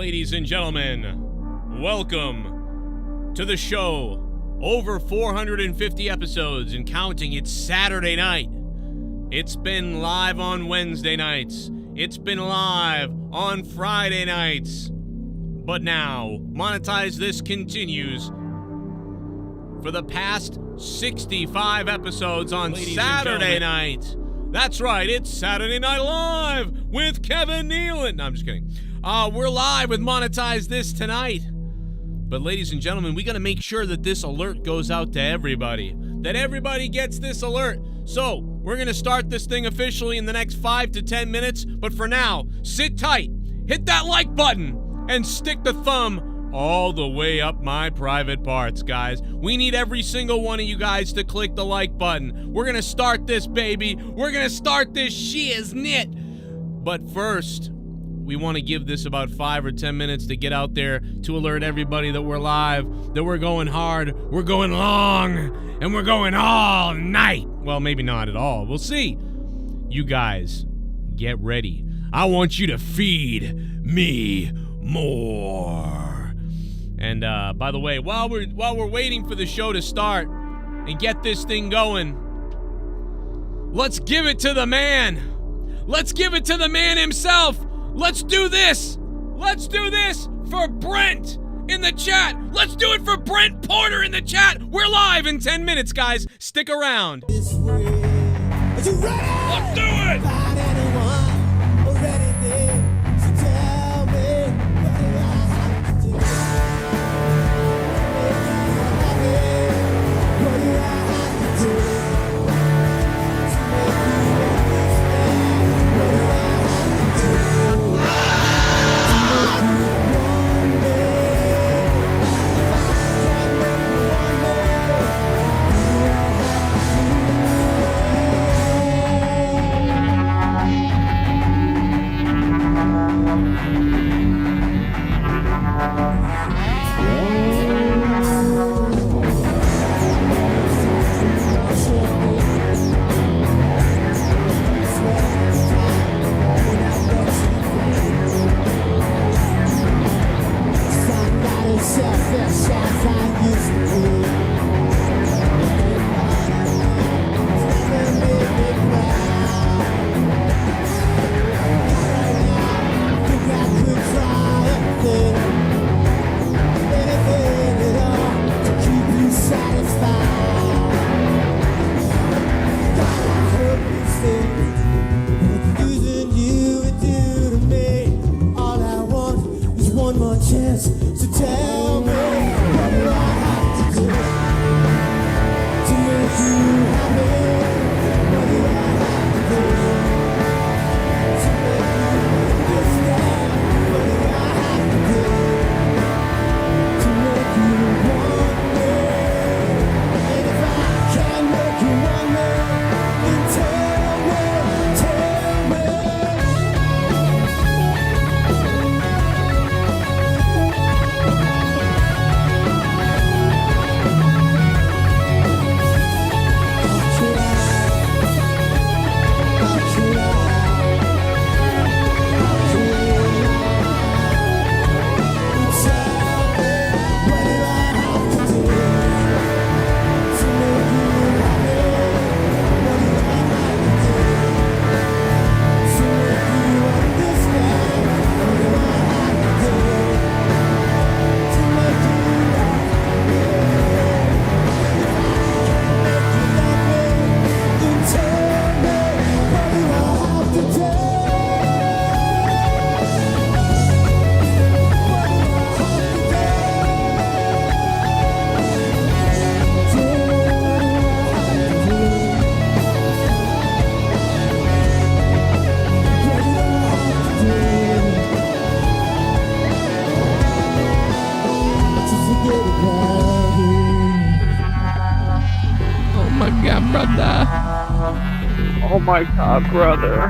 Ladies and gentlemen, welcome to the show. Over 450 episodes and counting. It's Saturday night. It's been live on Wednesday nights. It's been live on Friday nights. But now, Monetize This continues for the past 65 episodes on Saturday night. That's right, it's Saturday Night Live with Kevin Nealon. No, I'm just kidding. We're live with Monetize This tonight. But ladies and gentlemen, we got to make sure that this alert goes out to everybody. That everybody gets this alert. So, we're going to start this thing officially in the next 5 to 10 minutes. But for now, sit tight, hit that like button, and stick the thumb all the way up my private parts, guys. We need every single one of you guys to click the like button. We're going to start this, baby. We're going to start this shiznit. But first, we want to give this about 5 or 10 minutes to get out there to alert everybody that we're live, that we're going hard, we're going long, and we're going all night. Well, maybe not at all. We'll see. You guys, get ready. I want you to feed me more. And by the way, while we're waiting for the show to start and get this thing going, let's give it to the man. Let's give it to the man himself. Let's do this! Let's do this for Brent in the chat! Let's do it for Brent Porter in the chat! We're live in 10 minutes, guys! Stick around! This way. Are you ready? Let's do it! Find anyone already there? So tell me what do I have to do? What do I have to do? To make you understand? What do I have to do? Oh my god, brother.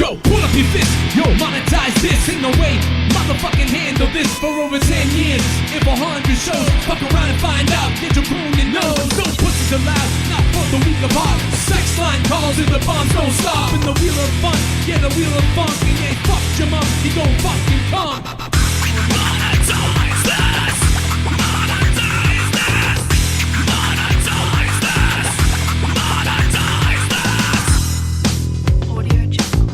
Yo, pull up your fist, yo, monetize this. Ain't no way, motherfucking handle this for over 10 years. If 100 shows, fuck around and find out. Get your boom your nose. No pussies allowed, not for the weak of heart. Sex line calls and the bombs don't stop. In the wheel of fun, yeah, the wheel of funk. And yeah, fuck your mom, he gon' fucking come. Monetize this, monetize this, monetize this, monetize this. Audio Jungle.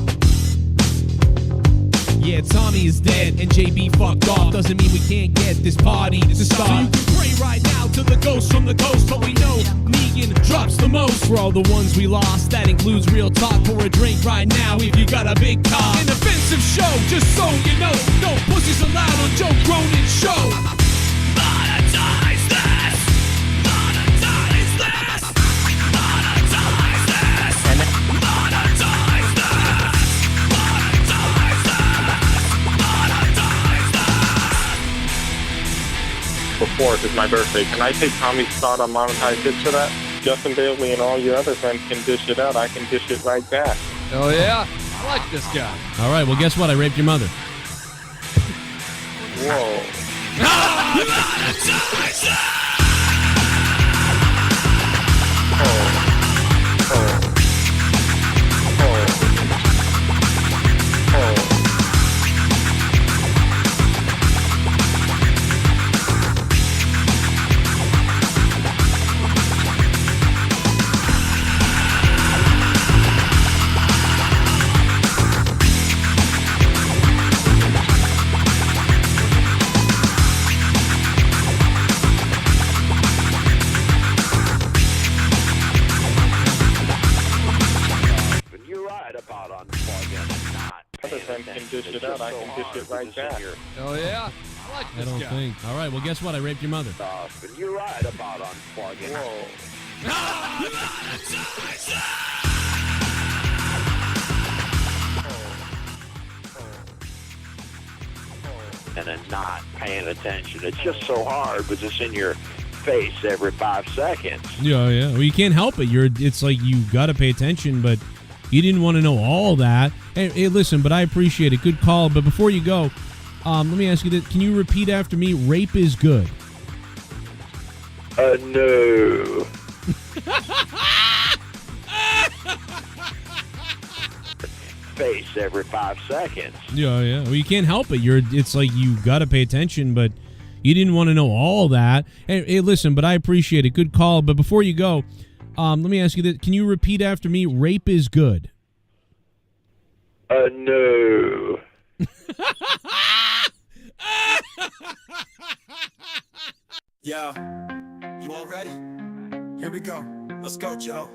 Yeah, Tommy is dead and JB fucked off. Doesn't mean we can't get this party to start. So you can pray right now to the ghost from the coast, but we know Negan drops the most. For all the ones we lost, that includes real talk. Pour a drink right now if you got a big car. An offensive show, just so you know. No pussies allowed on Joe Cronin's show. Monetize this, monetize this, monetize this, monetize this, monetize this. Before it is my birthday. Can I take Tommy's spot on monetized hits for that? Justin Bailey and all your other friends can dish it out. I can dish it right back. Oh yeah, I like this guy. All right, well, guess what? I raped your mother. Whoa. Other friends can dish it out. I can dish it right back. Oh yeah, I like I this don't guy. think. All right, well, guess what? I raped your mother. You're right about unplugging. Whoa. And then not paying attention. It's just so hard because it's in your face every 5 seconds. Yeah, yeah. Well, you can't help it. It's like you got to pay attention, but you didn't want to know all that. Hey, listen, but I appreciate it. Good call. But before you go, let me ask you this. Can you repeat after me? Rape is good. No. Face every 5 seconds. Yeah, yeah. Well, you can't help it. It's like you got to pay attention, but you didn't want to know all that. Hey, listen, but I appreciate it. Good call. But before you go, let me ask you this. Can you repeat after me? Rape is good. No. Yo, you all ready? Here we go. Let's go, Joe.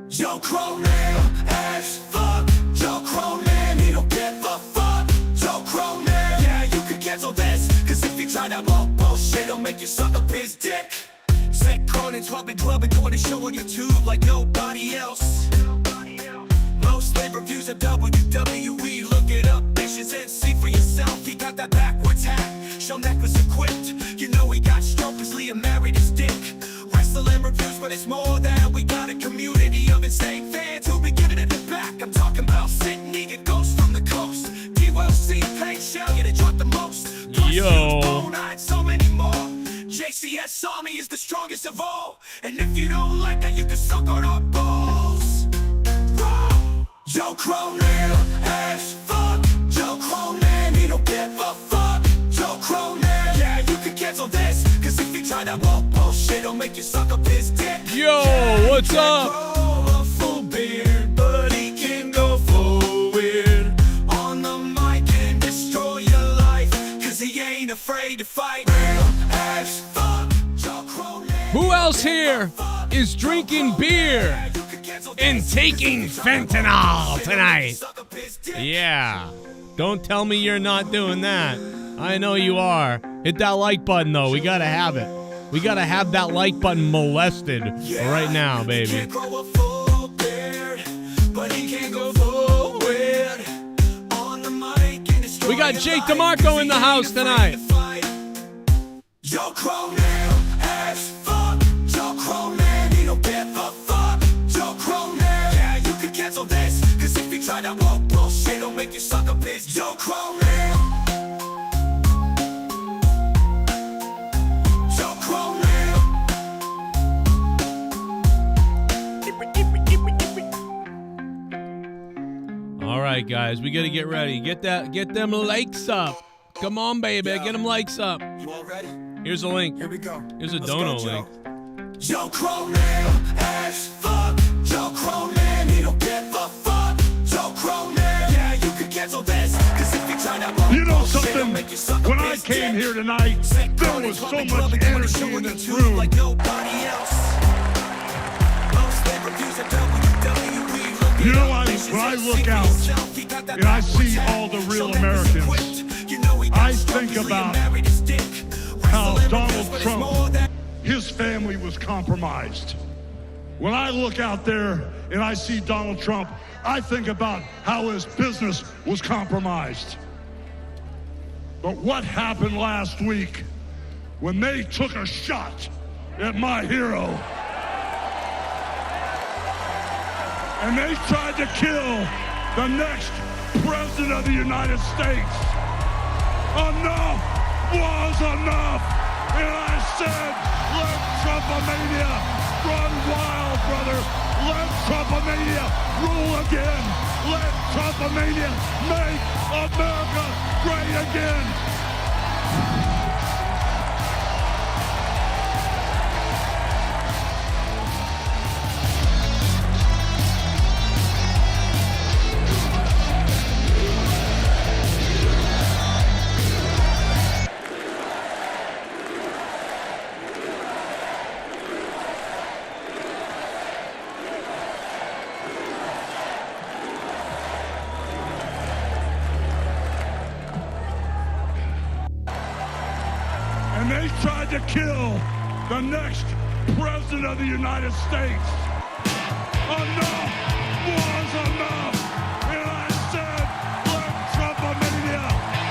Joe Cronin, as fuck. Joe Cronin, he don't give a fuck. Joe Cronin, yeah, you can cancel this. Cause if you try that bullshit, it'll make you suck up his dick. Say Cronin's clubbing, doing a show on YouTube like nobody else. Most live reviews of WWE. Look it up, bitches, and see for yourself. He got that backwards hat, show necklace equipped. You know he got stroke cause Leah married his dick. Wrestling reviews, but it's more than we got a community of insane fans who'll be giving it back. I'm talking about Sydney and Ghost from the coast. D-Well-C, Pain Shell, get it dropped the most. Yo. So many more. JCS Army is the strongest of all. And if you don't like that, you can suck on our balls. Joe Cronin, as fuck. Joe Cronin, he don't give a fuck. Joe Cronin, yeah, you can cancel this. Cause if you try that bullshit, it'll make you suck up his dick. Yo, what's up? A full beard, but he can go forward on the mic and destroy your life. Cause he ain't afraid to fight. As fuck. Joe Cronin, Who else here is drinking beer and taking fentanyl tonight? Yeah. Don't tell me you're not doing that. I know you are. Hit that like button, though. We gotta have it. We gotta have that like button molested right now, baby. We got Jake DeMarco in the house tonight. Joe Cronin, as fuck. Joe Cronin, he don't give a fuck. Joe Cronin, yeah, you can cancel this. Cause if you you try that woke bullshit, don't make you suck a bitch. Joe Cronin. Joe Cronin. All right, guys, we got to get ready. Get them likes up. Come on, baby, get them likes up. You all ready? Here's a link. Here we go. Here's a Let's dono go, link. Joe Cronin, as fuck. Joe Cronin, he don't give a fuck. Joe Cronin, yeah, you can cancel this. Cause if you try that wrong, you know something? When I came here tonight, there was so much energy in this room. Like nobody else. Most pay-per-views at WWE. You know, when I look out and I see all the real Americans, I think about how Donald Trump, his family was compromised. When I look out there and I see Donald Trump, I think about how his business was compromised. But what happened last week when they took a shot at my hero and they tried to kill the next president of the United States? Enough was enough. And I said, let Trumpomania run wild, brother. Let Trumpomania rule again. Let Trumpomania make America great again. And they tried to kill the next president of the United States. Enough was enough. And I said, let Trumpomania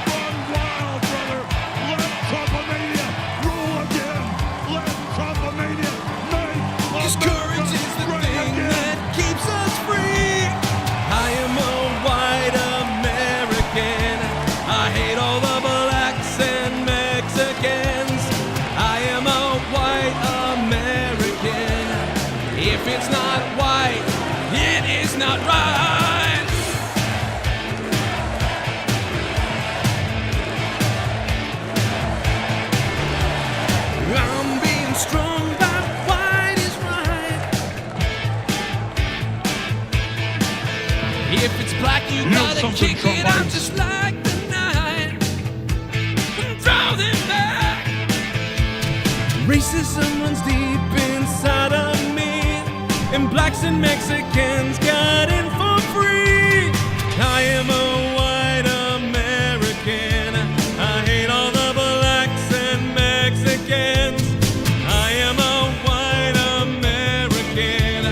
run wild, brother. Let Trumpomania rule again. Let Trumpomania make Courage is the thing that keeps us free. I am a white American. I hate all the blacks and Mexicans. I am a white American. If it's not white, it is not right. I'm being strong by white is right. If it's black, you know gotta something, kick it out somebody? just like the night. Throw them back. Racism runs deep inside of me, and blacks and Mexicans got in for free. I am a white American. I hate all the blacks and Mexicans. I am a white American.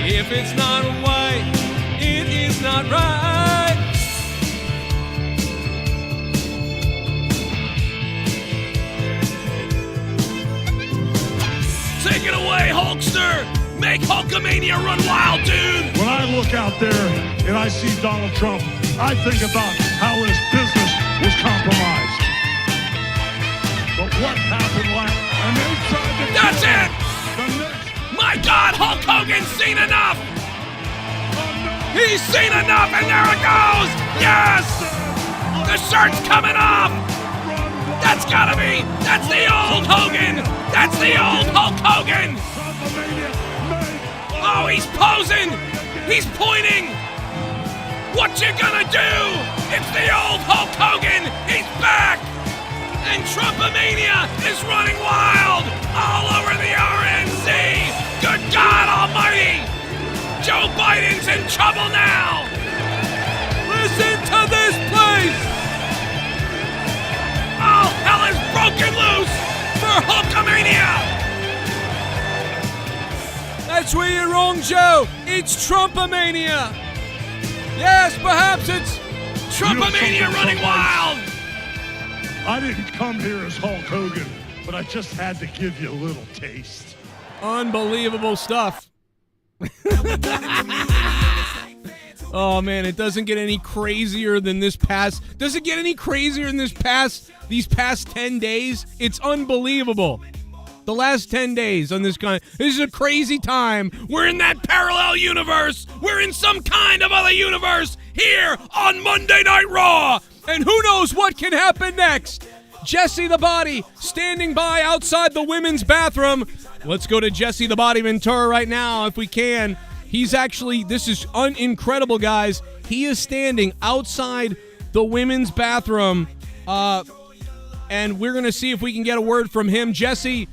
If it's not white, it is not right. Take it away, Hulkster! Make Hulkamania run wild, dude! When I look out there and I see Donald Trump, I think about how his business was compromised. But what happened last? And they tried to That's kill it! the next. My God, Hulk Hogan's seen enough! He's seen enough, and there it goes! Yes! The shirt's coming off! That's gotta be! That's the old Hogan! That's the old Hulk Hogan! Oh, he's posing! He's pointing! What you gonna do? It's the old Hulk Hogan! He's back! And Trumpomania is running wild all over the RNC! Good God Almighty! Joe Biden's in trouble now! Listen to this place! All hell is broken loose for Hulkamania! That's where you're wrong, Joe. It's Trumpomania. Yes, perhaps it's Trumpomania running wild. I didn't come here as Hulk Hogan, but I just had to give you a little taste. Unbelievable stuff. Oh, man, it doesn't get any crazier than this past... Does it get any crazier than these past 10 days? It's unbelievable. The last 10 days on this kind. This is a crazy time. We're in that parallel universe. We're in some kind of other universe here on Monday Night Raw. And who knows what can happen next? Jesse the Body standing by outside the women's bathroom. Let's go to Jesse the Body Ventura right now if we can. He's actually, this is incredible, guys. He is standing outside the women's bathroom. And we're going to see if we can get a word from him. Jesse,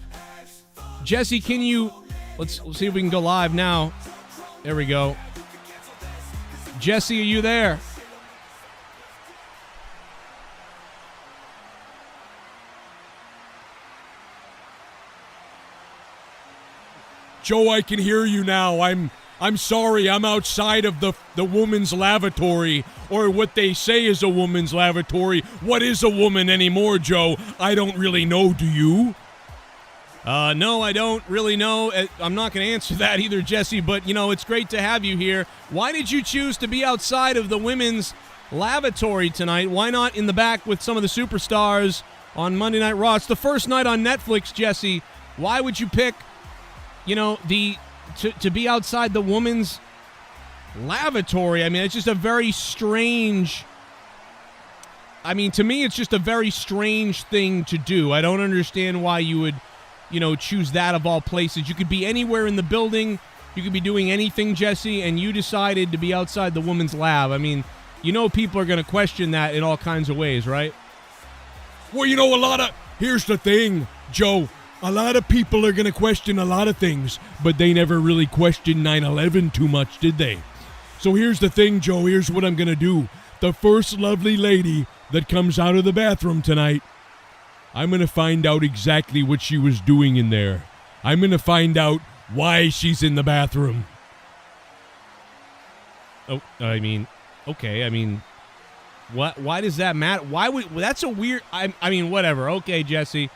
can you... Let's see if we can go live now. There we go. Jesse, are you there? Joe, I can hear you now. I'm sorry. I'm outside of the woman's lavatory, or what they say is a woman's lavatory. What is a woman anymore, Joe? I don't really know. Do you? No, I don't really know. I'm not going to answer that either, Jesse, but, it's great to have you here. Why did you choose to be outside of the women's lavatory tonight? Why not in the back with some of the superstars on Monday Night Raw? It's the first night on Netflix, Jesse. Why would you pick, to be outside the women's lavatory? I mean, it's just a very strange... to me, it's just a very strange thing to do. I don't understand why you would... choose that of all places. You could be anywhere in the building. You could be doing anything, Jesse, and you decided to be outside the women's lab. People are going to question that in all kinds of ways, right? Well, here's the thing, Joe. A lot of people are going to question a lot of things, but they never really questioned 9/11 too much, did they? So here's the thing, Joe. Here's what I'm going to do. The first lovely lady that comes out of the bathroom tonight, I'm going to find out exactly what she was doing in there. I'm going to find out why she's in the bathroom. Oh, okay. Why does that matter? Why would... That's a weird... whatever. Okay, Jesse.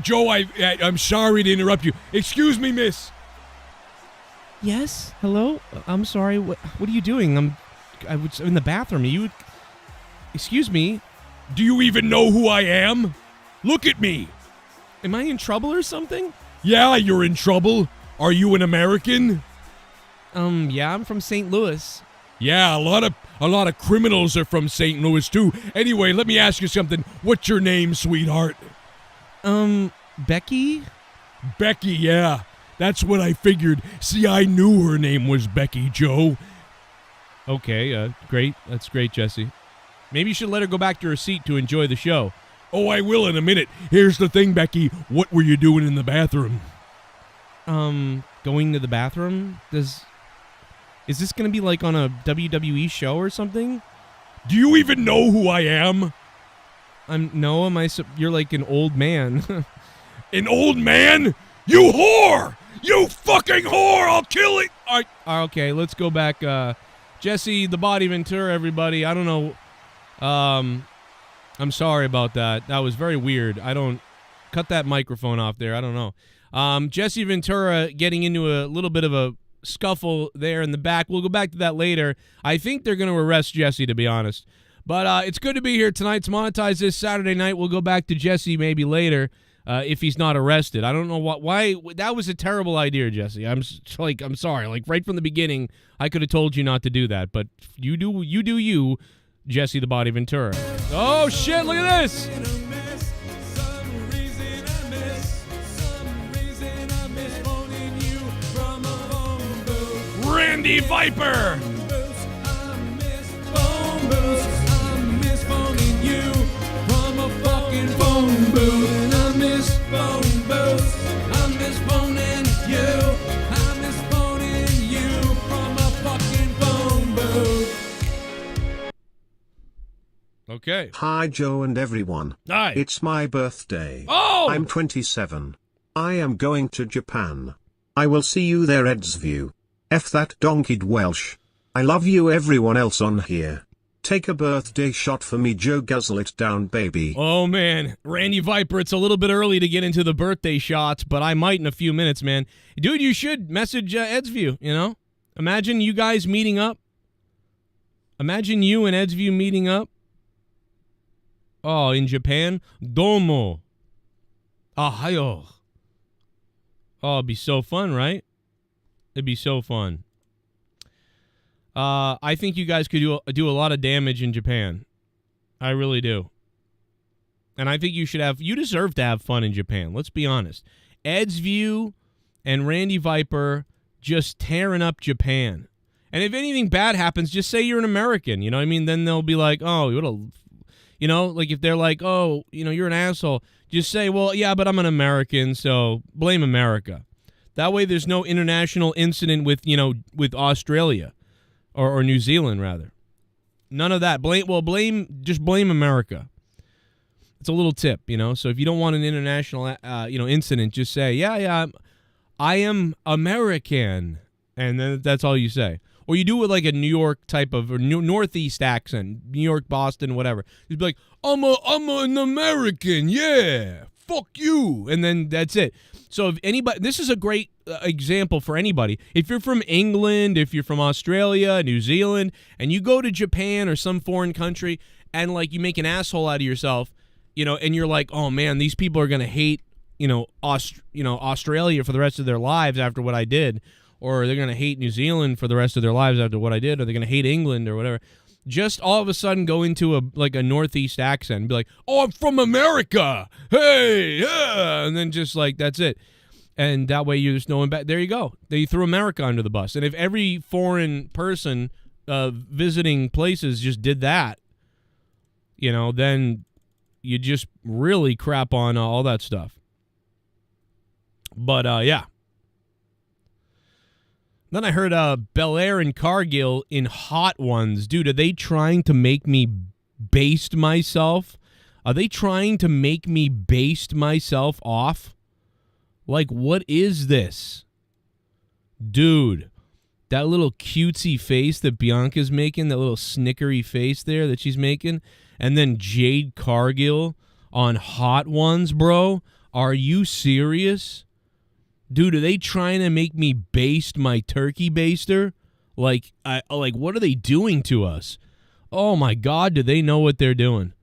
Joe, I'm sorry to interrupt you. Excuse me, miss. Yes? Hello? I'm sorry. What are you doing? I was in the bathroom. Excuse me? Do you even know who I am? Look at me. Am I in trouble or something? Yeah, you're in trouble. Are you an American? Yeah, I'm from St. Louis. Yeah, a lot of criminals are from St. Louis too. Anyway, let me ask you something. What's your name, sweetheart? Becky? Becky, yeah. That's what I figured. See, I knew her name was Becky, Joe. Okay, great. That's great, Jesse. Maybe you should let her go back to her seat to enjoy the show. Oh, I will in a minute. Here's the thing, Becky. What were you doing in the bathroom? Going to the bathroom? Is this going to be like on a WWE show or something? Do you even know who I am? You're like an old man. An old man? You whore! You fucking whore! I'll kill it! Okay, let's go back. Jesse, the Body Ventura, everybody. I don't know. I'm sorry about that. That was very weird. Cut that microphone off there. I don't know. Jesse Ventura getting into a little bit of a scuffle there in the back. We'll go back to that later. I think they're going to arrest Jesse, to be honest. But it's good to be here tonight. It's Monetize this Saturday night. We'll go back to Jesse maybe later if he's not arrested. I don't know why. That was a terrible idea, Jesse. I'm sorry. Like right from the beginning, I could have told you not to do that. But you do you, Jesse the Body Ventura. Oh, shit. Look at this. Randy Viper. Okay. Hi, Joe and everyone. Hi. It's my birthday. Oh! I'm 27. I am going to Japan. I will see you there, Edsview. F that donkeyed Welsh. I love you, everyone else on here. Take a birthday shot for me, Joe. Guzzle it down, baby. Oh, man. Randy Viper, it's a little bit early to get into the birthday shots, but I might in a few minutes, man. Dude, you should message Edsview, Imagine you guys meeting up. Imagine you and Ed's View meeting up. Oh, in Japan? Domo. Ahayo. Oh, it'd be so fun, right? It'd be so fun. I think you guys could do a lot of damage in Japan. I really do. And I think you deserve to have fun in Japan. Let's be honest. Ed's View and Randy Viper just tearing up Japan. And if anything bad happens, just say you're an American. You know what I mean? Then they'll be like, oh, like if they're like, oh, you're an asshole, just say, well, yeah, but I'm an American, so blame America. That way there's no international incident with Australia or New Zealand, rather. None of that. Just blame America. It's a little tip, So if you don't want an international, incident, just say, yeah, I am American, and then that's all you say. Or you do it like a New York type of or Northeast accent, New York, Boston, whatever. You'd be like, I'm an American, yeah, fuck you, and then that's it. So if anybody, this is a great example for anybody. If you're from England, if you're from Australia, New Zealand, and you go to Japan or some foreign country, and like you make an asshole out of yourself, and you're like, oh man, these people are gonna hate, Australia for the rest of their lives after what I did, or they're gonna hate New Zealand for the rest of their lives after what I did, or they're gonna hate England or whatever. Just all of a sudden go into a Northeast accent and be like, oh, I'm from America. Hey, yeah. And then just like, that's it. And that way you're just knowing back. There you go. They threw America under the bus. And if every foreign person visiting places just did that, then you just really crap on all that stuff. But, yeah. Then I heard Bel Air and Cargill in Hot Ones. Dude, are they trying to make me baste myself? Are they trying to make me baste myself off? Like, what is this? Dude, that little cutesy face that Bianca's making, that little snickery face there that she's making, and then Jade Cargill on Hot Ones, bro? Are you serious? Dude, are they trying to make me baste my turkey baster? Like, what are they doing to us? Oh, my God, do they know what they're doing?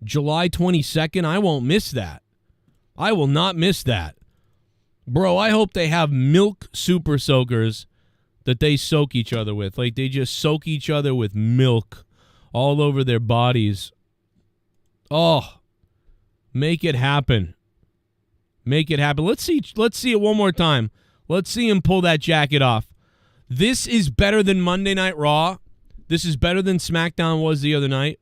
July 22nd, I won't miss that. I will not miss that. Bro, I hope they have milk super soakers that they soak each other with. Like, they just soak each other with milk all over their bodies. Oh, make it happen. Make it happen. Let's see it one more time. Let's see him pull that jacket off. This is better than Monday Night Raw. This is better than SmackDown was the other night.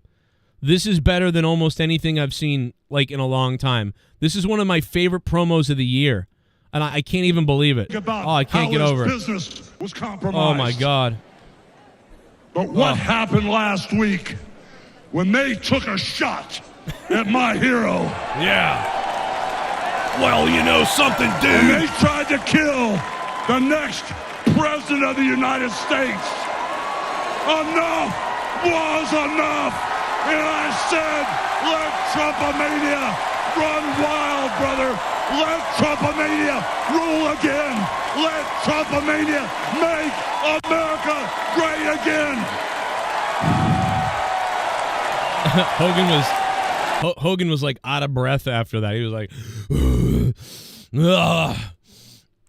This is better than almost anything I've seen like in a long time. This is one of my favorite promos of the year. And I can't even believe it. Oh, I can't get over it. Business was compromised. Oh, my God. But what happened last week when they took a shot at my hero? Yeah. Well, something, dude. And they tried to kill the next president of the United States. Enough was enough. And I said, let Trumpomania run wild, brother. Let Trumpomania rule again. Let Trumpomania make America great again. Hogan was like out of breath after that. He was like, ugh.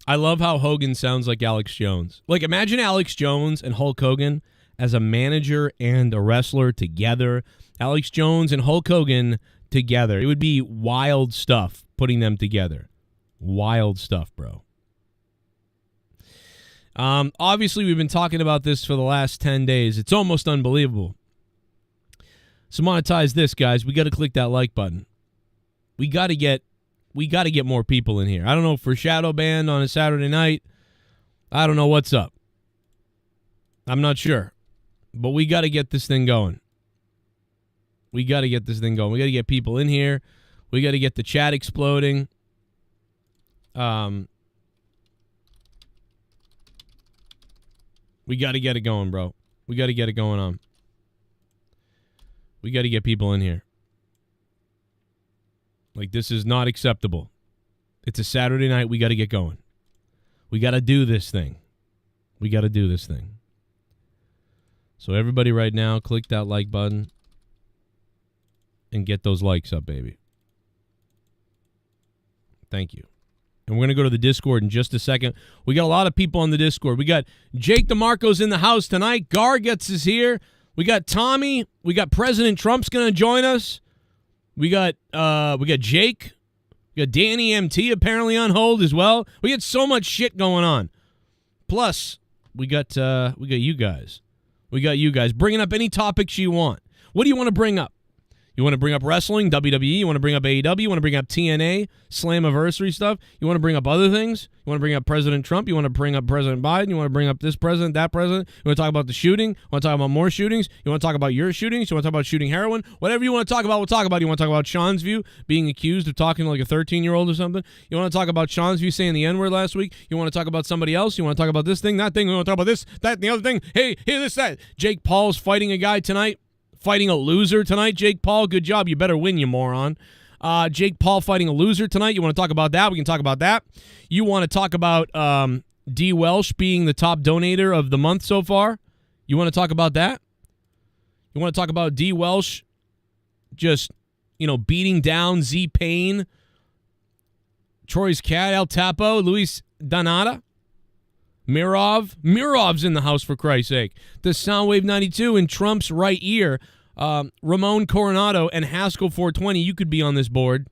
I love how Hogan sounds like Alex Jones. Like, imagine Alex Jones and Hulk Hogan as a manager and a wrestler together. Alex Jones and Hulk Hogan together. It would be wild stuff putting them together. Wild stuff, bro. Obviously, we've been talking about this for the last 10 days. It's almost unbelievable. So monetize this, guys. We got to click that like button. We got to get more people in here. I don't know, for Shadow Band on a Saturday night. I don't know what's up. I'm not sure. But we got to get this thing going. We got to get this thing going. We got to get people in here. We got to get the chat exploding. We got to get it going, bro. We got to get it going on. We got to get people in here. Like, this is not acceptable. It's a Saturday night. We got to get going. We got to do this thing. We got to do this thing. So everybody right now, click that like button and get those likes up, baby. Thank you. And we're going to go to the Discord in just a second. We got a lot of people on the Discord. We got Jake DeMarco's in the house tonight. Gargets is here. We got Tommy. We got President Trump's going to join us. We got Jake. We got Danny MT apparently on hold as well. We got so much shit going on. Plus, we got you guys. We got you guys bringing up any topics you want. What do you want to bring up? You want to bring up wrestling, WWE? You want to bring up AEW? You want to bring up TNA, Slammiversary stuff? You want to bring up other things? You want to bring up President Trump? You want to bring up President Biden? You want to bring up this president, that president? You want to talk about the shooting? You want to talk about more shootings? You want to talk about your shootings? You want to talk about shooting heroin? Whatever you want to talk about, we'll talk about it. You want to talk about Sean's View being accused of talking like a 13-year-old or something? You want to talk about Sean's View saying the N-word last week? You want to talk about somebody else? You want to talk about this thing, that thing? You want to talk about this, that, and the other thing? Hey, this, that. Jake Paul's fighting a guy tonight. Fighting a loser tonight, Jake Paul. Good job. You better win, you moron. Jake Paul fighting a loser tonight. You want to talk about that? We can talk about that. You want to talk about D. Welsh being the top donator of the month so far? You want to talk about that? You want to talk about D. Welsh just, beating down Z. Payne, Troy's cat, El Tapo, Luis Donata? Mirov's in the house, for Christ's sake. The Soundwave 92 in Trump's right ear. Ramon Coronado and Haskell 420. You could be on this board.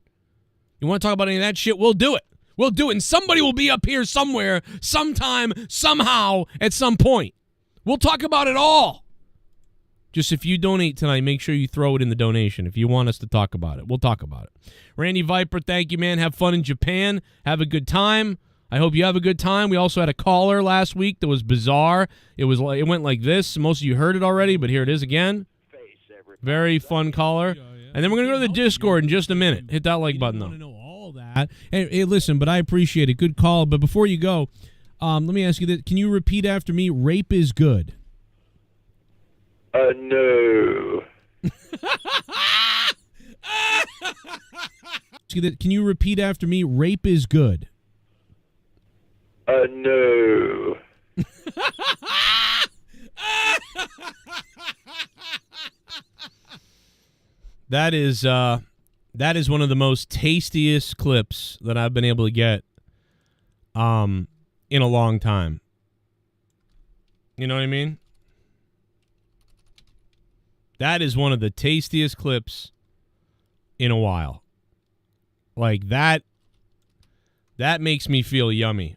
You want to talk about any of that shit? We'll do it. We'll do it. And somebody will be up here somewhere, sometime, somehow, at some point. We'll talk about it all. Just if you donate tonight, make sure you throw it in the donation. If you want us to talk about it, we'll talk about it. Randy Viper, thank you, man. Have fun in Japan. Have a good time. I hope you have a good time. We also had a caller last week that was bizarre. It went like this. Most of you heard it already, but here it is again. Very fun caller. And then we're going to go to the Discord in just a minute. Hit that like button, though. I want to know all that. Hey, listen, but I appreciate it. Good call. But before you go, let me ask you this. Can you repeat after me, rape is good? No. Can you repeat after me, rape is good? No. That is one of the most tastiest clips that I've been able to get in a long time. You know what I mean? That is one of the tastiest clips in a while. Like that makes me feel yummy.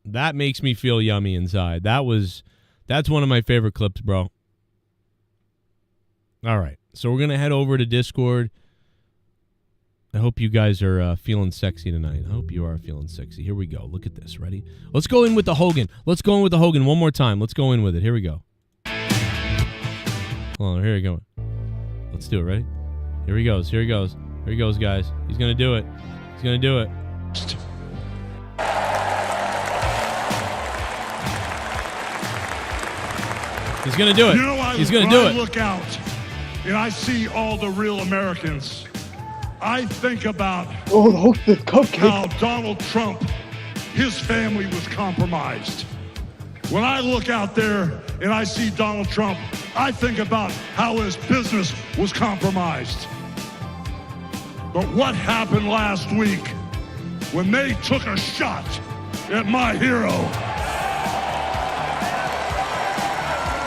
That makes me feel yummy inside. That's one of my favorite clips, bro. All right. So we're going to head over to Discord. I hope you guys are feeling sexy tonight. I hope you are feeling sexy. Here we go. Look at this. Ready? Let's go in with the Hogan. Let's go in with the Hogan one more time. Let's go in with it. Here we go. Hold on. Here we go. Let's do it. Ready? Here he goes. Here he goes. Here he goes, guys. He's going to do it. He's going to do it. He's going to do it. He's going to do it. I look out and I see all the real Americans. I think about how Donald Trump, his family was compromised. When I look out there and I see Donald Trump, I think about how his business was compromised. But what happened last week when they took a shot at my hero?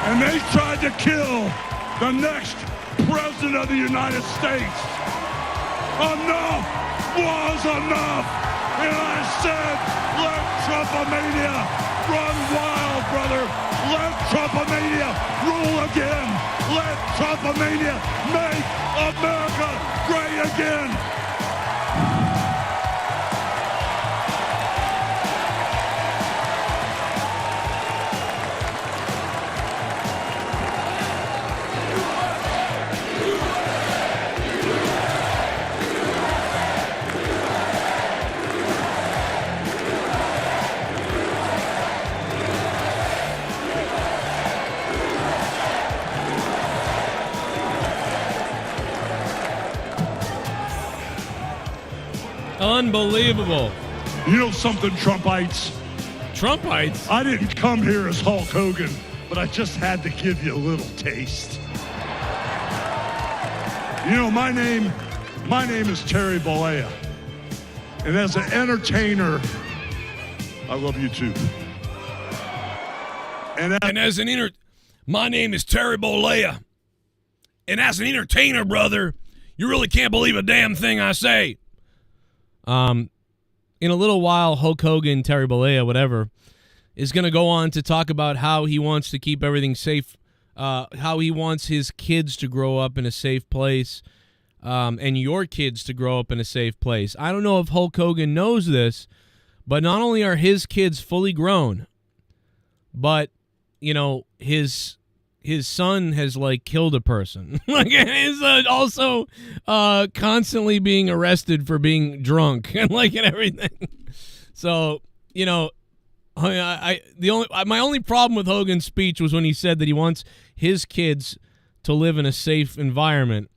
And they tried to kill the next president of the United States. Enough was enough. And I said, let Trumpomania run wild, brother. Let Trumpomania rule again. Let Trumpomania make America great again. Unbelievable. You know something, Trumpites? Trumpites? I didn't come here as Hulk Hogan. but I just had to give you a little taste. You know, my name is Terry Bollea. And as an entertainer, I love you too. My name is Terry Bollea. And as an entertainer, brother, you really can't believe a damn thing I say. In a little while, Hulk Hogan, Terry Bollea, whatever, is going to go on to talk about how he wants to keep everything safe, how he wants his kids to grow up in a safe place, and your kids to grow up in a safe place. I don't know if Hulk Hogan knows this, but not only are his kids fully grown, but, you know, his son has, like, killed a person. Like, is also constantly being arrested for being drunk and, like, and everything. So, you know, my only problem with Hogan's speech was when he said that he wants his kids to live in a safe environment.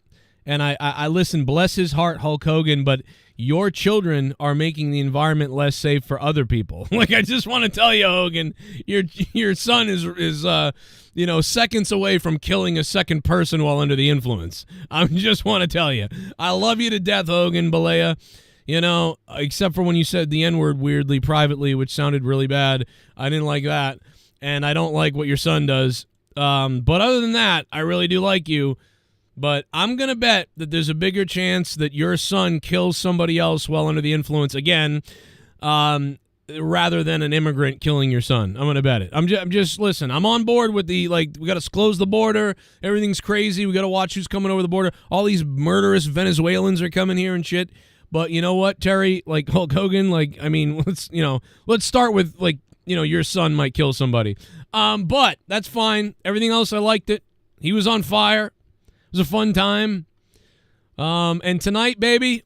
And I listen, bless his heart, Hulk Hogan, but your children are making the environment less safe for other people. Like, I just want to tell you, Hogan, your son is you know, seconds away from killing a second person while under the influence. I just want to tell you, I love you to death, Hogan, Bollea. You know, except for when you said the N-word weirdly, privately, which sounded really bad. I didn't like that, and I don't like what your son does. But other than that, I really do like you. But I'm going to bet that there's a bigger chance that your son kills somebody else while under the influence again, rather than an immigrant killing your son. I'm going to bet it. I'm just, listen, I'm on board with the, like, we got to close the border. Everything's crazy. We got to watch who's coming over the border. All these murderous Venezuelans are coming here and shit. But you know what, Terry, like Hulk Hogan, like, I mean, let's start with, like, you know, your son might kill somebody. But that's fine. Everything else, I liked it. He was on fire. It was a fun time. And tonight, baby,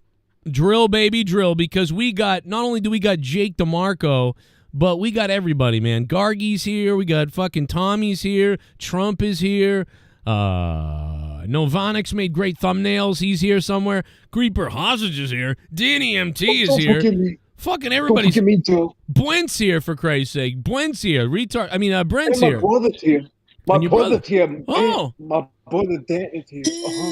drill, because we got, not only do we got Jake DeMarco, but we got everybody, man. Gargy's here. We got fucking Tommy's here. Trump is here. Novanic's made great thumbnails. He's here somewhere. Creeper Hostage is here. Danny MT is here. Fucking everybody's. Me too. Brent's here, for Christ's sake. Brent's here. Brent's hey, here. My brother's here. My brother's here. Oh. Hey, my brother Dan is here.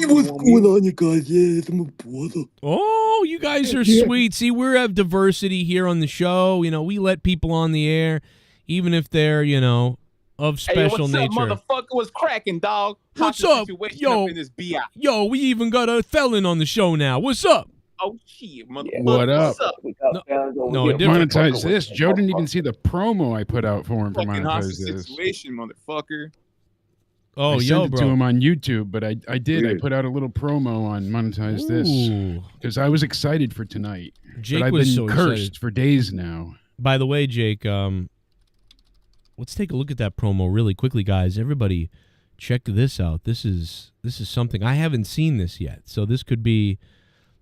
What's going on, you guys? Yeah, it's my brother. Oh, you guys are sweet. See, we have diversity here on the show. You know, we let people on the air, even if they're, you know, of special nature. What's up, motherfucker? What's cracking, dog? What's up? Yo, in this BI? Yo, we even got a felon on the show now. What's up? Oh, shit, motherfucker. What up? No, Monetize this. Joe didn't even see the promo I put out for him for Monetize this. Situation, motherfucker. Oh, I sent it to him on YouTube, but I did. Weird. I put out a little promo on Monetize this because I was excited for tonight. Jake but I've was been so cursed excited for days now. By the way, Jake, let's take a look at that promo really quickly, guys. Everybody, check this out. This is something I haven't seen this yet, so this could be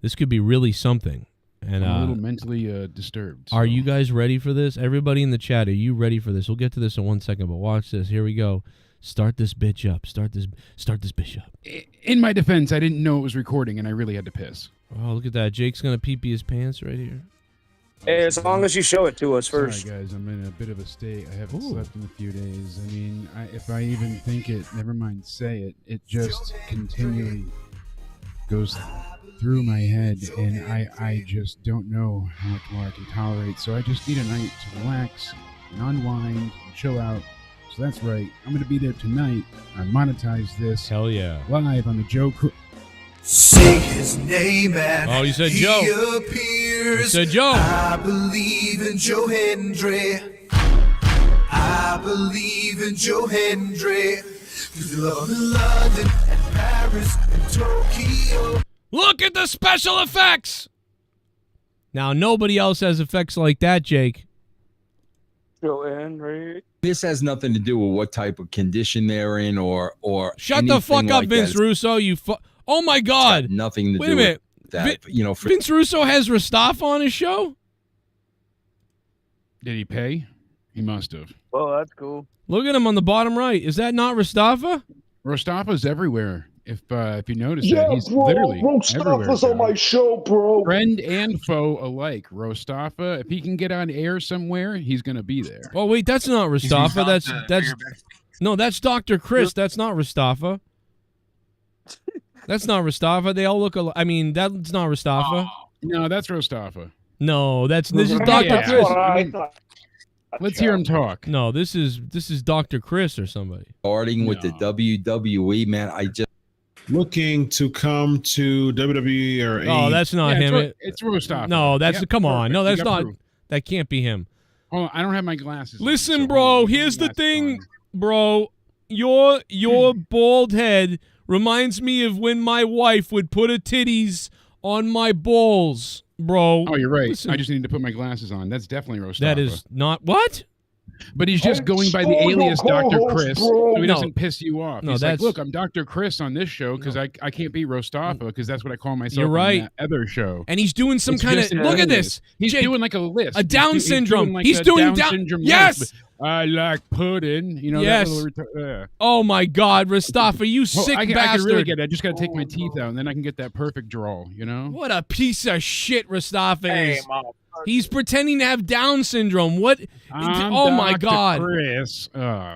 really something. And I'm a little mentally disturbed. Are you guys ready for this? Everybody in the chat, are you ready for this? We'll get to this in 1 second, but watch this. Here we go. Start this bitch up. Start this bitch up. In my defense, I didn't know it was recording, and I really had to piss. Oh, look at that. Jake's gonna pee his pants right here. Hey, as long as you show it to us first. Sorry, guys. I'm in a bit of a state. I haven't slept in a few days. I mean, if I even think it, never mind say it, it just continually goes through my head, and I just don't know how much more I can tolerate. So I just need a night to relax and unwind and chill out. So that's right. I'm going to be there tonight. I monetize this. Hell yeah. Live on the Joe Crew. Say his name and oh, you said Joe. He appears. You said Joe. I believe in Joe Hendry. I believe in Joe Hendry. Cause you love him in London and Paris and Tokyo. Look at the special effects. Now, nobody else has effects like that, Jake. Joe Henry. This has nothing to do with what type of condition they're in or shut the fuck up, Vince Russo. Oh my God. Nothing to Wait do a minute. with that. Vince Russo has Rostaf on his show? Did he pay? He must have. Oh, that's cool. Look at him on the bottom right. Is that not Rostafa? Rostafa's everywhere. If you notice Yeah, that, he's bro, literally Rostafa's on my show, bro. Friend and foe alike. Rostafa, if he can get on air somewhere, he's gonna be there. Oh wait, that's not Rostafa. No, that's Dr. Chris. That's not Mustafa. That's not Mustafa. They all look alike. I mean, that's not Mustafa. No, that's Mustafa. No, this is Dr. Yeah. Chris. What I thought. Let's hear him talk. No, this is Dr. Chris or somebody. Starting with the WWE, man, I just looking to come to WWE or Oh, that's not him. It's Mustafa. No, that's come on. perfect. No, You that's got not. proof. That can't be him. Oh, I don't have my glasses. Listen, bro. Here's the thing, bro. Your bald head reminds me of when my wife would put her titties on my balls, bro. Oh, you're right. Listen. I just need to put my glasses on. That's definitely Mustafa. That is not what. But he's just going by the alias Dr. Chris, so he doesn't piss you off. No, He's that's- like, look, I'm Dr. Chris on this show because I can't be Mustafa because that's what I call myself. You're right. On that other show. And he's doing some It's kind of. just an Look at alias. this. He's Jake, doing like a list. a Down syndrome. Like He's a doing Down syndrome. Yes. list. I like pudding. You know. Yes. That little Oh my God, Mustafa, you sick I can bastard! really get it. I just got to take my teeth out, and then I can get that perfect draw. You know. What a piece of shit Mustafa Hey, is. mom. He's pretending to have Down syndrome. What? I'm Oh my Dr. God! Chris.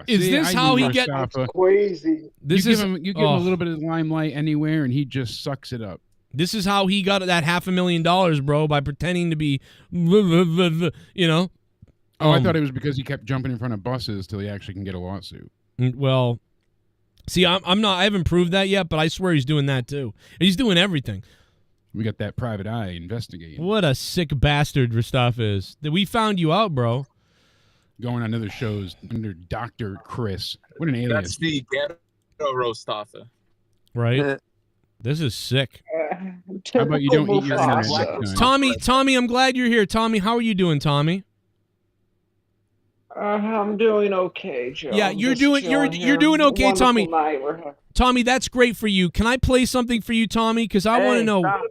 Is See, this I how knew he gets? Mustafa. Crazy. This you is give him a little bit of limelight anywhere, and he just sucks it up. This is how he got that $500,000, bro, by pretending to be, you know. Oh, I thought it was because he kept jumping in front of buses till he actually can get a lawsuit. Well, see, I'm not. I haven't proved that yet, but I swear he's doing that too. He's doing everything. We got that private eye investigating. What a sick bastard Mustafa is. We found you out, bro. Going on other shows under Dr. Chris. What an alias. That's the ghetto Mustafa. Right? This is sick. How about you don't eat your internet next time? Tommy, I'm glad you're here. Tommy, how are you doing, Tommy? I'm doing okay, Joe. Yeah, I'm you're just doing chilling you're here. doing okay, Wonderful Tommy. night we're having. Tommy, that's great for you. Can I play something for you, Tommy? Because I want to know. stop.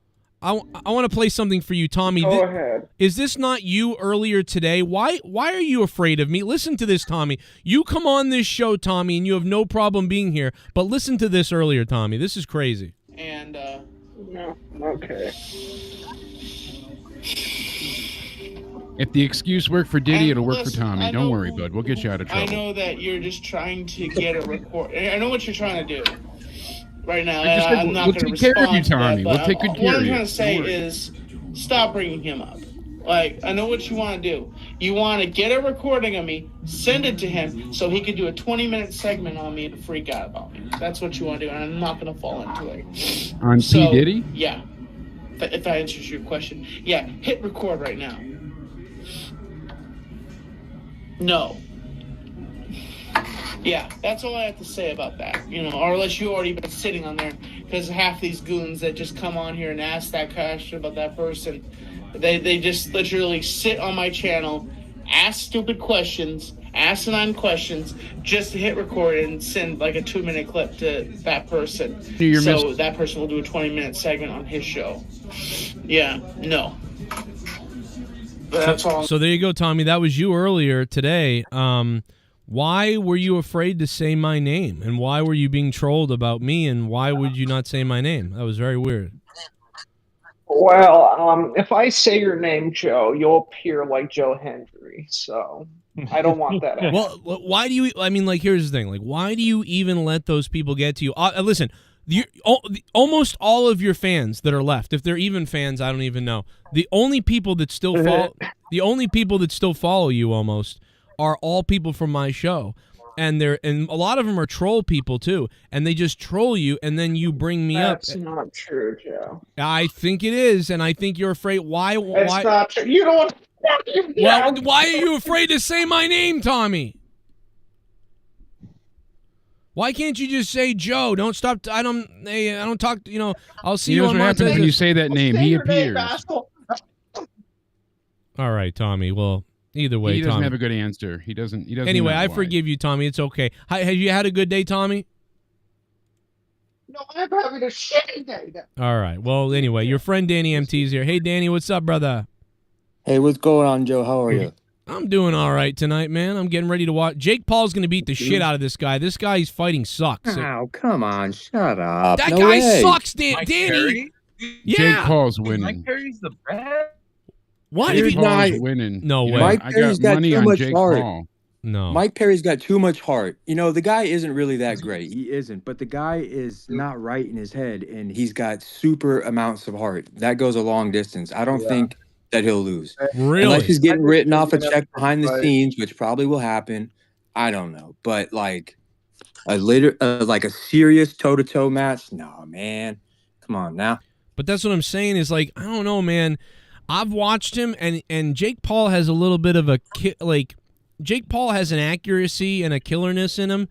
I want to play something for you, Tommy. Go ahead. Is this not you earlier today? Why are you afraid of me? Listen to this, Tommy. You come on this show, Tommy, and you have no problem being here. But listen to this earlier, Tommy. This is crazy. And no, okay. If the excuse worked for Diddy, And it'll work listen, for Tommy. I Don't know- worry, bud. We'll get you out of I trouble. know that you're just trying to get a report. I know what you're trying to do right now. I just said I'm not we'll going to take care of you, respond to that, Tommy. but We'll take good what care I'm of you. trying to say Don't worry. is stop bringing him up. Like, I know what you want to do. You want to get a recording of me, send it to him, so he could do a 20-minute segment on me to freak out about me. That's what you want to do, and I'm not going to fall into it. On So, P. Diddy? Yeah. If that answers your question. Yeah, hit record right now. No. Yeah, that's all I have to say about that. You know, or unless you already been sitting on there, because half these goons that just come on here and ask that question about that person, they just literally sit on my channel, ask stupid questions, asinine questions, just to hit record and send like a 2-minute clip to that person. You're So that person will do a 20-minute segment on his show. Yeah, no. But that's all. So there you go, Tommy. That was you earlier today. Why were you afraid to say my name? And why were you being trolled about me? And why would you not say my name? That was very weird. Well, if I say your name, Joe, you'll appear like Joe Hendry. So I don't want that. Well, why do you? I mean, like, here's the thing. Like, why do you even let those people get to you? Listen, almost all of your fans that are left, if they're even fans, I don't even know. The only people that still follow you almost are all people from my show. And a lot of them are troll people too, and they just troll you, and then you bring me up. That's not true, Joe. I think it is, and I think you're afraid. Why? It's not true. You don't want. Well, why are you afraid to say my name, Tommy? Why can't you just say Joe? Don't stop. I don't talk. You know, I'll see He you knows on what happens MONETIZE. when you say that name. He appears. All right, Tommy. Well, either way, He doesn't Tommy. have a good answer. He doesn't. Anyway, know I why. forgive you, Tommy. It's okay. Have you had a good day, Tommy? No, I'm having a shitty day. All right. Well, anyway, your friend Danny MT's here. Hey, Danny, what's up, brother? Hey, what's going on, Joe? How are you? I'm doing all right tonight, man. I'm getting ready to watch. Jake Paul's going to beat the shit out of this guy. This guy he's fighting sucks. Oh, come on. Shut up. That No guy way. sucks, Mike Danny. Perry? Yeah. Jake Paul's winning. Mike Perry's the best. What? Jake If he- Paul's winning. No You way. know, Mike I Perry's got got money too on much Jake heart. Paul. No. Mike Perry's got too much heart. You know, the guy isn't really that great. He isn't, but the guy is not right in his head, and he's got super amounts of heart. That goes a long distance. I don't think that he'll lose. Really? Unless he's getting written off a gonna check have to behind the fight. scenes, which probably will happen. I don't know. But like like a serious toe-to-toe match? No, man. Come on now. But that's what I'm saying is like, I don't know, man. I've watched him, and Jake Paul has a little bit of a Jake Paul has an accuracy and a killerness in him,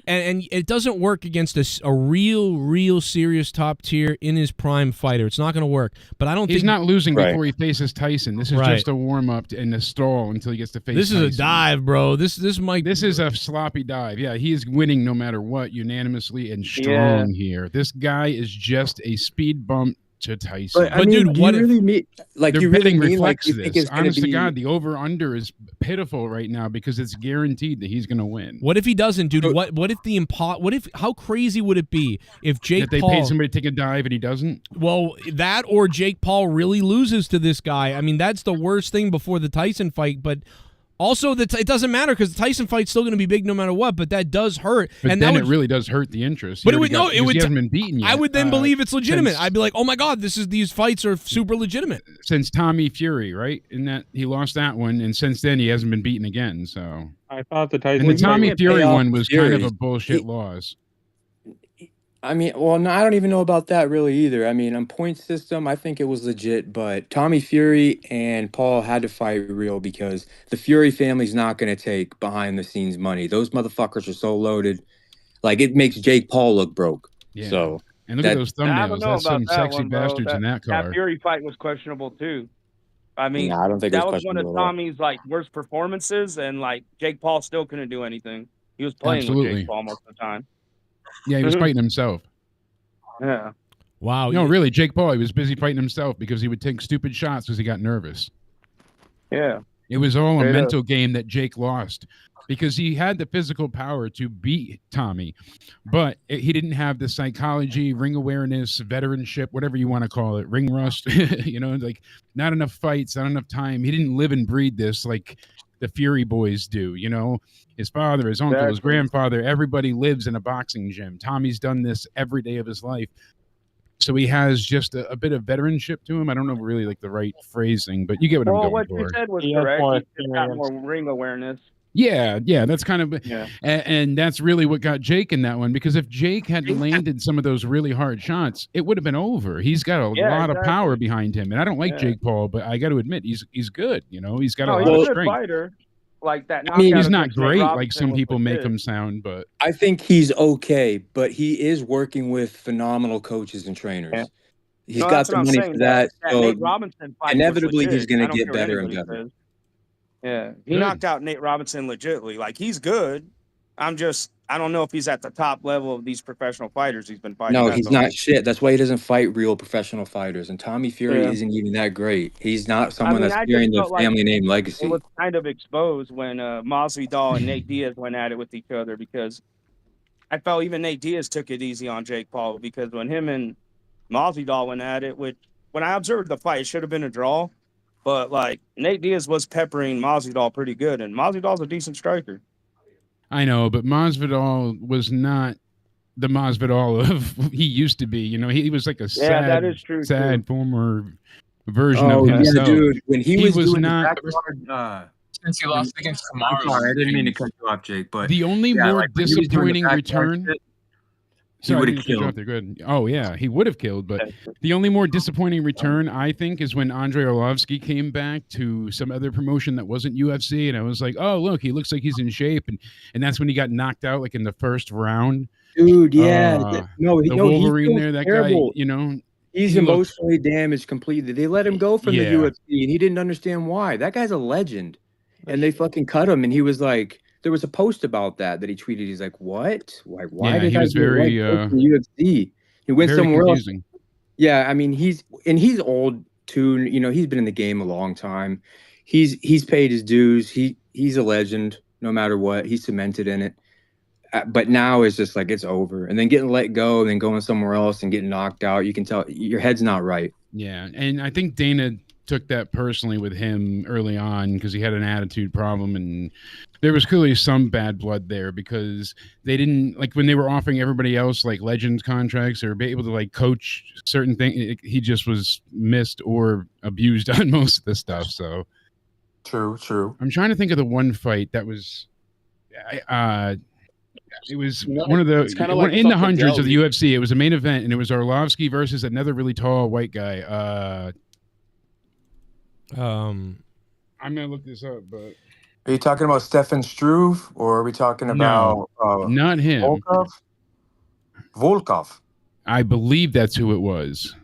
and it doesn't work against a real serious top tier in his prime fighter. It's not going to work. But I don't think he's not losing Right. before he faces Tyson. This is Right. just a warm up and a stall until he gets to face. This is Tyson. a dive, bro. This might. This is a sloppy dive. Yeah, he is winning no matter what, unanimously and strong here. This guy is just a speed bump to Tyson. But, I mean, dude, do what you if- really mean like Their you really betting mean like reflects you think this. it's going Honest to to be God, the over/under is pitiful right now because it's guaranteed that he's going to win. What if he doesn't, dude? What if how crazy would it be if Jake That they Paul paid somebody to take a dive and he doesn't? Well, that or Jake Paul really loses to this guy. I mean, that's the worst thing before the Tyson fight, but also it doesn't matter because the Tyson fight's still going to be big no matter what, but that does hurt. But and then that it really does hurt the interest. But He it would already no, it would he hasn't been beaten yet. I would then believe it's legitimate. since- I'd be like, "Oh my god, these fights are super legitimate." Since Tommy Fury, right? In that he lost that one, and since then he hasn't been beaten again. So I thought the Tyson. and the Tommy can't Fury pay off one was kind of Fury. a bullshit loss. I mean, well, no, I don't even know about that really either. I mean, on point system, I think it was legit, but Tommy Fury and Paul had to fight real because the Fury family's not going to take behind the scenes money. Those motherfuckers are so loaded. Like, it makes Jake Paul look broke. Yeah. So, And look at that- those I don't thumbnails. know That's about some that sexy one, bro. bastards in that car. That Fury fight was questionable too. I mean, Nah, I don't think it that was was one of questionable at all. Tommy's like worst performances, and like Jake Paul still couldn't do anything. He was playing with Absolutely. Jake Paul most of the time. Yeah, he was fighting himself. Yeah. Wow. No, really, Jake Paul, he was busy fighting himself because he would take stupid shots because he got nervous. Yeah. It was all a Straight up. mental game that Jake lost because he had the physical power to beat Tommy, but he didn't have the psychology, ring awareness, veteranship, whatever you want to call it, ring rust, like not enough fights, not enough time. He didn't live and breathe this like the Fury boys do, his father, his uncle, his Exactly. grandfather, everybody lives in a boxing gym. Tommy's done this every day of his life. So he has just a bit of veteranship to him. I don't know really like the right phrasing, but you get what I'm Well, going what for. you said was He has correct. more He's just got experience. more ring awareness. Yeah, that's kind of, Yeah. and that's really what got Jake in that one. Because if Jake had landed some of those really hard shots, it would have been over. He's got a Yeah, lot of exactly. power behind him, and I don't like Yeah. Jake Paul, but I got to admit he's good. He's got No, a he's lot a of good strength. fighter. Like that. I mean, knockout He's not against Nate great like Robinson some was people make legit. him sound, but I think he's okay, but he is working with phenomenal coaches and trainers. Yeah. He's No, got that's the what I'm money saying. for that. That So Nate Robinson fight was inevitably he's legit. going I to don't get care what better and anybody better. says. Yeah, he Good. knocked out Nate Robinson legitly. Like he's good. I don't know if he's at the top level of these professional fighters he's been fighting. No, that's he's all. not shit. That's why he doesn't fight real professional fighters. And Tommy Fury Yeah. isn't even that great. He's not I someone mean, that's I just carrying the felt like family name it legacy. was kind of exposed when Masvidal and Nate Diaz went at it with each other because I felt even Nate Diaz took it easy on Jake Paul because when him and Masvidal went at it, which when I observed the fight, it should have been a draw, but like Nate Diaz was peppering Masvidal pretty good, and Masvidal's a decent striker. I know, but Masvidal was not the Masvidal of he used to be. He was like a Yeah, that is true, sad too. former version Oh, of yeah, himself. dude. When he was doing not the backyard, Since he lost against I'm Kamaru. sorry, I didn't mean to cut you off, Jake, but the only yeah, more like, when he was doing the disappointing backyard return. shit, he Sorry, I would didn't have cut you off killed. there. Good. Oh yeah, he would have killed. But the only more disappointing return I think is when Andrei Arlovsky came back to some other promotion that wasn't UFC, and I was like, oh look, he looks like he's in shape, and that's when he got knocked out like in the first round. Dude, yeah. No, the no, he's Wolverine doing there, that terrible. guy, He's he looked- emotionally damaged completely. They let him go from Yeah. the UFC, and he didn't understand why. That guy's a legend, and they fucking cut him. And he was like, there was a post about that he tweeted. He's like, what? Like, why Yeah, did he I was do a very, leg post from the UFC? He went very somewhere confusing. else. Yeah, I mean, he's old too. He's been in the game a long time. He's paid his dues. He's a legend, no matter what. He's cemented in it. But now it's just like it's over. And then getting let go and then going somewhere else and getting knocked out, you can tell your head's not right. Yeah, and I think Dana took that personally with him early on because he had an attitude problem, and there was clearly some bad blood there because they didn't like when they were offering everybody else like legends contracts or be able to like coach certain things. He just was missed or abused on most of the stuff. So True. I'm trying to think of the one fight that was. It was one of the like in the Fuck hundreds of the Adele. UFC. It was a main event, and it was Arlovsky versus another really tall white guy. I'm gonna look this up, but Are you talking about Stefan Struve, or are we talking about not him. Volkov? I believe that's who it was.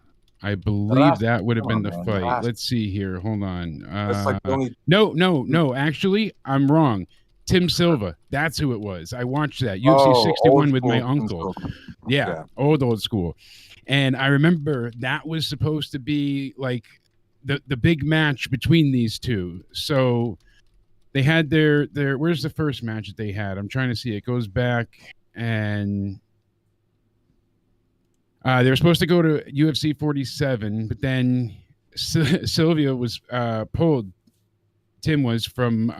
I believe that would have been the man, fight. Let's see here. Hold on. That's like the only. No. Actually, I'm wrong. Tim Silva. That's who it was. I watched that UFC 61 with my uncle. Yeah, old school. And I remember that was supposed to be like the big match between these two. So they had their where's the first match that they had? I'm trying to see. It goes back and they were supposed to go to UFC 47, but then Sylvia was pulled. Tim was from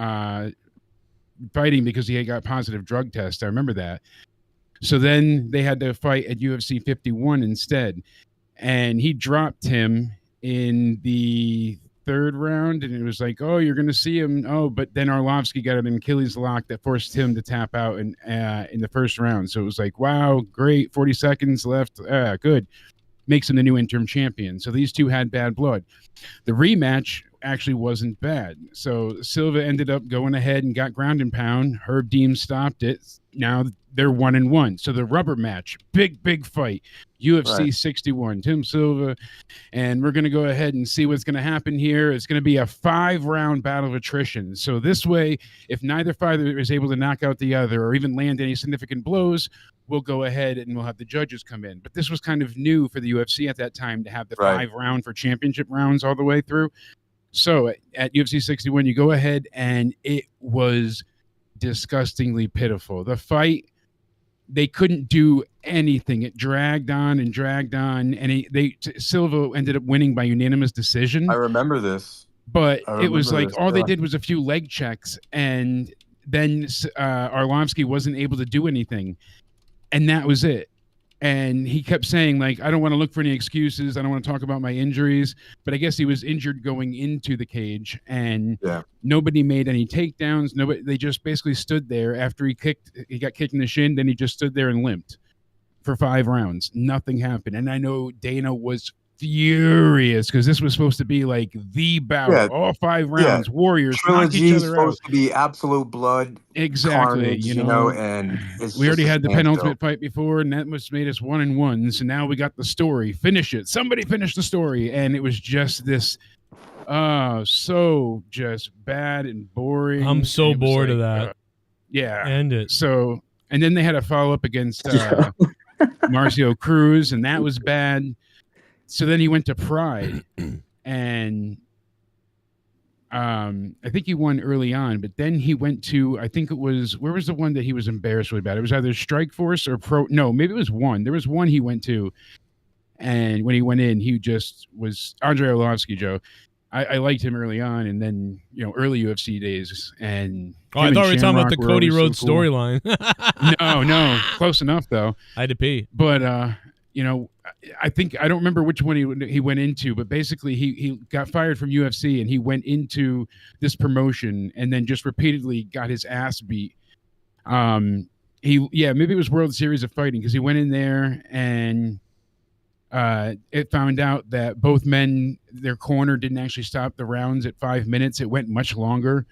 fighting because he had got positive drug tests. I remember that. So then they had to fight at UFC 51 instead. And he dropped him in the third round. And it was like, oh, you're going to see him. Oh, but then Arlovsky got an Achilles lock that forced him to tap out in the first round. So it was like, wow, great. 40 seconds left. Good. Makes him the new interim champion. So these two had bad blood. The rematch actually wasn't bad. So Silva ended up going ahead and got ground and pound. Herb Dean stopped it. Now they're 1-1. So the rubber match, big fight. UFC 61, Tim Silva. And we're going to go ahead and see what's going to happen here. It's going to be a 5-round battle of attrition. So this way, if neither fighter is able to knock out the other or even land any significant blows, we'll go ahead and we'll have the judges come in. But this was kind of new for the UFC at that time to have the 5-round for championship rounds all the way through. So at UFC 61, you go ahead and it was disgustingly pitiful. The fight, they couldn't do anything. It dragged on, and Silva ended up winning by unanimous decision. I remember this. But it was like all they did was a few leg checks, and then Arlovsky wasn't able to do anything. And that was it. And he kept saying, like, I don't want to look for any excuses. I don't want to talk about my injuries. But I guess he was injured going into the cage, and nobody made any takedowns. They just basically stood there after he got kicked in the shin. Then he just stood there and limped for 5 rounds. Nothing happened. And I know Dana was furious because this was supposed to be like the battle, all 5 rounds, warriors, knock each other supposed out. to be absolute blood, exactly. Carnage, you know, and we already had the penultimate fight before, and that must made us 1-1. So now we got the story. Finish it. Somebody finish the story, and it was just this, so just bad and boring. I'm so bored of that. Yeah, end it. So, and then they had a follow up against Marcio Cruz, and that was bad. So then he went to Pride, and I think he won early on, but then he went to, I think it was, where was the one that he was embarrassed really bad? It was either Strike Force or no, maybe it was one. There was one he went to, and when he went in, he just was Andrei Arlovsky, Joe. I liked him early on, and then, early UFC days. And I thought we were talking about the Cody Rhodes storyline. No, close enough, though. I had to pee. But, I think I don't remember which one he went into, but basically he got fired from UFC and he went into this promotion and then just repeatedly got his ass beat. Maybe it was World Series of Fighting because he went in there and it found out that both men, their corner didn't actually stop the rounds at 5 minutes. It went much longer.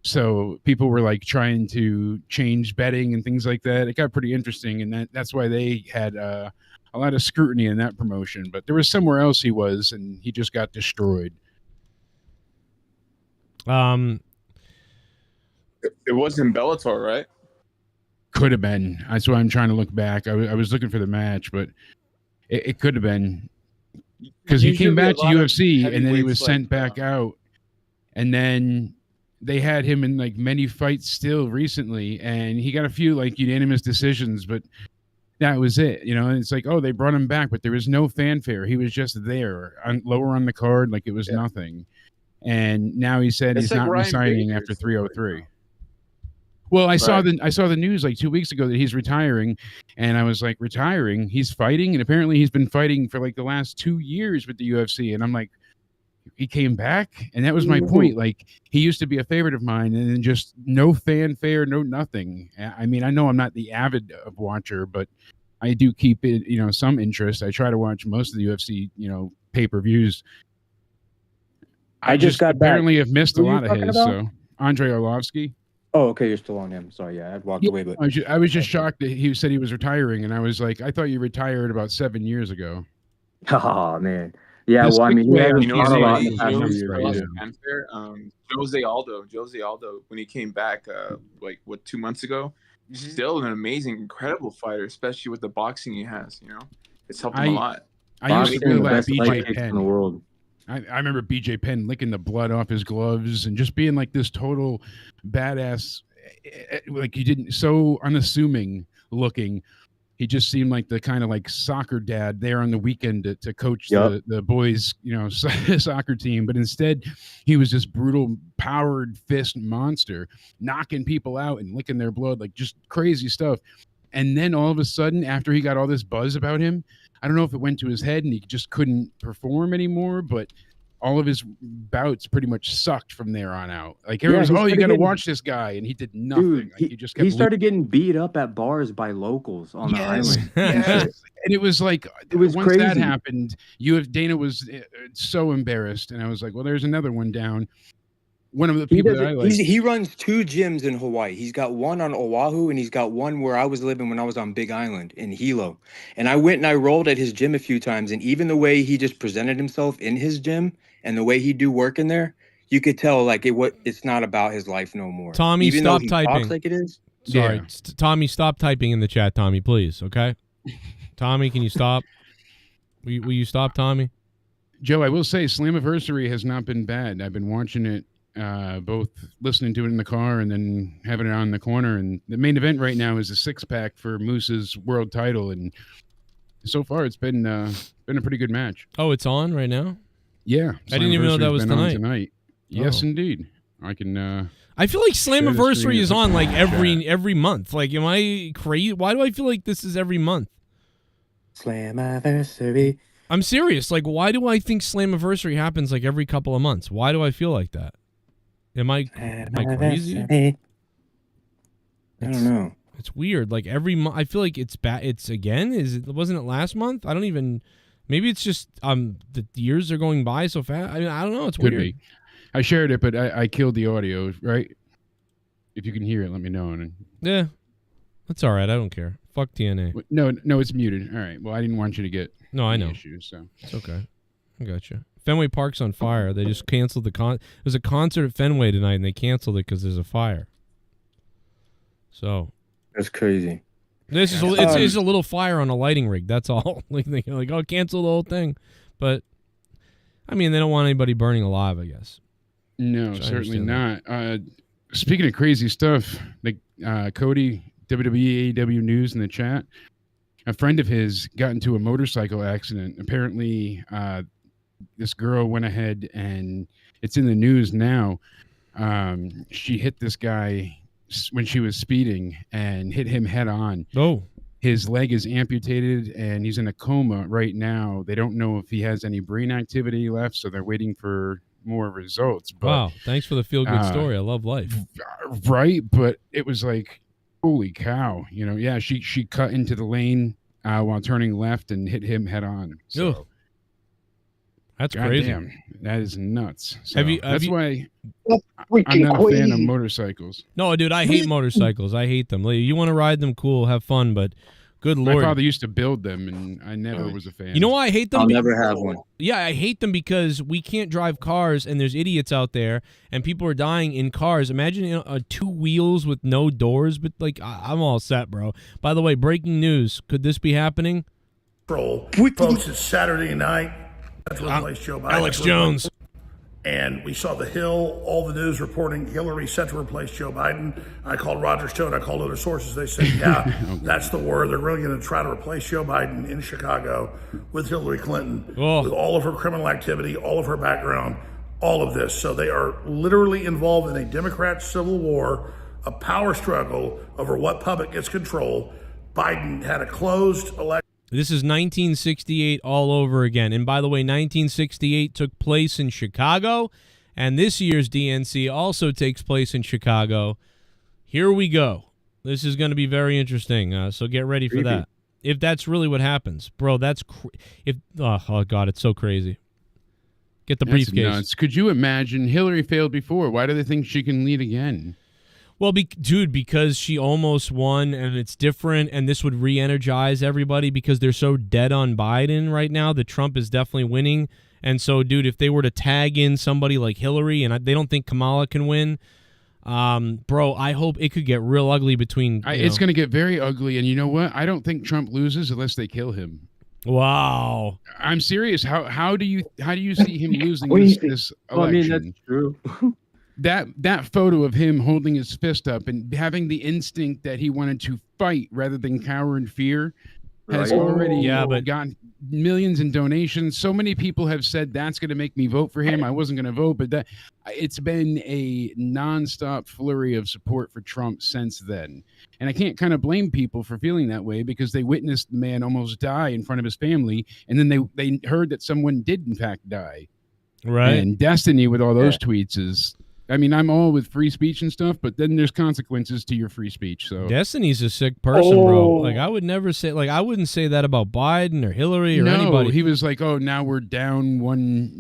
So people were like trying to change betting and things like that. It got pretty interesting, and that's why they had a lot of scrutiny in that promotion. But there was somewhere else he was, and he just got destroyed. It wasn't Bellator, right? Could have been. That's why I'm trying to look back. I was looking for the match, but it could have been because he came back to UFC and then he was sent back out, and then they had him in like many fights still recently, and he got a few like unanimous decisions, but that was it, and it's like, oh, they brought him back, but there was no fanfare. He was just there, lower on the card, like it was nothing. And now he said he's not resigning after 303. Well, I saw the news like 2 weeks ago that he's retiring, and I was like, retiring? He's fighting, and apparently he's been fighting for like the last 2 years with the UFC, and I'm like, he came back, and that was my point. Like, he used to be a favorite of mine, and then just no fanfare, no nothing. I mean, I know I'm not the avid watcher, but I do keep it, some interest. I try to watch most of the UFC, pay-per-views. I just got apparently have missed a lot of his. So Andrei Arlovsky. Oh, okay, you're still on him. Sorry, I'd walked away, but I was just shocked that he said he was retiring, and I was like, I thought you retired about 7 years ago. Oh man. Yeah, well, I mean, he hasn't fought a lot in the past few years. Jose Aldo, when he came back, 2 months ago, still an amazing, incredible fighter, especially with the boxing he has. It's helped him a lot. I used to really like BJ in the Penn. world. I remember BJ Penn licking the blood off his gloves and just being like this total badass, like he didn't, so unassuming looking. He just seemed like the kind of like soccer dad there on the weekend to coach the boys, soccer team. But instead, he was this brutal, powered fist monster, knocking people out and licking their blood, like just crazy stuff. And then all of a sudden, after he got all this buzz about him, I don't know if it went to his head and he just couldn't perform anymore, but all of his bouts pretty much sucked from there on out. Like everyone's, you got to watch this guy, and he did nothing. Dude, like, he just kept started getting beat up at bars by locals on the island. Yes. And it was like, once crazy. That happened, Dana was so embarrassed, and I was like, well, there's another one down. One of the people that I like. He runs 2 gyms in Hawaii. He's got one on Oahu, and he's got one where I was living when I was on Big Island in Hilo. And I went and I rolled at his gym a few times, and even the way he just presented himself in his gym and the way he do work in there, you could tell like it's not about his life no more. Tommy, even stop though he typing. Talks like it is. Sorry, Yeah. Tommy, stop typing in the chat. Tommy, please. Okay, Tommy, can you stop? Will you stop, Tommy? Joe, I will say Slammiversary has not been bad. I've been watching it, both listening to it in the car and then having it on in the corner. And the main event right now is a 6-pack for Moose's world title, and so far it's been a pretty good match. Oh, it's on right now? Yeah, I didn't even know that was tonight. Yes, indeed. I can. I feel like Slammiversary is on like every every month. Like, am I crazy? Why do I feel like this is every month? Slammiversary. I'm serious. Like, why do I think Slammiversary happens like every couple of months? Why do I feel like that? Am I crazy? I don't know. It's weird. Like every month, I feel like it's bad. It's again. Wasn't it last month? I don't even. Maybe it's just the years are going by so fast. I mean, I don't know. It's Could weird. be. I shared it, but I killed the audio. Right? If you can hear it, let me know. Yeah, that's all right. I don't care. Fuck TNA. No, it's muted. All right. Well, I didn't want you to get I know issues. So it's okay. I got you. Fenway Park's on fire. They just canceled the There's a concert at Fenway tonight, and they canceled it because there's a fire. So that's crazy. This is it's a little fire on a lighting rig. That's all. Like they're like, oh, cancel the whole thing. But I mean, they don't want anybody burning alive, I guess. No, So certainly not. Speaking of crazy stuff, like Cody, WWE AEW News in the chat, a friend of his got into a motorcycle accident. Apparently, this girl went ahead, and it's in the news now. She hit this guy when she was speeding and hit him head on. Oh. His leg is amputated, and he's in a coma right now. They don't know if he has any brain activity left, so they're waiting for more results. But, wow, thanks for the feel-good story. I love life. Right, but it was like, holy cow. Yeah, she cut into the lane while turning left and hit him head on. So, that's God crazy. Damn, that is nuts. So Have you- why I'm not a fan of motorcycles. No, dude, I hate motorcycles. I hate them. Like, you want to ride them, cool, have fun, but good Lord. My father used to build them, and I never was a fan. You know why I hate them? I'll never have one. Yeah, I hate them because we can't drive cars, and there's idiots out there, and people are dying in cars. Imagine 2 wheels with no doors, but like I'm all set, bro. By the way, breaking news: could this be happening? Folks, it's Saturday night. That's what my show. Alex Jones. And we saw the Hill, all the news reporting Hillary set to replace Joe Biden. I called Roger Stone, I called other sources. They said, yeah, that's the word. They're really going to try to replace Joe Biden in Chicago with Hillary Clinton, with all of her criminal activity, all of her background, all of this. So they are literally involved in a Democrat civil war, a power struggle over what puppet gets control. Biden had a closed election. This is 1968 all over again. And by the way, 1968 took place in Chicago, and this year's DNC also takes place in Chicago. Here we go. This is going to be very interesting, so get ready for that. If that's really what happens. Bro, that's... oh, God, it's so crazy. Get the briefcase. Nuts. Could you imagine? Hillary failed before. Why do they think she can lead again? Well, dude, because she almost won, and it's different, and this would re-energize everybody because they're so dead on Biden right now that Trump is definitely winning. And so, dude, if they were to tag in somebody like Hillary, and they don't think Kamala can win, bro, I hope it could get real ugly between... It's going to get very ugly, and you know what? I don't think Trump loses unless they kill him. Wow. I'm serious. How do you see him losing this election? Well, I mean, that's true. That photo of him holding his fist up and having the instinct that he wanted to fight rather than cower in fear has already gotten millions in donations. So many people have said that's going to make me vote for him. I wasn't going to vote, but it's been a nonstop flurry of support for Trump since then. And I can't kind of blame people for feeling that way because they witnessed the man almost die in front of his family, and then they heard that someone did in fact die. Right. And Destiny with all those tweets is... I mean, I'm all with free speech and stuff, but then there's consequences to your free speech. So Destiny's a sick person, bro. Like, I would never say, like, I wouldn't say that about Biden or Hillary or anybody. He was like, oh, now we're down one,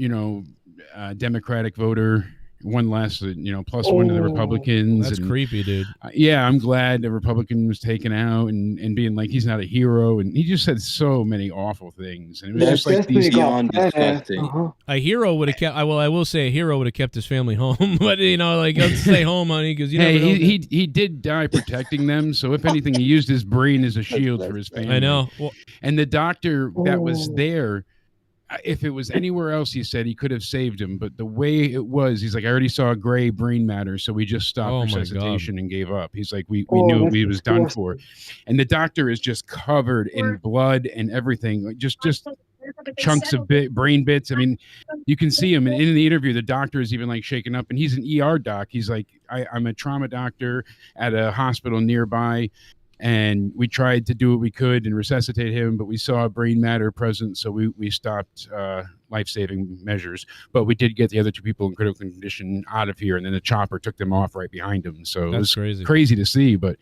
Democratic voter, one less, plus one to the Republicans. That's creepy, dude. Yeah, I'm glad the Republican was taken out and being like, he's not a hero. And he just said so many awful things. And it was just like these beyond disgusting. A hero would have kept, I will say a hero would have kept his family home. But, let's stay home, honey, because he did die protecting them. So if anything, he used his brain as a shield for his family. I know. Well, and the doctor that was there, if it was anywhere else, he said he could have saved him, but the way it was, he's like, I already saw gray brain matter, so we just stopped resuscitation and gave up. He's like, we knew he was done for. And the doctor is just covered in blood and everything, just chunks of brain bits. I mean, you can see him in the interview. The doctor is even like shaken up, and he's an ER doc. He's like, I'm a trauma doctor at a hospital nearby. And we tried to do what we could and resuscitate him, but we saw brain matter present, so we stopped life-saving measures. But we did get the other two people in critical condition out of here, and then the chopper took them off right behind him. So that's it was crazy to see, but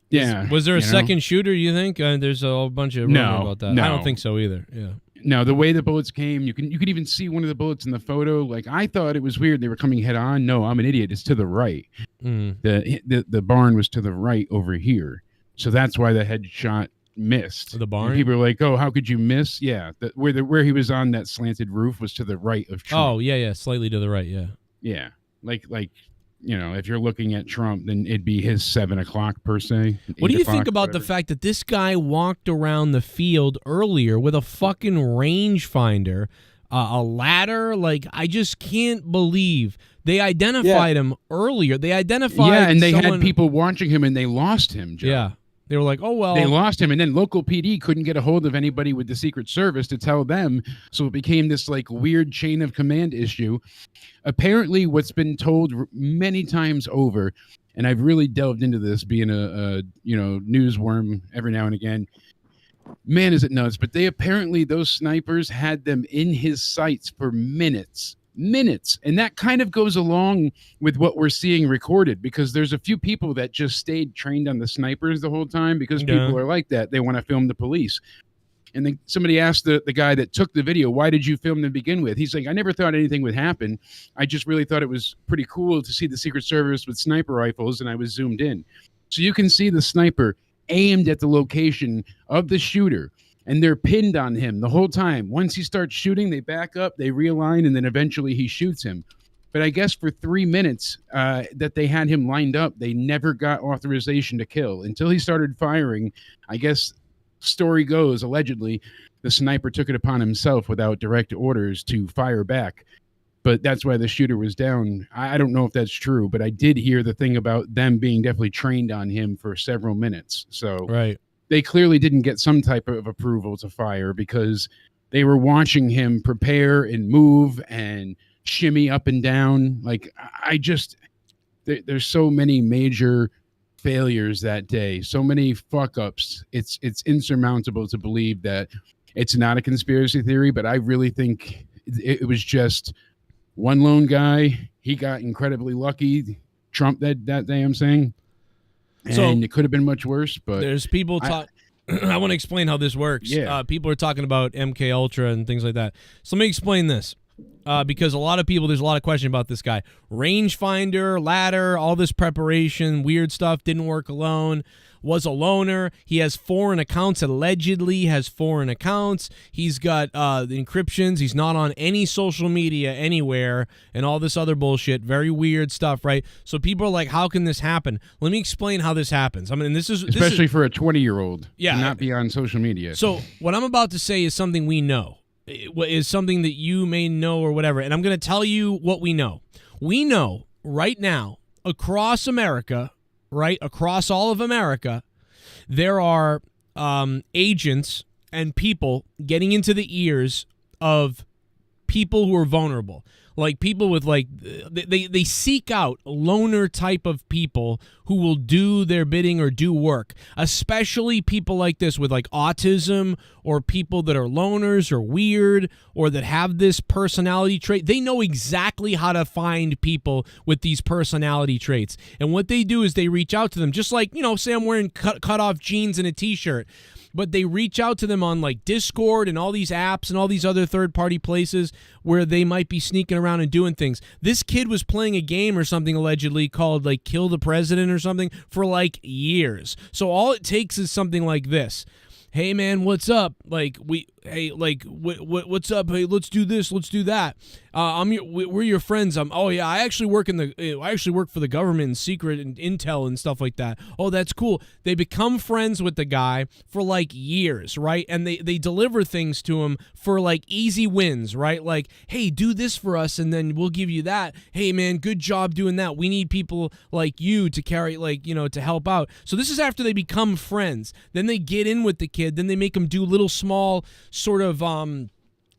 yeah. Was there a second shooter, you think? There's a whole bunch of rumors about that. I don't think so either. Yeah. No, the way the bullets came, you could even see one of the bullets in the photo. Like, I thought it was weird they were coming head on. No, I'm an idiot. It's to the right. The barn was to the right over here, so that's why the headshot missed. The barn. And people are like, "Oh, how could you miss?" Yeah, where he was on that slanted roof was to the right of Trump. Oh yeah, slightly to the right. Yeah. Yeah, like. If you're looking at Trump, then it'd be his 7 o'clock per se. What do you think about the fact that this guy walked around the field earlier with a fucking rangefinder, a ladder? Like, I just can't believe they identified him earlier. They identified and they had people watching him, and they lost him, Joe. Yeah. They were like, oh, well. They lost him, and then local PD couldn't get a hold of anybody with the Secret Service to tell them, so it became this, like, weird chain of command issue. Apparently, what's been told many times over, and I've really delved into this, being a newsworm every now and again, man, is it nuts, but those snipers had them in his sights for minutes, and that kind of goes along with what we're seeing recorded, because there's a few people that just stayed trained on the snipers the whole time, because people are like that. They want to film the police. And then somebody asked the guy that took the video, why did you film to begin with? He's like, I never thought anything would happen. I just really thought it was pretty cool to see the Secret Service with sniper rifles, and I was zoomed in. So you can see the sniper aimed at the location of the shooter, and they're pinned on him the whole time. Once he starts shooting, they back up, they realign, and then eventually he shoots him. But I guess for 3 minutes that they had him lined up, they never got authorization to kill until he started firing. I guess story goes, allegedly, the sniper took it upon himself without direct orders to fire back. but that's why the shooter was down. I don't know if that's true, but I did hear the thing about them being definitely trained on him for several minutes. So right. They clearly didn't get some type of approval to fire because they were watching him prepare and move and shimmy up and down. Like, there's so many major failures that day, so many fuck ups. It's insurmountable to believe that it's not a conspiracy theory, but I really think it was just one lone guy. He got incredibly lucky. Trump that day, I'm saying. And So- it could have been much worse, but There's people talk. I want to explain how this works. Yeah. People are talking about MK Ultra and things like that. So let me explain this. Because a lot of people, there's a lot of question about this guy. Rangefinder, ladder, all this preparation, weird stuff, didn't work alone, was a loner. He has foreign accounts, allegedly has foreign accounts. He's got the encryptions. He's not on any social media anywhere and all this other bullshit. Very weird stuff, right? So people are like, how can this happen? Let me explain how this happens. I mean, especially for a 20-year-old Yeah. to not be on social media. So what I'm about to say is something we know. Is something that you may know or whatever. And I'm going to tell you what we know. We know right now across America, right, across all of America, there are agents and people getting into the ears of people who are vulnerable. Like people with they seek out loner type of people who will do their bidding or do work, especially people like this with like autism or people that are loners or weird or that have this personality trait. They know exactly how to find people with these personality traits. And what they do is they reach out to them, just like, say I'm wearing cut off jeans and a t-shirt. But they reach out to them on like Discord and all these apps and all these other third-party places where they might be sneaking around and doing things. This kid was playing a game or something allegedly called like Kill the President or something for like years. So all it takes is something like this. Hey man, what's up? What's up? Hey, let's do this, let's do that. We're your friends. I actually work for the government in secret and intel and stuff like that. Oh, that's cool. They become friends with the guy for like years, right? And they deliver things to him for like easy wins, right? Like, hey, do this for us and then we'll give you that. Hey man, good job doing that. We need people like you to carry, to help out. So this is after they become friends. Then they get in with the kid. Then they make him do little small sort of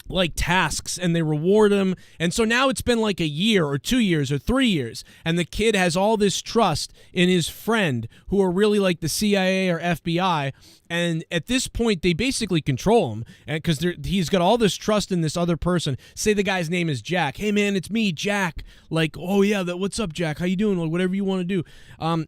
like tasks and they reward him. And so now it's been like a year or 2 years or 3 years. And the kid has all this trust in his friend who are really like the CIA or FBI. And at this point, they basically control him because he's got all this trust in this other person. Say the guy's name is Jack. Hey, man, it's me, Jack. Like, oh, yeah, what's up, Jack? How you doing? Like, whatever you want to do.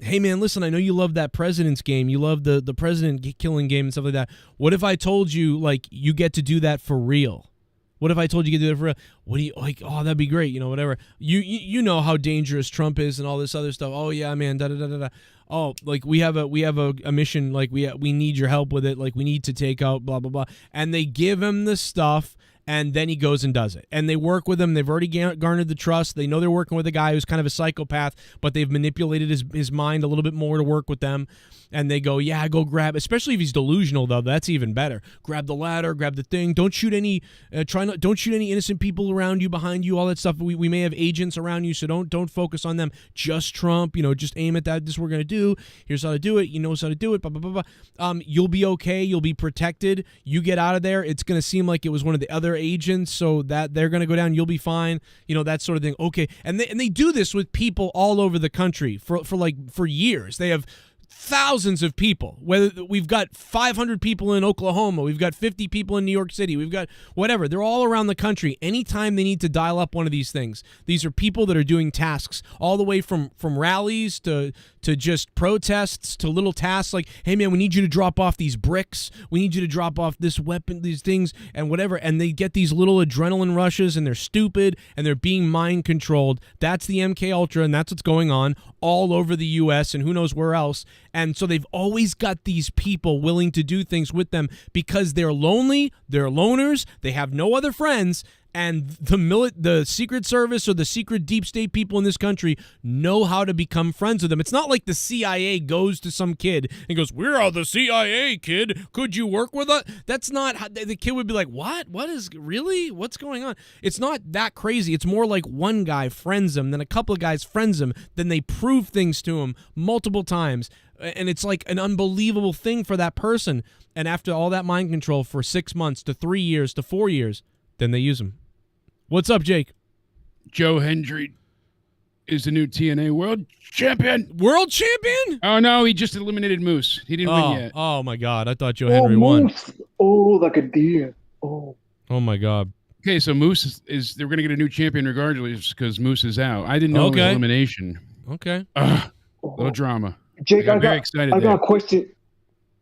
Hey, man, listen, I know you love that president's game. You love the president killing game and stuff like that. What if I told you, like, you get to do that for real? What if I told you you could do it for real? What do you like? Oh, that'd be great. Whatever. You know how dangerous Trump is and all this other stuff. Oh yeah, man. Da da da da da. Oh, like we have a mission. Like we need your help with it. Like we need to take out blah blah blah. And they give him the stuff. And then he goes and does it. And they work with him. They've already garnered the trust. They know they're working with a guy who's kind of a psychopath, but they've manipulated his mind a little bit more to work with them. And they go, yeah, go grab, especially if he's delusional, though. That's even better. Grab the ladder, grab the thing. Don't shoot any, don't shoot any innocent people around you, behind you, all that stuff. We may have agents around you, so don't focus on them. Just Trump, just aim at that. This is what we're going to do. Here's how to do it. You know how to do it. Blah, blah, blah, blah. You'll be okay. You'll be protected. You get out of there. It's going to seem like it was one of the other agents, so that they're going to go down. You'll be fine. That sort of thing. Okay. And they do this with people all over the country for years. They have thousands of people. Whether we've got 500 people in Oklahoma, we've got 50 people in New York City, we've got whatever. They're all around the country. Anytime they need to dial up one of these things, these are people that are doing tasks all the way from rallies to just protests to little tasks like, hey man, we need you to drop off these bricks. We need you to drop off this weapon, these things and whatever. And they get these little adrenaline rushes and they're stupid and they're being mind controlled. That's the MK Ultra and that's what's going on all over the US and who knows where else. And so they've always got these people willing to do things with them because they're lonely, they're loners, they have no other friends, And the Secret Service or the secret deep state people in this country know how to become friends with them. It's not like the CIA goes to some kid and goes, "We're the CIA, kid. Could you work with us?" That's not how the kid would be like, "What? What is really? What's going on?" It's not that crazy. It's more like one guy friends him, then a couple of guys friends him, then they prove things to him multiple times. And it's like an unbelievable thing for that person. And after all that mind control for 6 months to 3 years to 4 years, then they use him. What's up, Jake? Joe Hendry is the new TNA World Champion. World Champion? Oh, no, he just eliminated Moose. He didn't win yet. Oh, my God. I thought Joe Hendry won. Oh, like a deer. Oh. Oh, my God. Okay, so Moose is they're going to get a new champion regardless because Moose is out. I didn't know it was elimination. Okay. Little drama. Jake, I'm very excited. I got a question.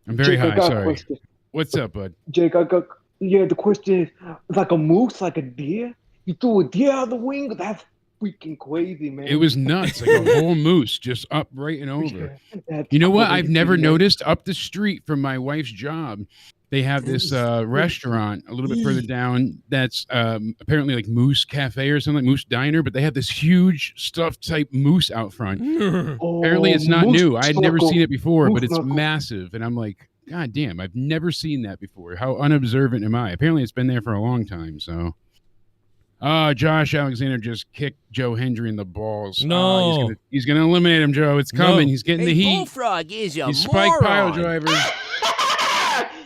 I'm very Jake, high. I got a Sorry. question. What's up, bud? Jake, the question is, like a moose, like a deer? You threw a deer out of the wing? That's freaking crazy, man. It was nuts, like a whole moose just up right and over. That's You know what? crazy, I've never man. noticed up the street from my wife's job. They have this restaurant a little bit further down that's apparently like Moose Cafe or something, like Moose Diner, but they have this huge stuffed type moose out front. Apparently it's not Moose new. I had never Knuckle. seen it before, Moose but it's Knuckle. massive. And I'm like, God damn, I've never seen that before. How unobservant am I? Apparently it's been there for a long time, so. Josh Alexander just kicked Joe Hendry in the balls. No. He's gonna eliminate him, Joe. It's coming. No. He's getting the heat. Bullfrog is a He's spike pile moron. drivers.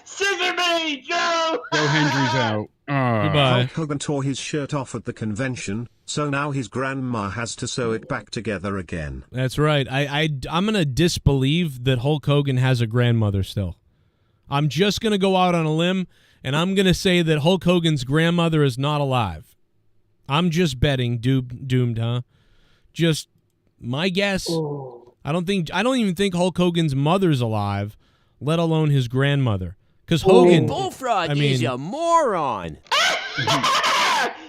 Scissor me, Joe! Joe Hendry's out. Hulk Hogan tore his shirt off at the convention, so now his grandma has to sew it back together again. That's right. I'm going to disbelieve that Hulk Hogan has a grandmother still. I'm just going to go out on a limb, and I'm going to say that Hulk Hogan's grandmother is not alive. I'm just betting doomed, huh? Just my guess. I don't even think Hulk Hogan's mother's alive, let alone his grandmother. Because Hogan, Bullfrog I mean, is a moron.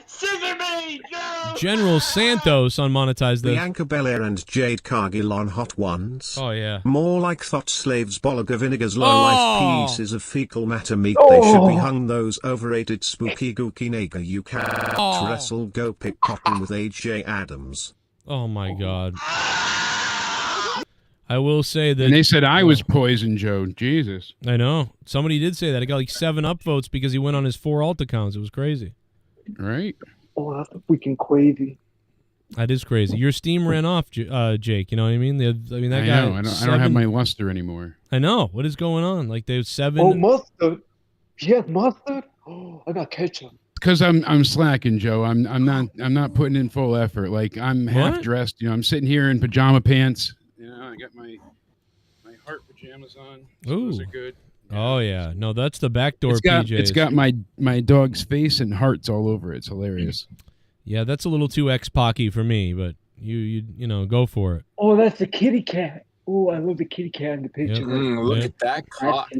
Scissor me, Joe! General Santos on Monetize this. Bianca Belair and Jade Cargill on Hot Ones. Oh, yeah. More like thought slaves Bolliger Vinegar's Oh. low-life pieces of fecal matter meat. They should be hung, those overrated spooky gooky nigger. You can't wrestle, go pick cotton with AJ Adams. Oh, my God. I will say that... And they said I was poison, Joe. Jesus. I know. Somebody did say that. He got like 7 upvotes because he went on his 4 alt accounts. It was crazy. Right? Oh, that's freaking crazy. That is crazy. Your Steam ran off, Jake. You know what I mean? That I guy. know. I don't have my luster anymore. I know. What is going on? Like there's 7. Oh, mustard. Yes, mustard. Oh, I got ketchup. Because I'm slacking, Joe. I'm not putting in full effort. Like I'm half What? dressed. You know, I'm sitting here in pajama pants. You know, I got my heart pajamas on. So Ooh. those are good. Oh yeah. No, that's the backdoor PJs. It's got my dog's face and hearts all over it. It's hilarious. Yeah, that's a little too X-Pocky for me, but you know, go for it. Oh, that's the kitty cat. Oh, I love the kitty cat in the picture. Look at that cock.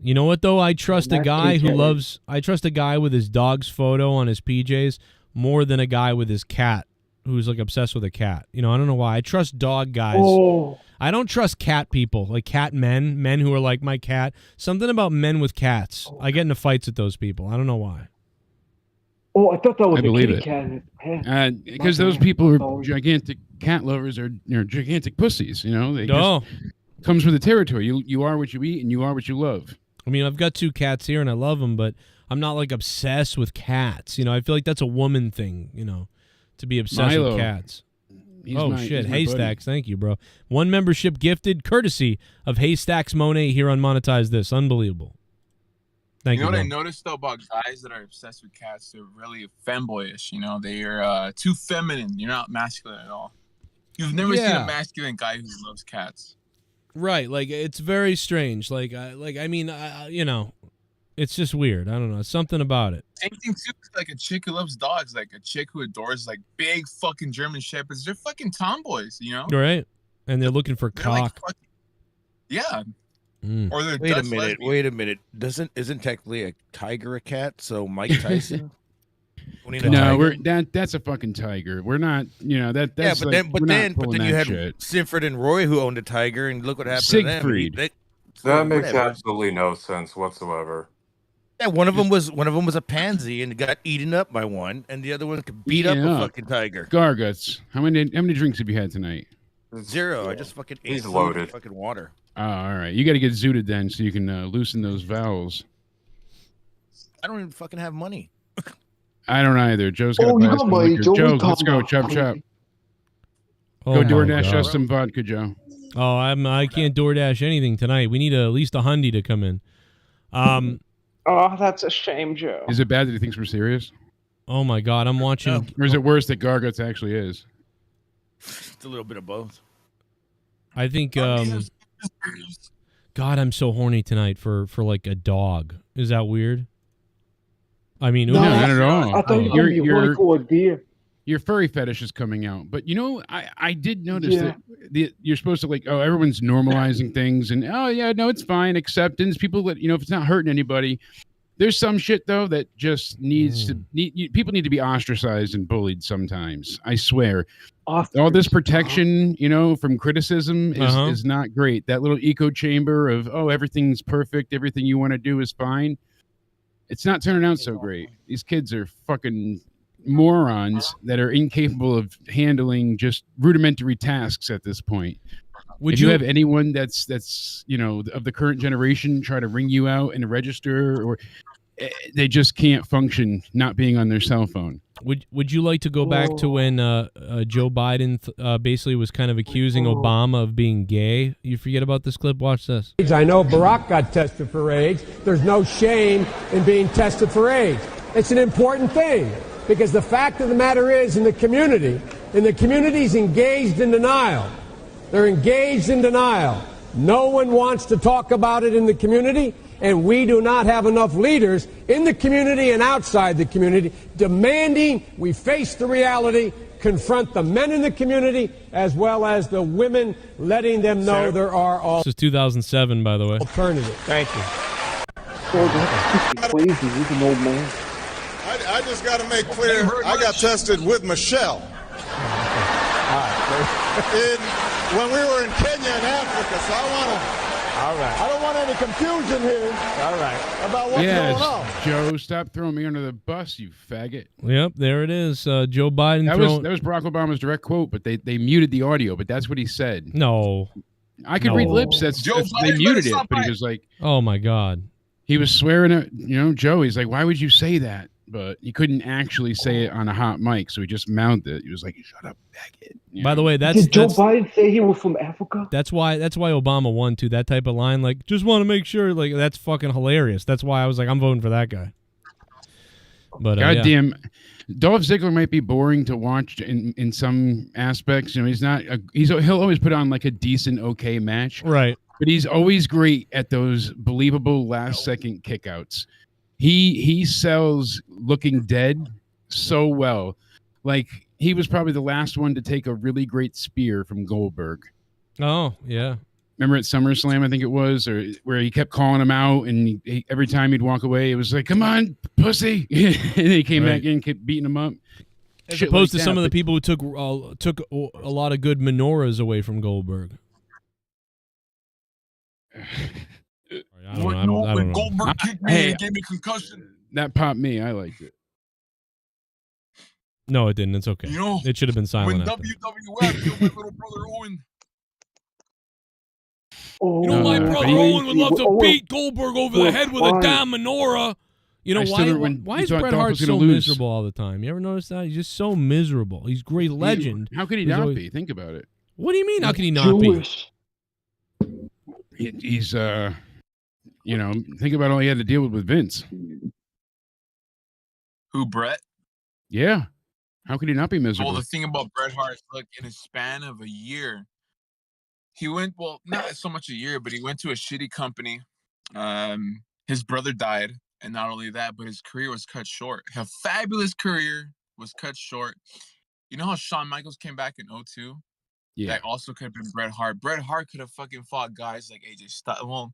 You know what though? I trust a That's guy who PJ. loves. I trust a guy with his dog's photo on his PJs more than a guy with his cat who's like obsessed with a cat. You know, I don't know why. I trust dog guys. Oh. I don't trust cat people, like cat men who are like my cat. Something about men with cats. I get into fights with those people. I don't know why. Oh, I thought that was I a believe kitty it. cat. in his hand. Because those people are gigantic cat lovers or gigantic pussies. You know, they Oh. just comes with the territory. You are what you eat and you are what you love. I mean, I've got 2 cats here and I love them, but I'm not like obsessed with cats. You know, I feel like that's a woman thing, you know, to be obsessed Milo. with cats. He's Oh, my- shit. he's my buddy. Haystacks. Thank you, bro. 1 membership gifted, courtesy of Haystacks Monet here on Monetize This. Unbelievable. Thank You you, know what I bro. noticed though about guys that are obsessed with cats? They're really femboyish. You know, they are too feminine. You're not masculine at all. You've never seen Yeah. a masculine guy who loves cats. Right. Like, it's very strange. Like, I mean, you know, it's just weird. I don't know. Something about it. Same thing too. It's like a chick who loves dogs, like a chick who adores like big fucking German shepherds. They're fucking tomboys, you know? Right? And they're looking for They're like cock. fucking, yeah. Mm. Or they're Wait a Dutch minute. lesbians. Wait a minute. Isn't technically a tiger a cat? So Mike Tyson. owning a No, tiger? that's a fucking tiger. We're not, you know, that's Yeah, but like, then we're not but pulling then you that had shit. Sanford and Roy who owned a tiger, and look what happened to them. Siegfried. That makes whatever. absolutely no sense whatsoever. Yeah, one of them was a pansy and got eaten up by one, and the other one could beat up a fucking tiger. Garguts, how many drinks have you had tonight? 0. I just fucking ate He's food loaded. and fucking water. Oh, all right. You got to get zooted then, so you can loosen those vowels. I don't even fucking have money. I don't either. Joe's got to buy us some liquor. Joe, let's go. Chop chop. Oh Go my DoorDash God. us some vodka, Joe. Oh, I can't DoorDash anything tonight. We need at least a hundy to come in. Oh, that's a shame, Joe. Is it bad that he thinks we're serious? Oh my God, I'm watching. Or is it worse that Garguts actually is? It's a little bit of both. I think. God, I'm so horny tonight for like a dog. Is that weird? I mean, No, not at all. I thought you were going to be horny for a deer. Your furry fetish is coming out. But, you know, I did notice that you're supposed to, like, oh, everyone's normalizing things. And, oh, yeah, no, it's fine. Acceptance. People that, you know, if it's not hurting anybody. There's some shit, though, that just needs to... people need to be ostracized and bullied sometimes. I swear. All this protection, you know, from criticism is not great. That little echo chamber of, oh, everything's perfect. Everything you want to do is fine. It's not turning out so great. These kids are fucking morons that are incapable of handling just rudimentary tasks at this point. Would you have anyone that's you know, of the current generation try to ring you out and register, or they just can't function not being on their cell phone? Would you like to go back to when Joe Biden basically was kind of accusing Obama of being gay? You forget about this clip? Watch this. I know Barack got tested for AIDS. There's no shame in being tested for AIDS. It's an important thing because the fact of the matter is in the community's engaged in denial. They're engaged in denial. No one wants to talk about it in the community, and we do not have enough leaders in the community and outside the community demanding we face the reality, confront the men in the community as well as the women, letting them know there are This is 2007, by the way. alternatives. Thank you. Crazy, he's an old man. I just got to make clear, I got tested with Michelle. When we were in Kenya and Africa, so I don't want any confusion here. About what's going on. Joe, stop throwing me under the bus, you faggot. Yep, there it is. Joe Biden. That was Barack Obama's direct quote, but they muted the audio. But that's what he said. No, I could read lips. They muted it, but he was like, "Oh my God." He was swearing at, you know, Joe. He's like, why would you say that? But he couldn't actually say it on a hot mic, so he just mouthed it. He was like, shut up, faggot. You By the know? way, that's Did Joe Biden say he was from Africa? That's why Obama won too. That type of line, like, just want to make sure, like, that's fucking hilarious. That's why I was like, I'm voting for that guy. But goddamn, Dolph Ziggler might be boring to watch in some aspects. You know, he's not. He'll always put on like a decent, okay match, right? But he's always great at those believable last second kickouts. He sells looking dead so well. Like, he was probably the last one to take a really great spear from Goldberg. Oh, yeah. Remember at SummerSlam, I think it was, or where he kept calling him out, and every time he'd walk away, it was like, come on, pussy. And he came back in, kept beating him up. As opposed to some of the people who took a lot of good menorahs away from Goldberg. I don't know. Goldberg kicked me and gave me concussion. That popped me. I liked it. No, it didn't. It's okay. You know, it should have been silent. When after. WWF killed my little brother Owen. You know, my brother Owen would love to beat Goldberg over the head with a damn menorah. You know, why is Bret Hart so miserable all the time? You ever notice that? He's just so miserable. He's a great legend. How could he not be? Think about it. What do you mean, how can he not be? He's, you know, think about all he had to deal with Vince. Who, Bret? Yeah. How could he not be miserable? Well, the thing about Bret Hart, look, in a span of a year, he went, well, not so much a year, but he went to a shitty company. His brother died, and not only that, but his career was cut short. A fabulous career was cut short. You know how Shawn Michaels came back in 2002? Yeah. That also could have been Bret Hart. Bret Hart could have fucking fought guys like AJ Styles. Well,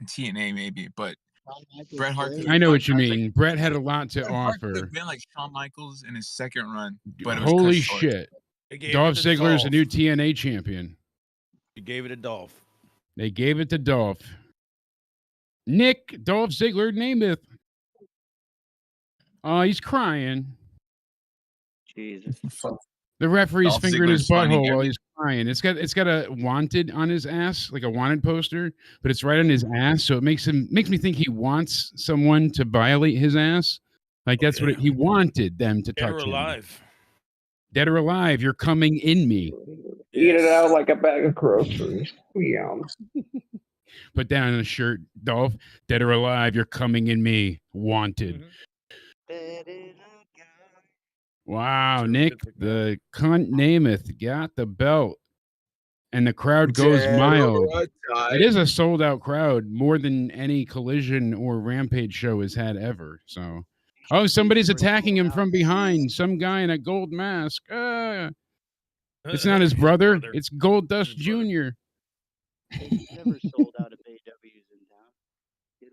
in TNA maybe, but Bret Hart. I know what you mean. Bret had a lot to offer. Could have been like Shawn Michaels in his second run, but it was holy cut short. shit! Dolph Ziggler's the new TNA champion. He gave it to Dolph. They gave it to Dolph. Nick, Dolph Ziggler, name it. Oh, he's crying. Jesus. The referee's Dolph fingering his Ziggler's funny butthole here. while he's crying. It's got a wanted on his ass, like a wanted poster, but it's right on his ass, so it makes me think he wants someone to violate his ass. Like that's what he wanted them to Dead touch or him. alive. Dead or alive, you're coming in me. Eat it out like a bag of groceries. Yum. Put that on a shirt, Dolph. Dead or alive, you're coming in me. Wanted. Wow, Nick, the cunt nameth got the belt. And the crowd goes Dead or mild. alive. It is a sold out crowd, more than any Collision or Rampage show has had ever. So, oh, somebody's attacking him from behind. Some guy in a gold mask. It's not his brother. It's Gold Dust Jr. Never sold out of AWs in town.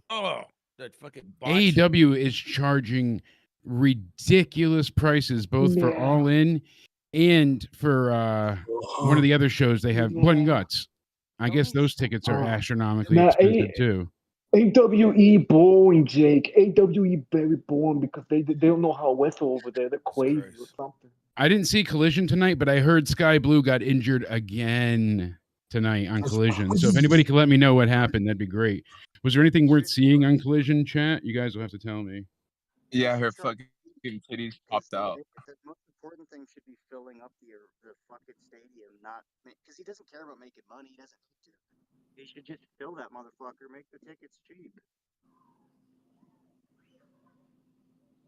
Oh, that fucking botch. AEW is charging ridiculous prices, both for Yeah. All In and for one of the other shows they have, Blood and Guts. I guess those tickets are astronomically Nah, expensive too. AWE boring, Jake. AWE very boring because they don't know how to wrestle over there. They're crazy or something. I didn't see Collision tonight, but I heard Sky Blue got injured again tonight on Collision. So if anybody could let me know what happened, that'd be great. Was there anything worth seeing on Collision, chat? You guys will have to tell me. Yeah, her fucking titties popped out. The most important thing should be filling up the fucking stadium, not because he doesn't care about making money. He doesn't need to. He should just fill that motherfucker, make the tickets cheap.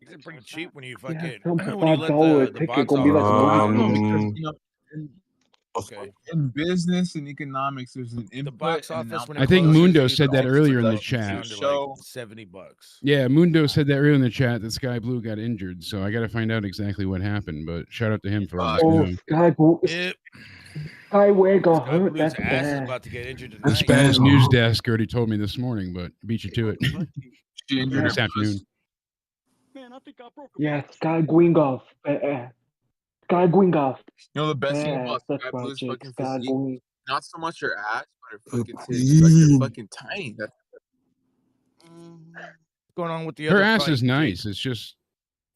It's pretty cheap when you Yeah, fucking some when you let $5 the ticket box gonna be like office. Okay. In business and economics, there's an input. The box and an office when I it think closes, Mundo it's said that all earlier in the down chat. to like $70. Yeah, Mundo said that earlier in the chat that Sky Blue got injured, so I got to find out exactly what happened. But shout out to him for letting us Oh, know. Skyway got hurt. Blue's That's ass is bad. about to get injured The tonight. Spaz News Desk already told me this morning, but beat you to it. She injured This her afternoon. Yeah, Sky Gwingoff. Sky Gwingoff. You know the best thing Yeah, about that's Sky right, Blue's Jake. fucking Sky physique? Gwing. Not so much her ass, but her fucking tits. Like they're fucking tiny. That's What's going on with the Her other ass fight, is nice. Jake? It's just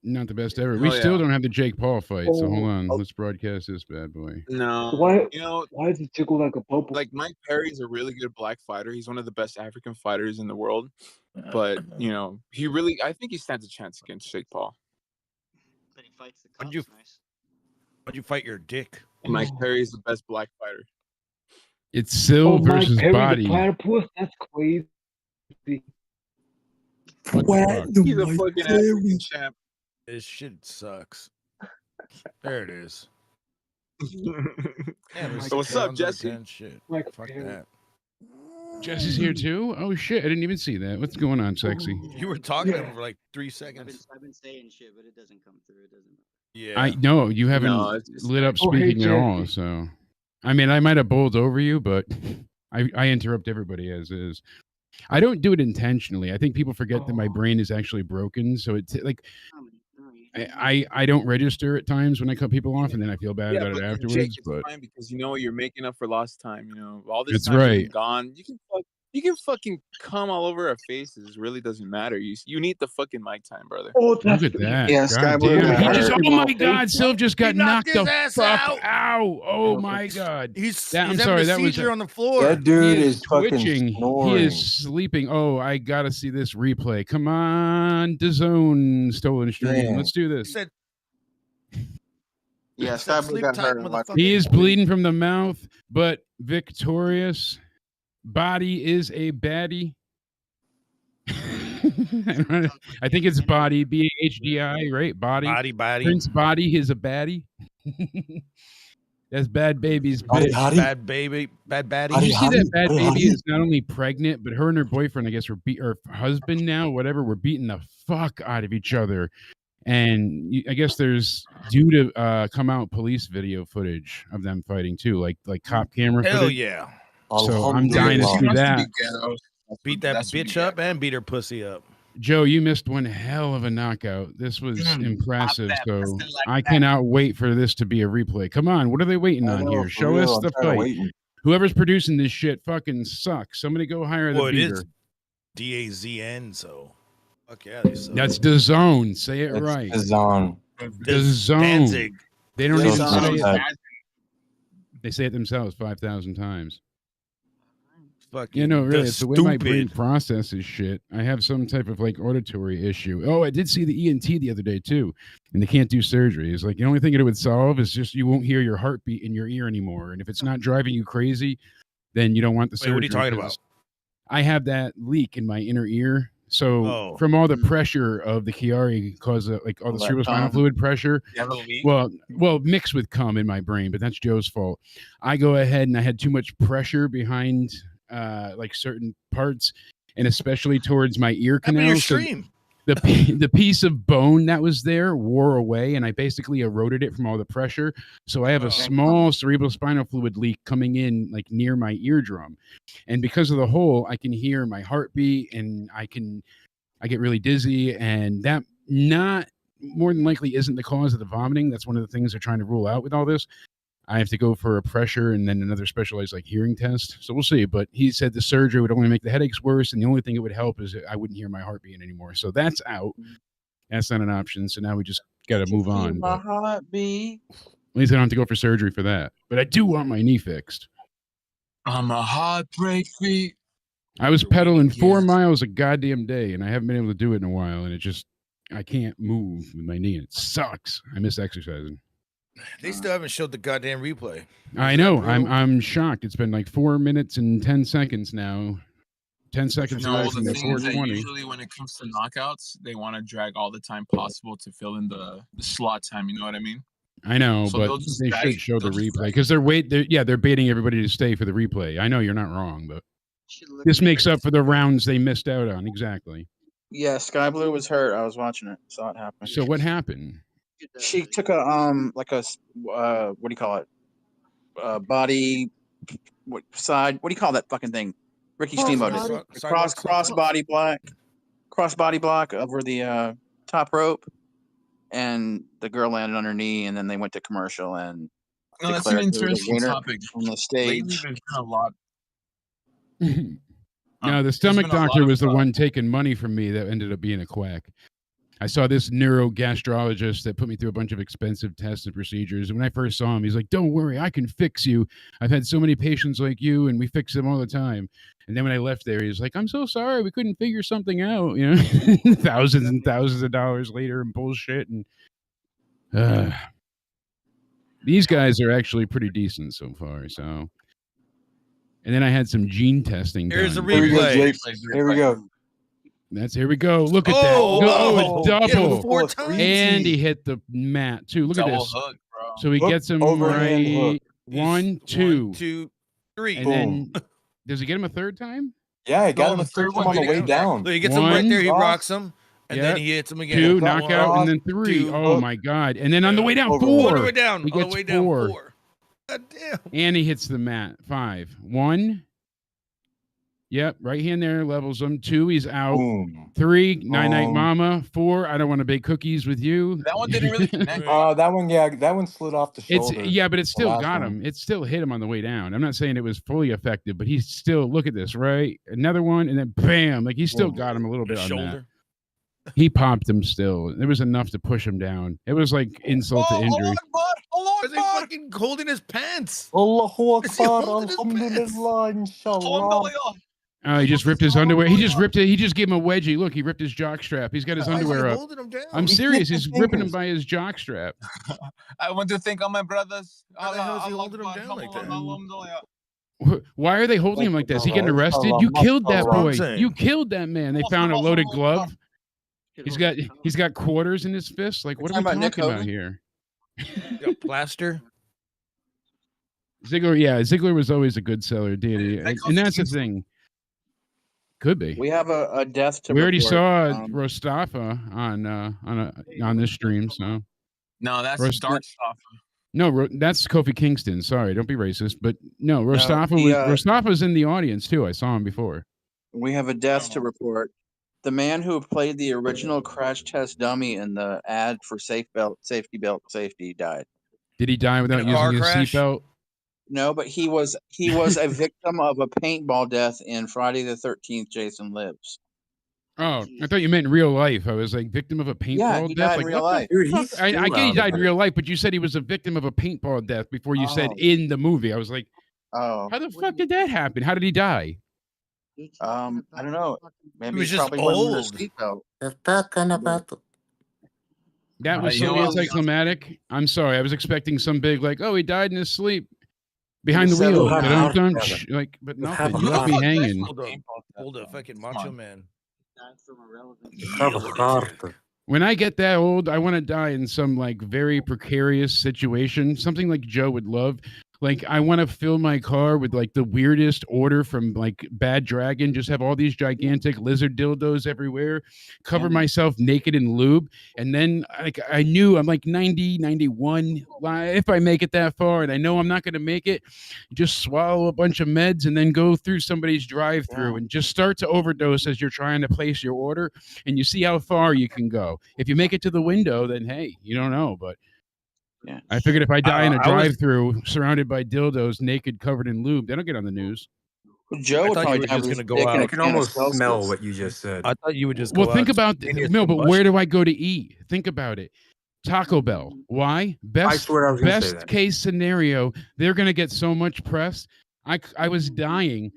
not the best ever. We Oh, still yeah. don't have the Jake Paul fight, so hold on. Oh. Let's broadcast this bad boy. No. Why? You know, Why does it tickle like a bubble? like Mike Perry's a really good black fighter. He's one of the best African fighters in the world. But, you know, I think he stands a chance against Jake Paul. But he fights the Why'd cops you- nice. Why'd you fight your dick? Mike Perry's the best black fighter. It's Sil Mike versus Perry, Body. the platypus? That's crazy. What the fuck? He's a fucking African champ. This shit sucks. There it is. Yeah, So what's up, Jesse? Shit. Mike Fuck Perry. that. Jesse's here too? Oh shit, I didn't even see that. What's going on, sexy? You were talking to him for like 3 seconds. I've been saying shit, but it doesn't come through. It doesn't. Yeah. I know you haven't No, it's lit up Oh, hey, speaking at all, Jesse. so I mean I might have bowled over you, but I interrupt everybody as is. I don't do it intentionally. I think people forget that my brain is actually broken, so it's like I don't register at times when I cut people off, and then I feel bad Yeah, about but it Jake, afterwards. it's But fine because you know you're making up for lost time. You know all this That's time you've been right. gone. You can fucking come all over our faces. It really doesn't matter. You need the fucking mic time, brother. Oh, look that's at that. Yeah, God Sky Blue damn it. got He just, hurt. oh my God, Sylv just got knocked knocked his the ass fuck out. out. Oh my God. He's I'm having sorry, a that was seizure on the floor. That dude he is fucking twitching. snoring. He is sleeping. Oh, I gotta see this replay. Come on, DAZN stolen stream. Yeah. Let's do He this. said, Yeah, Sky Blue sleep got tight, hurt. and watched- motherfucker. He is bleeding from the mouth, but victorious. Body is a baddie. I think it's Body, BHDI, right? Body. body. Prince Body is a baddie. That's Bad Baby's Body, bitch. hottie. Bad baby. Bad baddie. Did you see that Bad Hottie, Baby hottie. is not only pregnant, but her and her boyfriend, I guess, or husband now, whatever, were beating the fuck out of each other. And I guess there's due to come out police video footage of them fighting too, like cop camera Hell footage. yeah. So I'm dying to She see wants to that. be ghetto. Beat that That's what bitch we up get. and beat her pussy up. Joe, you missed one hell of a knockout. This was impressive. that, So busted like I that. cannot wait for this to be a replay. Come on, what are they waiting I on know, here? for Show real, us I'm the tired of fight. waiting. Whoever's producing this shit fucking sucks. Somebody go hire the Well, it beater. is DAZN, so Fuck yeah, they suck. That's the zone. Say it That's right. the zone. The zone. Danzig. They don't So even say it. sad. They say it themselves 5,000 times. Fucking You know, really, the it's the way my brain stupid. processes shit. I have some type of like auditory issue. Oh, I did see the ENT the other day too, and they can't do surgery. It's like the only thing it would solve is just you won't hear your heartbeat in your ear anymore. And if it's not driving you crazy, then you don't want the Wait, surgery. what are you talking 'cause about? I have that leak in my inner ear. So Oh. from all the pressure of the Chiari, cause like all the All that cerebrospinal cum. fluid pressure, You have a leak? well, mixed with cum in my brain, but that's Joe's fault. I go ahead and I had too much pressure behind like certain parts, and especially towards my ear Happened to your canal. So stream. the piece of bone that was there wore away, and I basically eroded it from all the pressure. So I have a small cerebrospinal fluid leak coming in like near my eardrum, and because of the hole, I can hear my heartbeat, and I get really dizzy, and that not more than likely isn't the cause of the vomiting. That's one of the things they're trying to rule out with all this. I have to go for a pressure and then another specialized like hearing test. So we'll see. But he said the surgery would only make the headaches worse, and the only thing it would help is I wouldn't hear my heartbeat anymore. So that's out. That's not an option. So now we just got to move on. My But heartbeat. at least I don't have to go for surgery for that. But I do want my knee fixed. I'm a heartbreak feet. I was pedaling 4 miles a goddamn day, and I haven't been able to do it in a while. And I can't move with my knee. And it sucks. I miss exercising. They still haven't showed the goddamn replay. I know. I'm shocked. It's been like 4 minutes and 10 seconds now. 10 seconds No, away the from the thing is that 420. usually when it comes to knockouts, they want to drag all the time possible to fill in the slot time. You know what I mean? I know, So but they'll just they drag- should show the they'll just replay because they're baiting everybody to stay for the replay. I know you're not wrong, but this makes up for the rounds they missed out on. Exactly. Yeah, Sky Blue was hurt. I was watching it. Saw it happen. So what happened? She took a what do you call it? Body what side? What do you call that fucking thing? Ricky Steamboat. Cross body block over the top rope, and the girl landed on her knee, and then they went to commercial and No, that's an declared her the interesting winner topic. on the Lately, stage. there's been a lot. No, the there's stomach been a lot doctor of, was the one taking money from me that ended up being a quack. I saw this neurogastrologist that put me through a bunch of expensive tests and procedures. And when I first saw him, he's like, "Don't worry, I can fix you. I've had so many patients like you, and we fix them all the time." And then when I left there, he's like, "I'm so sorry, we couldn't figure something out." You know, thousands and thousands of dollars later and bullshit. And these guys are actually pretty decent so far. So, and then I had some gene testing. Here's done. a replay. Here we go. Here we go. Look at Oh, that. oh, It's hit him double. 4 times. And he hit the mat too. Look at Double this. hook, bro. So he Hook, gets him overhand right. hook. 1, 2. 1, 2, 3. And Boom. then does he get him a third time? Yeah, I got No, him a the third third time one on the didn't way go back. down. So he gets him right there. He Cross. rocks him, and then he hits him again. 2 Cross, knockout, and then 3. two, Oh hook. my god! And then on the way down, Over. 4. On the way down. He On the gets way down. 4. 4. God damn. And he hits the mat. 5. 1. Yep, right hand there levels him. 2, he's out. Boom. 3, night night Boom. mama. 4, I don't want to bake cookies with you. That one didn't really connect. That one, yeah, that one slid off the It's shoulder. but it The still last got one. him. It still hit him on the way down. I'm not saying it was fully effective, but he's still look at this, right? Another one, and then bam, like he still got him a little bit His on shoulder. that. He popped him still. There was enough to push him down. It was like insult to injury. Is he fucking holding his pants? Allahu Is he Akbar, holding his pants? Alhamdulillah, Inshallah. Oh, he just ripped his underwear. He just ripped it. He just gave him a wedgie. Look, he ripped his jock strap. He's got his Why is he underwear up. holding him down? I'm He serious. hit the He's ripping him fingers. by his jock strap. I want to thank all my brothers. How the hell is he holding him down like that? Why are they holding him like this? He getting arrested? You killed that That's what I'm boy. saying. You killed that man. They found a loaded glove. He's got quarters in his fist. Like, what are we talking about Nick talking about Hogan? here? Got plaster. Ziggler, yeah, Ziggler was always a good seller, did he? And that's the thing. Could be. We have a death to We already report. saw Rostafa on this stream, so No, that's Rost- dark stuff. no, that's Kofi Kingston. Sorry, don't be racist, but no, Rostafa he, Rostafa's in the audience too. I saw him before. We have a death to report. The man who played the original crash test dummy in the ad for safety died. Did he die without In a car using his crash? seatbelt? No, but he was a victim of a paintball death in Friday the 13th. Jason Lives. Oh, I thought you meant in real life. I was like victim of a paintball he death. died in Like real what the life. Dude, fuck? he's I still get he out died in there. real life, but you said he was a victim of a paintball death before you said in the movie. I was like, Oh, how the fuck did that happen? How did he die? I don't know. Maybe was he just probably wasn't wearing a old. seatbelt. They're talking about the. That was you so know what? anticlimactic. I'm sorry. I was expecting some big like, oh, he died in his sleep behind the was 7 wheel. times. Like, but We'll have nothing. a You left me heart. hanging. Pulled a fucking macho man. Have a heart. When I get that old, I want to die in some like very precarious situation, something like Joe would love. Like I want to fill my car with like the weirdest order from like Bad Dragon, just have all these gigantic lizard dildos everywhere, cover myself naked in lube, and then like I knew I'm like 90, 91, if I make it that far, and I know I'm not going to make it, just swallow a bunch of meds and then go through somebody's drive-through and just start to overdose as you're trying to place your order, and you see how far you can go. If you make it to the window, then hey, you don't know, but Yeah. I figured if I die in a I was- drive-through surrounded by dildos, naked, covered in lube, they don't get on the news. Joe I would thought you probably were die just with gonna his go dick in out. a I can can of almost smell Celsius. what you just said. I thought you would just Well, go think out about spontaneous no, but combustion. where do I go to eat? Think about it. Taco Bell. Why? Best swear I was gonna say best that. case scenario. They're gonna get so much press. I was dying,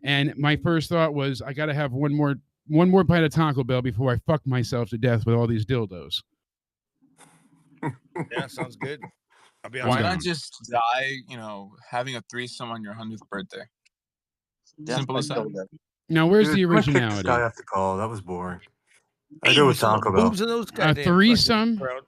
and my first thought was I got to have one more bite of Taco Bell before I fuck myself to death with all these dildos. Yeah, sounds good. I'll be I'm Why down. not just die, having a threesome on your 100th birthday? Death Simple by as that. dildo. Now, where's Dude, the I'm gonna kick this originality? guy off the call. That was boring. I Hey, go with with some Taco Bell. boobs in those A goddamn threesome? fucking crowd.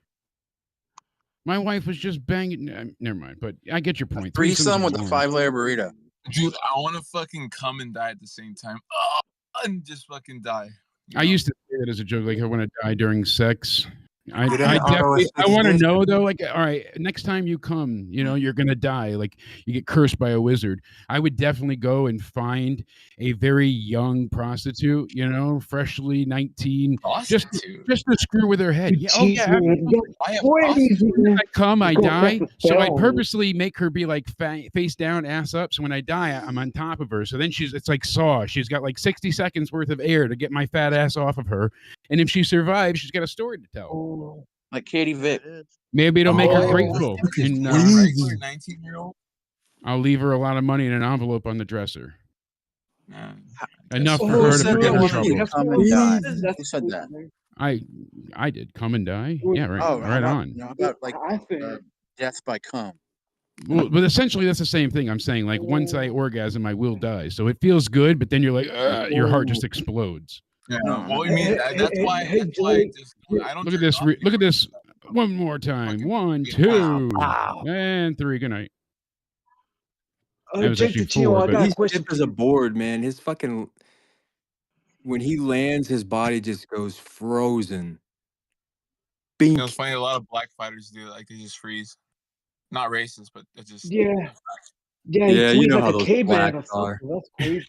My wife was just banging. Never mind, but I get your point. Threesome Threesomes with are a boring. 5-layer burrito. Dude, I want to fucking come and die at the same time. Oh, and just fucking die. I used to say that as a joke, like I want to die during sex. I Get in definitely, I want to auto-asphyxiation. know though, like, all right, next time you come, you're gonna die, like you get cursed by a wizard. I would definitely go and find a very young prostitute, freshly 19, just Prostitute. to screw with her head. Yeah, oh yeah. I have Crazy, man. I come, I Go die. catch a So I bell. purposely make her be like face down, ass up. So when I die, I'm on top of her. So then it's like Saw. She's got like 60 seconds worth of air to get my fat ass off of her. And if she survives, she's got a story to tell. Like Katie Vick. Maybe it'll make her Oh, grateful. And Regular 19-year-old. I'll leave her a lot of money in an envelope on the dresser. Yeah. Enough for Who her to said forget they her want you to troubles. come and die? Who said that? I did. Come and die. Yeah, right. Oh, how Right about, on. how about like I think death by cum? Well, but essentially that's the same thing. I'm saying like once I orgasm, I will die. So it feels good, but then you're like, your heart just explodes. Yeah. No. Well, I mean, that's why. I just. I don't. Look at jerk this. off Look at anymore. this. One more time. Fucking 1, get 2, Wow. and 3. Good night. That was Jake actually Duncachino, 4, I but got a He's question stiff as a board, man. His fucking when he lands, his body just goes frozen. Bink. It's funny. A lot of black fighters do. Like they just freeze. Not racist, but it's just. Yeah. Yeah, he Yeah, you swings know like how a those caveman or blacks are. something. That's crazy.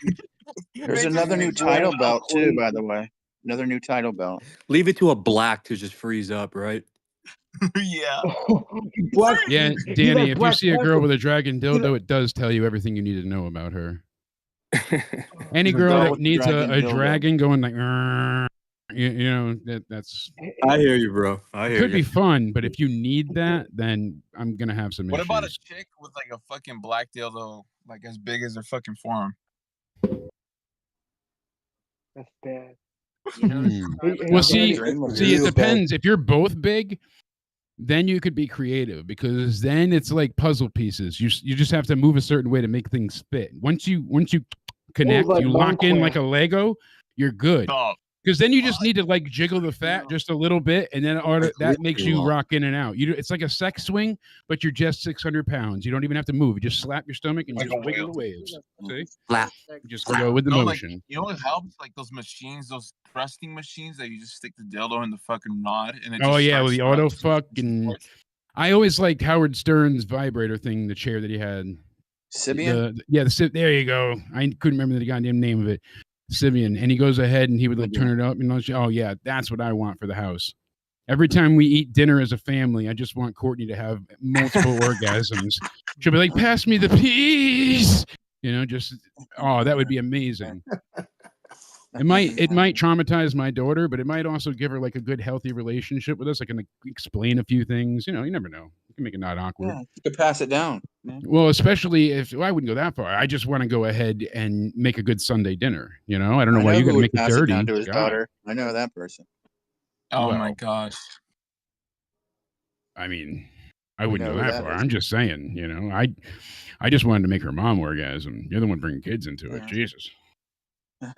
There's another new title belt too, by the way. Another new title belt. Leave it to a black to just freeze up, right? Yeah. Black, yeah, he's Danny, like if you Black see a girl Panther. with a dragon dildo, it does tell you everything you need to know about her. Any The girl girl that with the needs dragon a dildo. dragon going like, that's I hear you, bro. I hear could you. be fun, but if you need that, then I'm gonna have some What issues. about a chick with like a fucking black dildo, like as big as their fucking forearm? That's bad. Well, see, it Real depends. If you're both big, then you could be creative because then it's like puzzle pieces. You just have to move a certain way to make things fit. Once you connect, like you lock in like a Minecraft. Lego, you're good. Oh, Because then you just need to like jiggle the fat just a little bit, and then that makes you rock in and out. It's like a sex swing, but you're just 600 pounds. You don't even have to move. You just slap your stomach and you Like just a wiggle whale. the waves. See? Slap. You just go with the motion. You know what helps? Like those machines, those thrusting machines that you just stick the dildo in the fucking rod and it just Oh yeah, starts with the auto thrusting. fuck and I always liked Howard Stern's vibrator thing, the chair that he had. Sibian? There you go. I couldn't remember the goddamn name of it. Sibian. And he goes ahead and he would like turn it up and oh yeah, that's what I want for the house. Every time we eat dinner as a family, I just want Courtney to have multiple orgasms. She'll be like, pass me the peas. That would be amazing. It might traumatize my daughter, but it might also give her like a good, healthy relationship with us. I can like, explain a few things. You know, you never know. You can make it not awkward. Yeah, you could pass it down. Man. Well, especially if I wouldn't go that far. I just want to go ahead and make a good Sunday dinner. You know, I don't know why you got to make it pass dirty. down to his God. daughter. I know that person. Oh Well, my gosh. I mean, I wouldn't go know who that that far. is. I'm just saying, you know, I just wanted to make her mom orgasm. You're the one bringing kids into it. Jesus.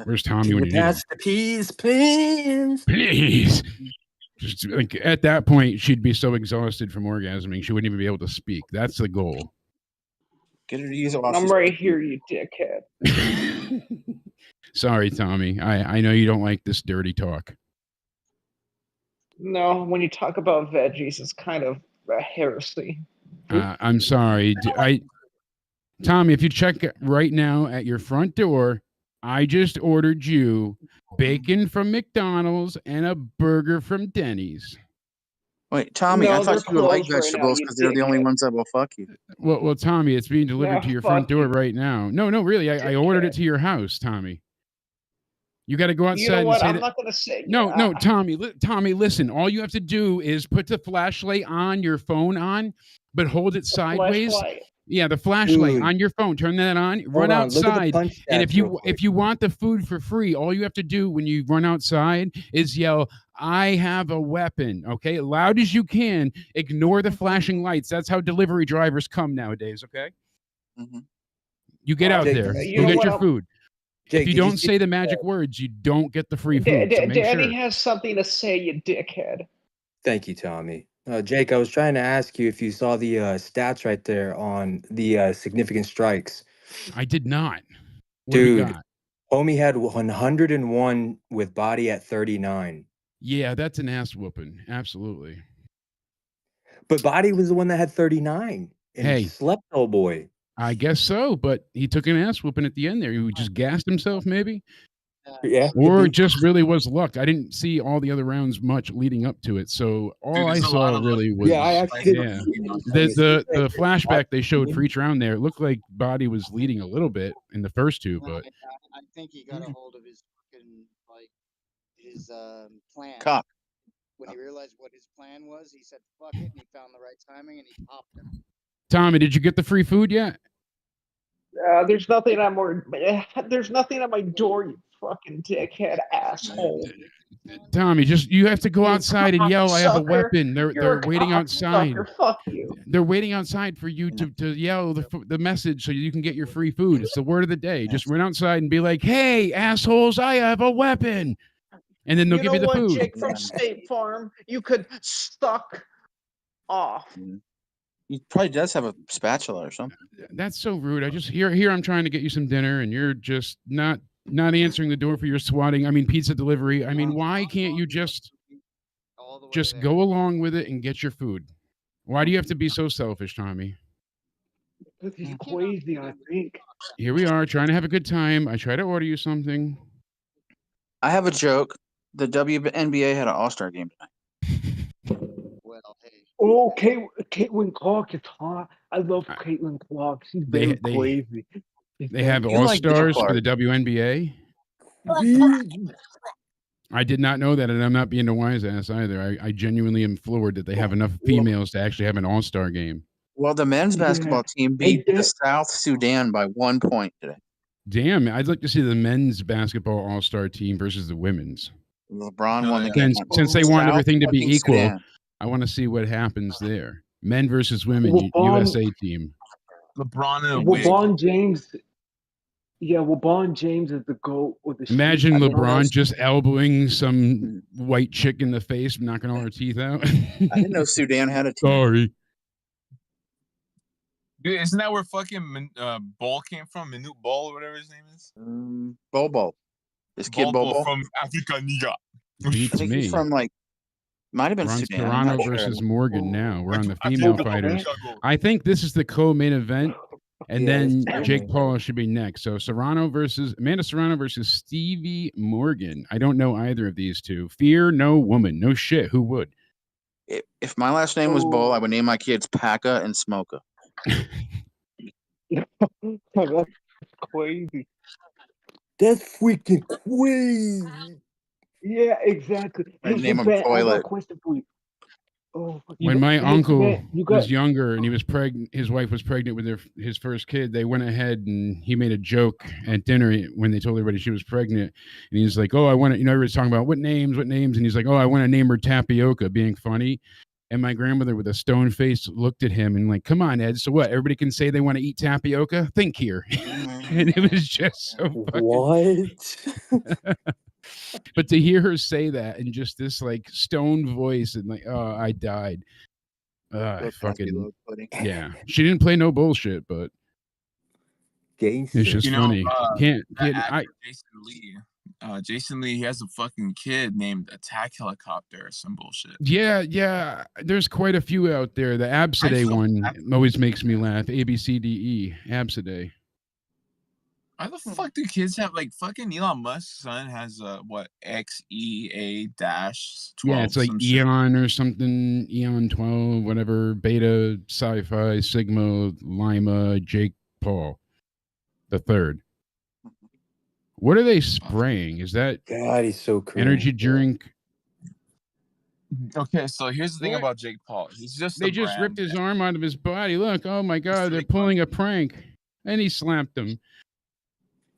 Where's Tommy when you need him? Pass the peas, please. Please. Just like at that point, she'd be so exhausted from orgasming, she wouldn't even be able to speak. That's the goal. Get her to use it while I'm she's right here, you dickhead. Sorry, Tommy. I know you don't like this dirty talk. No, when you talk about veggies, it's kind of a heresy. I'm sorry. Tommy, if you check right now at your front door, I just ordered you bacon from McDonald's and a burger from Denny's. Wait, Tommy, No, I thought they're you would like closed right now, vegetables you because they're the only dickhead. ones that will fuck you. Well, Tommy, it's being delivered to your front fuck door you. right now. No, really. I ordered it to your house, Tommy. You got to go outside You know what? and say I'm that. not going to say. No, Tommy. Tommy, listen. All you have to do is put the flashlight on your phone on, but hold it sideways. Flashlight. Yeah, the flashlight Dude. on your phone. Turn that on. Run on, look at the outside, punch and stats real quick. if you want the food for free, all you have to do when you run outside is yell, "I have a weapon." Okay, loud as you can. Ignore the flashing lights. That's how delivery drivers come nowadays. Okay. Mhm. You get out Jake, there. you You know get what? your food. Jake, If you did don't see say the magic words, you don't get the free food. So make Danny sure. has something to say, you dickhead. Thank you, Tommy. Jake, I was trying to ask you if you saw the stats right there on the significant strikes. I did not. What do we Dude, got? homie had 101 with body at 39. Yeah, that's an ass whooping. Absolutely. But body was the one that had 39 and Hey. slept, oh boy. I guess so, but he took an ass whooping at the end there. He just gassed himself, maybe, Yeah. or it just really was luck. I didn't see all the other rounds much leading up to it, so all I there's a lot saw of really luck. was Yeah, I actually yeah. The flashback they showed for each round there, it looked like Body was leading a little bit in the first two, but I think he got a hold of his fucking his plan. Cock. When he realized what his plan was, he said fuck it, and he found the right timing and he popped him. Tommy, did you get the free food yet? There's nothing on there's nothing on my door, you fucking dickhead asshole. Tommy, you have to go outside and yell, "I have a Cocksucker. weapon." They're You're a waiting outside. cocksucker. Fuck you. They're waiting outside for you to yell the message so you can get your free food. It's the word of the day. Just run outside and be like, "Hey, assholes, I have a weapon," and then they'll give you the what, food. Jake from State Farm? You could suck off. He probably does have a spatula or something. That's so rude. I just here I'm trying to get you some dinner, and you're just not answering the door for your swatting. I mean, pizza delivery. I mean, why can't you just go along with it and get your food? Why do you have to be so selfish, Tommy? Because he's crazy, I think. Here we are trying to have a good time. I try to order you something. I have a joke. The WNBA had an All-Star game tonight. Well, hey. Oh, Caitlin Clark is hot. I love Caitlin Clark. She's very crazy. They have You all like Bill stars for Clark. the WNBA. I did not know that, and I'm not being a wise ass either. I genuinely am floored that they have enough females to actually have an all-star game. Well, the men's basketball team beat the South Sudan by 1 point today. Damn, I'd like to see the men's basketball all-star team versus the women's. LeBron won the game. Since they want South everything to be fucking equal, Sudan. I want to see what happens there. Men versus women, LeBron- USA team. LeBron in a wig. LeBron James. Yeah, LeBron James is the GOAT with the Imagine streak. LeBron just elbowing some white chick in the face, knocking all her teeth out. I didn't know Sudan had a team. Sorry. Dude, isn't that where fucking Ball came from? Minute Ball or whatever his name is? Bobo. This kid Bol Bobo. from Africa, nigga. I Beats think me. he's from might have been We're on Sudan. I'm Toronto not sure. versus Morgan now. We're on the female fighters. I think this is the co-main event, and Yeah, then it's Jake Paul should be next. So Amanda Serrano versus Stevie Morgan. I don't know either of these two. Fear no woman. No shit. Who would? If my last name was Bull, I would name my kids Paka and Smoka. That's crazy. That's freaking crazy. Yeah, exactly. Right, Hey, name him man, I got a Toilet. question for you. Oh, fuck, When my hey, uncle man, you got was younger and he was pregnant, his wife was pregnant with his first kid. They went ahead and he made a joke at dinner when they told everybody she was pregnant. And he's like, "Oh, I want to," everybody's talking about what names. And he's like, "Oh, I want to name her Tapioca," being funny. And my grandmother, with a stone face, looked at him and like, "Come on, Ed. So what? Everybody can say they want to eat tapioca. Think here." And it was just so fucking. What? But to hear her say that in just this like stone voice and like, oh, I died. Fucking yeah. She didn't play no bullshit, but it's just You know, funny. Can't that get I. actor Jason Lee, he has a fucking kid named Attack Helicopter or some bullshit. Yeah. There's quite a few out there. The Absiday one always makes me laugh. ABCDE Absiday. Why the fuck do kids have like fucking Elon Musk's son has what XEA-12? Yeah, it's like some shit. Eon or something. Eon 12, whatever. Beta, Sci-Fi, Sigma, Lima, Jake Paul, the third. What are they spraying? Is that God? He's so crazy. Energy drink? Okay, so here's the thing about Jake Paul. He's just They just ripped his arm out of his body. Look, oh my God, they're pulling a prank, and he slapped him.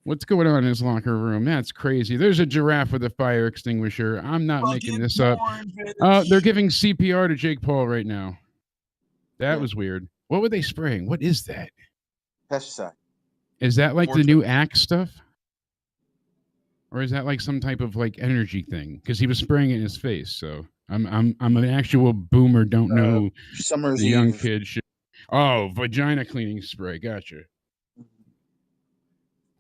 What's going on in his locker room? That's crazy. There's a giraffe with a fire extinguisher. I'm not making this up. They're giving CPR to Jake Paul right now. That was weird. What were they spraying? What is that? Pesticide. Is that like the new Axe stuff? Or is that like some type of like energy thing? Because he was spraying it in his face. So I'm an actual boomer. Don't know. Summer's the young Eve. kid should. Oh, vagina cleaning spray. Gotcha.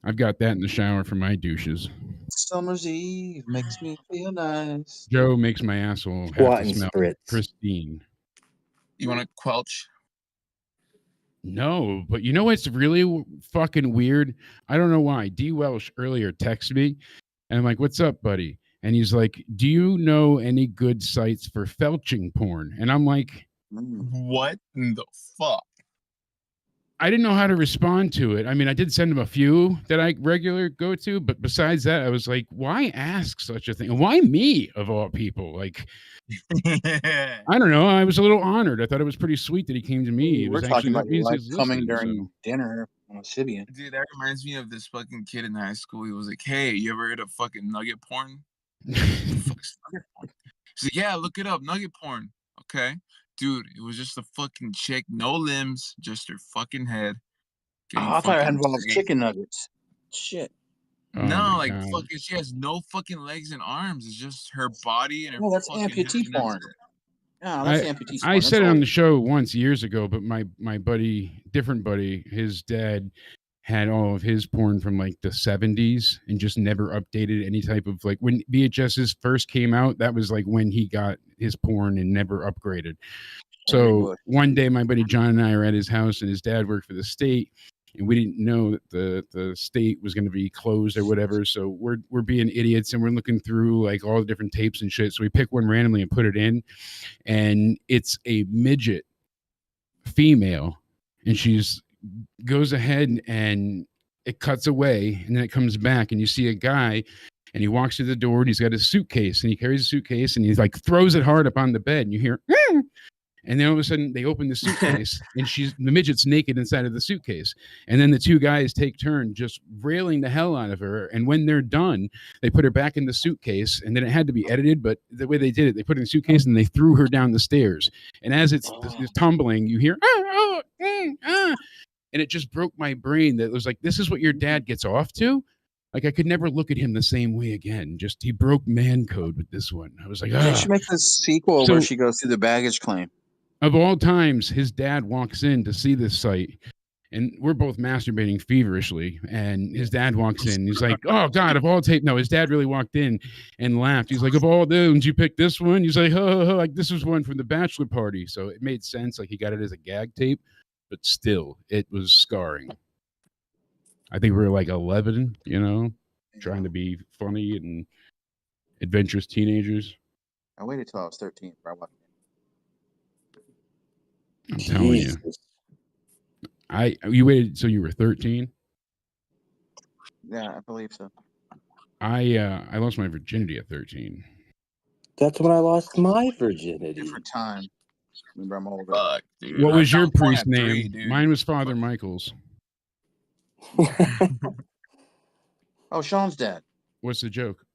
I've got that in the shower for my douches. Summer's Eve makes me feel nice. Joe makes my asshole have Squat to and smell spritz. pristine. You want to quelch? No, but you know what's really fucking weird? I don't know why. D. Welsh earlier texted me, and I'm like, "What's up, buddy?" And he's like, "Do you know any good sites for felching porn?" And I'm like, What in the fuck? I didn't know how to respond to it. I mean, I did send him a few that I regularly go to, but besides that, I was like, why ask such a thing? And why me, of all people? Like, I don't know. I was a little honored. I thought it was pretty sweet that he came to me. It We're was talking actually about that means your life he's coming listening, during dinner on a Sibian. Dude, that reminds me of this fucking kid in high school. He was like, "Hey, you ever heard of fucking nugget porn?" He's like, "Yeah, look it up, nugget porn." Okay, dude, it was just a fucking chick, no limbs, just her fucking head. I thought it involved chicken nuggets. Shit. No, like God. fucking, she has no fucking legs and arms. It's just her body and her. No, that's fucking amputee head, and that's porn. it. Yeah, that's amputee porn. I That's said it on old. the show once years ago, but my buddy, different buddy, his dad had all of his porn from like the 70s and just never updated any type of like when VHSs first came out. That was like when he got his porn and never upgraded. So one day my buddy John and I are at his house and his dad worked for the state. And we didn't know that the state was going to be closed or whatever. So we're being idiots and we're looking through like all the different tapes and shit. So we pick one randomly and put it in, and it's a midget female, and she's goes ahead and it cuts away, and then it comes back, and you see a guy, and he walks through the door, and he's got a suitcase, and he carries a suitcase, and he's like throws it hard up on the bed, and you hear. And then all of a sudden they open the suitcase and the midget's naked inside of the suitcase. And then the two guys take turn just railing the hell out of her. And when they're done, they put her back in the suitcase, and then it had to be edited. But the way they did it, they put it in the suitcase and they threw her down the stairs. And as it's tumbling, you hear, and it just broke my brain that it was like, this is what your dad gets off to? Like, I could never look at him the same way again. Just, he broke man code with this one. I was like, They should make this sequel where she goes through the baggage claim. Of all times, his dad walks in to see this site, and we're both masturbating feverishly. And his dad walks in. He's like, "Oh God, of all tape." No, his dad really walked in and laughed. He's like, "Of all those, you picked this one." He's like, "Oh, like this was one from the bachelor party." So it made sense. Like he got it as a gag tape, but still, it was scarring. I think we were like 11, trying to be funny and adventurous teenagers. I waited till I was 13 before I watched it. I'm telling you. You waited till you were 13? Yeah, I believe so. I lost my virginity at 13. That's when I lost my virginity. Different time. Remember, I'm older. Fuck, dude. What I was your found porn priest at 3, name? dude. Mine was Father Michael's. Oh, Sean's dad. What's the joke?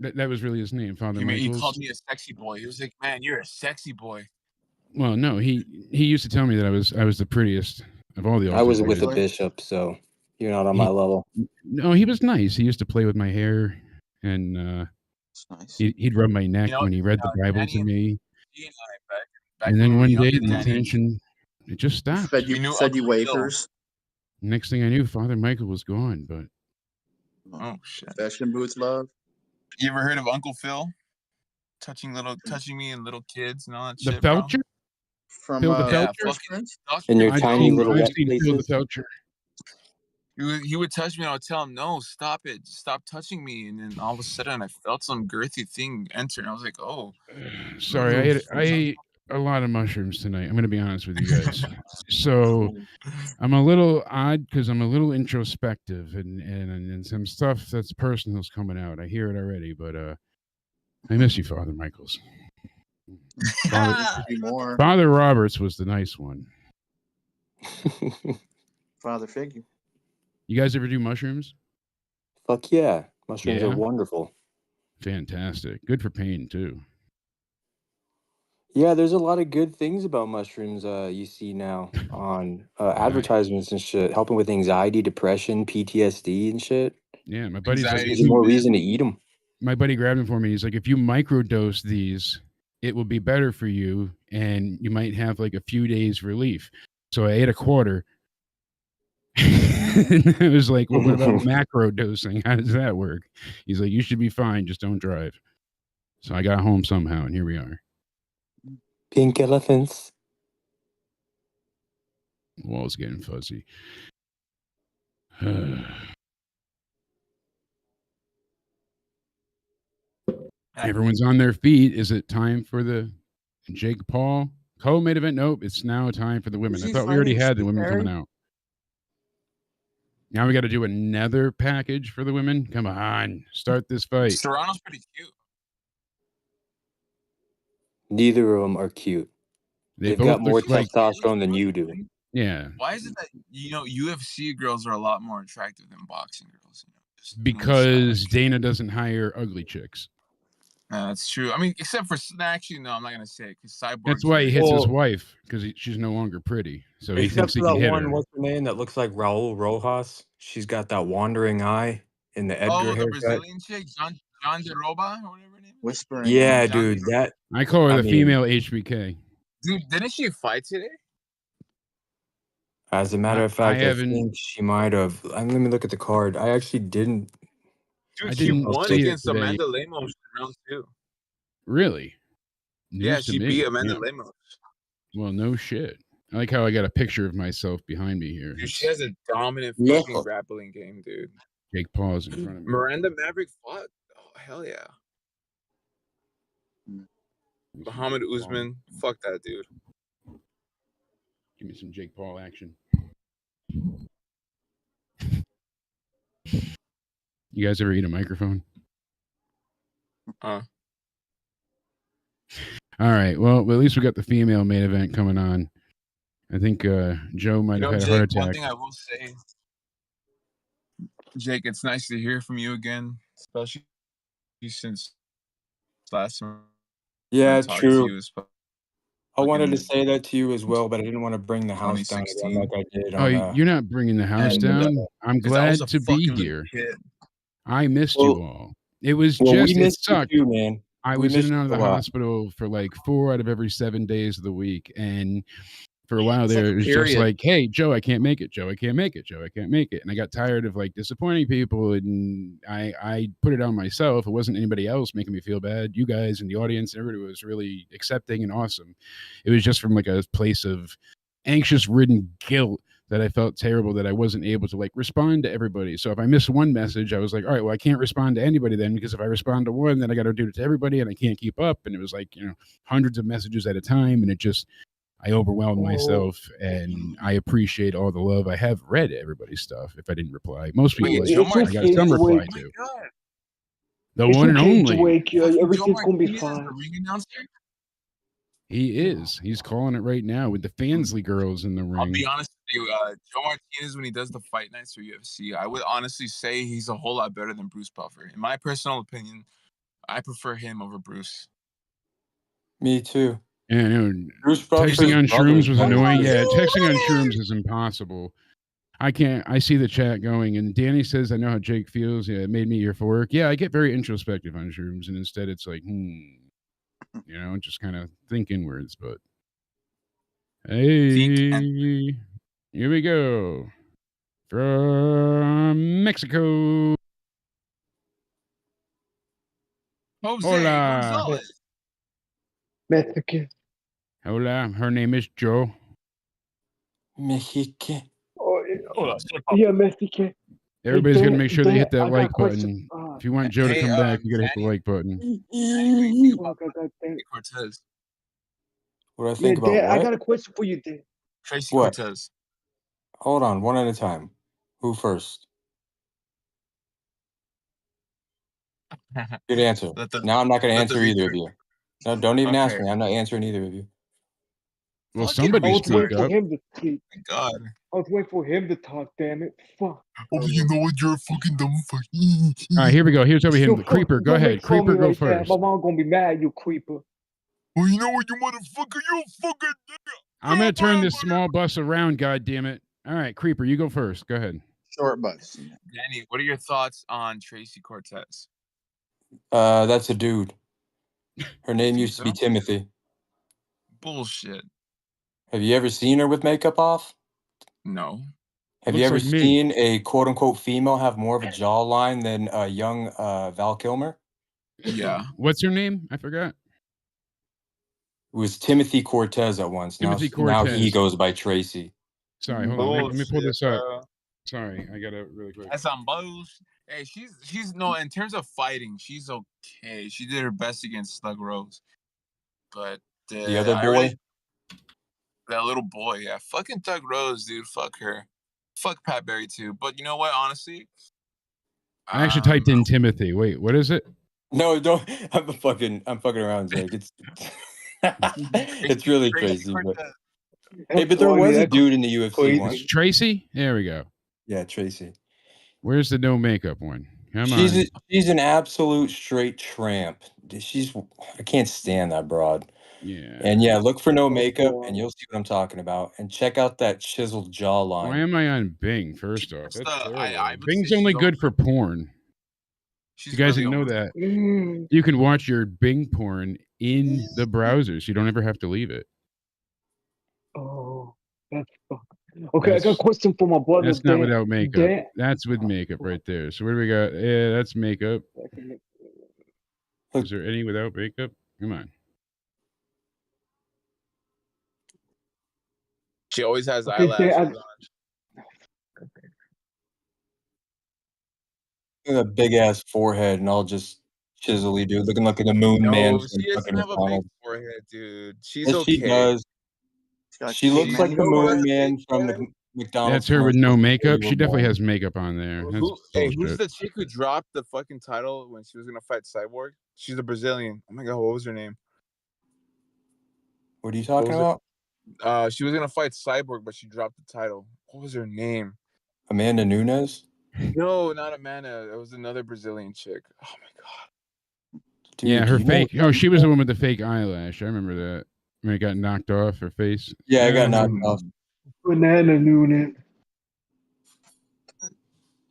That was really his name, Father He Michael's. called me a sexy boy. He was like, "Man, you're a sexy boy." Well, no, he used to tell me that I was the prettiest of all the I was altar with the boys. bishop, so you're not on my level. No, he was nice. He used to play with my hair, and That's nice. he'd rub my neck when he read the Bible to me. He and I back And when then we were one day, younger, the Danny, attention, it just stopped. Fed you wafers. Next thing I knew, Father Michael was gone. But Oh shit! Fashion boots, love. You ever heard of Uncle Phil touching me and little kids and all that the shit, Felcher, From Phil the Yeah, Felcher, fucking In your I've tiny seen, little I've wet seen Phil the places. Felcher. He would touch me and I would tell him, "No, stop it. Stop touching me." And then all of a sudden I felt some girthy thing enter and I was like, "Oh." Sorry, I ate a lot of mushrooms tonight. I'm going to be honest with you guys. So I'm a little odd because I'm a little introspective and some stuff that's personal is coming out. I hear it already, but I miss you, Father Michaels. Father Roberts was the nice one. Father figure. You guys ever do mushrooms? Fuck yeah. Mushrooms are wonderful. Fantastic. Good for pain, too. Yeah, there's a lot of good things about mushrooms you see now on advertisements and shit, helping with anxiety, depression, PTSD and shit. Yeah, my buddy's like, Gives you more reason to eat them. My buddy grabbed them for me. He's like, if you microdose these, it will be better for you, and you might have like a few days relief. So I ate a quarter. It was like, well, what about macro dosing? How does that work? He's like, you should be fine, just don't drive. So I got home somehow, and here we are. Pink elephants. The wall's getting fuzzy. Everyone's on their feet. Is it time for the Jake Paul co-main event? Nope. It's now time for the women. I thought we already had the women coming out. Now we got to do another package for the women. Come on, start this fight. Serrano's pretty cute. Neither of them are cute. They've got more testosterone than you do. Yeah. Why is it that UFC girls are a lot more attractive than boxing girls? Because Dana doesn't hire ugly chicks. That's true. I mean, except for actually, no, I'm not gonna say it because Cyborg. That's why he hits his wife because she's no longer pretty. So he thinks he can hit her. What's her name that looks like Raul Rojas? She's got that wandering eye in the Edgar the haircut. Brazilian chick, John DeRoba or whatever her name is. Whispering. Yeah, dude. I call her the female HBK. Dude, didn't she fight today? As a matter of fact, I think she might have. Let me look at the card. I actually didn't. Dude, she won against Amanda Lemos in round 2. Really? Yeah, News to she me. beat Amanda Yeah. Lemos. Well, no shit. I like how I got a picture of myself behind me here. Dude, she has a dominant Yeah. fucking grappling game, dude. Jake Paul's in front of me. Miranda Maverick fought. Oh, hell yeah. Muhammad Usman. Fuck that dude. Give me some Jake Paul action. You guys ever eat a microphone? All right. Well, at least we got the female main event coming on. I think Joe might have had a heart Jake, one attack. thing I will say, Jake, it's nice to hear from you again, especially since last time. Yeah, I talked to true. you was I wanted to fucking say that to you as well, but I didn't want to bring the house down again 2016. like I did. Oh, On, you're not bringing the house down? I'm 'Cause I was glad a to be fucking here. kid. I missed you all. It was Well, we just, it missed you sucked. too, man. I We was in missed and out of you the a lot. hospital for like 4 out of every 7 days of the week. And for a while It's there, like a it was just period. like, hey, Joe, I can't make it. Joe, I can't make it. Joe, I can't make it. And I got tired of like disappointing people. And I put it on myself. It wasn't anybody else making me feel bad. You guys and the audience, everybody was really accepting and awesome. It was just from like a place of anxious ridden guilt that I felt terrible that I wasn't able to like respond to everybody. So if I missed one message, I was like, all right, well, I can't respond to anybody then, because if I respond to one, then I got to do it to everybody and I can't keep up. And it was like, hundreds of messages at a time. And I overwhelmed Oh. myself, and I appreciate all the love. I have read everybody's stuff. If I didn't reply, most people Wait, I Joe got Martinez? some Oh reply my to. God. The It's one and okay, only. Drake. Fucking Joe Everything's gonna be Martinez is fine. the ring announcer? He is. He's calling it right now with the Fansley girls in the ring. I'll be honest with you, Joe Martinez, when he does the fight nights for UFC, I would honestly say he's a whole lot better than Bruce Buffer. In my personal opinion, I prefer him over Bruce. Me too. Yeah, no, Bruce Buffer's texting on brother shrooms is was better annoying. than Yeah, Bruce. texting on shrooms is impossible. I can't. I see the chat going, and Danny says, "I know how Jake feels. Yeah, it made me here for work." Yeah, I get very introspective on shrooms, and instead it's like, just kind of think inwards. But hey, here we go from Mexico. Jose Hola. Gonzalez. Mexican. Hola. Her name is Joe. Mexican. Yeah, Mexican. Everybody's gonna make sure they hit that I got like a question. button. If you want Joe to come back, you gotta hit the like button. Fuck, I got that. Cortez. What do I Yeah, think about Dan, I what? got a question for you, Dan. Tracy What? Cortez. Hold on, one at a time. Who first? Good answer. Now I'm not going to answer either of you. No, don't even ask me. I'm not answering either of you. Well, I somebody was speak waiting for up. him to speak. Thank God. I was waiting for him to talk, damn it. Fuck. Oh, you know what? You're a fucking dumb fuck. All right, here we go. Here's over here. Yo, fuck, Creeper, go don't ahead. make fun of Creeper, me go like that. first. My mom gonna be mad, you creeper. Well, you know what, you motherfucker? You fucking I'm gonna turn this small bus around. God damn it! All right, Creeper, you go first. Go ahead. Short bus. Danny, what are your thoughts on Tracy Cortez? That's a dude. Her name used to be Timothy. Bullshit. Have you ever seen her with makeup off? No. Have you Looks ever like me. seen a quote unquote female have more of a jawline than a young Val Kilmer? Yeah. What's her name? I forgot. It was Timothy Cortez at once. Timothy Now he Cortez. goes by Tracy. Sorry, hold on. Let me pull this up. Sorry, I gotta really quick. That's some bullshit. Hey, she's no, in terms of fighting, she's okay. She did her best against Slug Rose. But The other boy? That little boy, yeah. Fucking Thug Rose, dude. Fuck her. Fuck Pat Barry too. But you know what, honestly? I actually typed in Timothy. Wait, what is it? No, don't. I'm fucking around, Jake. It's really Tracy. But, hey, but there was a dude in the UFC once. Tracy? There we go. Yeah, Tracy. Where's the no makeup one? Come on. She's an absolute straight tramp. I can't stand that broad. Yeah. And yeah, look for no makeup, and you'll see what I'm talking about. And check out that chiseled jawline. Why am I on Bing? First off, that's I terrible. would Bing's say only she's good for porn. You guys didn't know that. You can watch your Bing porn in the browser, so you don't ever have to leave it. Oh, that's fuck. Okay, I got a question for my brother. That's not Dan. without makeup. Dan. That's with makeup right there. So what do we got? Yeah, that's makeup. Is there any without makeup? Come on. She always has Okay, eyelashes Dan, on. Look at a big ass forehead and all just chiselly, dude, looking like the moon man No, from she doesn't fucking have a big McDonald's. forehead, dude. She's Yes, okay. she does. She looks like the moon man from the McDonald's. That's her with no commercials makeup. before you She were definitely born. has makeup on there. That's Who's bullshit. the chick who dropped the fucking title when she was gonna fight Cyborg? She's a Brazilian. Oh my god, what was her name? What are you talking about? She was gonna fight Cyborg, but she dropped the title. What was her name? Amanda Nunes? No, not Amanda. It was another Brazilian chick. Oh my god. Dude, yeah, her you know- fake. Oh, she was the one with the fake eyelash. I remember that. When it got knocked off her face. Yeah, I got knocked off. Banana Noonan.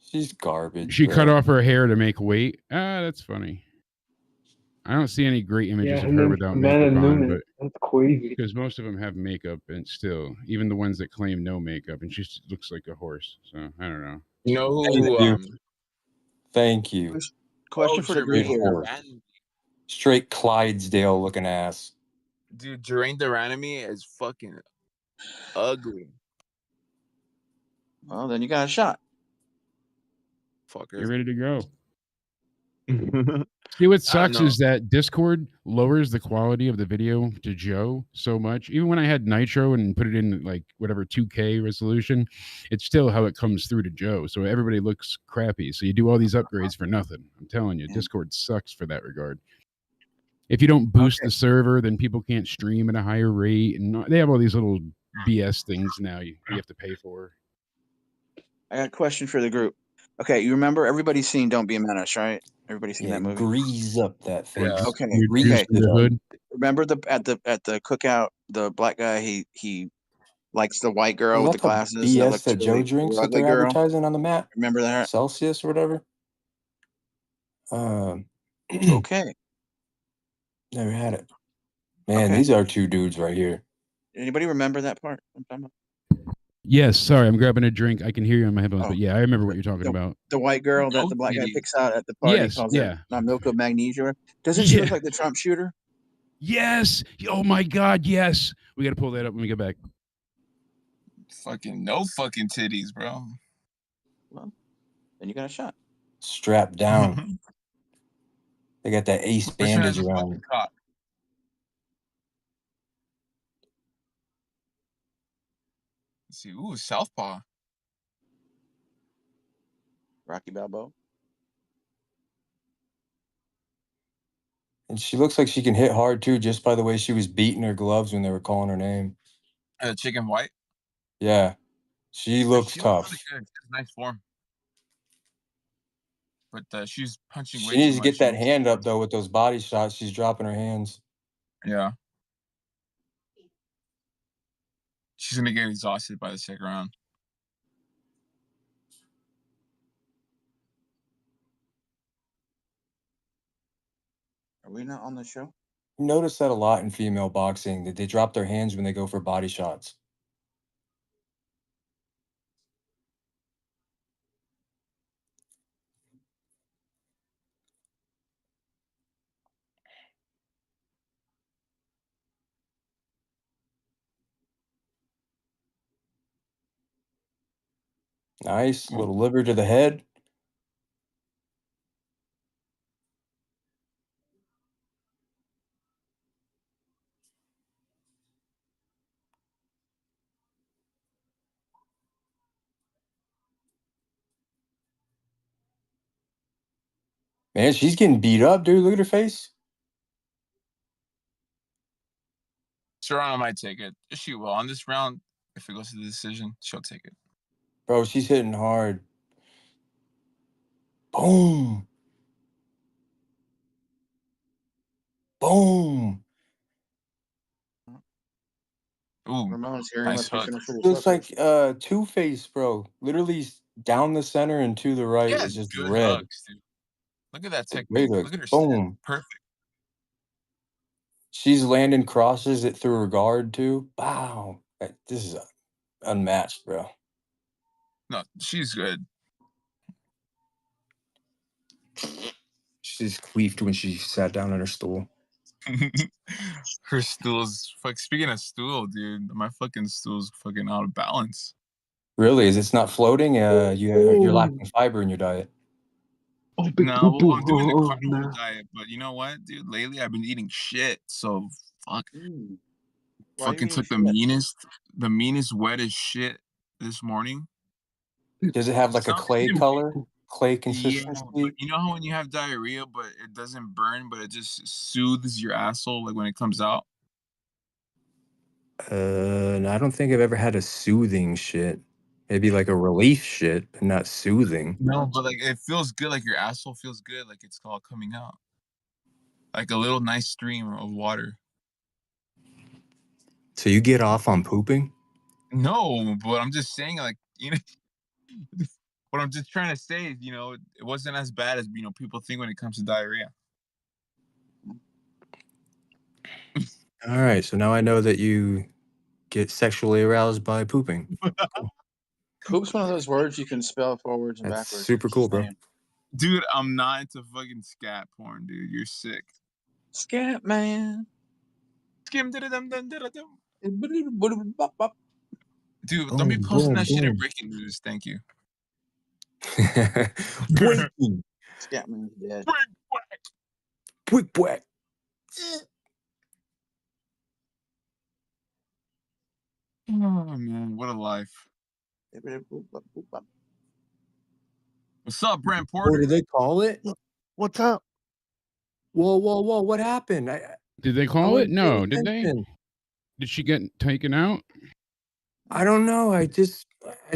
She's garbage. She bro. cut off her hair to make weight. Ah, that's funny. I don't see any great images Yeah, of her her name's without Banana makeup on, Noonan. but That's crazy. because most of them have makeup and still, even the ones that claim no makeup, and she looks like a horse. So I don't know. You know Thank who? you. Thank you. Question for the Straight green horse. Straight Clydesdale looking ass. Dude, Jermaine Duranamy is fucking ugly. Well, then you got a shot. Fucker. You're ready to go. See, what I don't sucks know. is that Discord lowers the quality of the video to Joe so much. Even when I had Nitro and put it in like whatever 2K resolution, it's still how it comes through to Joe. So everybody looks crappy. So you do all these upgrades for nothing. I'm telling you, Discord sucks for that regard. If you don't boost the server, then people can't stream at a higher rate, and they have all these little BS things now you have to pay for. I got a question for the group. Okay, you remember everybody's seen "Don't Be a Menace," right? Everybody's seen Yeah, that movie. grease up that face. Okay, Juice in the hood. Remember at the cookout, the black guy he likes the white girl Is with that the the glasses that BS looks that Joe really drinks that ugly they're girl. advertising on the map? Remember that? Celsius or whatever? Okay. Never had it. Man, Okay. these are two dudes right here. Anybody remember that part? I'm talking about? Yes, sorry, I'm grabbing a drink. I can hear you on my headphones, Oh. but yeah, I remember what you're talking about. The white girl that the black guy picks out at the party Yes, calls yeah. her milk of magnesia. Doesn't she look Yeah. like the Trump shooter? Yes. Oh my God, yes. We got to pull that up when we get back. Fucking no fucking titties, bro. Well, then you got a shot. Strapped down. They got that ace Which one has bandage a around. fucking cock? Let's see. Ooh, Southpaw. Rocky Balboa. And she looks like she can hit hard too, just by the way she was beating her gloves when they were calling her name. Chicken White. Yeah. She looks She tough. looks really good. She has nice form. But she's punching She way too needs to much. get that hand up though with those body shots. She's dropping her hands. Yeah. She's gonna get exhausted by the second round. Are we not on the show? Notice that a lot in female boxing, that they drop their hands when they go for body shots. Nice. Little liver to the head. Man, she's getting beat up, dude. Look at her face. Serrano might take it. She will. On this round, if it goes to the decision, she'll take it. Bro, she's hitting hard. Boom. Boom. Ooh, Ramon's here. nice Must be hook. finished with his Looks hook. like Two-Face, bro. Literally down the center and to the right Yes, is just good red. hooks, dude. Look at that Great technique. hooks. Look at her Boom. step. Perfect. She's landing crosses it through her guard too. Wow. This is unmatched, bro. No, she's good. She's queefed when she sat down on her stool. Her stool's fuck. Speaking of stool, dude, my fucking stool's fucking out of balance. Really? Is it's not floating? You're lacking fiber in your diet. Oh, big No, poo-poo. well, I'm doing the Oh, carnivore no. diet, but you know what, dude? Lately, I've been eating shit. So fuck. Why you Fucking eating took the shit? meanest, wettest shit this morning. Does it have like a Sounds clay like- color? Clay Yeah, consistency? but you know how when you have diarrhea, but it doesn't burn, but it just soothes your asshole, like when it comes out. I don't think I've ever had a soothing shit. Maybe like a relief shit, but not soothing. No, but like it feels good, like your asshole feels good, like it's all coming out, like a little nice stream of water. So you get off on pooping? No, but I'm just saying, like, you know, what I'm just trying to say is, you know, it wasn't as bad as, you know, people think when it comes to diarrhea. All right, so now I know that you get sexually aroused by pooping. Cool. Poop's one of those words you can spell forwards and That's backwards. super cool, bro. Dude, I'm not into fucking scat porn, dude. You're sick. Scat man. Skim dum dum dum dum. Dude, Boom, don't be posting boom, that shit in boom. breaking news. Thank you. Breaking. Scatman's dead. Quick whack. Oh man, what a life. What's up, Brent What Porter? did they call it? What's up? Whoa, whoa, whoa! What happened? Did they I call it? wasn't paying No, did they? attention. Did she get taken out? I don't know. I There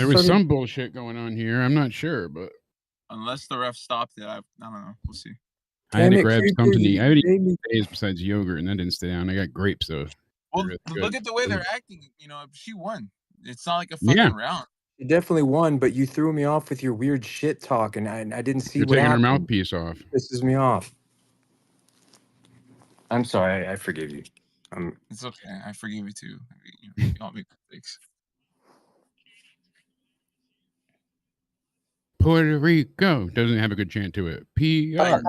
was started. some bullshit going on here. I'm not sure, but Unless the ref stopped it, I don't know. We'll see. I had to Damn it, grab Creeper, something to you eat. I haven't made me. eaten days besides yogurt, and that didn't stay down. I got grapes though. Well, They're really look good. at the way they're acting. You know, she won. It's not like a Yeah. fucking round. You definitely won, but you threw me off with your weird shit talk, and I didn't see You're what taking her happened. mouthpiece off. Pisses me off. I'm sorry. I forgive you. It's okay. I forgive you too. You all make mistakes. Puerto Rico doesn't have a good chant to it. P-R-E-R.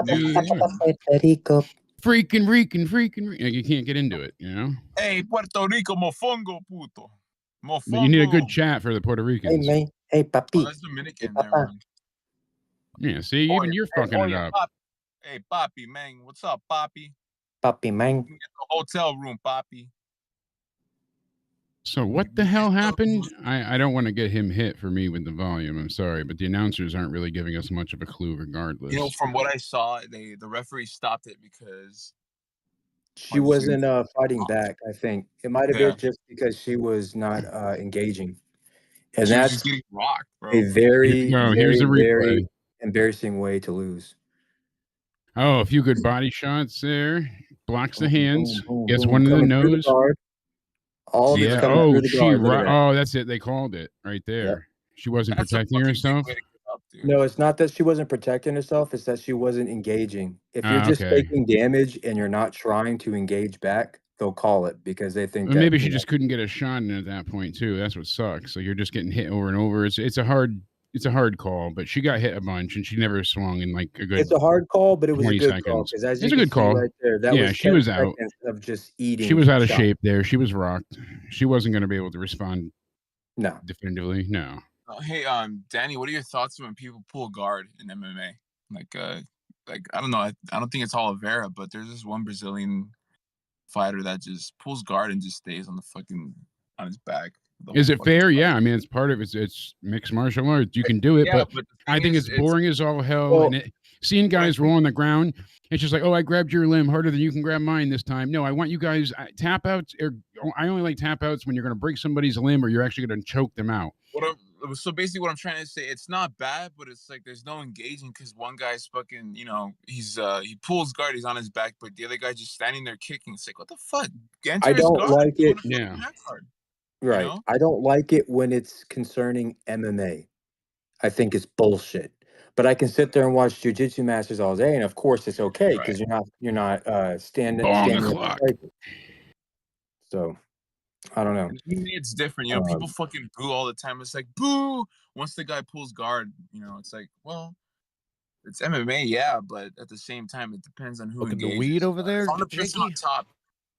Freaking. You can't get into it, you know? Hey, Puerto Rico, mofongo, puto. But you need a good Mofongo. chat for the Puerto Ricans. Hey, man. Hey, Oh, papi. that's Dominican. Hey, Never papa. mind. Yeah, see, even you're fucking it up. Hey, Papi, man. What's up, Papi? Papi, man. You can get the hotel room, Papi. So what the hell happened? I don't want to get him hit for me with the volume. I'm sorry, but the announcers aren't really giving us much of a clue regardless. You know, from what I saw, the referee stopped it because She wasn't fighting back, I think. It might have been just because she was not engaging. And she was that's just getting rocked, bro. a very, No, here's very, the very replay. embarrassing way to lose. Oh, a few good body shots there. Blocks the hands. Boom, boom, Gets boom. one in the Coming through the nose. guard. All of it's Yeah. coming Oh, through the guard. Look at that. Oh, that's it. They called it right there. She wasn't That's a protecting fucking herself. big way to get up, dude. No, it's not that she wasn't protecting herself. It's that she wasn't engaging. If you're just Okay. taking damage and you're not trying to engage back, they'll call it because they think Or that maybe you she know, just couldn't get a shot in at that point too. That's what sucks. So you're just getting hit over and over. It's a hard call, but she got hit a bunch and she never swung in like a good. it's a hard call, but it was a 20 good call seconds. because as It's you a can good see call. right there, that Yeah, was she 10 was out. seconds of just eating. She was out of shots. shape there. She was rocked. She wasn't going to be able to respond. No. Definitively, no. Hey, Danny, what are your thoughts when people pull guard in MMA? Like I don't know. I don't think it's Oliveira, but there's this one Brazilian fighter that just pulls guard and just stays on his back. Is it fair? Yeah, I mean, it's part of it's mixed martial arts. You can do it, Yeah, but but I think it's boring as all hell. Well, and seeing guys roll on the ground, it's just like, oh, I grabbed your limb harder than you can grab mine this time. No, I want you guys tap outs. I only like tap outs when you're going to break somebody's limb or you're actually going to choke them out. So basically, what I'm trying to say, it's not bad, but it's like there's no engaging because one guy's fucking, he pulls guard, he's on his back, but the other guy just standing there kicking. It's like, what the fuck? I don't like it. Yeah. Right. know? I don't like it when it's concerning MMA. I think it's bullshit. But I can sit there and watch jujitsu masters all day, and of course it's okay because you're not standing Bong at the o'clock. striker. So I don't know. It's different. People fucking boo all the time. It's like, boo! Once the guy pulls guard, it's like, well, it's MMA, yeah, but at the same time, it depends on who Look at the engages. weed over there, If I'm the person Jakey. on top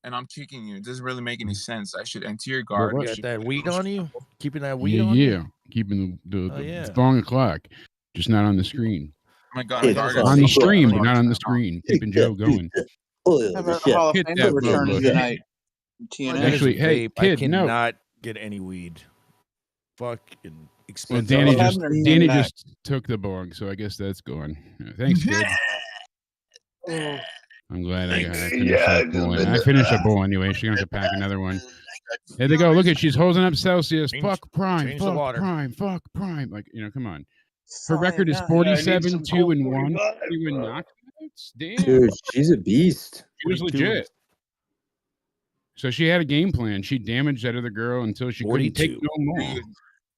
and I'm kicking you, it doesn't really make any sense. I should enter your guard. You got that weed on you? Keeping that weed on you? Yeah. Keeping the yeah. bong o'clock, just not on the screen. Oh my God, On the stream, but not on the screen. Keeping Joe going. Have a Hall of Hit Famer that returning bush. tonight. TNA. Actually, hey, vape. kid, I no. cannot get any weed. Fucking Well, expensive. Danny just took the bong, so I guess that's gone. Thanks, kid. I'm glad I finished that bowl. I finished a bowl anyway. She's gonna have to pack another one. There they go. Look at she's holding up Celsius. Fuck Prime. change the Fuck water. Prime. Fuck Prime. Like, come on. Her record is 47, 2-1. 3 knockouts. Damn. Dude, she's a beast. She was legit. So she had a game plan. She damaged that other girl until she couldn't take no more. Dude,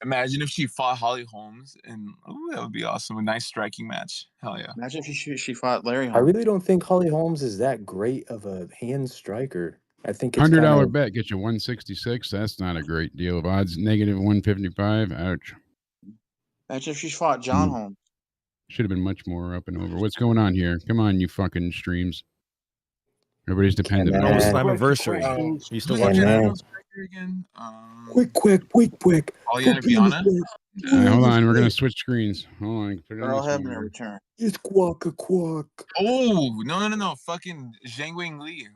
imagine if she fought Holly Holmes, and that would be awesome. A nice striking match. Hell yeah. Imagine if she fought Larry I Holmes. really don't think Holly Holmes is that great of a hand striker. I think it's $100 kind of, bet gets you 166. That's not a great deal of odds. Negative 155. Ouch. Imagine if she fought John Holmes. Should have been much more up and over. What's going on here? Come on, you fucking streams. Everybody's dependent. Oh, Slammiversary. You still watching that? Again? Quick. Oliana Viana? All right, hold on. We're gonna switch screens. Hold on. Put it on Earl this one Hebner here. return. It's quack. Oh, no. Fucking Zhang Wei Li.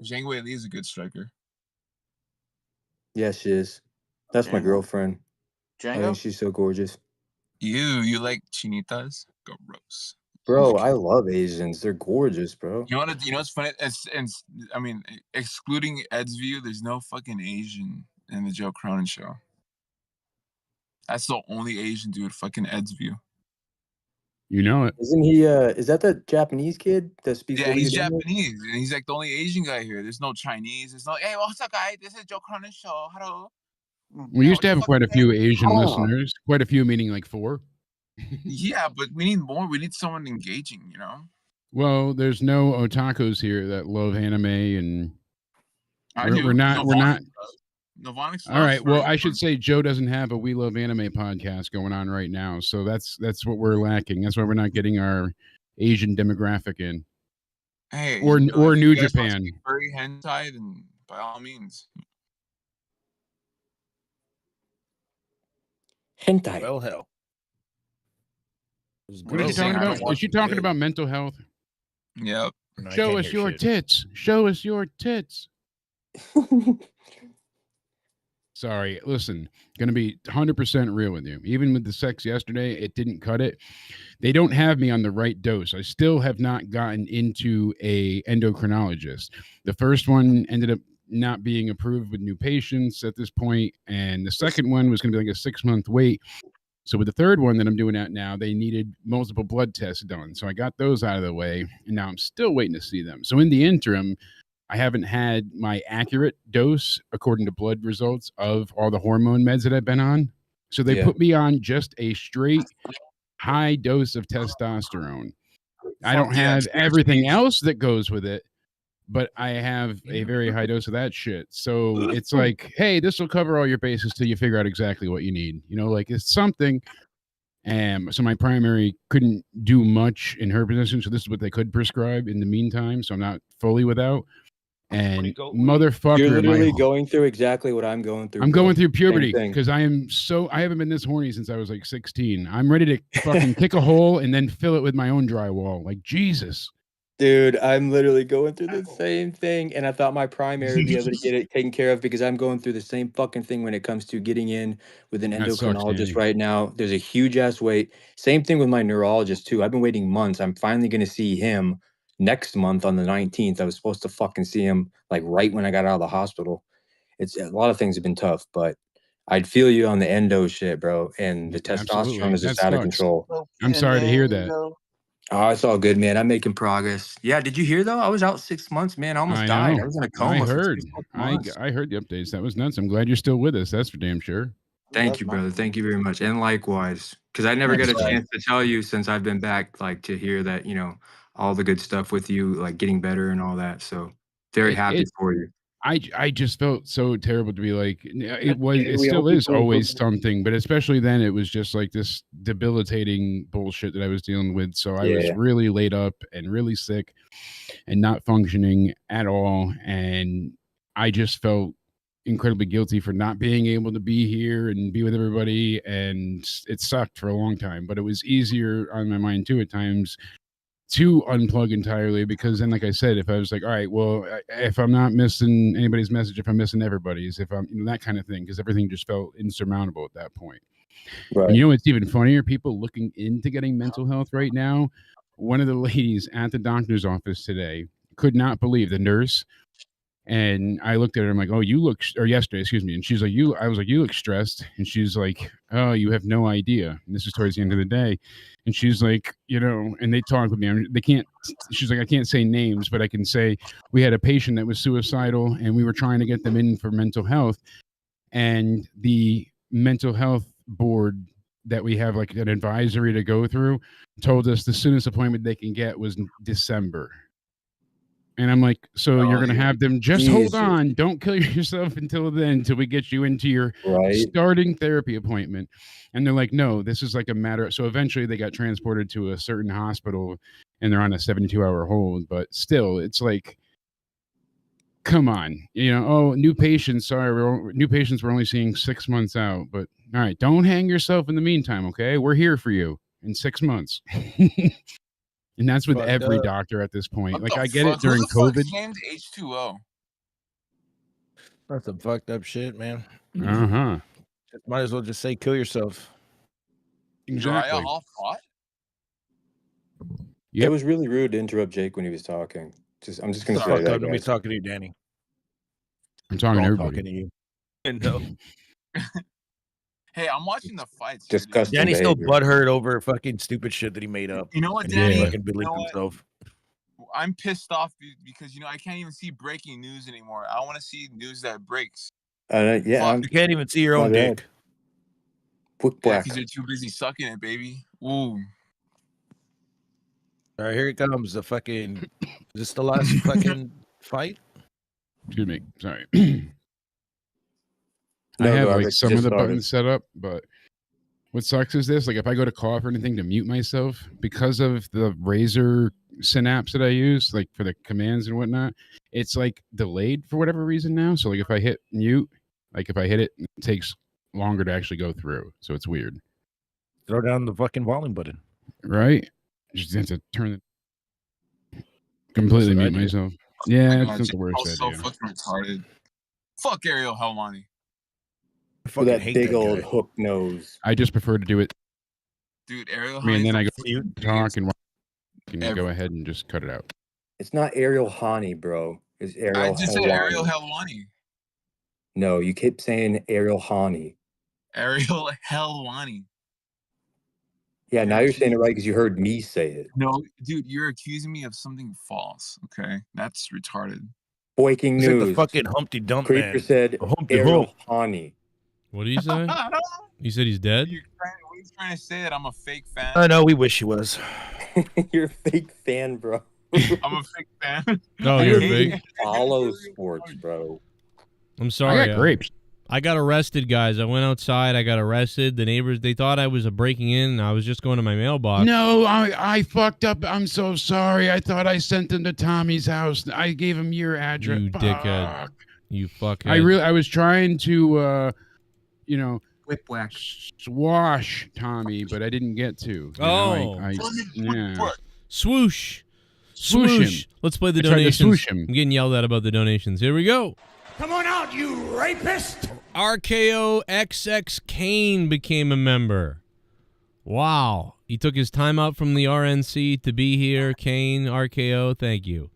Zhang Wei Li is a good striker. Yeah, she is. That's my Django? girlfriend. I Django? think she's so gorgeous. You like chinitas? Gross. Bro, I love Asians. They're gorgeous, bro. You know what's funny? I mean, excluding Ed's view, there's no fucking Asian in the Joe Cronin show. That's the only Asian dude, fucking Ed's view. You know it. Isn't he is that the Japanese kid that speaks Yeah, over he's your dad? Japanese, and he's like the only Asian guy here. There's no Chinese. There's no, hey, what's up, guys? This is Joe Cronin show. Hello. We used to have quite a few Asian Ah. listeners. Quite a few, meaning like 4. Yeah, but we need more. We need someone engaging, you know? Well, there's no otakus here that love anime, and I we're do. not. Novanix All right. Well, sorry. I should say Joe doesn't have a We Love Anime podcast going on right now, so that's what we're lacking. That's why we're not getting our Asian demographic in. Hey, Or you know, or if New you guys wanna Japan. speak furry hentai, then by all means. Hentai. Well, hell. What are you talking about? Is she talking about mental health? Yep. No, I Show can't us hear your shit. tits. Show us your tits. Sorry, listen, gonna be 100% real with you. Even with the sex yesterday, it didn't cut it. They don't have me on the right dose. I still have not gotten into a endocrinologist. The first one ended up not being approved with new patients at this point, and the second one was gonna be like a 6-month wait. So with the third one that I'm doing out now, they needed multiple blood tests done. So I got those out of the way, and now I'm still waiting to see them. So in the interim, I haven't had my accurate dose according to blood results of all the hormone meds that I've been on. So they put me on just a straight high dose of testosterone. I don't have everything else that goes with it, but I have a very high dose of that shit. So it's like, hey, this will cover all your bases till you figure out exactly what you need. You know, like it's something. So my primary couldn't do much in her position. So this is what they could prescribe in the meantime. So I'm not fully without. And motherfucker, You're am I literally going through exactly what I'm going through. I'm bro. going through Same puberty thing. because I haven't been this horny since I was like 16. I'm ready to fucking kick a hole and then fill it with my own drywall. Like Jesus. Dude, I'm literally going through the same thing, and I thought my primary would be able to get it taken care of because I'm going through the same fucking thing when it comes to getting in with an That sucks, endocrinologist Danny. right now. There's a huge ass wait. Same thing with my neurologist too. I've been waiting months. I'm finally going to see him next month on the 19th. I was supposed to fucking see him like right when I got out of the hospital. It's a lot of things have been tough, but I'd feel you on the endo shit, bro. And the testosterone Absolutely. is just That out of sucks. control. I'm sorry to hear that. Oh, it's all good, man. I'm making progress. Yeah, did you hear though? I was out 6 months, man. I almost I died. know. I was in a I coma for heard. 6 months. I heard the updates. That was nuts. I'm glad you're still with us. That's for damn sure. Thank you, brother. Thank you very much. And likewise. Because I never That's get a right. chance to tell you since I've been back, like to hear that, you know, all the good stuff with you, like getting better and all that. So very happy for you. I just felt so terrible to be like it We still hope is you feel always good. something, but especially then it was just like this debilitating bullshit that I was dealing with. So I was Yeah. really laid up and really sick and not functioning at all. And I just felt incredibly guilty for not being able to be here and be with everybody. And it sucked for a long time, but it was easier on my mind too at times to unplug entirely because then, like I said, if I was like, all right, well, if I'm not missing anybody's message, if I'm missing everybody's, if I'm that kind of thing, because everything just felt insurmountable at that point. Right. And you know what's even funnier? People looking into getting mental health right now. One of the ladies at the doctor's office today could not believe the nurse. And I looked at her. I'm like, "Oh, you look," or yesterday, excuse me. And she's like, "You." I was like, "You look stressed." And she's like, "Oh, you have no idea." And this is towards the end of the day. And she's like, you know, and they talk with me. They can't. She's like, I can't say names, but I can say we had a patient that was suicidal, and we were trying to get them in for mental health. And the mental health board that we have, like an advisory to go through, told us the soonest appointment they can get was December. And I'm like, so you're going to have them just hold on. Don't kill yourself until then, until we get you into your starting therapy appointment. And they're like, no, this is like a matter of, so eventually they got transported to a certain hospital and they're on a 72-hour hold. But still, it's like, come on. New patients. Sorry, new patients we're only seeing 6 months out. But all right, don't hang yourself in the meantime, okay? We're here for you in 6 months. And that's with Fucked every up. doctor at this point. What Like, the I get fuck? it during Who the fuck COVID. named H2O? That's some fucked up shit, man. Uh-huh. Might as well just say kill yourself. Exactly. Uriah Hall fought? It was really rude to interrupt Jake when he was talking. I'm just gonna say Fuck that, up. Nobody's guys. talking to you, Danny. I'm talking We're to all everybody. talking to you. And no. Hey, I'm watching the fights. Disgusting Danny's still behavior. butthurt over fucking stupid shit that he made up. You know what, And Danny? he fucking You believed know what? himself. I'm pissed off because I can't even see breaking news anymore. I want to see news that breaks. Yeah, Fuck. You can't even see your own my bad. dick. Quick Yeah, black. because you're too busy sucking it, baby. Ooh. All right, here it comes. The fucking. Is this the last fucking fight? Excuse me. Sorry. I No, have like garbage, some just of the started. buttons set up, but what sucks is this: like if I go to cough or anything to mute myself, because of the Razer synapse that I use, like for the commands and whatnot, it's like delayed for whatever reason now. So like if I hit mute, like if I hit it, it takes longer to actually go through. So it's weird. Throw down the fucking volume button. Right? Just have to turn it completely That's what mute I do. myself. Yeah, Oh it's my not God, the worst Jake Paul's idea. so fucking retarded. Fuck Ariel Helwani. I With fucking that hate big that old guy. hook nose. I just prefer to do it. Dude, Ariel I mean, Helwani's then the I go biggest talk and can ever. go ahead and just cut it out. It's not Ariel Hani, bro. It's I Ariel just said Ariel Helwani. Helwani. No, you keep saying Ariel Hani. Ariel Helwani. Yeah, now Yeah, you're saying it Jesus. right because you heard me say it. No, dude, you're accusing me of something false. Okay, that's retarded. Breaking It's like news. the fucking Humpty Dump Creeper man. said Humpty Ariel Hump. Hani. What did you say? You said he's dead? What are you trying to say? That I'm a fake fan? I know. We wish he was. You're a fake fan, bro. I'm a fake fan. Oh, you're fake? Follow sports, bro. I'm sorry. I got grapes. I got arrested, guys. I went outside. I got arrested. The neighbors, they thought I was breaking in. And I was just going to my mailbox. No, I fucked up. I'm so sorry. I thought I sent them to Tommy's house. I gave him your address. You dickhead. You fuckhead. I was trying to, whip whack, swash Tommy, but I didn't get to. Yeah. Swoosh. Swoosh him. Let's play the I tried to donations. swoosh him. I'm getting yelled at about the donations. Here we go. Come on out, you rapist! RKO XX KANE became a member. Wow. He took his time out from the RNC to be here. KANE, RKO, thank you.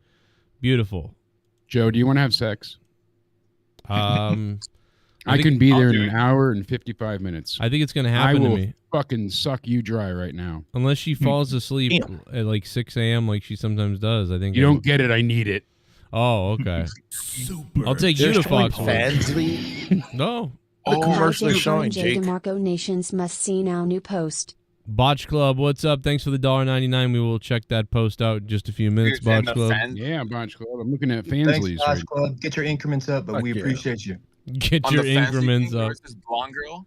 Beautiful. Joe, do you want to have sex? I can be there in an hour and 55 minutes. I think it's going to happen to to me. Fucking suck you dry right now. Unless she falls asleep at like 6 a.m. like she sometimes does. I think You don't get it. I need it. Oh, okay. I'll take you to Foxwoods. No. The commercial is J. showing, Jake. DeMarco Nations must see now new post. Botch Club, what's up? Thanks for the $1.99. We will check that post out in just a few minutes, Botch Club. Yeah, Botch Club. I'm looking at Thanks, Fansly's. Josh Club. Get your increments up, but we appreciate you. Get your increments up. Blonde girl.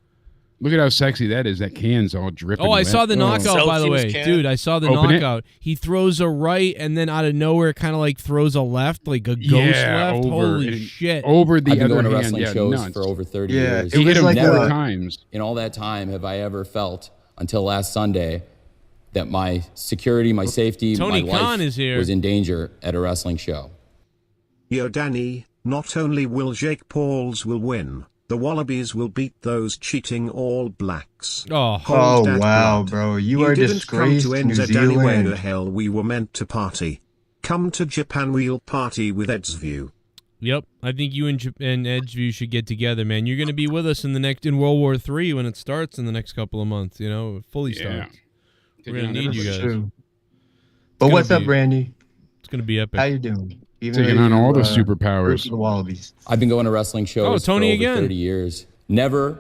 Look at how sexy that is. That can's all dripping. Oh, I wet. saw the knockout, by the way. can. Dude, I saw the Open it. knockout. He throws a right, and then out of nowhere, kind of like throws a left, like a ghost left. Holy shit. Over the I've been other going to hand. wrestling Yeah, shows nuts. for over 30 Yeah, years. it He hit was him like 4 a- times. In all that time, have I ever felt, until last Sunday, that my security, my safety, Tony my Khan life is here. was in danger at a wrestling show. Yo, Danny, not only will Jake Pauls will win, the Wallabies will beat those cheating All Blacks. Oh, Hold that wow, blood. bro. You are didn't disgraced, come to New NZ Danny where Zealand. the hell we were meant to party. Come to Japan, we'll party with Edsview. Yep, I think you and Edgeview should get together, man. You're going to be with us in World War III when it starts in the next couple of months. You know, it fully starts. We're going to need you guys. True. But what's up, Randy? It's going to be epic. How you doing? Taking on all the superpowers. The Wallabies. I've been going to wrestling shows Tony for over again. 30 years. Never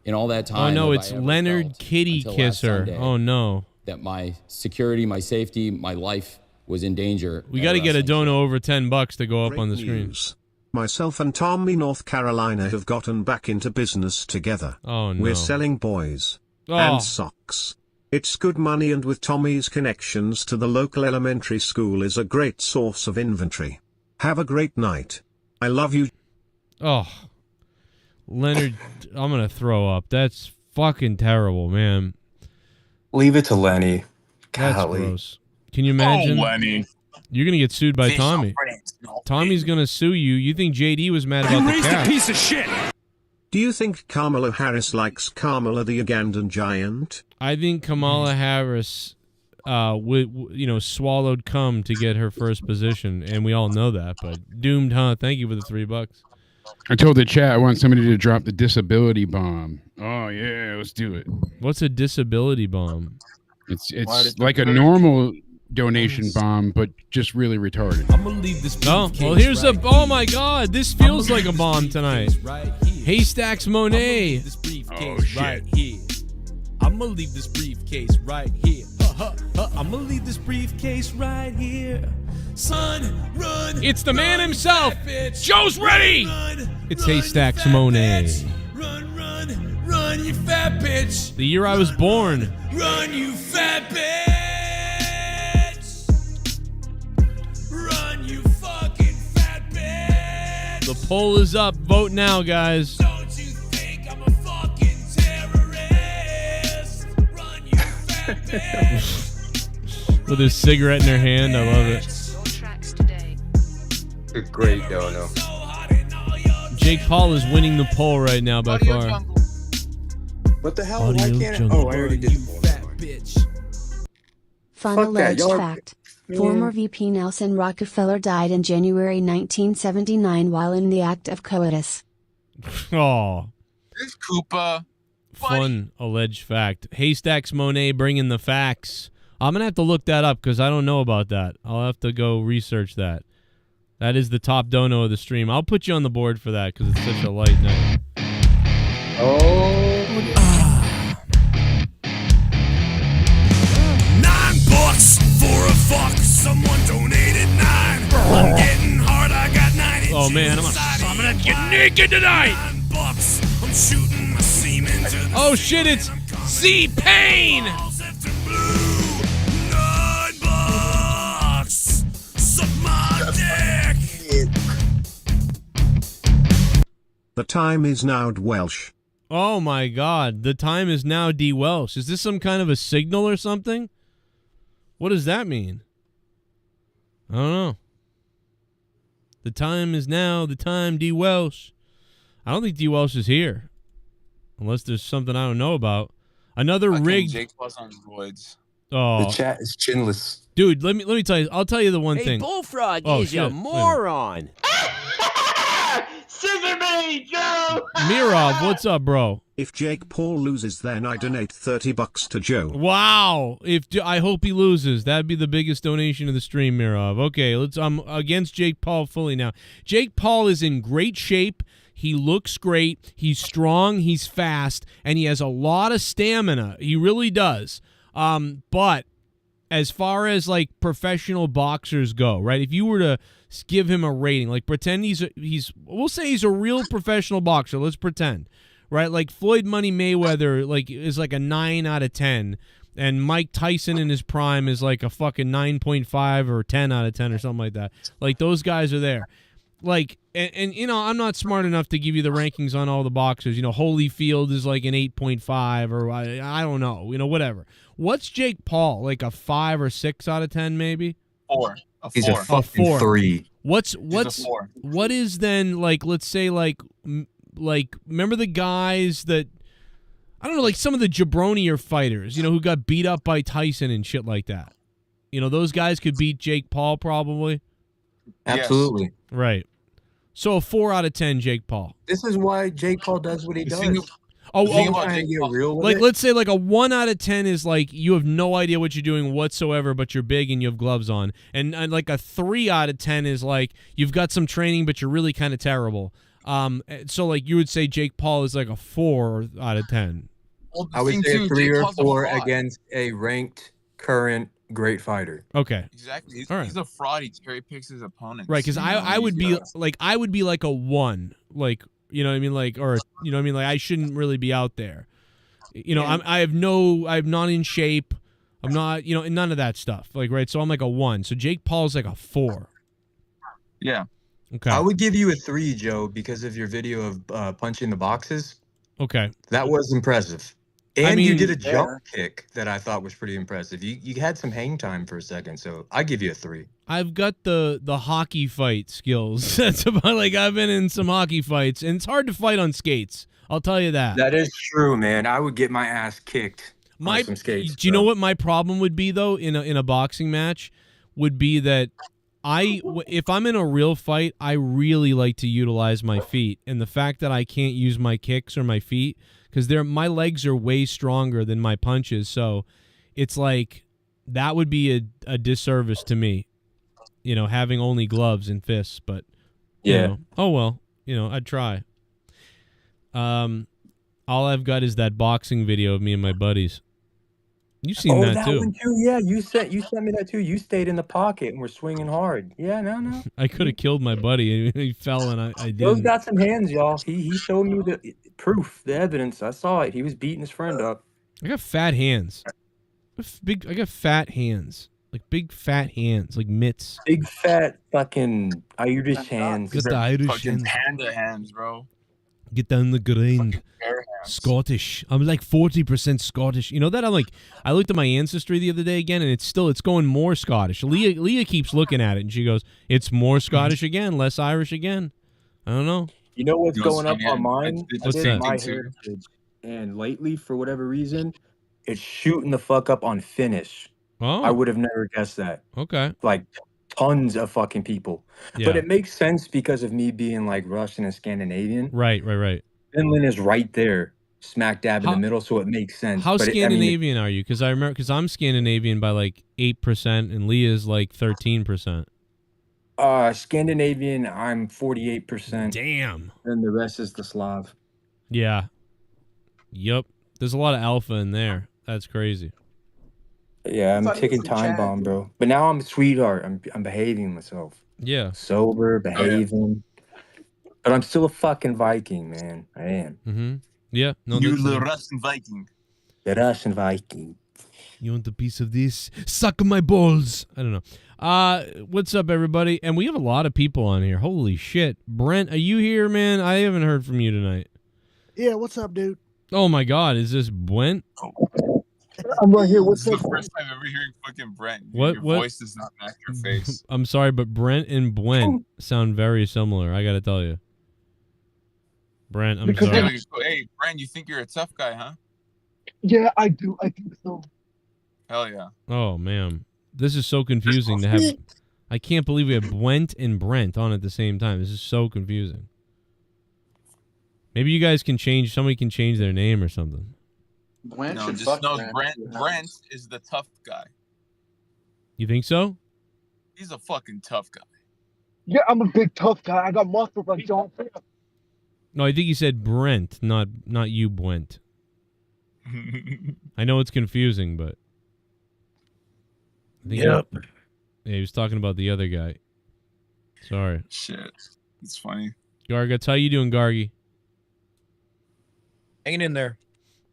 in all that time. Oh, no, have it's I ever Leonard felt, Kitty until last Kisser. Sunday, Oh, no. that my security, my safety, my life was in danger. We at got to get a wrestling dono over $10 to go up Great on the screen. news. Myself and Tommy, North Carolina, have gotten back into business together. Oh, no. We're selling boys Oh. and socks. It's good money, and with Tommy's connections to the local elementary school is a great source of inventory. Have a great night. I love you. Oh, Leonard, I'm gonna throw up. That's fucking terrible, man. Leave it to Lenny. That's Golly. gross. Can you imagine? Oh, Lenny. You're gonna get sued by Fish Tommy. Tommy's gonna sue you. You think JD was mad about the cat? of shit. Do you think Kamala Harris likes Kamala the Ugandan giant? I think Kamala Harris, swallowed cum to get her first position, and we all know that. But doomed, huh? Thank you for the $3. I told the chat I want somebody to drop the disability bomb. Oh yeah, let's do it. What's a disability bomb? It's like a normal donation bomb, but just really retarded. I'm gonna leave this. Oh, well, here's a. Oh my God, this feels like a bomb tonight. Haystacks Monet. Oh shit. Right here. I'm gonna leave this briefcase right here. I'm gonna leave this briefcase right here. Son, run. It's the man himself. Bitch. Joe's ready. It's Haystacks Monet. Run, you fat bitch. The year I was born. Run, you fat bitch. Run, you fucking fat bitch. The poll is up. Vote now, guys. Don't you think I'm a fucking terrorist? Run, you fat bitch. With his cigarette in her hand, I love it. A great dono. Jake Paul is winning the poll right now by far. What the hell? Audio Why can't I? jungle. Oh, I already did. Fun Fuck that, alleged y'all- fact. Yeah. Former VP Nelson Rockefeller died in January 1979 while in the act of coitus. Oh, This Koopa. fun alleged fact. Haystacks Monet bringing the facts. I'm gonna have to look that up because I don't know about that. I'll have to go research that. That is the top dono of the stream. I'll put you on the board for that because it's such a light night. Oh. $9 for a fuck. Someone donated 9. I'm getting hard. I got 9 inches. Oh man, I'm gonna get naked tonight. $9. I'm shooting my semen to the Oh shit, it's Z-Pain. $9. Suck my dick. The time is now Welsh. Oh my God, the time is now D. Welsh. Is this some kind of a signal or something? What does that mean? I don't know. The time is now the time D. Welsh. I don't think D. Welsh is here. Unless there's something I don't know about. Another rigged. Jake Paul's on roids. Oh. The chat is chinless. Dude, let me tell you. I'll tell you the one Hey, thing. Bullfrog Oh, is shit. a Wait a minute. moron. Scissor me, Joe! Mirov, what's up, bro? If Jake Paul loses, then I donate $30 to Joe. Wow. I hope he loses. That'd be the biggest donation of the stream, Mirov. Okay, I'm against Jake Paul fully now. Jake Paul is in great shape. He looks great. He's strong. He's fast, and he has a lot of stamina. He really does. But as far as like professional boxers go, right? If you were to give him a rating, like pretend we'll say he's a real professional boxer. Let's pretend, right? Like Floyd Money Mayweather, like is like a 9 out of 10, and Mike Tyson in his prime is like a fucking 9.5 or 10 out of 10 or something like that. Like those guys are there. Like, and you know, I'm not smart enough to give you the rankings on all the boxers. You know, Holyfield is like an 8.5 or I don't know, you know, whatever. What's Jake Paul? Like a 5 or 6 out of 10 maybe? 4. He's a fucking 3. What's a 4. what is then like, let's say like remember the guys that I don't know, like some of the jabronier fighters, you know, who got beat up by Tyson and shit like that. You know, those guys could beat Jake Paul probably. Absolutely. Yes. Right. So a 4 out of 10 Jake Paul. This is why Jake Paul does what he does. Like let's say like a 1 out of 10 is like you have no idea what you're doing whatsoever, but you're big and you have gloves on, and like a 3 out of 10 is like you've got some training but you're really kind of terrible. So like you would say Jake Paul is like a 4 out of 10. Well, I would say a 3 or 4 against a ranked current great fighter. Okay. Exactly. He's, All right. he's a fraud. He cherry picks his opponents. Right, because I would be like a 1, like, you know what I mean, like, or you know what I mean, like I shouldn't really be out there. You know, I'm not in shape. I'm not, you know, and none of that stuff. Like, right, so I'm like a 1. So Jake Paul's like a 4. Yeah. Okay. I would give you a 3, Joe, because of your video of punching the boxes. Okay. That was impressive. And I you mean, did a jump kick that I thought was pretty impressive. You had some hang time for a second, so I give you a 3. I've got the hockey fight skills. That's about like I've been in some hockey fights, and it's hard to fight on skates. I'll tell you that. That is true, man. I would get my ass kicked on some skates. Do you know what my problem would be though in a boxing match? Would be that if I'm in a real fight, I really like to utilize my feet, and the fact that I can't use my kicks or my feet because my legs are way stronger than my punches, so it's like that would be a disservice to me. You know, having only gloves and fists, but you know, oh well, you know, I'd try. All I've got is that boxing video of me and my buddies. You've seen that too. One too. Yeah, you sent me that too. You stayed in the pocket and were swinging hard. Yeah, no. I could have killed my buddy. He fell and I Joe's didn't. got some hands, y'all. He showed me the proof, the evidence. I saw it. He was beating his friend up. I got fat hands. I got fat hands. Like big fat hands, like mitts. Big fat fucking Irish hands. Got the Irish Fucking hands. panda hands, bro. Get down the grind. Scottish. I'm like 40% Scottish. You know that? I looked at my ancestry the other day again, and it's going more Scottish. Leah keeps looking at it, and she goes, "It's more Scottish again, less Irish again." I don't know. You know what's going up on mine? What's that? My heritage. And lately, for whatever reason, it's shooting the fuck up on Finnish. Oh. I would have never guessed that. Okay. Like tons of fucking people. Yeah. But it makes sense because of me being like Russian and Scandinavian. Right. Finland is right there, smack dab in the middle, so it makes sense. How But Scandinavian are you? Because I remember, because I'm Scandinavian by like 8%, and Leah's like 13%. Scandinavian, I'm 48%. Damn. And the rest is the Slav. Yeah. Yup. There's a lot of alpha in there. That's crazy. Yeah, I'm ticking time bomb, bro. But now I'm a sweetheart. I'm behaving myself. Yeah. Sober, behaving. But I'm still a fucking Viking, man. I am. Mm-hmm. Yeah. No, You're the Russian Viking. The Russian Viking. You want a piece of this? Suck my balls. I don't know. What's up, everybody? And we have a lot of people on here. Holy shit. Brent, are you here, man? I haven't heard from you tonight. Yeah, what's up, dude? Oh, my God. Is this Brent? I'm right here. What's This up? is the first time ever hearing fucking Brent. What? Your What? voice does not match your face. I'm sorry, but Brent and Brent sound very similar. I got to tell you. Brent, I'm sorry. Hey, Brent, you think you're a tough guy, huh? Yeah, I do. I think so. Hell yeah. Oh, man. This is so confusing to have. I can't believe we have Brent and Brent on at the same time. This is so confusing. Maybe you guys can change. Somebody can change their name or something. Brent Brent is the tough guy. You think so? He's a fucking tough guy. Yeah, I'm a big tough guy. I got muscles like John. No, I think you said Brent, not you, Brent. I know it's confusing, but I think yeah, he was talking about the other guy. Sorry. Shit, it's funny. Garguts, how you doing, Gargy? Hanging in there.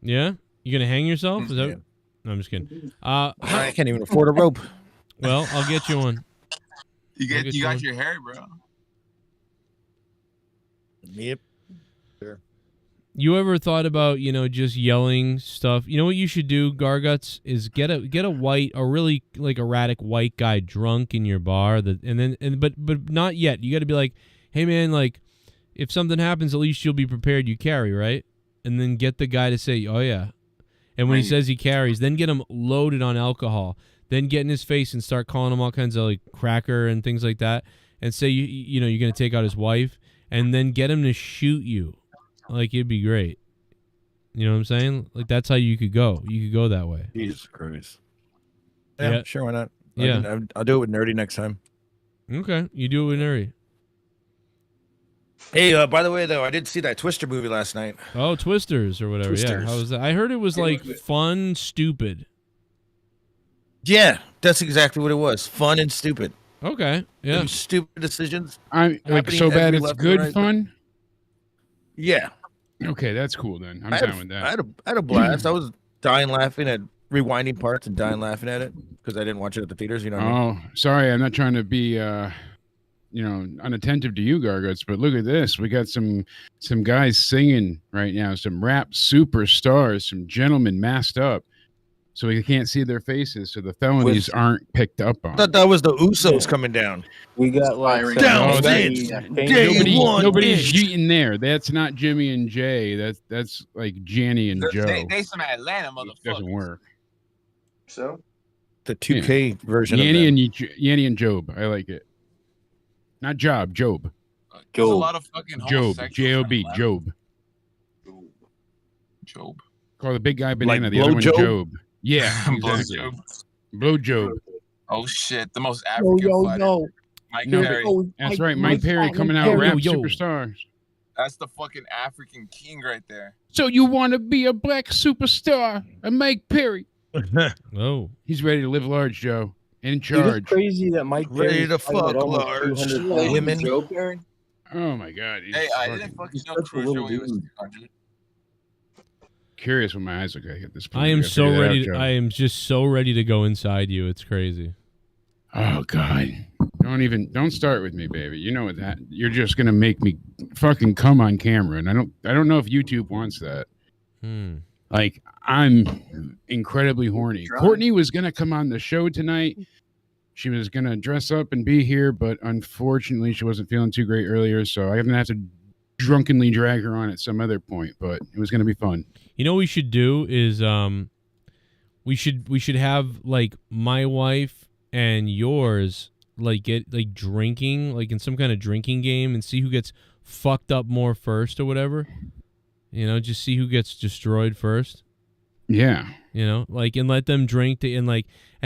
Yeah, you gonna hang yourself? Is that? No, I'm just kidding. I can't even afford a rope. Well, I'll get you one. You got your hair, bro. Yep. Sure. You ever thought about, just yelling stuff? You know what you should do, Garguts, is get a white, a really like erratic white guy drunk in your bar but not yet. You got to be like, "Hey man, like if something happens, at least you'll be prepared. You carry, right?" And then get the guy to say, "Oh yeah." And when he says he carries, then get him loaded on alcohol. Then get in his face and start calling him all kinds of like cracker and things like that, and say you're gonna take out his wife, and then get him to shoot you. Like it'd be great. You know what I'm saying? Like that's how you could go. You could go that way. Jesus Christ. Yeah, sure, why not? Yeah, I'll do it with Nerdy next time. Okay, you do it with Nerdy. Hey, by the way, though, I did see that Twister movie last night. Oh, Twisters or whatever. Twisters. Yeah, how was that? I heard it was like fun, stupid. Yeah, that's exactly what it was. Fun and stupid. Okay. Yeah. Some stupid decisions. I'm like so bad it's good fun. Yeah. Okay, that's cool then. I'm down with that. I had a blast. I was dying laughing at rewinding parts and dying laughing at it because I didn't watch it at the theaters. You know what I mean? Oh, sorry. I'm not trying to be, unattentive to you, Gargots, but look at this. We got some guys singing right now, some rap superstars, some gentlemen masked up. So we can't see their faces, so the felonies aren't picked up on. I thought that was the Usos coming down. We got like down. Nobody's eating there. That's not Jimmy and Jay. That's like Janny and Joe. They some Atlanta motherfuckers. Doesn't work. So the 2K version Yanny of Yanny and Job. I like it. Not Job, Job. There's a lot of fucking Job, J-O-B, Job. Call the big guy Banana, Like the other one Blow Job. Yeah, Blow exactly. Job. Blow Job. Oh shit, the most African fighter. Mike Perry. That's right, Mike Perry coming out rap superstars. That's the fucking African king right there. So you want to be a black superstar? And Mike Perry. Oh, he's ready to live large, Joe. In Dude, it's charge. crazy that Mike Ready Perry's to fighting at fuck almost large 200 pounds. women. Joe Perry. Oh my God. Hey, I didn't fucking know Cruiser when he was 200. Curious what my eyes look like at this point. I am gotta so figure that ready. out, Joe. I am just so ready to go inside you. It's crazy. Oh God. Don't start with me, baby. You know what that you're just gonna make me fucking come on camera. And I don't know if YouTube wants that. Like, I'm incredibly horny. Courtney was gonna come on the show tonight. She was gonna dress up and be here, but unfortunately she wasn't feeling too great earlier, so I'm gonna have to drunkenly drag her on at some other point, but it was gonna be fun. You know what we should do is we should have like my wife and yours like get like drinking like in some kind of drinking game and see who gets fucked up more first or whatever. You know, just see who gets destroyed first. Yeah. You know, like, and let them drink and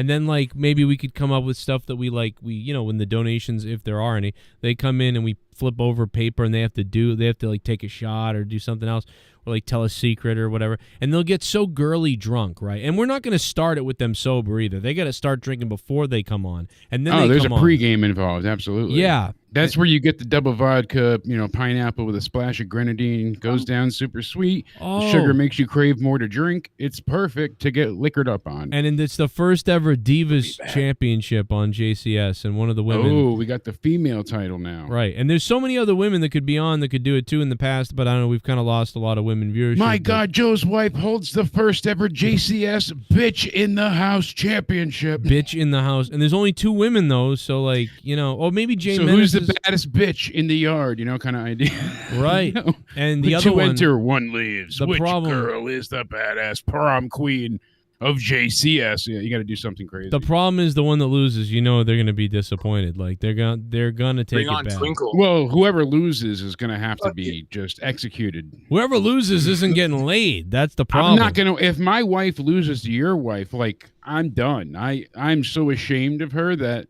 then like maybe we could come up with stuff that we when the donations, if there are any, they come in and we flip over paper and they have to like take a shot or do something else or like tell a secret or whatever, and they'll get so girly drunk, right? And we're not going to start it with them sober either. They got to start drinking before they come on, and then there's a pregame involved, absolutely. Yeah. That's where you get the double vodka, pineapple with a splash of grenadine. Goes down super sweet. Oh. The sugar makes you crave more to drink. It's perfect to get liquored up on. And it's the first ever Divas Championship on JCS, and one of the women. Oh, we got the female title now. Right, and there's so many other women that could be on that could do it too in the past, but I don't know, we've kind of lost a lot of women viewership. My God, Joe's wife holds the first ever JCS Bitch in the House Championship. Bitch in the house. And there's only 2 women, though, so like, maybe Jay So Menace who's the baddest bitch in the yard, kind of idea. Right. And the The other 2 one, enter, 1 leaves. the Which problem- girl is the badass prom queen of JCS? Yeah, you got to do something crazy. the problem is the one that loses, they're going to be disappointed. Like, they're going to take it back. Well, whoever loses is going to have to be just executed. Whoever loses isn't getting laid. That's the problem. I'm not going to, if my wife loses to your wife, like, I'm done. I'm so ashamed of her that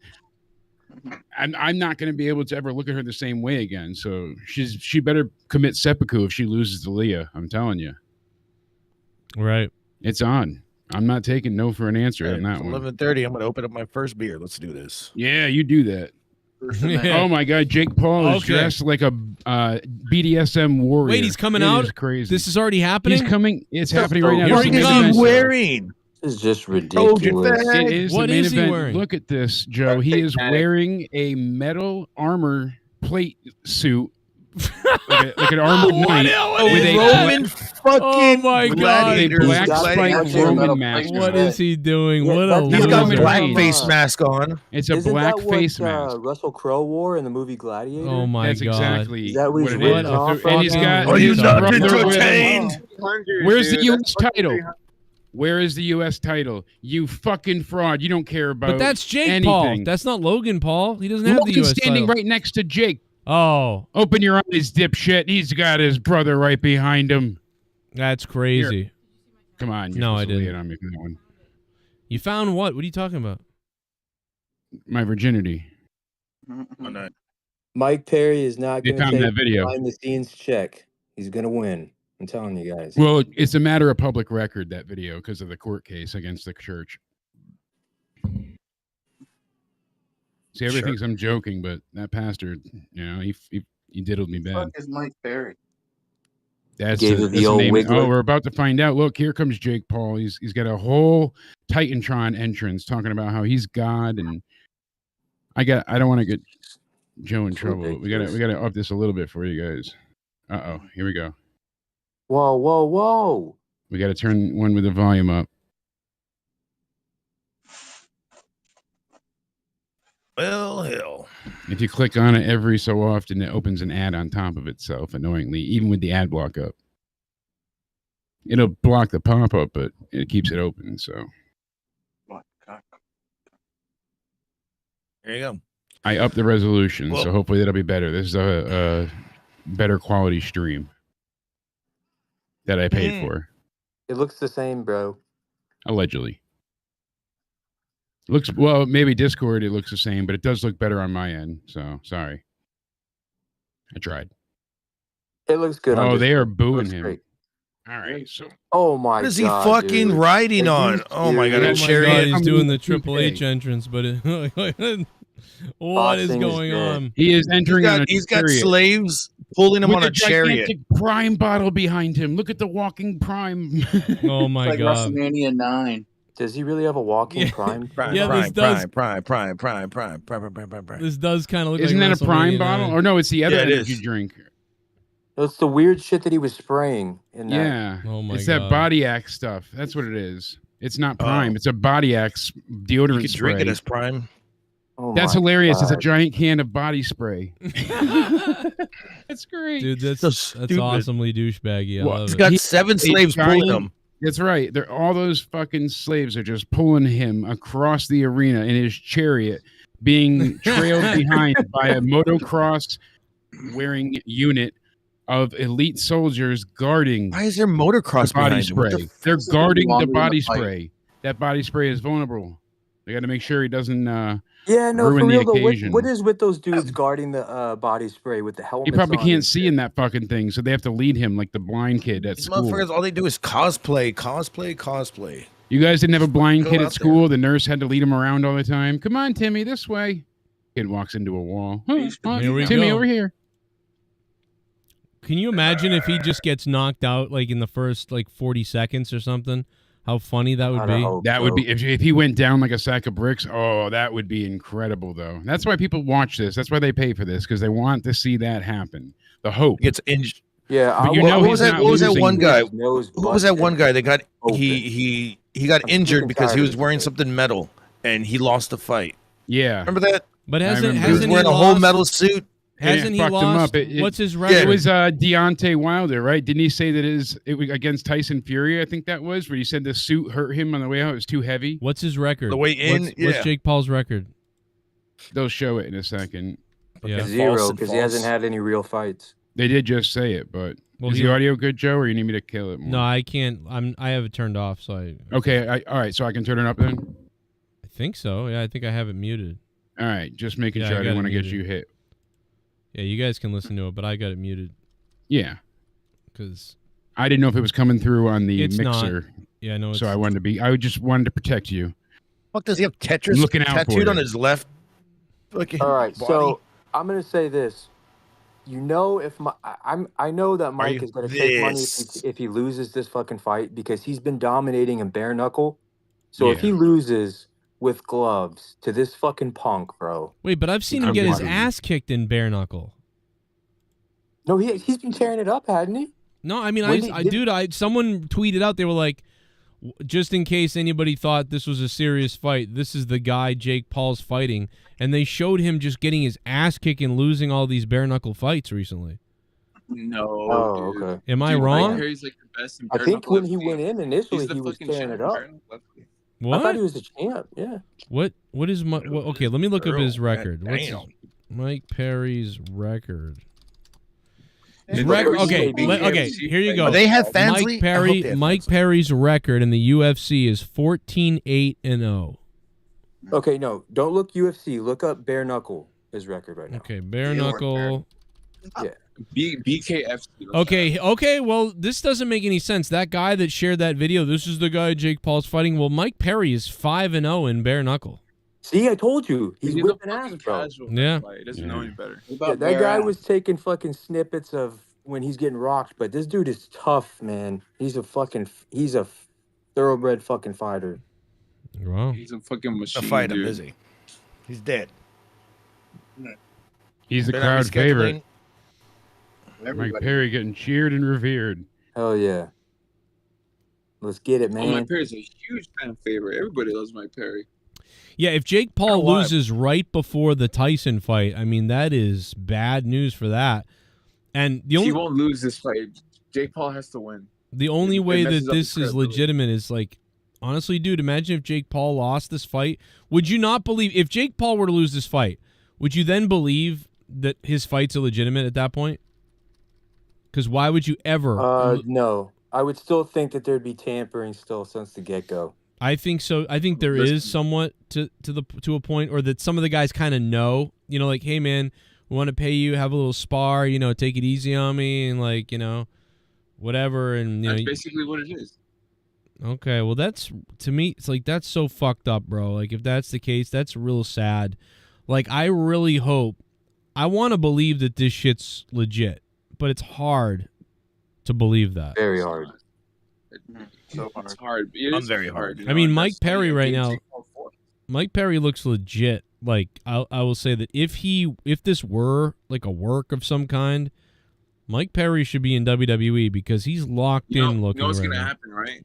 I'm not going to be able to ever look at her the same way again. So she better commit seppuku if she loses to Leah. I'm telling you. Right. It's on. I'm not taking no for an answer on that one. 11:30. I'm going to open up my first beer. Let's do this. Yeah, you do that. Oh my God, Jake Paul is dressed like a BDSM warrior. Wait, he's coming It out? is crazy. This is already happening? He's coming. It's happening right now. Here This he is the comes. main event. Wearing. This is just ridiculous. It is What the main is he event. wearing? Look at this, Joe. He is wearing a metal armor plate suit. like an armored knight with a Roman fucking my God. gladiator. black spiked Roman mask. What is he doing? Yeah, What a He's got loser. black face mask on. It's a Isn't black that what, face mask. Russell Crowe wore in the movie Gladiator? Oh my That's God. exactly Is that what what he's it ripping is. off And he's of? got. Are you his not brother with him. entertained? Where's the U.S. title? Where is the U.S. title? You fucking fraud! You don't care about. But that's Jake anything. Paul. That's not Logan Paul. He doesn't have the Logan's U.S. standing title. right next to Jake. Oh, Open your eyes, dipshit. He's got his brother right behind him. that's crazy. Here. Come on. You're No, I supposed to lay didn't. it on me for that one. You found what? What are you talking about? My virginity. Mike Perry is not They going to found take that video. behind the scenes check. He's going to win. I'm telling you guys. Well, it's a matter of public record, that video, because of the court case against the church. See, everybody thinks I'm joking, but that pastor, he diddled me bad. Fuck is Mike Perry? That's Gave it the old name. wiggle. Oh, we're about to find out. Look, here comes Jake Paul. He's got a whole Titantron entrance talking about how he's God, and I don't want to get Joe in trouble. We gotta up this a little bit for you guys. Here we go. Whoa. We gotta turn one with the volume up. Well, hell. If you click on it every so often, it opens an ad on top of itself, annoyingly, even with the ad block up. It'll block the pop-up, but it keeps it open, so. There you go. I upped the resolution, Well, so hopefully that'll be better. This is a better quality stream that I paid for, It looks the same, bro. allegedly. Looks, well, maybe Discord, it looks the same, but it does look better on my end, so sorry. I tried. It looks good. Oh, on they are Discord. booing Looks him. great. All right, so. Oh my god. What is he fucking riding on? Oh my god, a chariot. He's doing the Triple H entrance, but what is going on? He is entering on a He's got chariot. slaves pulling him With on a a chariot. gigantic Prime bottle behind him. Look at the walking Prime. Oh my Like god. WrestleMania 9. Does he really have a walking prime? This does prime. This does kind of look Isn't like that a Prime WrestleMania bottle? 9. Or no, it's the other Yeah, it energy is. drink. It's the weird shit that he was spraying in that. Yeah. Oh my it's god. that Body Axe stuff. That's what it is. It's not Prime. It's a Body Axe deodorant You could spray. drink it as prime. Oh That's my hilarious. It's a God. giant can of body spray. That's great. Dude, that's So stupid. awesomely douchebaggy. I Well, love He's it. got 7 slaves pulling him. That's right. They're all those fucking slaves are just pulling him across the arena in his chariot, being trailed behind by a motocross wearing unit of elite soldiers guarding Why is there motocross the body behind him? What spray. the They're It's guarding the longer than body the fight. spray. That body spray is vulnerable. They got to make sure he doesn't Yeah, no, for ruin the real though. occasion. What is with those dudes guarding the body spray with the helmets? He probably on can't and see shit? in that fucking thing, so they have to lead him like the blind kid at These school. motherfuckers, all they do is cosplay. You guys didn't have a blind Go kid out at school? The nurse had to lead him around all the time. Come on, Timmy, this way. Kid walks into a wall. Huh, Here we Timmy, go. over here. Can you imagine if he just gets knocked out like in the first like 40 seconds or something? How funny that would be. That would be if he went down like a sack of bricks. Oh, that would be incredible, though. That's why people watch this. That's why they pay for this, because they want to see that happen. The hope gets injured. Yeah, but you know what was that one guy? Nose Who was that one guy that got open. he got I'm injured sick and because he tired was of wearing this. something metal and he lost the fight? Yeah, Remember that? But I hasn't remember. He was hasn't wearing he a whole lost? metal suit. Hasn't he fucked him lost? up. What's his It record? was Deontay Wilder, right? Didn't he say that it was against Tyson Fury? I think that was where he said the suit hurt him on the way out. It was too heavy. What's his record? The way in, What's yeah. Jake Paul's record? They'll show it in a second. Yeah. Zero, because he hasn't had any real fights. They did just say it, but Well, is he- the audio good, Joe, or you need me to kill it more? No, I can't. I have it turned off, so I Okay, all right, so I can turn it up then? think so. Yeah, I think I have it muted. All right, just making Yeah, sure I I got didn't it want to get muted. you hit. Yeah, you guys can listen to it, but I got it muted Yeah, because I didn't know if it was coming through on the It's not. mixer. yeah, no, it's So I just wanted to protect you. Fuck, does he have Tetris I'm looking out for tattooed you. on his left? Fucking All right, body? so I'm gonna say this. You know, if I know that Mike you is gonna take money this? if he loses this fucking fight because he's been dominating in bare knuckle. So if Yeah. he loses with gloves to this fucking punk, bro. wait, but I've seen him I'm get his wondering. ass kicked in bare knuckle. No, he's been tearing it up, hadn't he? No, I mean, When did- someone tweeted out, they were like, just in case anybody thought this was a serious fight, this is the guy Jake Paul's fighting, and they showed him just getting his ass kicked and losing all these bare knuckle fights recently. No. Oh, dude. okay. Am I Dude, wrong? Mike Perry's like the best in I bare think knuckle when I've he seen. went in initially, He's the he was fucking tearing champ it in up. bare knuckle. I thought What? he was the champ. Yeah. What is my? Okay, let me look up his Girl, record. What's his, damn. Mike Perry's record? His His record. record Okay, may be okay. Here you go. Are they have Fansley? Mike Perry. they have Mike Fansley. Perry's record in the UFC is 14-8-0. Okay, no, don't look UFC. Look up bare knuckle. His record right now. Okay, bare Yeah, knuckle. Yeah. BKFC. Okay. Well, this doesn't make any sense. That guy that shared that video, this is the guy Jake Paul's fighting. Well, Mike Perry is 5-0 in bare knuckle. See, I told you. He's a whipping fucking ass, bro. casual. Yeah. He doesn't know any better. Yeah, that guy was taking fucking snippets of when he's getting rocked, but this dude is tough, man. He's a thoroughbred fucking fighter. Wow. He's a fucking To machine, fight him, dude. is he? He's dead. He's the They're not crowd rescheduling? favorite. Mike Everybody. Perry getting cheered and revered. Hell yeah. Let's get it, Oh, Mike man. Perry's a huge fan favorite. Everybody loves Mike Perry. Yeah, if Jake Paul loses right before the Tyson fight, I mean, that is bad news for that. And the He only won't lose this fight. Jake Paul has to win. the only It way messes that up his this is credibility. legitimate is like, honestly, dude, imagine if Jake Paul lost this fight. Would you not believe if Jake Paul were to lose this fight? Would you then believe that his fight's illegitimate at that point? Because why would you ever? No. I would still think that there'd be tampering still since the get-go. I think so. I think there is somewhat to a point, or that some of the guys kind of know. You know, like, hey man, we want to pay you, have a little spar. You know, take it easy on me, and like, you know, whatever. And you That's know, basically what it is. okay, well, that's to me. It's like that's so fucked up, bro. Like, if that's the case, that's real sad. Like, I really hope. I want to believe that this shit's legit, but it's hard to believe that. Very hard. So hard. It's hard. It I'm is very hard. you I know, mean, and Mike that's Perry why right I gave now. Jake Paul 4. Mike Perry looks legit. Like, I will say that if this were like a work of some kind, Mike Perry should be in WWE because he's locked in looking. You know what's right gonna now. happen, right?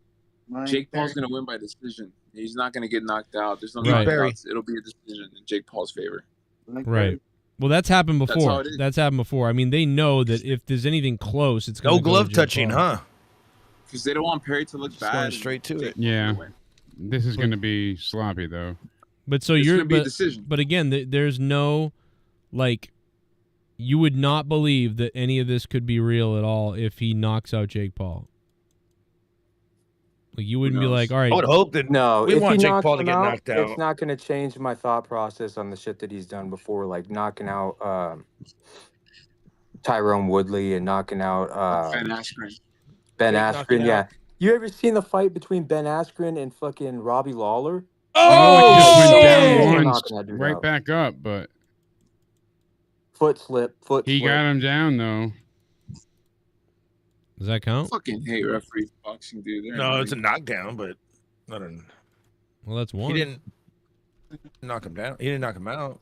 Mike Jake Paul's Perry. gonna win by decision. He's not gonna get knocked out. There's no Right. knockouts. It'll be a decision in Jake Paul's favor. Mike Right. Perry. Well, that's happened That's before. how it is. That's happened before. I mean, they know that if there's anything close, it's going No to glove touching, huh? Because they don't want Perry to look Just bad. going and straight to Jake it. Paul's Yeah. gonna win. This is going to be sloppy, though. But so It's you're gonna be a but, decision. but again, there's no like you would not believe that any of this could be real at all if he knocks out Jake Paul. Like you wouldn't be knows? like, all right, I would hope that No, we if want he Jake knocks Paul to him get out, knocked out. it's not going to change my thought process on the shit that he's done before, like knocking out Tyrone Woodley and knocking out Ben Askren. Ben Jake knocking Askren. Yeah, out- you ever seen the fight between Ben Askren and fucking Robbie Lawler? Oh, it just went shit! down once, Knocking that dude right out. back up, but Foot slip. he got him down, though. does that count? Fucking hate referee boxing, dude. They're No, it's a annoying. knockdown, but not a. Well, that's He one. didn't knock him down. He didn't knock him out.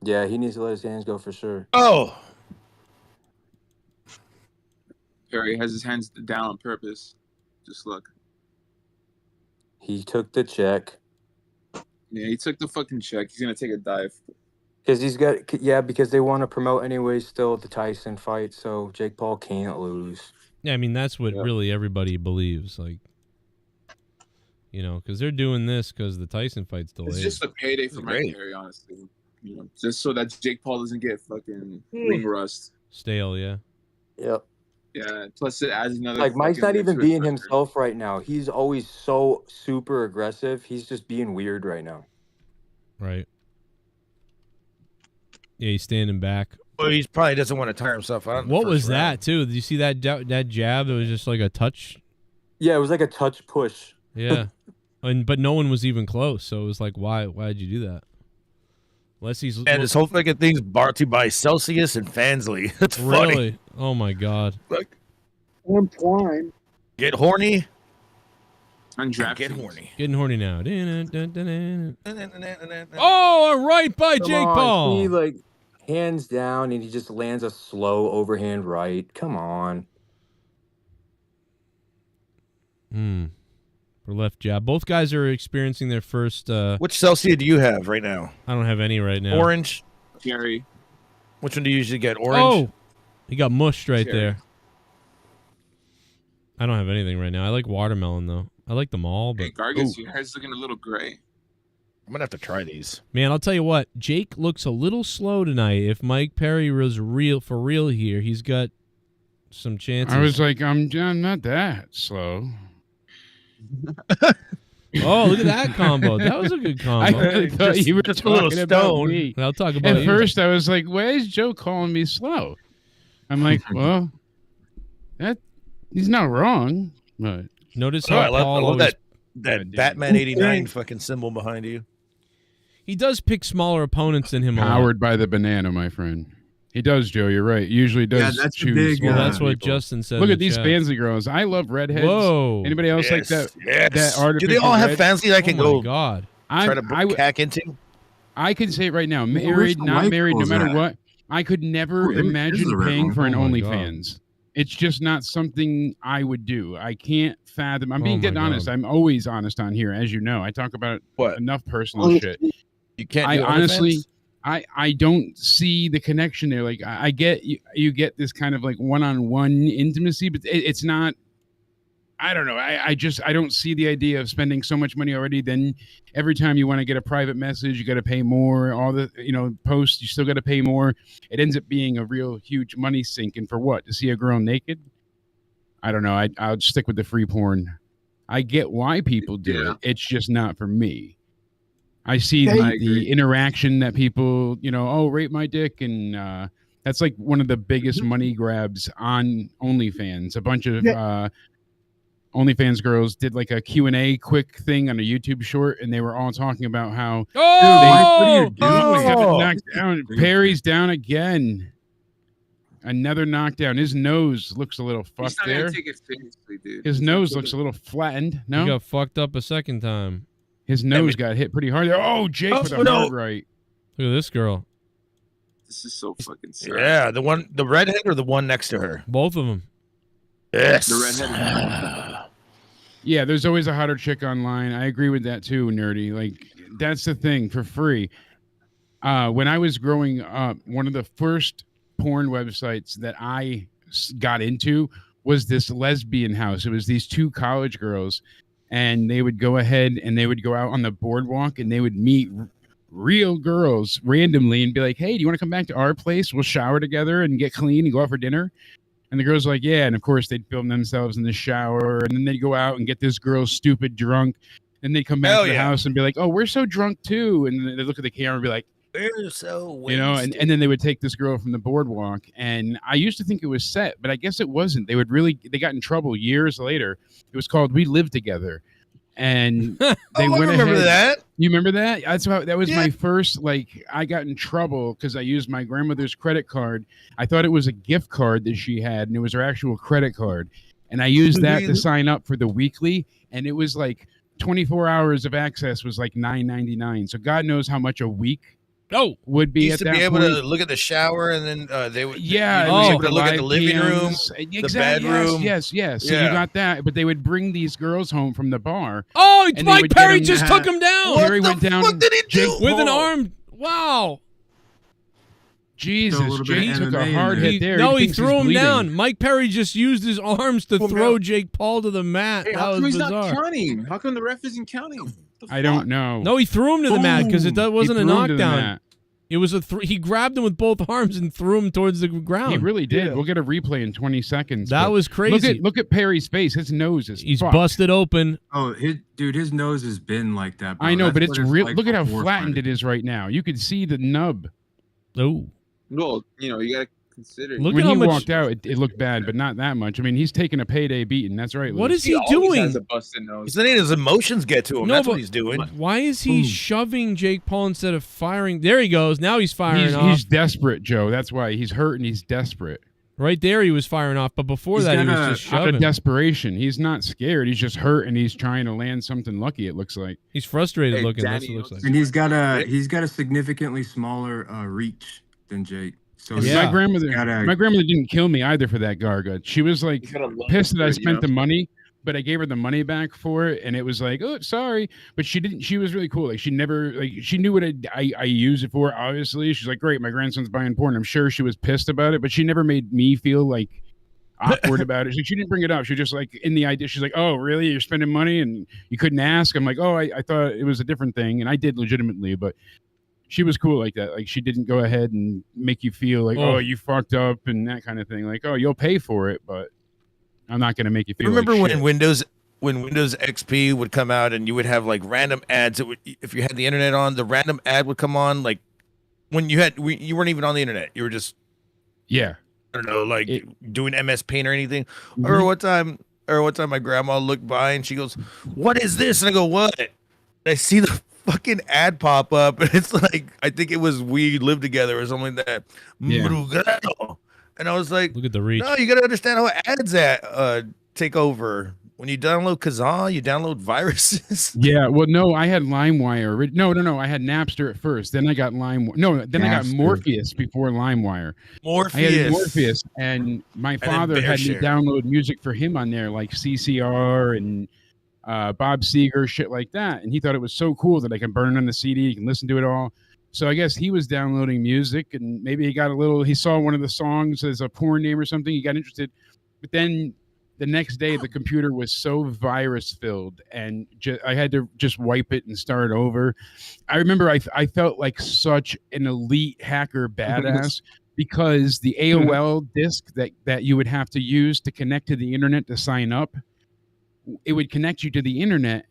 Yeah, he needs to let his hands go for sure. Oh, Perry has his hands down on purpose. Just look. He took the check Yeah, he took the fucking check. He's gonna take a dive. because because they want to promote anyways still the Tyson fight, so Jake Paul can't lose. Yeah, I mean that's what really everybody believes, like, you know, because they're doing this because the Tyson fight's delayed. It's just a payday for Mike great. Perry, honestly. You know, just so that Jake Paul doesn't get fucking ring rust. Stale, yeah. Yep. Yeah. Plus, it adds another. Like Mike's not fucking even to his being record. himself right now. He's always so super aggressive. He's just being weird right now. Right. Yeah, he's standing back. well, he probably doesn't want to tire himself out. in the What first was that round. too? Did you see that that jab? It was just like a touch. Yeah, it was like a touch push. Yeah, but no one was even close. So it was like, why did you do that? Unless he's And this whole fucking thing's brought to you by Celsius and Fansley. That's funny. really. Oh my god. Like, One twine. get horny. Undrafted. Get horny. Getting horny now. Oh, a right by Come Jake on, Paul. he like hands down and he just lands a slow overhand right. Come on. For left jab. Both guys are experiencing their first. Which Celsius do you have right now? I don't have any right now. Orange. Jerry. Which one do you usually get? Orange. Oh, he got mushed right Cherry. there. I don't have anything right now. I like watermelon though. I like them all, but Hey, Gargis, your hair's looking a little gray. I'm gonna have to try these. man, I'll tell you what. Jake looks a little slow tonight. If Mike Perry was for real here, he's got some chances. I was like, I'm not that slow. Oh, look at that combo. That was a good combo. I really thought you were just a little talking about stoned. me. I'll talk about At you. first, I was like, why is Joe calling me slow? I'm like, well, he's not wrong, but Notice Oh, how I love Paul always, that Batman '89 fucking symbol behind you. he does pick smaller opponents than him. a lot. powered by the banana, my friend. He does, Joe. You're right. Usually does that's a choose. big, Well, smaller that's what people. Justin said. Look in at the these chat. fancy girls. I love redheads. Whoa. Anybody else like that? Yes. That Do artificial they all have red? fancy I can Oh go my god. try to hack into? I could say it right now, Where's married, the not light married, no poles matter at? what, I could never Ooh, there's imagine the red paying one. for an Oh my God. OnlyFans. It's just not something I would do. I can't fathom. I'm being Oh my getting honest. God. I'm always honest on here, as you know. I talk about What? enough personal Oh, shit. You can't I do honestly, OnlyFans? I don't see the connection there. Like I get you get this kind of like one-on-one intimacy, but it's not. I don't know. I don't see the idea of spending so much money already. Then every time you want to get a private message, you got to pay more. All the posts, you still got to pay more. It ends up being a real huge money sink. And for what? To see a girl naked? I don't know. I'll stick with the free porn. I get why people do it. It's just not for me. I see the interaction that people, rate my dick, and that's like one of the biggest money grabs on OnlyFans. A bunch of OnlyFans girls did like a Q&A quick thing on a YouTube short, and they were all talking about how what are you doing? knocked down. Perry's down again. Another knockdown. His nose looks a little fucked there. Take it seriously, dude. His nose looks a little flattened. No, He got fucked up a second time. his nose got hit pretty hard there. Oh, Jake with a hard right. Look at this girl. This is so fucking sad. Yeah, the redhead or the one next to her? Both of them. Yes. The redhead. Yeah, there's always a hotter chick online. I agree with that too, Nerdy. Like, that's the thing, for free. When I was growing up, one of the first porn websites that I got into was this lesbian house. It was these two college girls, and they would go ahead and they would go out on the boardwalk, and they would meet real girls randomly and be like, hey, do you want to come back to our place? We'll shower together and get clean and go out for dinner. And the girls were like, yeah. And of course, they'd film themselves in the shower, and then they'd go out and get this girl stupid drunk. Then they'd come back to the house and be like, oh, we're so drunk too. And then they look at the camera and be like, we're so wasted. and then they would take this girl from the boardwalk. And I used to think it was set, but I guess it wasn't. They got in trouble years later. It was called We Live Together. And they went I remember ahead. that. You remember that? That was my first, I got in trouble because I used my grandmother's credit card. I thought it was a gift card that she had, and it was her actual credit card. And I used that to sign up for the weekly, and it was like 24 hours of access was like $9.99. So God knows how much a week would be Used at to be that able point. to look at the shower, and then they would be Oh, able to look at the living room, the bedroom. Yes. So you got that, but they would bring these girls home from the bar. Oh, and they Mike would get Perry them just to took have- him down. Perry went down. What did he do? With an Paul. arm. Wow. Jesus, little bit Jake of took MMA a in hard there. hit there. No, he thinks threw he's him bleeding. down. Mike Perry just used his arms to throw Jake Paul to the mat. Hey, That how was come he's bizarre. not counting? How come the ref isn't counting? I don't know. No, he threw him to the mat because it wasn't a He threw him to the knockdown. mat. It was he grabbed him with both arms and threw him towards the ground. He really did. We'll get a replay in 20 seconds. That but was crazy. Look at Perry's face. His nose is He's fucked. busted open. Oh, his nose has been like that. Bro. I know, That's but it's what real. like Look at how before flattened fighting. it is right now. You could see the nub. Oh. Well, you gotta consider. Look when at how he much- walked out, it looked bad, but not that much. I mean, he's taking a payday beating. That's right. What Lou. is he always doing? has a busted nose. He's letting his emotions get to him. No, That's but what he's doing. Hmm. Why is he shoving Jake Paul instead of firing? There he goes. Now he's firing off. He's desperate, Joe. That's why he's hurt and he's desperate. Right there, he was firing off. But before He's that, he got was just out of shoving. desperation. He's not scared. He's just hurt and he's trying to land something lucky. It looks like He's frustrated Hey, looking. That's Danny, what it looks like. And he's got a significantly smaller reach than Jake. So my grandmother, gotta- my grandmother didn't kill me either for that Garga. She was like pissed that I spent the money, but I gave her the money back for it, and it was like, oh, sorry, but she didn't. She was really cool. Like she never, she knew what I use it for. Obviously, she's like, great, my grandson's buying porn. I'm sure she was pissed about it, but she never made me feel like awkward about it. She didn't bring it up. She just like in the idea. She's like, oh, really? You're spending money and you couldn't ask. I'm like, oh, I thought it was a different thing, and I did legitimately, but. She was cool like that. Like she didn't go ahead and make you feel like, oh, you fucked up and that kind of thing. Like, oh, you'll pay for it, but I'm not going to make you feel. Remember like when shit. Windows XP would come out and you would have like random ads? If you had the internet on, the random ad would come on. Like when you weren't even on the internet. You were just I don't know, like doing MS Paint or anything. Mm-hmm. Or one time my grandma looked by and she goes, "What is this?" And I go, "What?" And I see the fucking ad pop up, and it's like, I think it was We Live Together or something like that. Yeah. Mrugano. And I was like, Look at the reach. no, you got to understand how ads take over. when you download Kazaa, you download viruses. Yeah, well, no, I had LimeWire. No, I had Napster at first. Then I got LimeWire. No, then I got Morpheus before LimeWire. I had Morpheus, and my father had me download music for him on there, like CCR and Bob Seger, shit like that. And he thought it was so cool that I can burn it on the CD, you can listen to it all. So I guess he was downloading music, and maybe he saw one of the songs as a porn name or something. He got interested, but then the next day the computer was so virus filled, and I had to just wipe it and start over. I remember I felt like such an elite hacker badass because the AOL disk that you would have to use to connect to the internet to sign up, it would connect you to the internet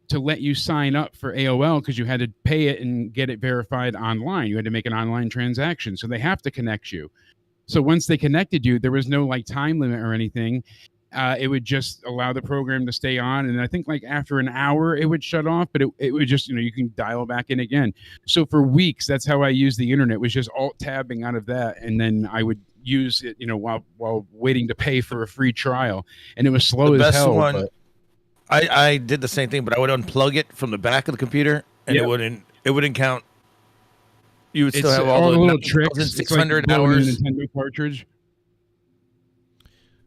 to let you sign up for AOL because you had to pay it and get it verified online. You had to make an online transaction. So they have to connect you. So once they connected you, there was no like time limit or anything. It would just allow the program to stay on. And I think like after an hour, it would shut off, but it would just, you can dial back in again. So for weeks, that's how I used the internet, was just alt tabbing out of that. And then I would use it, while waiting to pay for a free trial. And it was slow as hell. But I did the same thing, but I would unplug it from the back of the computer, and it wouldn't count. You would still have all the little tricks. 600 hours. Nintendo cartridge.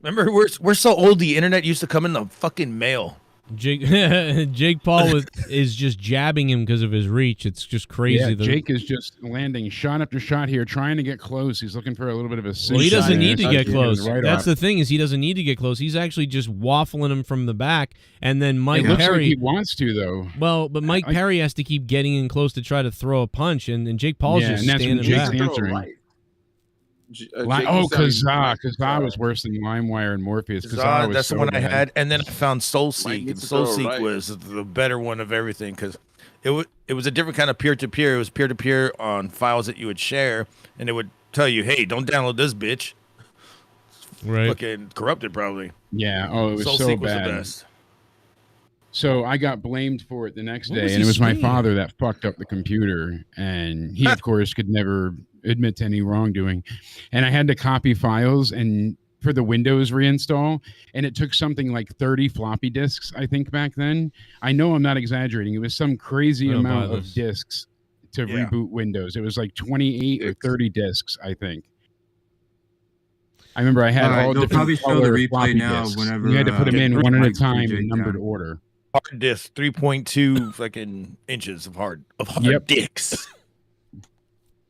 Remember, we're so old. The internet used to come in the fucking mail. Jake Paul is just jabbing him because of his reach. It's just crazy. Yeah, Jake is just landing shot after shot here, trying to get close. He's looking for a little bit of a. Well, he doesn't need to get close. That's the thing, is he doesn't need to get close. He's actually just waffling him from the back, and then Mike Perry. Looks like he wants to, though. Well, but Mike Perry has to keep getting in close to try to throw a punch, and Jake Paul's just standing back. Jake's answering. Kazaa was worse than LimeWire and Morpheus. Kazaa that's the one I had, and then I found SoulSeek, and SoulSeek was the better one of everything because it was a different kind of peer-to-peer. It was peer-to-peer on files that you would share, and it would tell you, "Hey, don't download this, bitch." Right, fucking corrupted, probably. Yeah. Oh, it was so bad. Was the best. So I got blamed for it the next day, and it was my father that fucked up the computer, and he, of course, could never admit to any wrongdoing. And I had to copy files and for the Windows reinstall, and it took something like 30 floppy disks, I think, back then. I know I'm not exaggerating. It was some crazy amount of disks to reboot Windows. It was like 28 or 30 disks, I think. I remember I had all different probably show the replay now disks. whenever you had to put them in one at a time in numbered order. Hard disk, 3.2 fucking inches of hard dicks.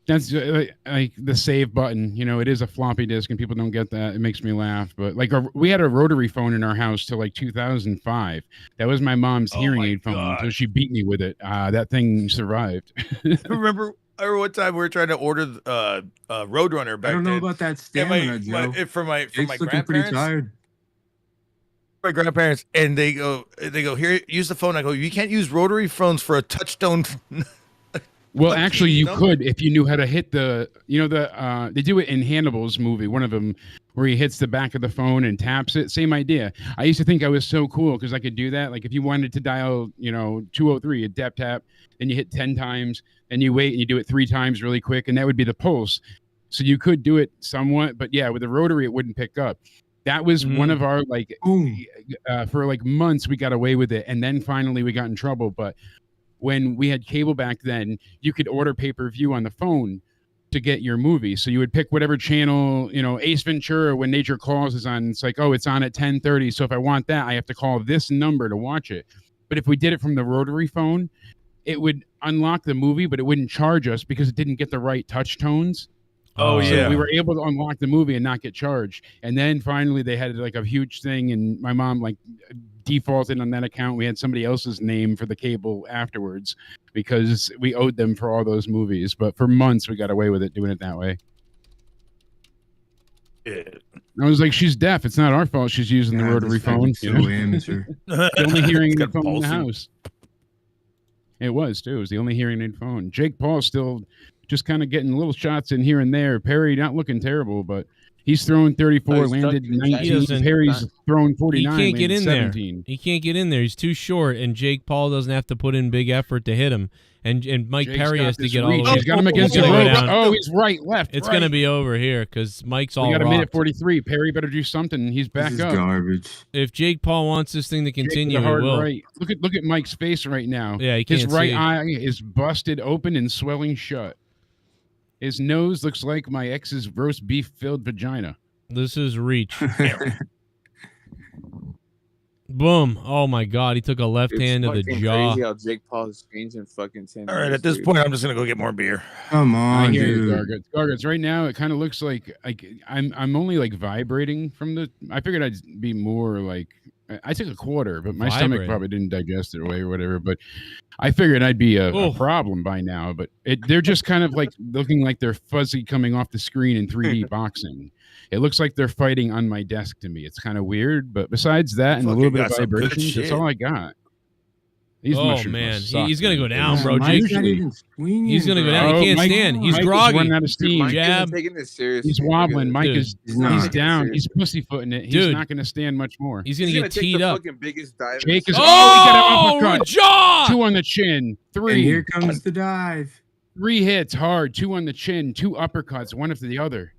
That's like the save button. It is a floppy disk, and people don't get that. It makes me laugh. But like, we had a rotary phone in our house till like 2005. That was my mom's hearing aid phone until she beat me with it. That thing survived. I remember one time we were trying to order Roadrunner back then. I don't know about that stamina, Joe. For my looking pretty tired. My grandparents, and they go, here, use the phone. I go, you can't use rotary phones for a touchstone. Well, actually, you could if you knew how to hit the. They do it in Hannibal's movie, one of them, where he hits the back of the phone and taps it. Same idea. I used to think I was so cool because I could do that. Like if you wanted to dial, 203, you tap, then you hit 10 times, and you wait and you do it 3 times really quick, and that would be the pulse. So you could do it somewhat, but yeah, with the rotary, it wouldn't pick up. That was one of our for like months we got away with it, and then finally we got in trouble. But when we had cable back then, you could order pay-per-view on the phone to get your movie. So you would pick whatever channel, Ace Ventura, When Nature Calls is on. It's like, it's on at 10:30. So if I want that, I have to call this number to watch it. But if we did it from the rotary phone, it would unlock the movie, but it wouldn't charge us because it didn't get the right touch tones. Oh, yeah. So we were able to unlock the movie and not get charged. And then finally they had like a huge thing, and my mom like defaulted on that account. We had somebody else's name for the cable afterwards because we owed them for all those movies. But for months we got away with it, doing it that way. Yeah. I was like, she's deaf. It's not our fault she's using the rotary phone. So amateur. The only hearing aid phone in the house. It was, too. It was the only hearing aid phone. Jake Paul still just kind of getting little shots in here and there. Perry not looking terrible, but He's thrown 34, He's landed stuck- he 19. doesn't- Perry's thrown 49. He can't get landed in 17. there. He can't get in there. He's too short, and Jake Paul doesn't have to put in big effort to hit him. And Mike Jake's Perry got has to this get all the reach. way. He's got him against the gonna go ropes. down. Oh, he's right, left. It's right. going to be over here because Mike's all We got a rocked. minute 43. Perry better do something. He's back This is up. garbage. If Jake Paul wants this thing to Jake with continue, a he hard will. right. Look at Mike's face right now. Yeah, he His can't right see. eye is busted open and swelling shut. His nose looks like my ex's roast beef filled vagina. This is reach. Boom. Oh, my God. He took a left hand to the jaw. Crazy how Jake Paul has changed in fucking 10 All right, years, at this dude. point, I'm just gonna go get more beer. Come on, I hear you, dude. Gargants. Right now, it kind of looks like I'm only like vibrating from the. I figured I'd be more like. I took a quarter, but my stomach Vibrating. probably didn't digest it away or whatever. But I figured I'd be a problem by now. But they're just kind of like looking like they're fuzzy coming off the screen in 3D boxing. It looks like they're fighting on my desk to me. It's kind of weird, but besides that and a little Fucking bit of got some good vibrations, that's shit. all I got. These Oh, mushrooms man. must suck, He's going to go man. down, bro. Mike's Jake, not even swinging, he's going to go bro. down. He can't Mike- stand. He's Mike is groggy. running out of steam. Mike Jab. isn't taking this seriously. He's wobbling. Mike Dude, is he's not. he's down. He's pussyfooting it. He's Dude. not going to stand much more. He's going to get take teed the up. fucking biggest dive. Jake is. Oh, he got an uppercut. jaw! 2 on the chin. 3. And here comes the dive. 3 hits hard. 2 on the chin. 2 uppercuts. One after the other.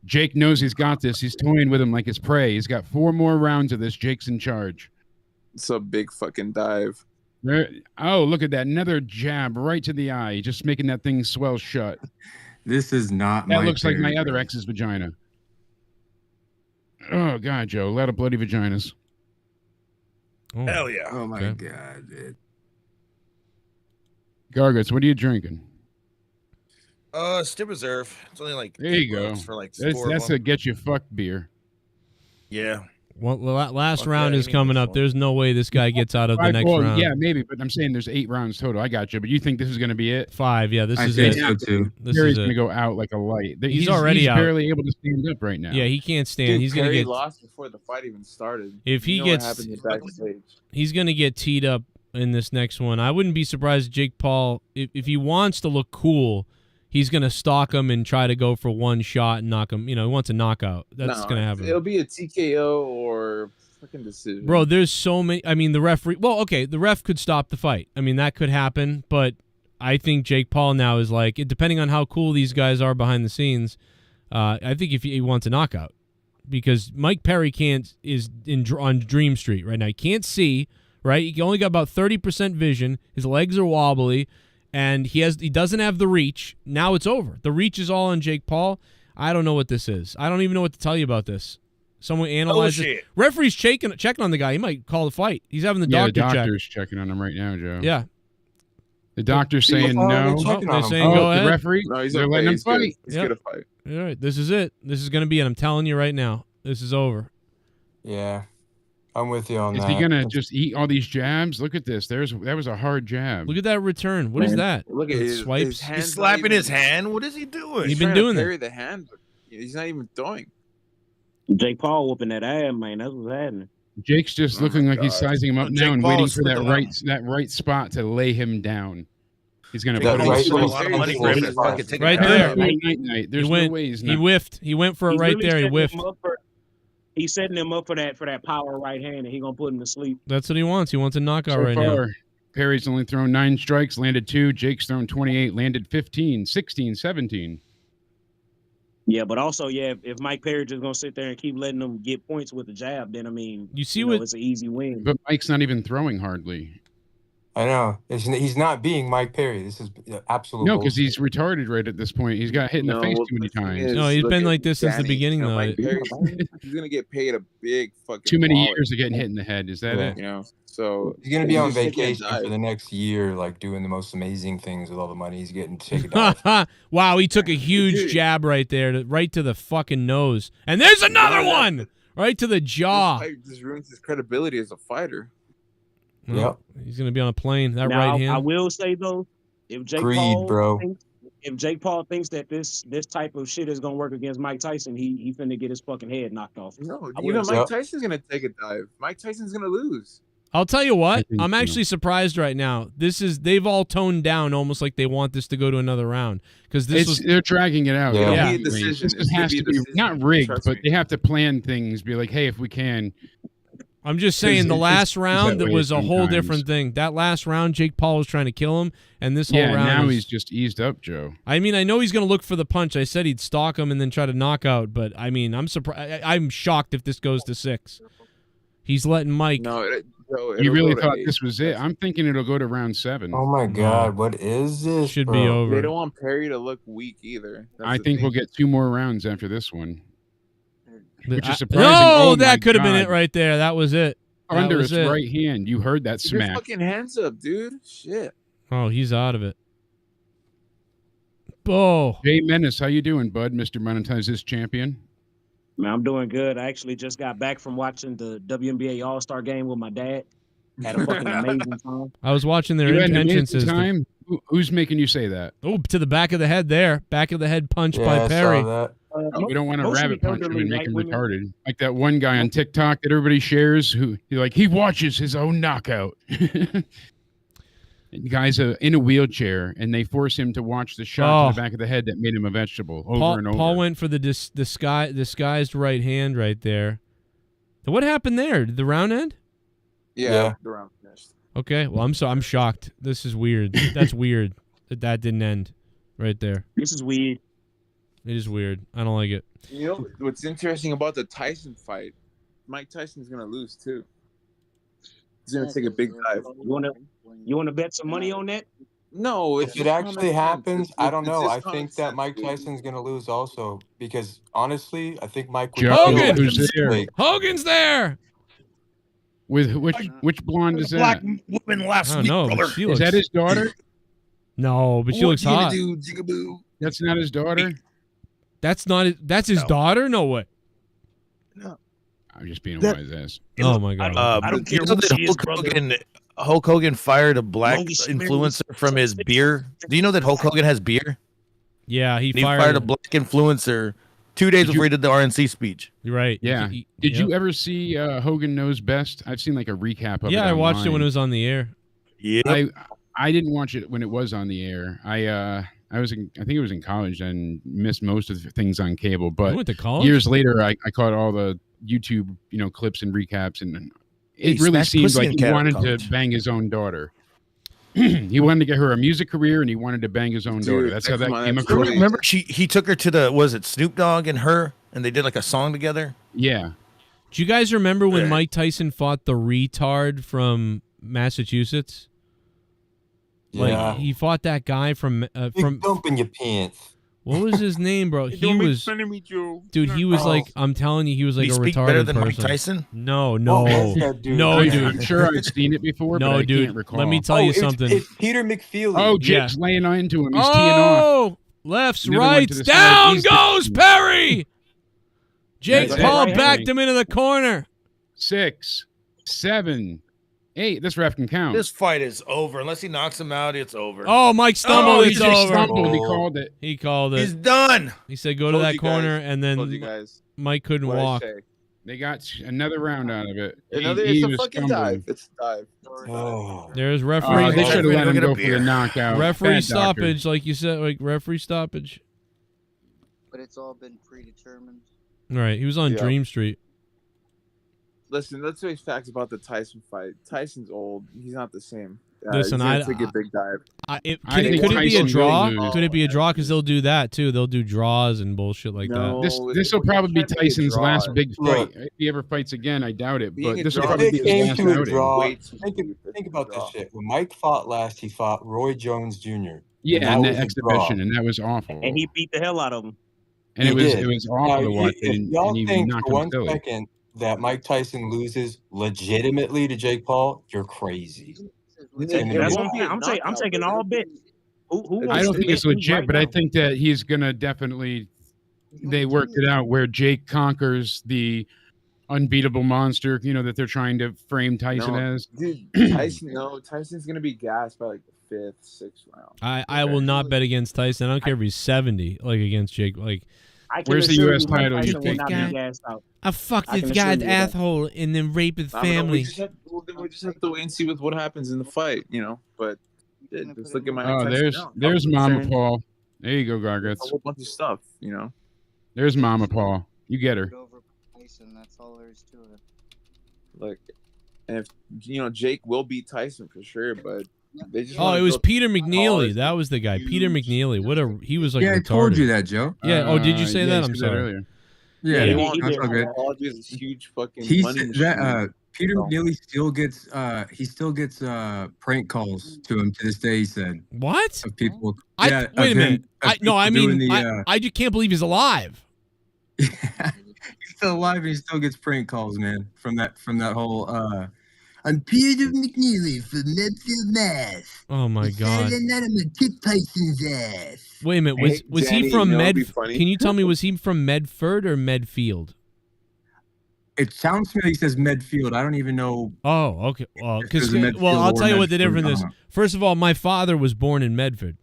Jake knows he's got this. He's toying with him like it's prey. He's got 4 more rounds of this. Jake's in charge. It's a big fucking dive. There, oh, look at that. Another jab right to the eye. Just making that thing swell shut. This is not. That Mike looks like my Perry, other bro. ex's vagina. Oh, God, Joe. A lot of bloody vaginas. Oh, Hell yeah. Oh my Okay. god, dude. Gargants, what are you drinking? Still reserve. It's only like There you $8 go. for like That's, 4 of that's them. a get you fucked beer. Yeah. Well, last Fuck round that, is I need coming this up. one. There's no way this guy gets out of the Five- next well, round. Yeah, maybe, but I'm saying there's 8 rounds total. I got you, but you think this is going to be it? 5. Yeah, this I is think it. so too. This Perry's is going to it. go out like a light. He's already out. barely able to stand up right now. Yeah, he can't stand. Dude, He's going to Perry get. lost before the fight even started. If he You know gets- what happened backstage. He's going to get teed up in this next one. I wouldn't be surprised if Jake Paul, if he wants to look cool, he's going to stalk him and try to go for one shot and knock him. You know, he wants a knockout. That's going to happen. It'll be a TKO or fucking decision. Bro, there's so many. I mean, the referee. Well, okay, the ref could stop the fight. I mean, that could happen. But I think Jake Paul now is like, depending on how cool these guys are behind the scenes, I think if he wants a knockout, because Mike Perry is on Dream Street right now. He can't see. Right, he only got about 30% vision. His legs are wobbly, and he doesn't have the reach. Now it's over. The reach is all on Jake Paul. I don't know what this is. I don't even know what to tell you about this. Someone analyze it. shit. Referee's checking on the guy. He might call the fight. He's having the Yeah, the doctor check. doctor's checking on him right now, Joe. Yeah. The doctor's saying Oh, no. they're checking they're on him. saying go the ahead. referee, No, he's they're okay. letting him He's good. fight. He's Yep. good to fight. All right, this is it. This is going to be it. I'm telling you right now. This is over. Yeah, I'm with you on Is that. he gonna just eat all these jabs? Look at this. That was a hard jab. Look at that return. What is that? Look at It his swipes. hands He's not slapping even- his hand. What is he doing? He's He's been trying to doing that. parry the hand, but he's not even throwing. Jake Paul whooping that ass, man. That's what's happening. Jake's just Oh looking my like he's God. sizing him up Jake now and Paul waiting is for that splitting right spot to lay him down. He's gonna Jake put Paul him is spending a right, lot of money for him to fucking take Right a there. pound. night. There's he no went. way he's He not. whiffed. He went for it He's right really there. He setting whiffed. him up he's setting him up for that power right hand, and he gonna put him to sleep. That's what he wants. He wants a knockout So right now. far, Perry's only thrown 9 strikes, landed 2. Jake's thrown 28, landed 15, 16, 17. Yeah, but also, yeah, if Mike Perry just gonna sit there and keep letting them get points with the jab, then I mean, You see know, what- it's an easy win. But Mike's not even throwing hardly. I know. He's not being Mike Perry. This is absolute. No, because bullshit. he's retarded right at this point. He's got hit in the No, face well, too many the thing times. is, No, he's look been at like this since the Danny, beginning, you know, though. Mike Perry, he's gonna get paid a big fucking. Too many wallet, years of getting hit in the head. Is that Yeah. it? You know, so He's gonna be on he's taking a vacation dive. for the next year, like doing the most amazing things with all the money he's getting to take a dive. Wow, he took a huge Dude. jab right there, right to the fucking nose. And there's another one! Right to the jaw. This fight just ruins his credibility as a fighter. Well, he's going to be on a plane. That Now, right hand. I will say though, if Jake Greed, Paul bro. if Jake Paul thinks that this type of shit is gonna work against Mike Tyson, he finna get his fucking head knocked off. No, I even wouldn't Mike Yep. Tyson's gonna take a dive. Mike Tyson's gonna lose. I'll tell you what, think I'm so. actually surprised right now. They've all toned down almost like they want this to go to another round because They're dragging it out. Yeah. Yeah, It'll be a decision. This has to be not rigged, but they have to plan things. Be like, hey, if we can. I'm just saying the last round, that that way was a whole sometimes. different thing. That last round, Jake Paul was trying to kill him, and this whole Yeah, round now was- he's just eased up, Joe. I mean, I know he's going to look for the punch. I said he'd stalk him and then try to knock out, but I mean, I'm surprised. I'm shocked if this goes to 6. He's letting Mike. No, You really thought this was it? I'm thinking it'll go to round 7. Oh my God, what is this? Should bro? be over. They don't want Perry to look weak either. That's I the think thing. we'll get 2 more rounds after this one, which I- is surprising. No, Oh my that could have been God. it right there. That was it. That Under was his it. right hand. You heard that Keep your smack. fucking hands up, dude. Shit. Oh, he's out of it. Oh. Jay Menace, how you doing, bud? Mr. Monetize's champion. Man, I'm doing good. I actually just got back from watching the WNBA All-Star game with my dad. Had a fucking amazing time. I was watching their You had an amazing entrances. time? Who's making you say that? Oh, to the back of the head there. Back of the head punch Yeah, by I saw Perry. that. We don't want to Mostly rabbit punch him elderly and make white him women. retarded. Like that one guy on TikTok that everybody shares who he watches his own knockout. The guy's in a wheelchair and they force him to watch the shot to the back of the head that made him a vegetable over and over. Paul went for the disguised right hand right there. What happened there? Did the round end? Yeah. The round finished. Okay. Well, I'm shocked. This is weird. That's weird that didn't end right there. This is weird. It is weird. I don't like it. You know what's interesting about the Tyson fight? Mike Tyson's gonna lose too. He's gonna take a big dive. You wanna bet some money on that? No, If it actually happens, I don't know. I think that Mike Tyson's gonna lose also because honestly, I think Mike would Hogan! kill Who's there? Blake. Hogan's there. With which blonde is that? woman last I don't know. But she Is looks, that his daughter? No, but she looks hot. That's not his daughter? That's not. That's his daughter. No way. I'm just being a wise ass. Oh my god. I don't You care know who that she is, brother. Hulk Hogan fired a black Long as she marries- influencer from his beer. Do you know that Hulk Hogan has beer? Yeah, he And he fired. fired a black influencer 2 days before he did the RNC speech. You're right. Yeah. Did you ever see Hogan Knows Best? I've seen like a recap of it. Yeah, I watched it when online. it was on the air. Yeah. I didn't watch it when it was on the air. I think it was in college and missed most of the things on cable. But You went to college? years later, I caught all the YouTube clips and recaps, and He it really smashed seemed pussy like in he Cal- wanted college. to bang his own daughter. He wanted to get her a music career, and he wanted to bang his own daughter. That's how that came across. Remember, he took her to the was it Snoop Dogg and her, and they did like a song together. Yeah. Do you guys remember when Mike Tyson fought the retard from Massachusetts? Yeah. He fought that guy from Big dump in your pants. what was his name, bro? He was dude. He was like, I'm telling you, he was like Did a he speak retarded better than person. Mike Tyson? No, What no, was that dude? no, I'm dude. sure I've seen it before, No, but I dude. can't recall. Let me tell you something. It's Peter McFeely. Oh, Jake's laying into him. He's teeing Oh, off. lefts, Another one to rights, the side. down He's goes Perry. Jake That's Paul it. backed him into the corner. 6, 7, 8. This ref can count. This fight is over unless he knocks him out. It's over. Oh, Mike stumbled. he It's just over. stumbled. He called it. He called it. He's done. He said, "Go to Told that you corner," guys. and Told you then guys. Mike couldn't What'd I walk. say? They got another round out of it. Another, He it's a was fucking stumbling. dive. It's a dive. Oh. There's referee. They should have let him Get a go for beer. the knockout. Referee Bad doctor. stoppage, like you said, like referee stoppage. But it's all been predetermined. Right, he was on Yeah. Dream Street. Listen, let's face facts about the Tyson fight. Tyson's old. He's not the same. Listen, he's gonna take a big dive. I Could think it be a Tyson draw? will lose. Could it be a draw? Because they'll do that too. They'll do draws and bullshit like No. that. This will probably be It can't be a Tyson's draw. last big Look. fight. If he ever fights again, I doubt it. Being But a this will draw- probably If be it his came last to a outing. draw, Way too think deep. about this shit. When Mike fought last, he fought Roy Jones Jr. Yeah, in that that was a draw. exhibition, and that was awful. And he beat the hell out of him. And He it did. was Now, awful to watch. if And y'all he think knocked for him one silly. second that Mike Tyson loses legitimately to Jake Paul, you're crazy. That's what I'm taking all bets. Who I don't think it's legit, right but I now? think that he's gonna definitely. They worked it out where Jake conquers the unbeatable monster, that they're trying to frame Tyson No, as. dude, Tyson's gonna be gassed by like the 5th, 6th round. I will not bet against Tyson. I don't care if he's 70, like against Jake. Like I can Where's the assure U.S. you Mike title, you Tyson will think? not be gassed out. I fucked I this can assure guy's you that. asshole and then rape his I don't know, family. we just have to wait and see what happens in the fight, you know. But yeah, just look at Mike Oh, Tyson now. there's Health Mama concern, Paul. There you go, a Gargets. whole bunch of stuff, you know. There's Mama Paul. You get her. Over Tyson, that's all there is to it. Like, and if you know, Jake will beat Tyson for sure, but they just. Oh, wanna it was go Peter tall McNeely. as That was the guy. Peter McNeely. He was like Yeah, I retarded. told you that, Joe. Yeah. Oh, did you say yeah, that? you I'm said that sorry. earlier. Yeah, They that's want all good. apology is a huge fucking He money said machine. that Peter McNeely still gets prank calls to him to this day. He said What? of people. Wait of a him- minute. of No, I people doing mean, the, I just can't believe he's alive. he's still alive and he still gets prank calls, man. From that whole. I'm Peter McNeely from Medfield, Mass. Oh my god. Saturday night I'm gonna kick Tyson's ass. Wait a minute. Was Danny, he from you know what'd be Med? funny? Can you tell me, was he from Medford or Medfield? It sounds to me like he says Medfield. I don't even know. Oh, okay. Well, If there's because a Medfield I'll or tell you what the Medford, difference I is. don't know. First of all, my father was born in Medford,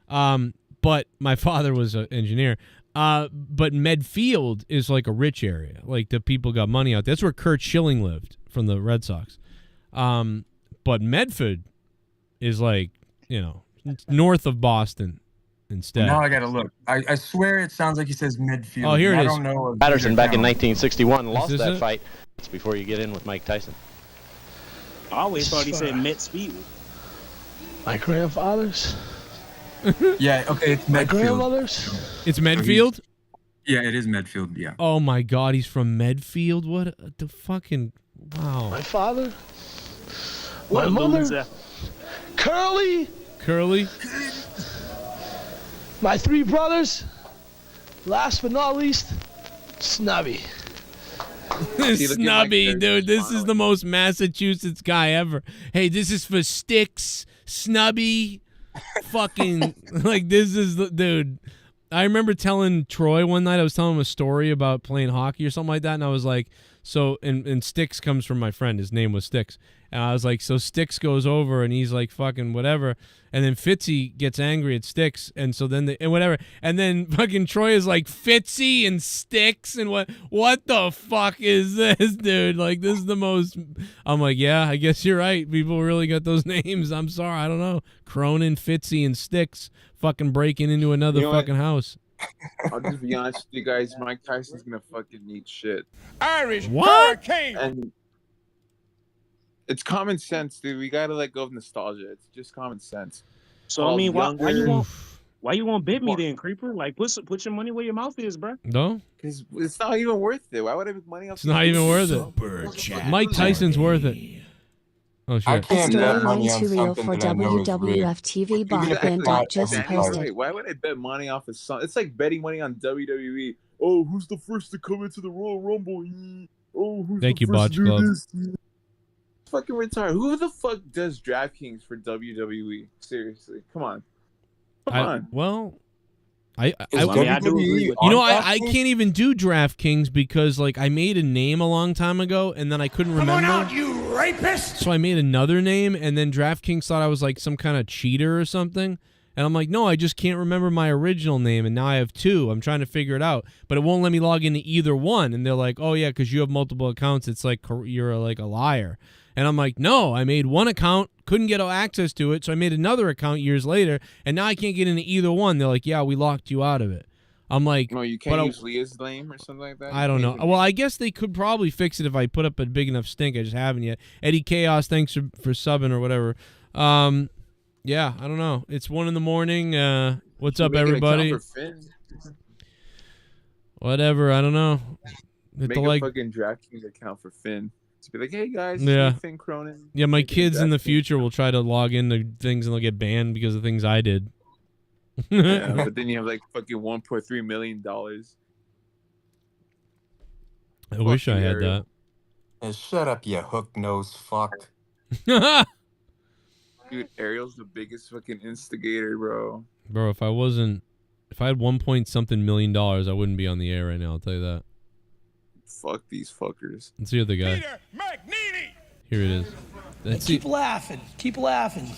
but my father was an engineer. But Medfield is like a rich area. Like the people got money out there. That's where Kurt Schilling lived from the Red Sox. But Medford is like, it's north of Boston instead. Now I gotta look. I swear it sounds like he says Medfield. Oh, here it I is. don't know. Patterson back in either 1961 lost this that it? fight. That's before you get in with Mike Tyson. I always thought he said Met Speed. My grandfathers. Yeah, okay, it's My Medfield. grandmothers. It's Medfield? Yeah, it is Medfield, yeah. Oh my God, he's from Medfield? What the fucking, wow. My father. What My a mother. loser. Curly. Curly? My three brothers. Last but not least, Snubby. Snubby, dude. This is the most Massachusetts guy ever. Hey, this is for Sticks, Snubby. Fucking, like, this is the dude. I remember telling Troy one night, I was telling him a story about playing hockey or something like that, and I was like, so, and Sticks comes from my friend. His name was Sticks. And I was like, so Sticks goes over and he's like fucking whatever. And then Fitzy gets angry at Sticks. And so then, and whatever. And then fucking Troy is like, Fitzy and Sticks. And what the fuck is this, dude? Like, this is the most, I'm like, yeah, I guess you're right. People really got those names. I'm sorry. I don't know. Cronin, Fitzy, and Sticks fucking breaking into another You know what? fucking house. I'll just be honest with you guys. Mike Tyson's gonna fucking need shit. Irish What? hurricane. And it's common sense, dude. We gotta let go of nostalgia. It's just common sense. So I mean, why you won't bid me then, creeper? Like put your money where your mouth is, bro. No? Because it's not even worth it. Why would I make money off? It's not even worth it. Mike Tyson's worth it. Oh, shit. I can't story bet money on too real something for that I know is rigged. WWF TV Bonapin Exactly. just Danny's posted. right. Why would I bet money off of something? It's like betting money on WWE. Oh, who's the first to come into the Royal Rumble? Oh, who's Thank the you, first Botch to do Club. this? Fucking retarded. Who the fuck does DraftKings for WWE? Seriously, come on. Come on. Well, I do agree with you know, that. I can't even do DraftKings because, like, I made a name a long time ago and then I couldn't remember. Come on out, you rapist! So I made another name and then DraftKings thought I was like some kind of cheater or something. And I'm like, no, I just can't remember my original name and now I have two. I'm trying to figure it out, but it won't let me log into either one. And they're like, oh yeah, because you have multiple accounts. It's like you're like a liar. And I'm like, no, I made one account, couldn't get access to it, so I made another account years later, and now I can't get into either one. They're like, yeah, we locked you out of it. I'm like, No, you can't use Leah's name or something like that? I don't know. Well, I guess they could probably fix it if I put up a big enough stink. I just haven't yet. Eddie Chaos, thanks for subbing or whatever. Yeah, I don't know. It's 1 a.m. What's up, Make an account everybody? for Finn. Whatever, I don't know. Make a fucking DraftKings account for Finn. To be like, hey guys, Yeah. Finn Cronin. Yeah, my Make a kids in the DraftKings future will try to log into things and they'll get banned because of things I did. Yeah, but then you have like fucking $1.3 million. I wish I had Ariel. Hey, shut up, you hook nose fuck. that. Dude, Ariel's the biggest fucking instigator, bro. Bro, if I had 1 point something million dollars, I wouldn't be on the air right now, I'll tell you that. Fuck these fuckers. Let's hear the guy. Here it is. Let's see, Keep laughing. Keep laughing.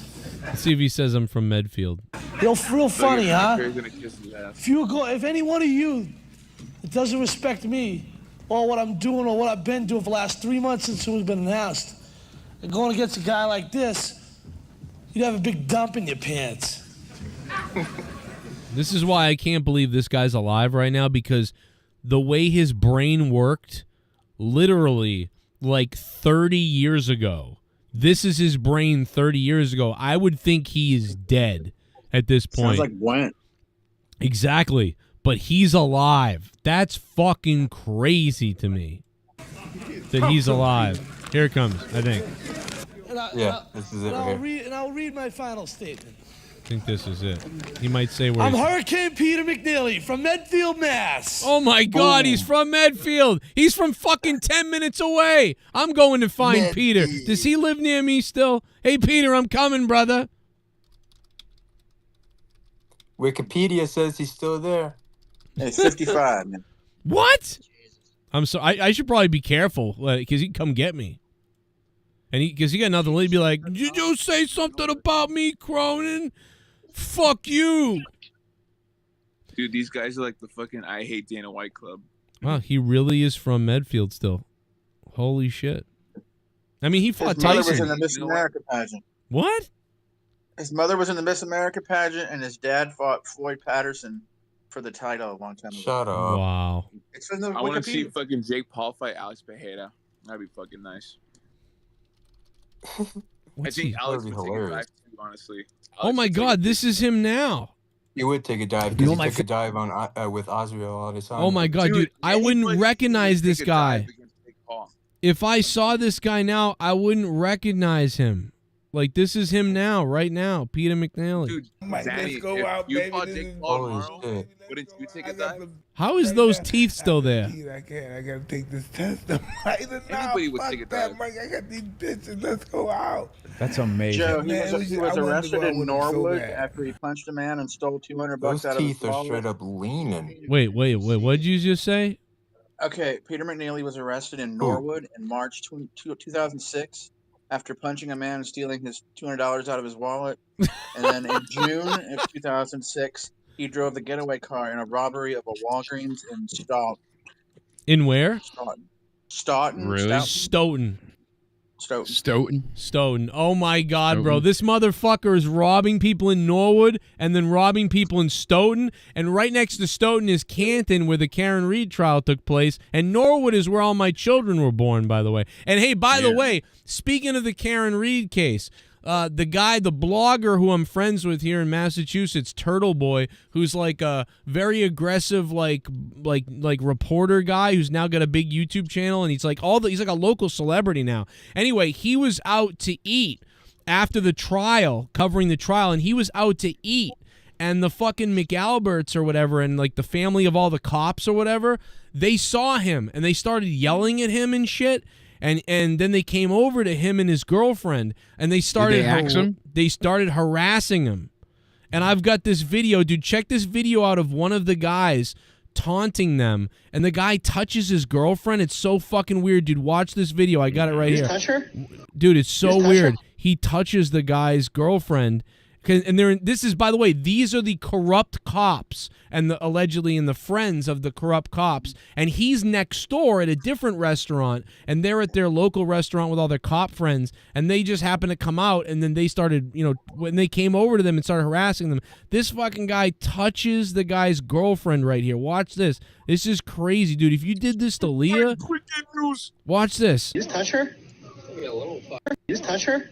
let's see if he says I'm from Medfield. Real funny, huh? They're gonna kiss his ass. If any one of you that doesn't respect me or what I'm doing or what I've been doing for the last 3 months since it was been announced, and going against a guy like this, you'd have a big dump in your pants. This is why I can't believe this guy's alive right now, because the way his brain worked, literally like 30 years ago. This is his brain 30 years ago. I would think he is dead at this point. Sounds like Gwent. Exactly. But he's alive. That's fucking crazy to me. That he's alive. Here it comes, I think. This is it right here. I'll read my final statement. I think this is it. He might say where I'm he's... Hurricane Peter McNeely from Medfield, Mass. Oh my God, he's from Medfield. He's from fucking 10 minutes away. I'm going to find Peter. Does he live near me still? Hey, Peter, I'm coming, brother. Wikipedia says he's still there. It's 55, man. What? I'm so I should probably be careful because he can come get me. And because he got nothing, he'd be like, "Did you say something about me, Cronin? Fuck you." Dude, these guys are like the fucking I Hate Dana White Club. Wow, he really is from Medfield still. Holy shit. I mean, he fought His mother Tyson. was in the Miss America pageant. What? His mother was in the Miss America pageant, and his dad fought Floyd Patterson for the title a long time ago. Shut up. Wow. It's in the I want to see Wikipedia. fucking Jake Paul fight Alex Pereira. That'd be fucking nice. I think Alex would take a dive too, honestly. Oh my God, this is him now. He would take a dive because he took a dive on with Oswald all the time. Oh my God, dude, I wouldn't recognize this guy. If I saw this guy now, I wouldn't recognize him. Like, this is him now, right now, Peter McNally. Dude, Danny, go if out, you baby. fought This Jake is- Paul tomorrow, wouldn't you take a dive? How is those teeth still there? I can't. I gotta take this test. Anybody would take a dive. Mike, I got these bitches. Let's go out. That's amazing. Joe, he Man, was I wanted arrested to go in out with him so Norwood bad. after he punched a man and stole $200 Those out of his teeth are wallet. straight up leaning. Wait, what did you just say? Okay, Peter McNeely was arrested in Norwood in March 2006 after punching a man and stealing his $200 out of his wallet. And then in June of 2006, he drove the getaway car in a robbery of a Walgreens in Stoughton. In where? Stoughton. Really? Stoughton. Stoughton. Stoughton. Oh my God, bro. This motherfucker is robbing people in Norwood and then robbing people in Stoughton. And right next to Stoughton is Canton, where the Karen Reed trial took place. And Norwood is where all my children were born, by the way. And hey, by the way, speaking of the Karen Reed case, the guy, the blogger who I'm friends with here in Massachusetts, Turtle Boy, who's like a very aggressive, like reporter guy who's now got a big YouTube channel, and he's like he's like a local celebrity now. Anyway, he was out to eat after the trial, covering the trial, and he was out to eat, and the fucking McAlberts or whatever, and like the family of all the cops or whatever, they saw him and they started yelling at him and shit. And then they came over to him and his girlfriend, and they started they started harassing him. And I've got this video, dude. Check this video out of one of the guys taunting them, and the guy touches his girlfriend. It's so fucking weird, dude. Watch this video. I got it right here. touch her? Dude, it's so touch weird. her? He touches the guy's girlfriend. And this is, by the way, these are the corrupt cops and allegedly the friends of the corrupt cops. And he's next door at a different restaurant, and they're at their local restaurant with all their cop friends, and they just happened to come out, and then they started, when they came over to them and started harassing them, this fucking guy touches the guy's girlfriend right here. Watch this. This is crazy, dude. If you did this to Leah, watch this. You just touch her? You just touch her?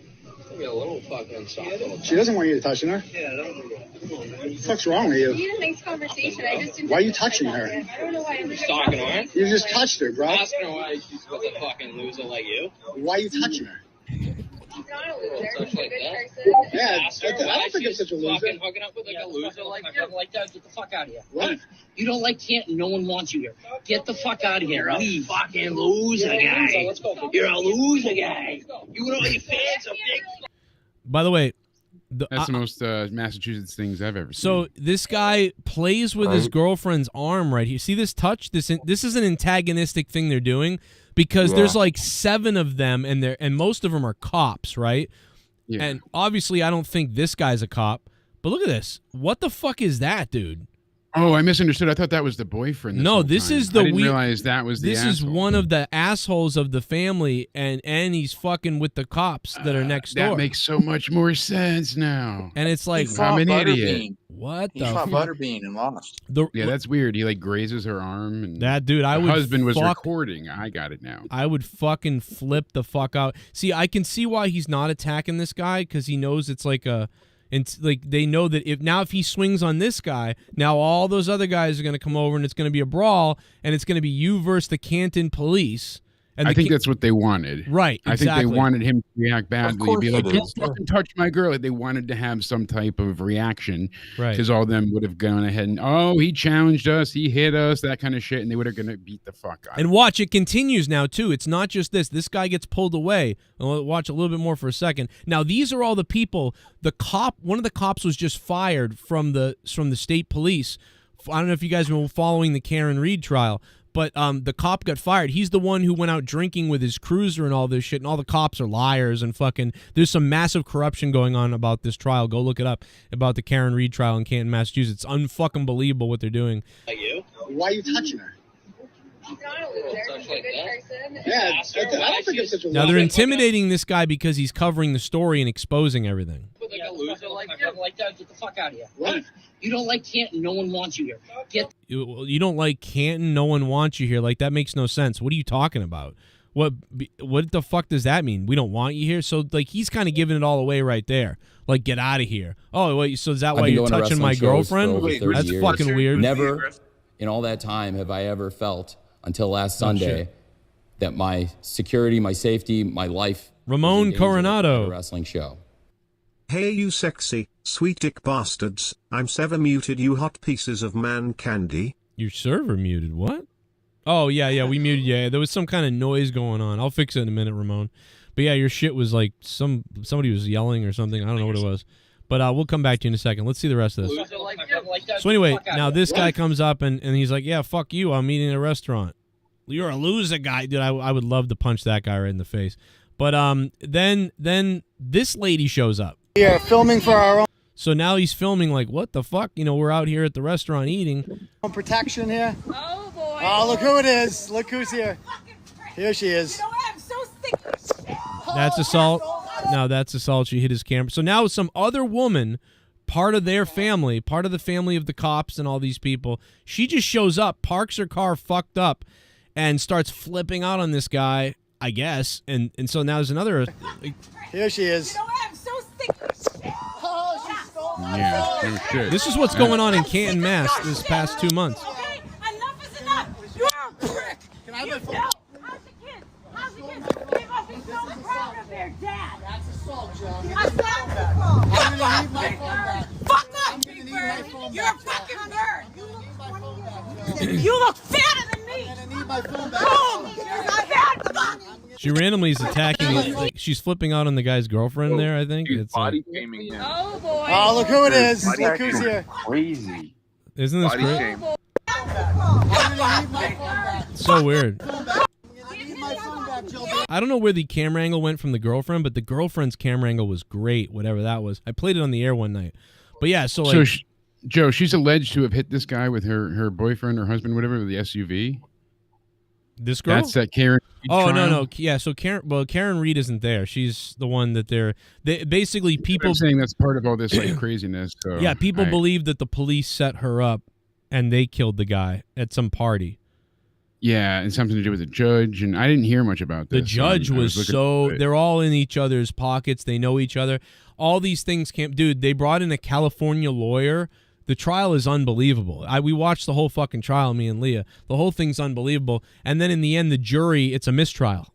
She doesn't want you to touching her. What the fuck's wrong with you? We had a nice conversation. I just didn't. Why are you touching her? I don't know why I'm Stalking her? You just touched her, bro. Asking her why she's with a fucking loser like you. Why are you touching her? She's not a loser. She's a good person. Yeah, Ask her I don't why think she's it's such a loser. fucking hooking up with like a loser like you. Like that, get the fuck out of here. What? You don't like Canton. No one wants you here. Get the fuck out of here. Leave. Fucking loser guy. You're a loser guy. You know your fans are big. By the way, That's the most Massachusetts things I've ever seen. so this guy plays with his girlfriend's arm right here. See this touch? This is an antagonistic thing they're doing because there's like 7 of them, and most of them are cops, right? Yeah. And obviously, I don't think this guy's a cop. But look at this. What the fuck is that, dude? Oh, I misunderstood. I thought that was the boyfriend. No, this is the I didn't realize that was the This is asshole. one of the assholes of the family, and he's fucking with the cops that are next door. That makes so much more sense now. And it's like, fought I'm an Butterbean. idiot. What He the fought fuck? Butterbean and lost. Yeah, that's weird. He like grazes her arm, and That dude, I the would husband was fuck- recording. I got it now. I would fucking flip the fuck out. See, I can see why he's not attacking this guy, because he knows it's like a, and like they know that if he swings on this guy, now all those other guys are gonna come over and it's gonna be a brawl, and it's gonna be you versus the Canton police. And I think that's what they wanted. Right, I think exactly. they wanted him to react badly, course be like, it "Don't is. fucking touch my girl." They wanted to have some type of reaction, Right. Because all of them would have gone ahead and, oh, he challenged us, he hit us, that kind of shit, and they would have gonna beat the fuck out. And watch, it continues now, too. It's not just this. This guy gets pulled away. I'll watch a little bit more for a second. Now, these are all the people. The cop, one of the cops was just fired from the state police. I don't know if you guys were following the Karen Reed trial, but the cop got fired. He's the one who went out drinking with his cruiser and all this shit, and all the cops are liars and fucking... There's some massive corruption going on about this trial. Go look it up, about the Karen Reed trial in Canton, Massachusetts. It's unfucking believable what they're doing. You? Why are you touching her? He's not a loser. He's a good person. Yeah, I don't think it's such a Now, they're intimidating this guy because he's covering the story and exposing everything. Like a loser like that, get the fuck out of here. What? You don't like Canton, no one wants you here. Get You don't like Canton, no one wants you here. Like, that makes no sense. What are you talking about? What the fuck does that mean? We don't want you here? So, like, he's kind of giving it all away right there. Like, get out of here. Oh, wait, so is that why you're touching my girlfriend? That's fucking weird. Never in all that time have I ever felt, until last Sunday, that my security, my safety, my life Ramon was in danger Coronado. at a wrestling show. Hey you sexy, sweet dick bastards, I'm server muted you hot pieces of man candy. Your server muted, what? Oh, yeah, we muted you. Yeah, there was some kind of noise going on. I'll fix it in a minute, Ramon. But yeah, your shit was like, somebody was yelling or something. I don't know what it was. But we'll come back to you in a second. Let's see the rest of this. So anyway, now this guy comes up and he's like, yeah, fuck you, I'm eating at a restaurant. You're a loser guy. Dude, I would love to punch that guy right in the face. But then this lady shows up. We are filming for our So now he's filming like, what the fuck? You know, we're out here at the restaurant eating. own protection here. Oh, boy. Oh, look who it is. Look who's here. Here she is. I'm so sick of shit. That's assault. No, that's assault. She hit his camera. So now some other woman, part of their family, part of the family of the cops and all these people, she just shows up, parks her car fucked up, and starts flipping out on this guy, I guess. And so now there's another... Here she is. I'm so sick of shit. Oh, she stole my Yeah, no shit. This is what's going on in Canton, Mass. this past 2 months. Okay? Enough is enough. You're a prick. Can I have You my phone? know. How's the kids? How's the kids? They must be so proud of their dad. That's assault, John. I'm gonna need my phone back. Fuck up, Big Bird. You're a fucking bird. You look fatter than me. I need my phone back. Boom. You're fat. Fuck. She randomly is attacking... Like, she's flipping out on the guy's girlfriend there, I think. It's Body shaming him. Oh, boy. Oh, look who it is. Body Look who's shaming. here. Crazy. Isn't this Body great? shame. I'm gonna need my phone back. So weird. I need my phone back, Joe. I don't know where the camera angle went from the girlfriend, but the girlfriend's camera angle was great, whatever that was. I played it on the air one night. But yeah, so like... So, Joe, she's alleged to have hit this guy with her boyfriend or husband, whatever, with the SUV. This girl? That's that Karen. Oh, trial? no. Yeah, so Karen Reed isn't there. She's the one that they basically people... I'm saying that's part of all this like craziness. So, yeah, people believe that the police set her up and they killed the guy at some party. Yeah, and something to do with the judge, and I didn't hear much about this. The judge I was looking so... for it. They're all in each other's pockets. They know each other. All these things can't... Dude, they brought in a California lawyer. The trial is unbelievable. We watched the whole fucking trial, me and Leah. The whole thing's unbelievable. And then in the end, the jury, it's a mistrial.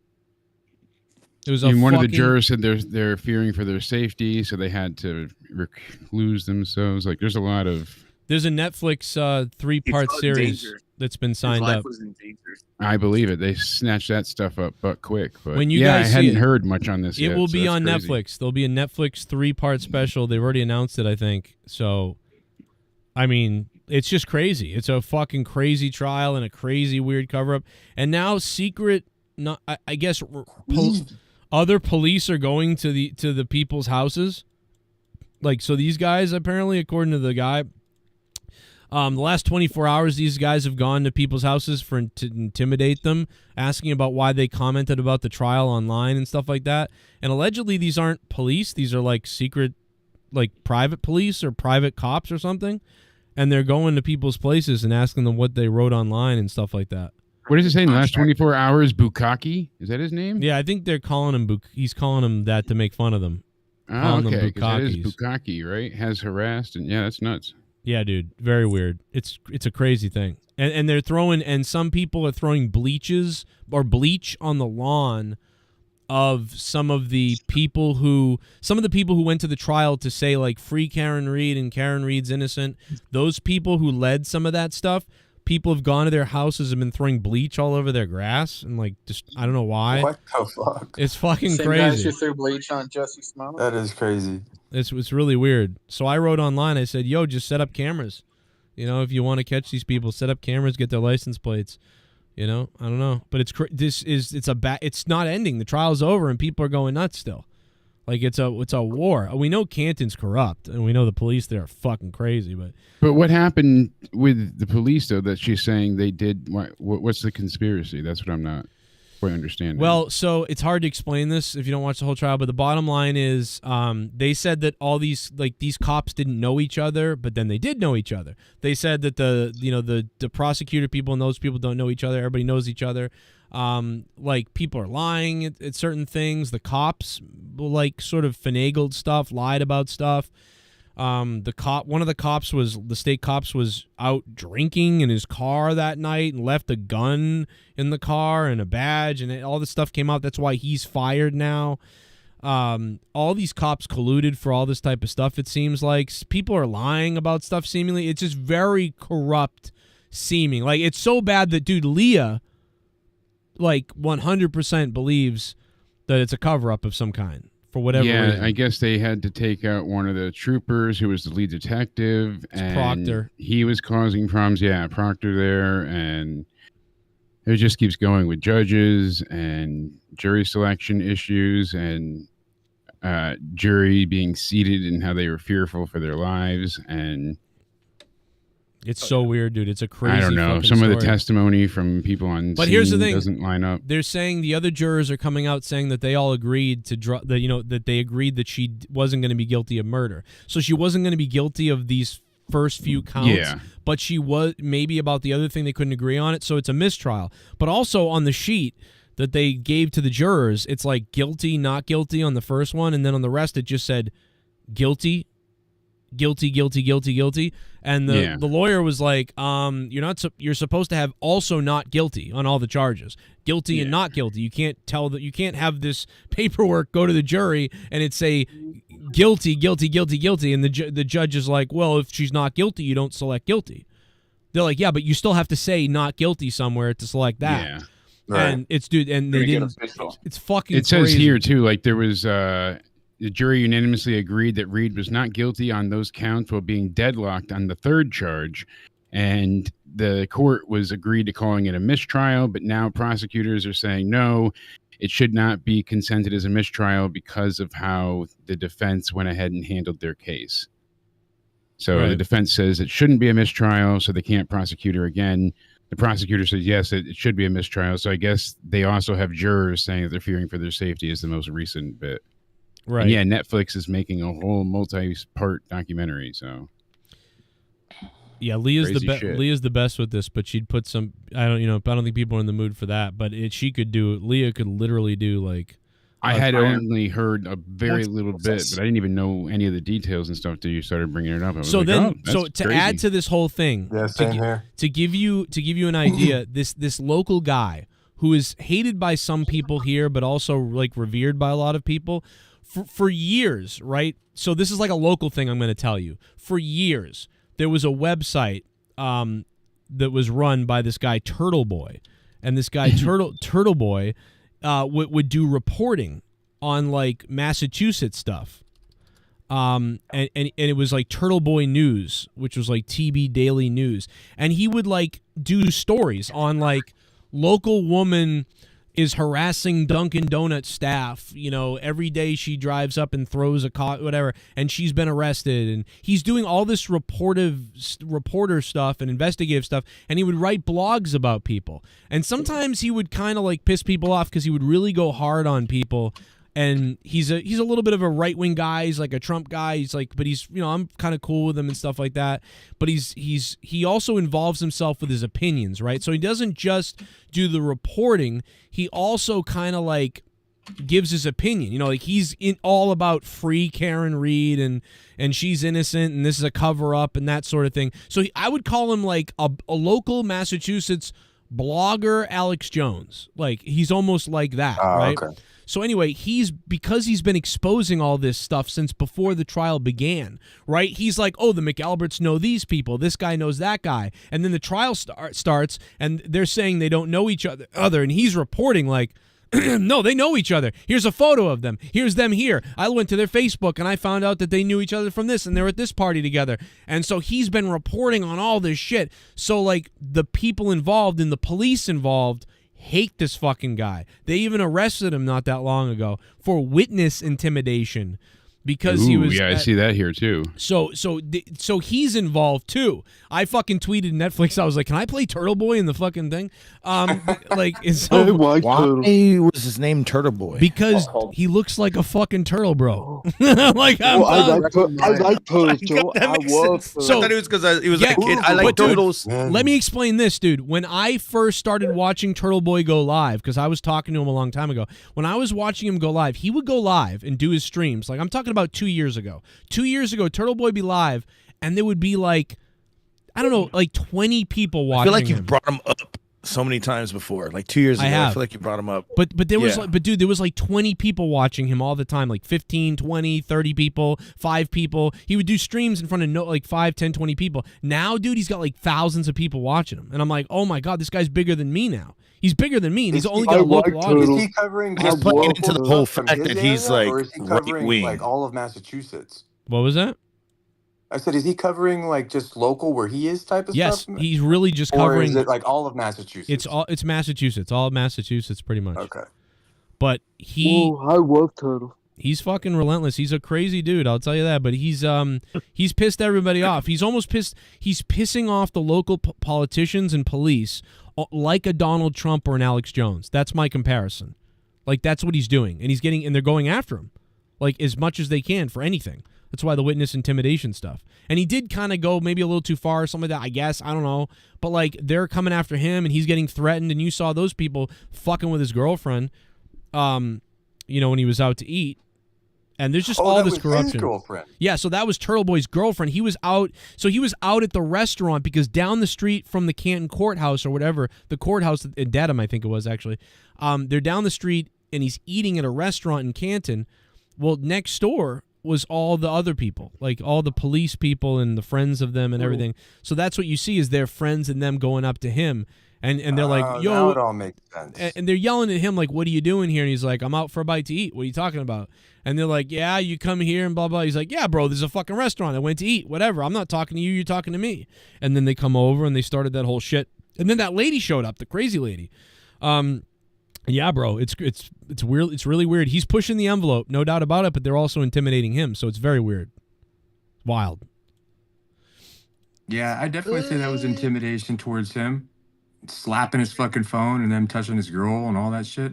It was a And one of the fucking- jurors said they're fearing for their safety, so they had to recluse themselves. Like, there's a lot of... There's a Netflix 3-part He's in series danger. that's been His signed life up. was in danger. I believe it. They snatched that stuff up but quick. But When you yeah, guys I see hadn't it, heard much on this It yet. will so be that's on crazy. Netflix. There'll be a Netflix 3-part special. They've already announced it, I think. So, I mean, it's just crazy. It's a fucking crazy trial and a crazy weird cover-up. And now secret, not I guess, other police are going to the people's houses. Like, so these guys, apparently, according to the guy, The last 24 hours, these guys have gone to people's houses to intimidate them, asking about why they commented about the trial online and stuff like that. And allegedly, these aren't police. These are like secret, like private police or private cops or something. And they're going to people's places and asking them what they wrote online and stuff like that. What does it say in the last 24 hours? Bukkake? Is that his name? Yeah, I think they're calling him. He's calling him that to make fun of them. Oh, Calling them okay. 'Cause that is bukkakes. Bukkake, right? Has harassed, and yeah, that's nuts. Yeah, dude, very weird. It's a crazy thing, and they're throwing, and some people are throwing bleach on the lawn of some of the people who went to the trial to say like free Karen Reed and Karen Reed's innocent. Those people who led some of that stuff. People have gone to their houses and been throwing bleach all over their grass and like just I don't know why. What the fuck? It's fucking Same guys crazy. who threw bleach on Jesse Smollett. That is crazy. It's really weird. So I wrote online. I said, "Yo, just set up cameras. You know, if you want to catch these people, set up cameras, get their license plates. You know, I don't know, but it's not ending. The trial's over and people are going nuts still. Like it's a war. We know Canton's corrupt and we know the police there are fucking crazy, But what happened with the police though that she's saying they did? What's the conspiracy? That's what I'm not quite understanding. well, so it's hard to explain this if you don't watch the whole trial. But the bottom line is, they said that all these cops didn't know each other, but then they did know each other. They said that the prosecutor people and those people don't know each other. Everybody knows each other. Like people are lying at certain things. The cops like sort of finagled stuff, lied about stuff. One of the state cops was out drinking in his car that night and left a gun in the car and a badge, and all this stuff came out. That's why he's fired now. All these cops colluded for all this type of stuff. It seems like people are lying about stuff. Seemingly, it's just very corrupt seeming. Like it's so bad that dude Leah, like 100% believes that it's a cover-up of some kind for whatever reason. I guess they had to take out one of the troopers who was the lead detective. And Proctor. He was causing problems. Yeah, Proctor there. And it just keeps going with judges and jury selection issues and jury being seated and how they were fearful for their lives. And it's so weird, dude. It's a crazy. I don't know. fucking Some of the story. testimony from people on But scene here's the thing: doesn't line up. They're saying the other jurors are coming out saying that they all agreed to that they agreed that she wasn't going to be guilty of murder. So she wasn't going to be guilty of these first few counts. Yeah. But she was maybe about the other thing they couldn't agree on it. So it's a mistrial. But also on the sheet that they gave to the jurors, it's like guilty, not guilty on the first one, and then on the rest it just said guilty. Guilty, guilty, guilty, guilty, and the lawyer was like, you're supposed to have also not guilty on all the charges, guilty and not guilty. You can't have this paperwork go to the jury and it say guilty, guilty, guilty, guilty, and the judge is like, well, if she's not guilty, you don't select guilty. They're like, yeah, but you still have to say not guilty somewhere to select that. Yeah. Right. And it's dude, and they didn't. It's fucking. It says crazy. here too, like there was the jury unanimously agreed that Reed was not guilty on those counts while being deadlocked on the third charge, and the court was agreed to calling it a mistrial. But now prosecutors are saying no, it should not be consented as a mistrial because of how the defense went ahead and handled their case. So Right. the defense says it shouldn't be a mistrial, so they can't prosecute her again. The prosecutor says, yes, it should be a mistrial. So I guess they also have jurors saying that they're fearing for their safety is the most recent bit. Right. And yeah, Netflix is making a whole multi-part documentary. So Yeah, Leah's Crazy shit. Leah's the best with this, but she'd put some. I don't think people are in the mood for that. But Leah could literally do like. I had only heard a very little bit, but I didn't even know any of the details and stuff until you started bringing it up. I was So like, then, oh, that's to crazy. add to this whole thing, Yeah, same here. to give you an idea, this local guy who is hated by some people here, but also like revered by a lot of people for years, right? So this is like a local thing I'm going to tell you. For years, there was a website that was run by this guy Turtle Boy, and this guy Turtle Boy would do reporting on like Massachusetts stuff. And it was like Turtle Boy News, which was like TB Daily News, and he would like do stories on like local woman is harassing Dunkin' Donuts staff. You know, every day she drives up and throws a whatever, and she's been arrested. And he's doing all this reporter stuff and investigative stuff, and he would write blogs about people. And sometimes he would kind of like piss people off because he would really go hard on people. And he's a little bit of a right-wing guy. He's like a Trump guy. He's like, but he's, you know, I'm kind of cool with him and stuff like that. But he also involves himself with his opinions, right? So he doesn't just do the reporting. He also kind of like gives his opinion. You know, like he's all about free Karen Reed and she's innocent and this is a cover-up and that sort of thing. So I would call him like a local Massachusetts blogger Alex Jones. Like he's almost like that, right? Okay. So anyway, because he's been exposing all this stuff since before the trial began, right? He's like, oh, the McAlberts know these people. This guy knows that guy. And then the trial starts, and they're saying they don't know each other. And he's reporting like, no, they know each other. Here's a photo of them. Here's them here. I went to their Facebook, and I found out that they knew each other from this, and they were at this party together. And so he's been reporting on all this shit. So, like, the people involved and the police involved hate this fucking guy. They even arrested him not that long ago for witness intimidation because he was. Yeah, I see that here too. So he's involved too. I fucking tweeted Netflix. I was like, "Can I play Turtle Boy in the fucking thing?" Like, so why was his name Turtle Boy? Because he looks like a fucking turtle, bro. Like I like turtles, Joe. I love turtles. So I thought it was because he was like a kid. I like turtles. Let me explain this, dude. When I first started watching Turtle Boy go live, because I was talking to him a long time ago, when I was watching him go live, he would go live and do his streams. Like I'm talking about 2 years ago. 2 years ago, Turtle Boy would be live, and there would be like, I don't know, like 20 people watching. I feel like you've brought him up so many times before. Like 2 years ago, I feel like you brought him up. But there was like, but dude, there was like 20 people watching him all the time, like 15, 20, 30 people, 5 people. He would do streams in front of like 5, 10, 20 people. Now, dude, he's got like thousands of people watching him. And I'm like, oh my God, this guy's bigger than me now. He's bigger than me, and he's only got a local audience. Is he covering He's playing into the whole fact that he's like or is he covering right-wing. like all of Massachusetts? What was that? I said, is he covering like just local where he is type of stuff? Yes, he's really just or covering. Is it like all of Massachusetts? It's Massachusetts, all of Massachusetts, pretty much. Okay. But I love turtles. He's fucking relentless. He's a crazy dude, I'll tell you that. But he's pissed everybody off. He's almost pissed. He's pissing off the local politicians and police like a Donald Trump or an Alex Jones. That's my comparison. Like that's what he's doing, and they're going after him, like as much as they can for anything. That's why the witness intimidation stuff. And he did kind of go maybe a little too far or something like that, I guess. I don't know. But like they're coming after him, and he's getting threatened. And you saw those people fucking with his girlfriend, when he was out to eat. And there's just all this corruption. His girlfriend. Yeah, so that was Turtle Boy's girlfriend. He was out. So he was out at the restaurant because down the street from the Canton courthouse or whatever, the courthouse in Dedham, I think it was actually. They're down the street, and he's eating at a restaurant in Canton. Well, next door was all the other people, like all the police people and the friends of them and everything. So that's what you see is their friends and them going up to him. And they're like, yo. Now it all makes sense. And they're yelling at him like, what are you doing here? And he's like, I'm out for a bite to eat. What are you talking about? And they're like, yeah, you come here and blah, blah. He's like, yeah, bro, there's a fucking restaurant. I went to eat, whatever. I'm not talking to you. You're talking to me. And then they come over and they started that whole shit. And then that lady showed up, the crazy lady. Yeah, bro, it's weird. It's really weird. He's pushing the envelope, no doubt about it, but they're also intimidating him. So it's very weird. Wild. Yeah, I definitely say that was intimidation towards him. Slapping his fucking phone and then touching his girl and all that shit.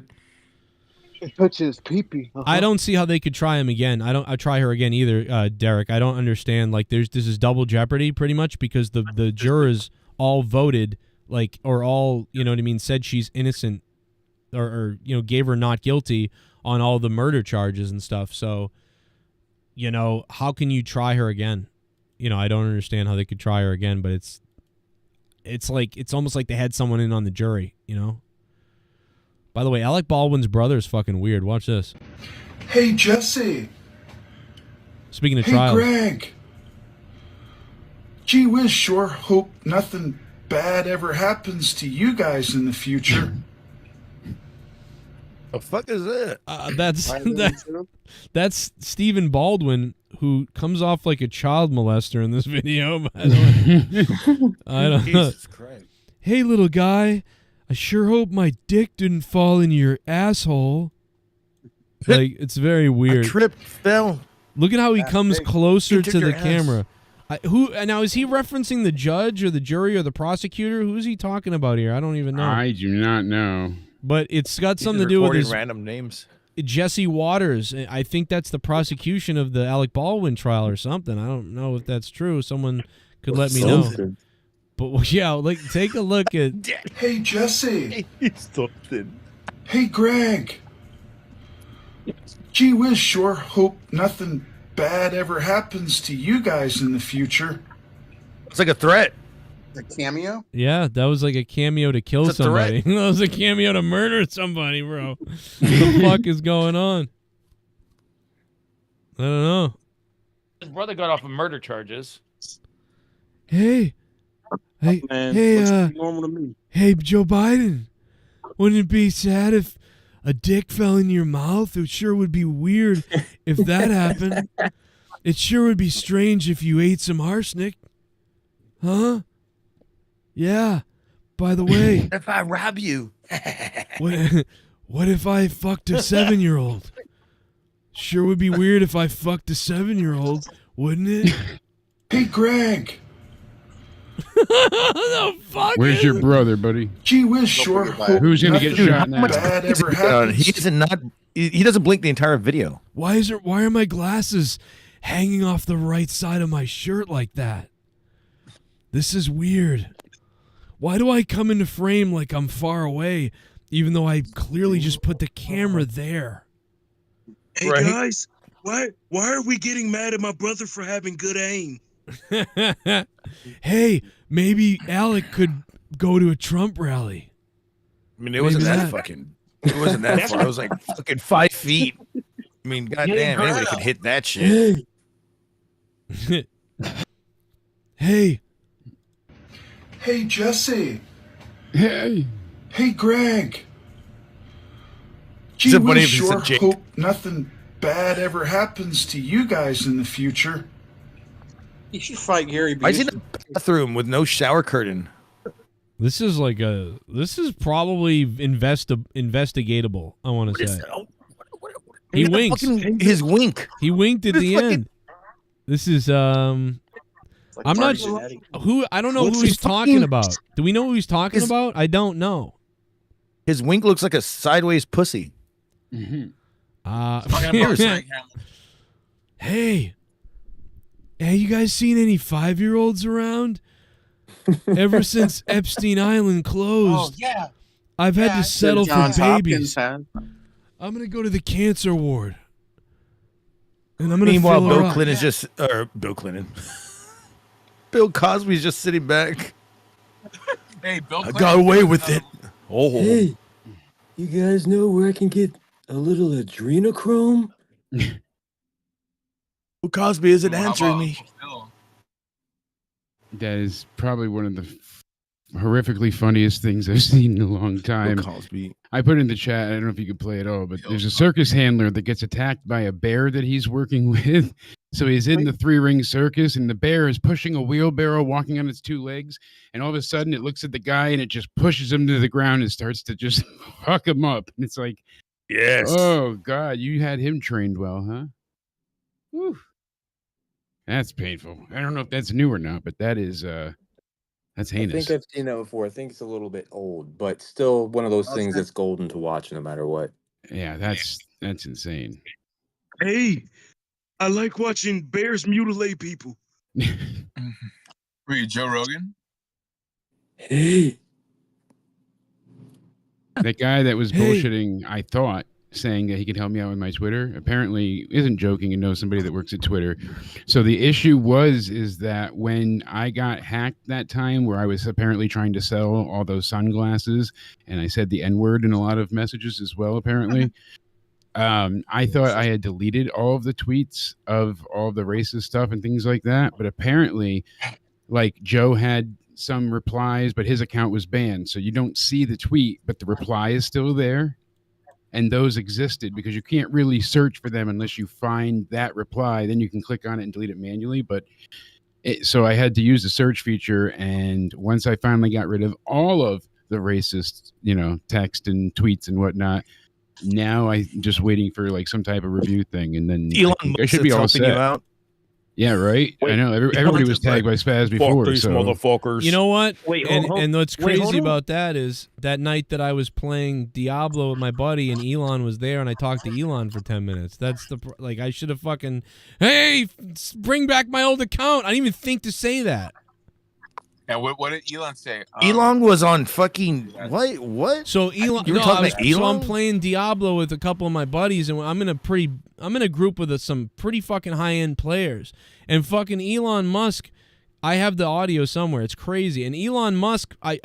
Touching his pee-pee. I don't see how they could try him again. I try her again either, Derek. I don't understand. Like, this is double jeopardy pretty much because the jurors all voted like, or all, you know what I mean, said she's innocent or gave her not guilty on all the murder charges and stuff. So, how can you try her again? I don't understand how they could try her again, but it's almost like they had someone in on the jury, By the way, Alec Baldwin's brother is fucking weird. Watch this. Hey, Jesse. Speaking of hey, trials. Greg. Gee whiz, sure hope nothing bad ever happens to you guys in the future. The fuck is that? That's Stephen Baldwin, who comes off like a child molester in this video. By the way. I don't know. Jesus Christ. Hey, little guy, I sure hope my dick didn't fall into your asshole. Like, it's very weird. I tripped, fell. Look at how he That's comes big. closer Into to the your ass. camera. Who now is he referencing the judge or the jury or the prosecutor? Who's he talking about here? I don't even know. I do not know. But it's got He's something just to do with recording his random names. Jesse Waters. I think that's the prosecution of the Alec Baldwin trial or something. I don't know if that's true. Someone could let me know. But yeah, like take a look at. Hey, Jesse. Something. Hey, Greg. Gee whiz, sure hope nothing bad ever happens to you guys in the future. It's like a threat. The cameo? Yeah, that was like a cameo to kill It's a somebody. threat. That was a cameo to murder somebody, bro. What the fuck is going on? I don't know. His brother got off of murder charges. Hey, hey, Man, hey, looks normal to me. hey, Joe Biden. Wouldn't it be sad if a dick fell in your mouth? It sure would be weird if that happened. It sure would be strange if you ate some arsenic. Huh? Yeah. By the way, If I rob you. what if I fucked a 7-year-old? Sure would be weird if I fucked a 7-year-old, wouldn't it? Hey, Greg. The fuck Where's is your it? brother, buddy? Gee whiz, sure hope Who's gonna get nothing shot now? bad ever happens. He doesn't not. He doesn't blink the entire video. Why are my glasses hanging off the right side of my shirt like that? This is weird. Why do I come into frame like I'm far away, even though I clearly just put the camera there? Hey guys, why are we getting mad at my brother for having good aim? Hey, maybe Alec could go to a Trump rally. I mean, it wasn't Maybe that fucking. It wasn't that far. It was like fucking 5 feet. I mean, goddamn, anybody could hit that shit. Hey. Hey, Jesse. Hey. Hey, Greg. Gee Is it funny whiz, if he said sure Jake? hope nothing bad ever happens to you guys in the future. You should fight Gary Why is he Busey. in a bathroom with no shower curtain? This is probably investigatable, I want to say. He winks. His wink. He winked at the end. This is I'm not I don't know What's who his he's talking fucking- about. Do we know who he's talking His- about? I don't know. His wink looks like a sideways pussy. Hey, you guys seen any 5-year-olds around? Ever since Epstein Island closed, I've had to settle for Johns babies. Hopkins I'm gonna go to the cancer ward, and I'm gonna Meanwhile, fill her Bill up. Clinton's just, or Bill Clinton, Bill Cosby's just sitting back. Hey, Bill I Clinton got away doing, with it. Oh, Hey, you guys know where I can get a little adrenochrome? Bill Cosby isn't How answering about me. Bill? That is probably one of the horrifically funniest things I've seen in a long time. Bill Cosby. I put it in the chat. I don't know if you could play it all, but there's a circus handler that gets attacked by a bear that he's working with. So he's in the 3-ring circus, and the bear is pushing a wheelbarrow, walking on its 2 legs. And all of a sudden, it looks at the guy, and it just pushes him to the ground and starts to just fuck him up. And it's like, yes. Oh, God, you had him trained well, huh? Whew. That's painful. I don't know if that's new or not, but that is that's I heinous. think I've seen that before. I think it's a little bit old, but still one of those things that's golden to watch no matter what. Yeah, that's insane. Hey, I like watching bears mutilate people. Were you Joe Rogan? Hey. That guy that was Hey. bullshitting, I thought, saying that he could help me out with my Twitter, apparently isn't joking and knows somebody that works at Twitter. So the issue is that when I got hacked that time, where I was apparently trying to sell all those sunglasses, and I said the N-word in a lot of messages as well, apparently, I thought I had deleted all of the tweets of all the racist stuff and things like that. But apparently, like, Joe had some replies, but his account was banned. So you don't see the tweet, but the reply is still there. And those existed because you can't really search for them unless you find that reply. Then you can click on it and delete it manually. But so I had to use the search feature. And once I finally got rid of all of the racist, text and tweets and whatnot. Now I'm just waiting for like some type of review thing, and then Elon I should be Musk's all helping set. you out. Yeah, right. I know everybody was tagged by Spaz before. Fuck these So motherfuckers. You know what? Wait, and what's wait, hold crazy on. about that is that night that I was playing Diablo with my buddy and Elon was there and I talked to Elon for 10 minutes. That's like I should have fucking, hey, bring back my old account. I didn't even think to say that. And what did Elon say? Elon was on fucking what? So Elon, You were talking to So I'm Elon? playing Diablo with a couple of my buddies, and I'm in a group with some pretty fucking high end players. And fucking Elon Musk, I have the audio somewhere. It's crazy. And Elon Musk, I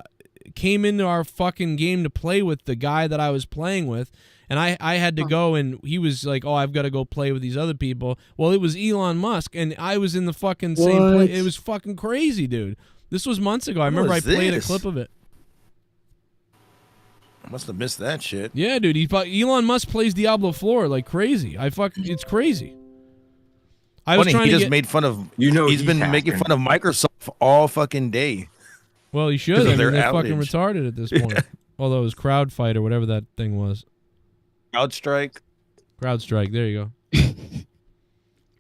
came into our fucking game to play with the guy that I was playing with, and I had to go, and he was like, "Oh, I've got to go play with these other people." Well, it was Elon Musk, and I was in the fucking same place. It was fucking crazy, dude. This was months ago. I remember I played a clip of it. I must have missed that shit. Yeah, dude. Elon Musk plays Diablo 4 like crazy. It's crazy. I was Funny, trying he to just get, made fun of. He's been making fun of Microsoft all fucking day. Well, he should. because I of mean, their they're fucking outage. retarded at this point. Although it was CrowdFight or whatever that thing was. CrowdStrike. CrowdStrike. There you go.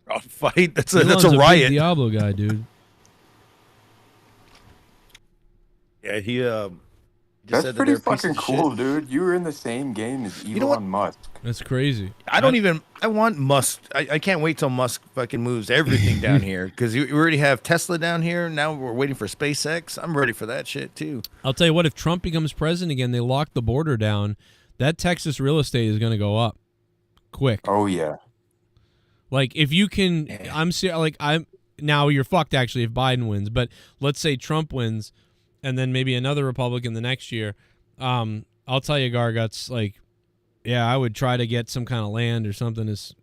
CrowdFight. That's Elon's a big riot. Diablo guy, dude. Yeah, he just That's said that pretty they're a piece fucking of cool, shit. dude. You were in the same game as Elon know what? Musk. That's crazy. I don't even. I want Musk. I can't wait till Musk fucking moves everything down here because you already have Tesla down here. Now we're waiting for SpaceX. I'm ready for that shit too. I'll tell you what. If Trump becomes president again, they lock the border down. That Texas real estate is going to go up quick. Oh yeah. Like if you can, now you're fucked actually if Biden wins. But let's say Trump wins, and then maybe another Republican the next year. I'll tell you, Garguts, like, yeah, I would try to get some kind of land or something as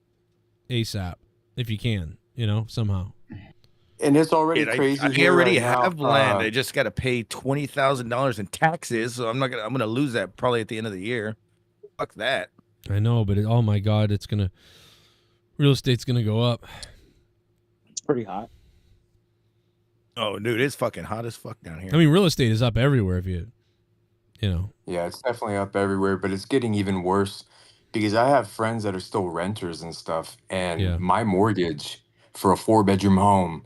ASAP if you can, somehow. And it's already Dude, crazy. I here already right have now. land. I just got to pay $20,000 in taxes, so I'm gonna lose that probably at the end of the year. Fuck that. I know, but oh my God, real estate's gonna go up. It's pretty hot. Oh, dude, it's fucking hot as fuck down here. I mean, real estate is up everywhere if you Yeah, it's definitely up everywhere, but it's getting even worse because I have friends that are still renters and stuff, and my mortgage for a 4-bedroom home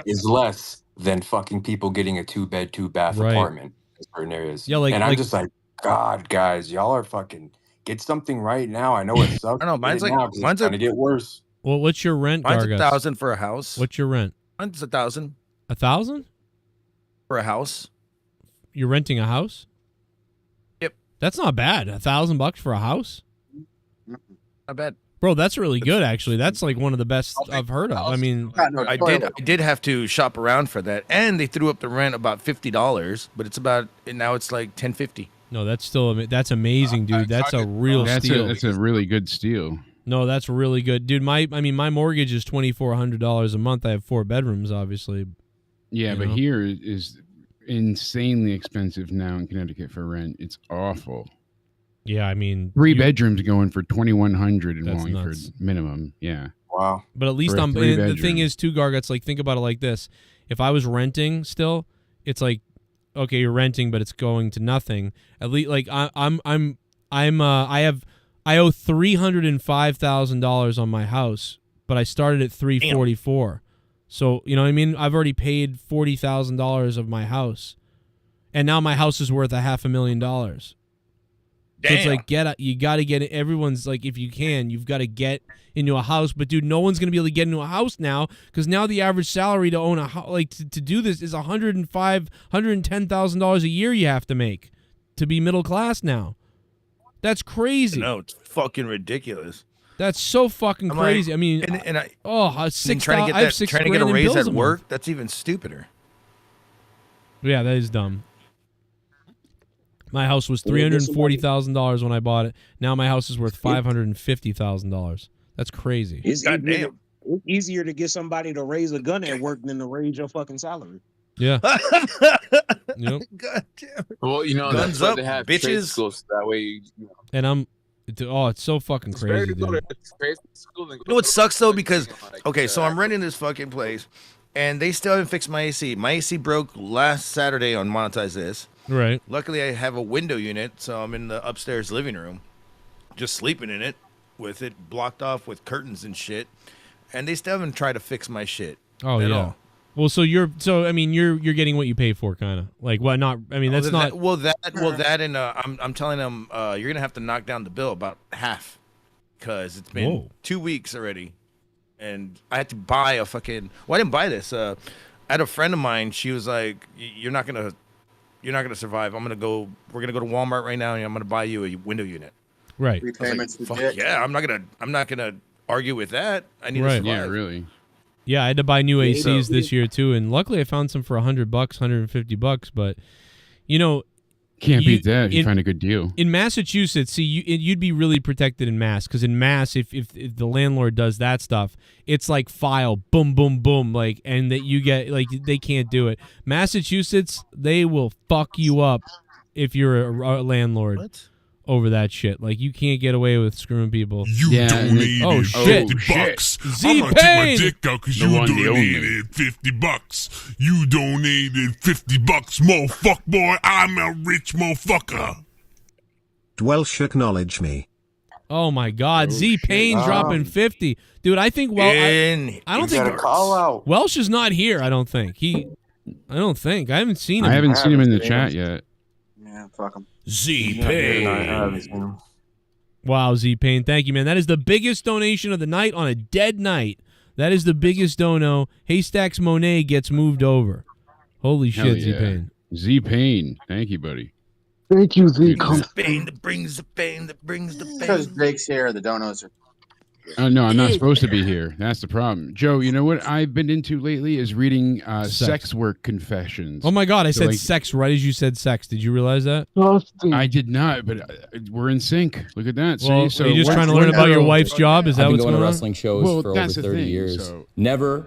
is less than fucking people getting a 2-bed, 2-bath Right. apartment in certain areas. Yeah, and I'm just like, God, guys, y'all are fucking get something right now. I know it sucks. I don't know. Mine's like mine's going to get worse. Well, what's your rent, Mine's Garguts? 1,000 for a house. What's your rent? Mine's 1,000 1,000 for a house. You're renting a house? Yep. That's not bad. $1,000 for a house, Not bad. bro. That's really good, actually. That's like one of the best I've heard of. I mean, I did have to shop around for that, and they threw up the rent about $50, but now it's like $10.50. no, that's amazing, dude. That's a real steal. That's a really good steal. No, that's really good, dude. My mortgage is $2,400 a month. I have 4 bedrooms, obviously. Yeah, You but know? here is insanely expensive now in Connecticut for rent. It's awful. Yeah, I mean, 3 bedrooms going for $2,100 in That's Wallingford nuts. minimum. Yeah. Wow. But at least For a the 3-bedroom. thing is too, Garguts, like think about it like this. If I was renting still, it's like, okay, you're renting, but it's going to nothing. At least like I owe $305,000 on my house, but I started at $344. So, you know what I mean? I've already paid $40,000 of my house. And now my house is worth $500,000. So it's like you got to get it. Everyone's like, if you can, you've got to get into a house. But dude, no one's gonna be able to get into a house now because now the average salary to own a house, like to do this, is $110,000 a year you have to make to be middle class now. That's crazy. No, it's fucking ridiculous. That's so fucking I'm crazy. like- I mean, and I six. trying to I have get $6 trying to get a grand in raise bills at a month. work. That's even stupider. Yeah, that is dumb. My house was $340,000 when I bought it. Now my house is worth $550,000. That's crazy. It's easier to get somebody to raise a gun at work than to raise your fucking salary. Yeah. Yep. God damn it. Well, you know, Guns that's why up, they have trade bitches. schools. That way, you know. And it's so fucking crazy, dude. You know what sucks though? Because okay, so I'm renting this fucking place, and they still haven't fixed my AC. My AC broke last Saturday on MONETIZE This, Right. Luckily, I have a window unit, so I'm in the upstairs living room, just sleeping in it with it blocked off with curtains and shit. And they still haven't tried to fix my shit. Oh at yeah. all. Well, so you're getting what you pay for, kind of like what? Not. I mean, that's not. That, and I'm telling them you're gonna have to knock down the bill about half, because it's been 2 weeks already, and I had to buy a fucking. Well, I didn't buy this. I had a friend of mine. She was like, "You're not gonna survive. We're gonna go to Walmart right now, and I'm gonna buy you a window unit." Right. Repayments for Fuck dick. yeah, I'm not gonna argue with that. I need to Right. survive. Yeah, really. Yeah, I had to buy new Yeah, ACs so- this year too, and luckily I found some for $100, $150. But Can't beat that if you find a good deal. In Massachusetts, see, you'd be really protected in Mass, because in Mass, if the landlord does that stuff, it's like file, boom, boom, boom, like, and that you get, like, they can't do it. Massachusetts, they will fuck you up if you're a landlord over that shit. Like, you can't get away with screwing people. You donated $50. I'm gonna take my dick out because you donated $50. You donated $50, motherfucker, boy. I'm a rich motherfucker. Welsh, acknowledge me. Oh my God, Z Payne dropping 50, dude. I think I don't think call out. Welsh is not here. I don't think I haven't seen him. I haven't seen him in the chat yet. Yeah, fuck him. Z Payne. Wow, Z Payne, thank you, man. That is the biggest donation of the night on a dead night. That is the biggest dono. Haystacks Monet gets moved over. Holy Hell shit, Z yeah. Payne. Z Payne, thank you, buddy. Thank you, Z. Pain that brings the pain that brings the pain. Because Drake's here, the donos are. Oh no, I'm not supposed to be here. That's the problem. Joe, you know what I've been into lately is reading sex work confessions. Oh my God, I So, said like, sex right as you said sex. Did you realize that? I did not, but we're in sync. Look at that. Well, See? So are you just one- trying to learn one about your girl- wife's job? Is that I've been what's going going to on? wrestling shows Well, for over that's the 30 thing, years. so- Never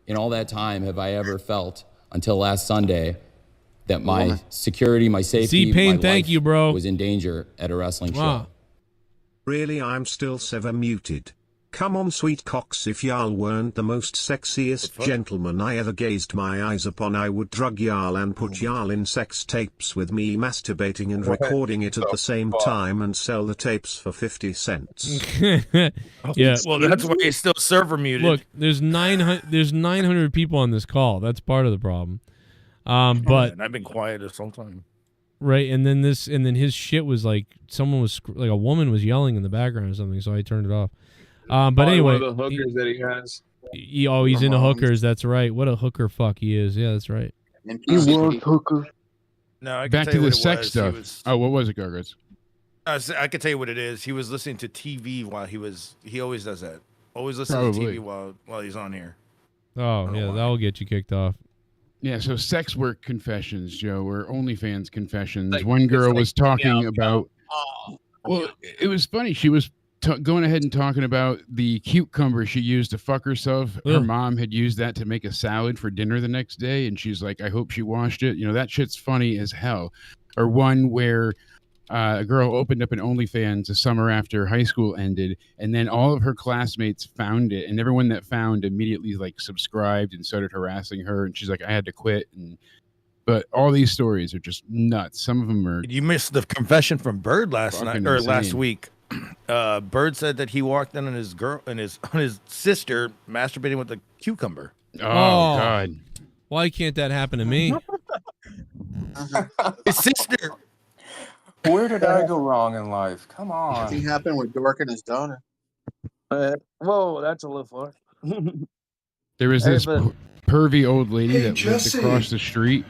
in all that time have I ever felt, until last Sunday, that my security, my safety, Z-Pain, my thank life you, bro. was in danger at a wrestling show. Really, I'm still sever muted. Come on, sweet cocks, if y'all weren't the most sexiest gentleman I ever gazed my eyes upon, I would drug y'all and put y'all in sex tapes with me masturbating and recording it at the same time and sell the tapes for 50 cents. Yeah. Well, that's why he's still server muted. Look, there's 900 people on this call. That's part of the problem. But And I've been quiet this whole time. right, and then his shit was like like a woman was yelling in the background or something, so I turned it off. But Probably anyway, one of the hookers that he has. he's into hookers. That's right. What a hooker fuck he is. Yeah, that's right. He was hooker. No, I can Back tell to you the what it sex was. He stuff. was- Oh, what was it, Gargars? I can tell you what it is. He was listening to TV while he always does that. Always listens to Probably. TV while he's on here. Oh yeah, that will get you kicked off. Yeah, so sex work confessions, Joe, or OnlyFans confessions. Like, One girl it's was like, talking about. Well, it was funny. She was going ahead and talking about the cucumber she used to fuck herself. Her Ugh. mom had used that to make a salad for dinner the next day, and she's like, "I hope she washed it." You know, that shit's funny as hell. Or one where a girl opened up an OnlyFans the summer after high school ended, and then all of her classmates found it, and everyone that found immediately like subscribed and started harassing her, and she's like, "I had to quit." But all these stories are just nuts. Some of them are. You missed the confession from Bird last night Fucking or insane. last week. Bird said that he walked in on his sister masturbating with a cucumber. Oh God! Why can't that happen to me? His sister. Where did I go wrong in life? Come Nothing on. happened with Dork and his daughter. Whoa, that's a little far. There was Hey, this but- pervy old lady Hey, that lived Jesse. across the street,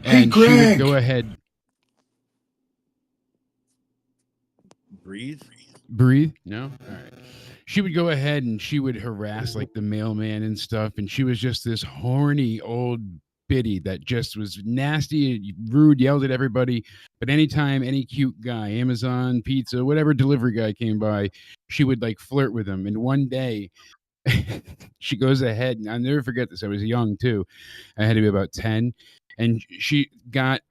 Hey, and she would Greg. go ahead. Breathe? No? All right. She would go ahead and she would harass like the mailman and stuff. And she was just this horny old biddy that just was nasty, rude, yelled at everybody. But anytime any cute guy, Amazon, pizza, whatever delivery guy came by, she would like flirt with him. And one day she goes ahead, and I'll never forget this. I was young too. I had to be about 10. And she got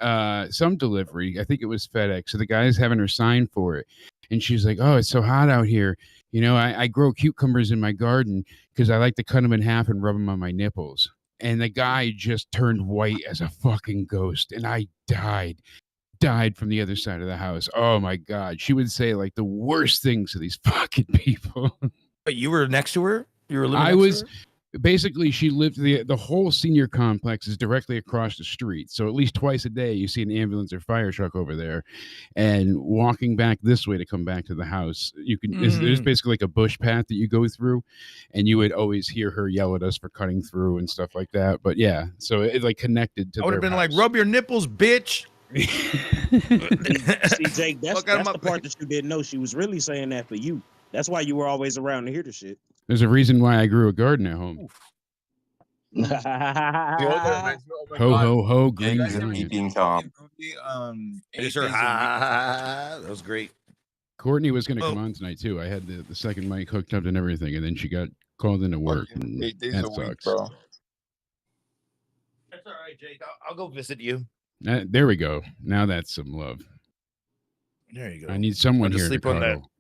some delivery. I think it was FedEx. So the guy's having her sign for it. And she's like, "Oh, it's so hot out here. You know, I grow cucumbers in my garden because I like to cut them in half and rub them on my nipples." and the guy just turned white as a fucking ghost, and I died from the other side of the house. Oh my God. She would say like the worst things to these fucking people. But you were next to her? You were living I next was to her? basically, she lived the whole senior complex is directly across the street. So at least twice a day you see an ambulance or fire truck over there. And walking back this way to come back to the house, you can there's basically like a bush path that you go through, and you would always hear her yell at us for cutting through and stuff like that. But yeah, so it like connected to I would have their been house. like, rub your nipples, bitch. See, Jake, that's the part that you didn't know. She was really saying that for you. That's why you were always around to hear the shit. There's a reason why I grew a garden at home. Ho ho ho, green Jake's a giant. peeping Tom. It's her, that was great. Courtney was going to come on tonight too. I had the second mic hooked up and everything, and then she got called into work. And 8 days that a week, sucks. bro. That's all right, Jake. I'll go visit you. There we go. Now that's some love. There you go. I need someone I'll just here to sleep on that. cuddle.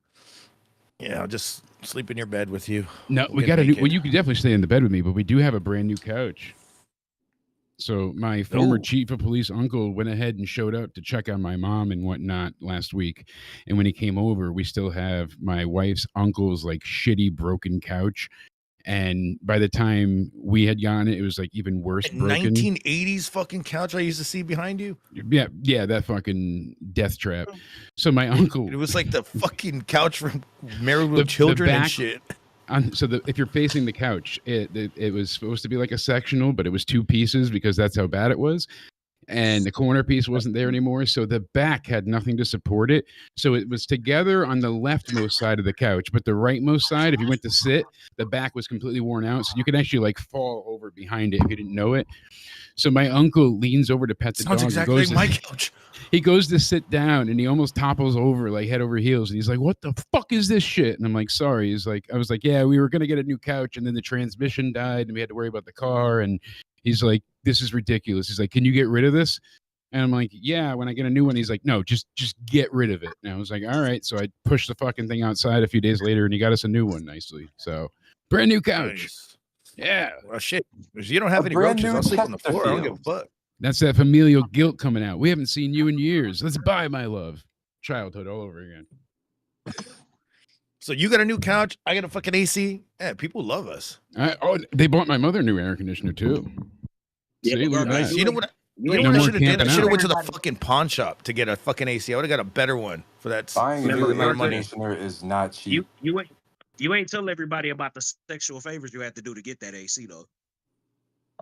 Yeah, I'll just sleep in your bed with you. No, we got to do. Well, you can definitely stay in the bed with me, but we do have a brand new couch. So my former chief of police uncle went ahead and showed up to check on my mom and whatnot last week. And when he came over, we still have my wife's uncle's like shitty broken couch. And by the time we had gotten it, it was like even worse. Broken. 1980s fucking couch I used to see behind you. Yeah, that fucking death trap. So my uncle, It was like the fucking couch from Married with Children and shit. If you're facing the couch, it was supposed to be like a sectional, but it was two pieces because that's how bad it was. And the corner piece wasn't there anymore. So the back had nothing to support it. So it was together on the leftmost side of the couch, but the rightmost side, if you went to sit, the back was completely worn out. So you could actually like fall over behind it if you didn't know it. So my uncle leans over to pet the dog. Sounds exactly like my couch. He goes to sit down and he almost topples over like head over heels. And he's like, what the fuck is this shit? And I'm like, sorry. He's like, I was like, yeah, we were going to get a new couch. And then the transmission died and we had to worry about the car. And he's like, this is ridiculous. He's like, can you get rid of this? And I'm like, yeah, when I get a new one. He's like, no, just get rid of it. And I was like, all right. So I pushed the fucking thing outside a few days later and he got us a new one nicely. So brand new couch. Nice. Yeah. Well, shit. If you don't have any roaches, I'll sleep on the floor. I don't give a fuck. That's that familial guilt coming out. We haven't seen you in years. Let's buy my love. Childhood all over again. So you got a new couch. I got a fucking AC. Yeah, people love us. They bought my mother a new air conditioner too. Yeah, See, look at that. You know what? No You know what I more should have did? I camping should have out. went to the fucking pawn shop to get a fucking AC. I would have got a better one for that. Buying a for the new amount air of money. conditioner is not cheap. You ain't tell everybody about the sexual favors you had to do to get that AC though.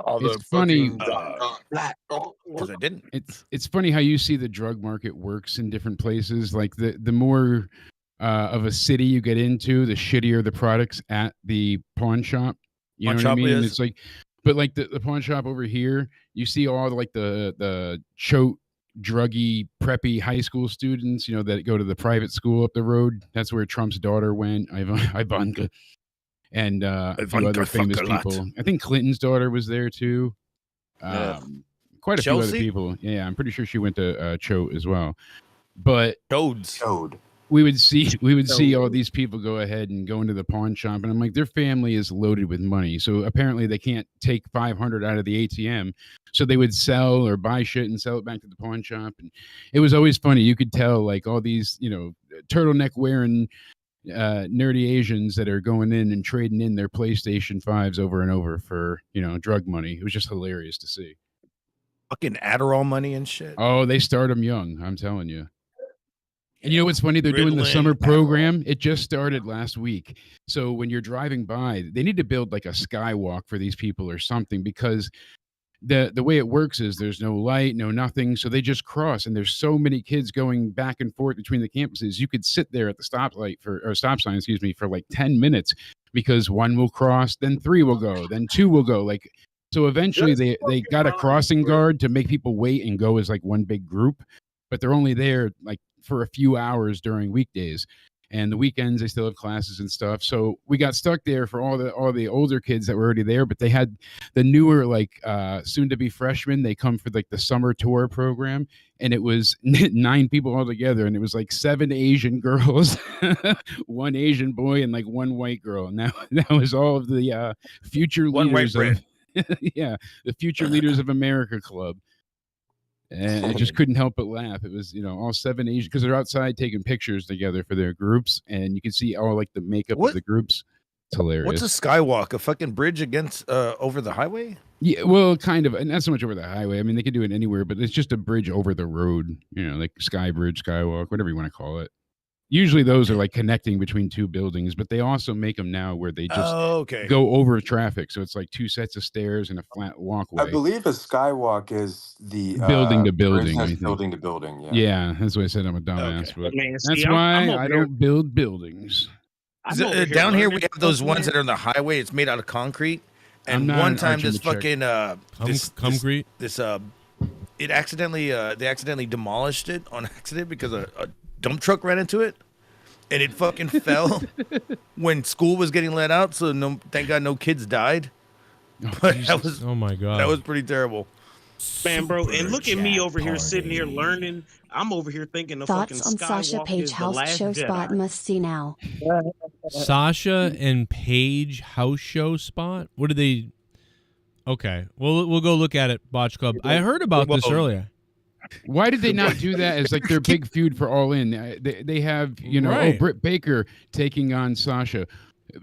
It's funny. Because I didn't. It's funny how you see the drug market works in different places. Like the more of a city you get into, the shittier the products at the pawn shop. You Pawn know what I shop mean? is. It's like, but like the pawn shop over here, you see all like the chote, druggy, preppy high school students, you know, that go to the private school up the road. That's where Trump's daughter went, Ivanka, and a few other famous people. I think Clinton's daughter was there too. Quite a few other Chelsea? people. Yeah, I'm pretty sure she went to Choate as well. But Chode. we would see all these people go ahead and go into the pawn shop, and I'm like, their family is loaded with money, so apparently they can't take 500 out of the ATM, so they would sell or buy shit and sell it back to the pawn shop. And it was always funny. You could tell like all these, you know, turtleneck wearing nerdy Asians that are going in and trading in their PlayStation 5s over and over for, you know, drug money. It was just hilarious to see. Fucking Adderall money and shit. Oh, they start them young, I'm telling you. And you know what's funny? They're doing the Ritalin, summer program. It just started last week. So when you're driving by, they need to build like a skywalk for these people or something, because the way it works is there's no light, no nothing. So they just cross, and there's so many kids going back and forth between the campuses. You could sit there at the stop sign, for like 10 minutes, because one will cross, then three will go, then two will go. Like, so eventually they got a crossing guard to make people wait and go as like one big group, but they're only there like for a few hours during weekdays, and the weekends they still have classes and stuff. So we got stuck there for all the older kids that were already there, but they had the newer, like soon to be freshmen. They come for like the summer tour program, and it was 9 people all together, and it was like 7 Asian girls, 1 Asian boy, and like 1 white girl. And that was all of the future One white leaders of, Yeah, the Future Leaders of America Club. And I just couldn't help but laugh. It was, all 7 Asians, because they're outside taking pictures together for their groups, and you can see all like the makeup of the groups. It's hilarious. What's a skywalk? A fucking bridge against over the highway? Yeah, well, kind of, and not so much over the highway. I mean, they could do it anywhere, but it's just a bridge over the road. Like sky bridge, skywalk, whatever you want to call it. Usually those are like connecting between two buildings, but they also make them now where they just go over traffic. So it's like 2 sets of stairs and a flat walkway. I believe a skywalk is the building to building. Building to building. Yeah. Yeah, that's why I said I'm a dumbass. But Man, that's see, why I'm I don't build buildings. Down here we have those ones that are on the highway. It's made out of concrete. And one time this fucking concrete. It accidentally they accidentally demolished it on accident because a dump truck ran into it, and it fucking fell when school was getting let out. So thank God no kids died. But that was oh my God, that was pretty terrible. Man, bro, and look at me over here sitting here learning. I'm over here thinking the Thoughts fucking on Sasha Skywalker Page is the house last show Jedi. spot must see now. Sasha and Paige house show spot. What did they? Okay, we'll go look at it. Botch Club. I heard about this earlier. Why did they not do that as like their big feud for All In? They have, Right. Britt Baker taking on Sasha.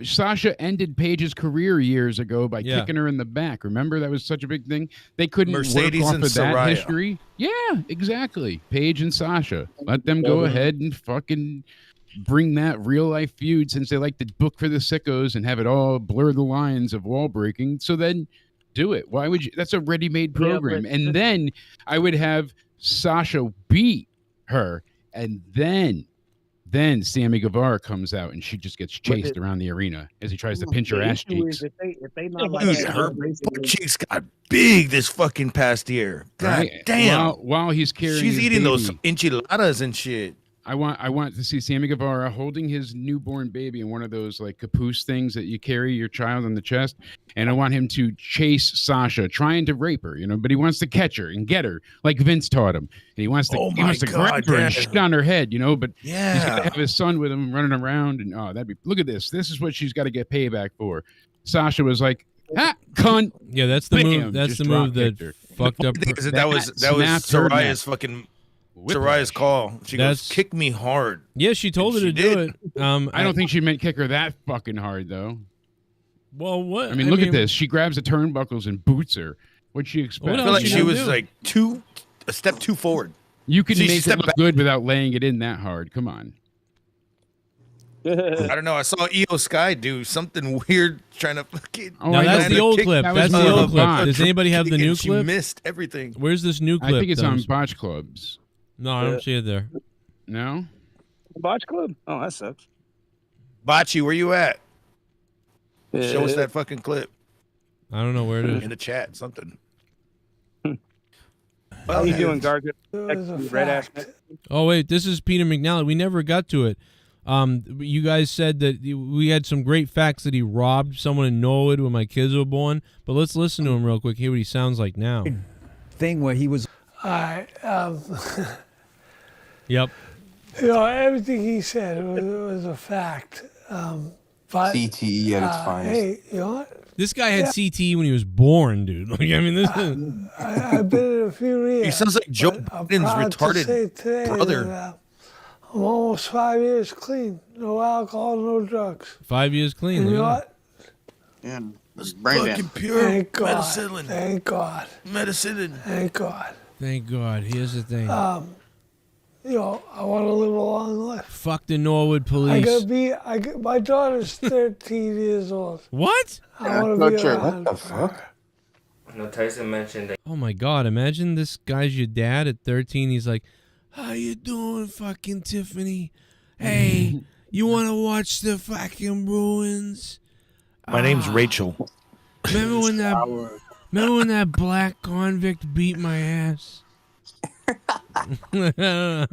Sasha ended Paige's career years ago by kicking her in the back. Remember, that was such a big thing. They couldn't Mercedes work off and of that Soraya. history. Yeah, exactly. Paige and Sasha. Let them go ahead and fucking bring that real life feud, since they like to book for the sickos and have it all blur the lines of wall breaking. So then do it. Why would you? That's a ready-made program. And then I would have Sasha beat her, and then Sammy Guevara comes out and she just gets chased around the arena as he tries to pinch her ass cheeks. If they not like Dude, that, her basically- butt cheeks got big this fucking past year. God Right? damn. While he's carrying, She's his eating those baby. enchiladas and shit. I want to see Sammy Guevara holding his newborn baby in one of those like caboose things that you carry your child on the chest, and I want him to chase Sasha, trying to rape her, but he wants to catch her and get her like Vince taught him. And he wants to Oh he my wants to God, grab her and yeah. shit on her head, but he's Yeah. gonna have his son with him running around, and look at this. This is what she's got to get payback for. Sasha was like, cunt. Yeah, that's the Bam, move. That's just the move drop-kicked that her. fucked up. That was snapped her Soraya's neck. fucking Soraya's call. She goes, "Kick me hard." Yeah, she told her She to do did. it. I don't think she meant kick her that fucking hard though. Well, what? I mean, look at this. She grabs the turnbuckles and boots her. What'd she expect? I feel like she was like a step too forward. You can She make it stepped look back. good without laying it in that hard. Come on. I don't know. I saw Io Sky do something weird trying to fucking. No, that's the old clip. That's the old clip. Does anybody have the new She clip? missed everything. Where's this new clip? I think it's on Thumbs? Botch Clubs. No, I don't see it there. No? Botch Club? Oh, that sucks. Bocce, where you at? Show us that fucking clip I don't know where it is. in the chat. Something. How you doing, Garga? Red ass. Oh wait, this is Peter McNally. We never got to it. You guys said that we had some great facts that he robbed someone in Norwood when my kids were born. But let's listen to him real quick. Hear what he sounds like now. Thing where he was. Yep. Everything he said was a fact. But CTE at its finest. hey, you know what? This guy had CTE when he was born, dude. Like, I mean, this is. I've been in a few rehabs. He sounds like Joe but I'm Biden's proud to say retarded today brother. that, I'm almost 5 years clean. No alcohol, no drugs. 5 years clean. And you know look at what? Yeah, Fucking pure Thank God. medicine. Thank God. Medicine. Thank God. that. Thank God. Here's the thing. I want to live a long life. Fuck the Norwood I police. gotta be. My daughter's 13 years old. What? I want to be around. What the fuck? No, Tyson mentioned that. Oh my God! Imagine this guy's your dad at 13. He's like, "How you doing, fucking Tiffany? Hey, you want to watch the fucking Bruins? My name's Rachel. Remember when that black convict beat my ass? Remember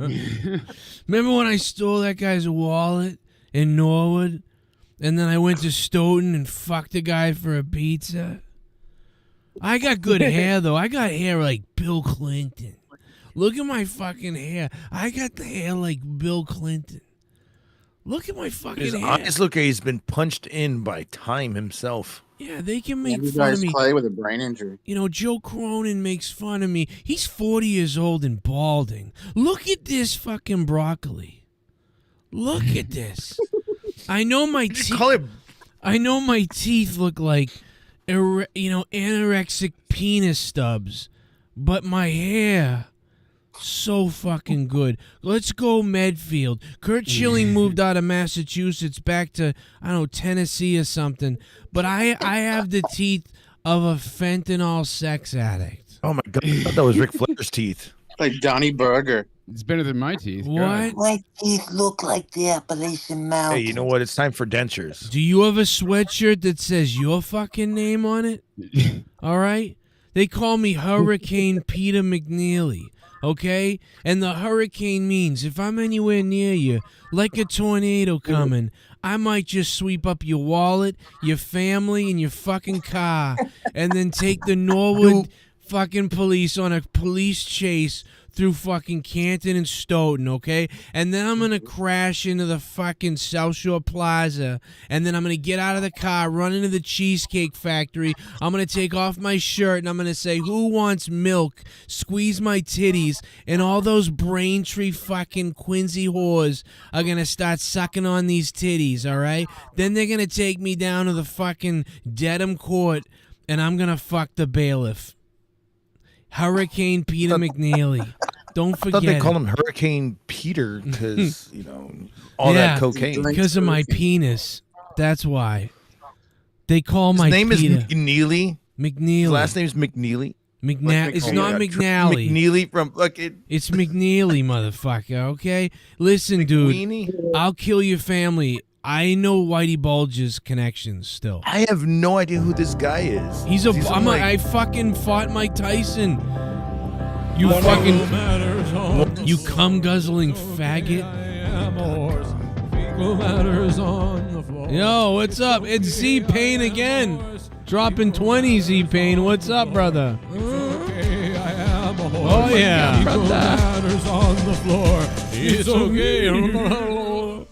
when I stole that guy's wallet in Norwood, and then I went to Stoughton and fucked a guy for a pizza? I got good hair though. I got hair like Bill Clinton. Look at my fucking hair. I got the hair like Bill Clinton. Look at my fucking His hair. eyes look like he's been punched in by time himself. Yeah, they can make These fun guys of me. Clay with a brain injury. You know, Joe Cronin makes fun of me. He's 40 years old and balding. Look at this fucking broccoli. Look at this. I know my teeth. I know my teeth look like, anorexic penis stubs, but my hair, so fucking good. Let's go Medfield. Kurt Schilling moved out of Massachusetts back to, I don't know, Tennessee or something. But I have the teeth of a fentanyl sex addict. Oh my God, I thought that was Ric Flair's teeth. Like Donnie Burger. It's better than my teeth. What? My teeth look like the Appalachian Mountains. Hey, you know what? It's time for dentures. Do you have a sweatshirt that says your fucking name on it? All right? They call me Hurricane Peter McNeely, okay? And the hurricane means if I'm anywhere near you, like a tornado coming, I might just sweep up your wallet, your family, and your fucking car, and then take the Norwood fucking police on a police chase through fucking Canton and Stoughton, okay? And then I'm going to crash into the fucking South Shore Plaza, and then I'm going to get out of the car, run into the Cheesecake Factory. I'm going to take off my shirt, and I'm going to say, who wants milk? Squeeze my titties. And all those Braintree fucking Quincy whores are going to start sucking on these titties, all right? Then they're going to take me down to the fucking Dedham Court, and I'm going to fuck the bailiff. Hurricane Peter McNeely. Don't forget. I thought they called him Hurricane Peter because, all that cocaine. Because of my penis. That's why. They call my His name Peter. is McNeely. McNeely. His last name is McNeely. It's not McNally. McNeely from It's McNeely, motherfucker, okay? Listen, dude. I'll kill your family. I know Whitey Bulge's connections still. I have no idea who this guy is. I fucking fought Mike Tyson. You fucking, you cum guzzling faggot. Yo, what's up? It's Z Pain again. Dropping 20, Z Pain. What's up, brother? Oh yeah. Matters on the floor. It's okay.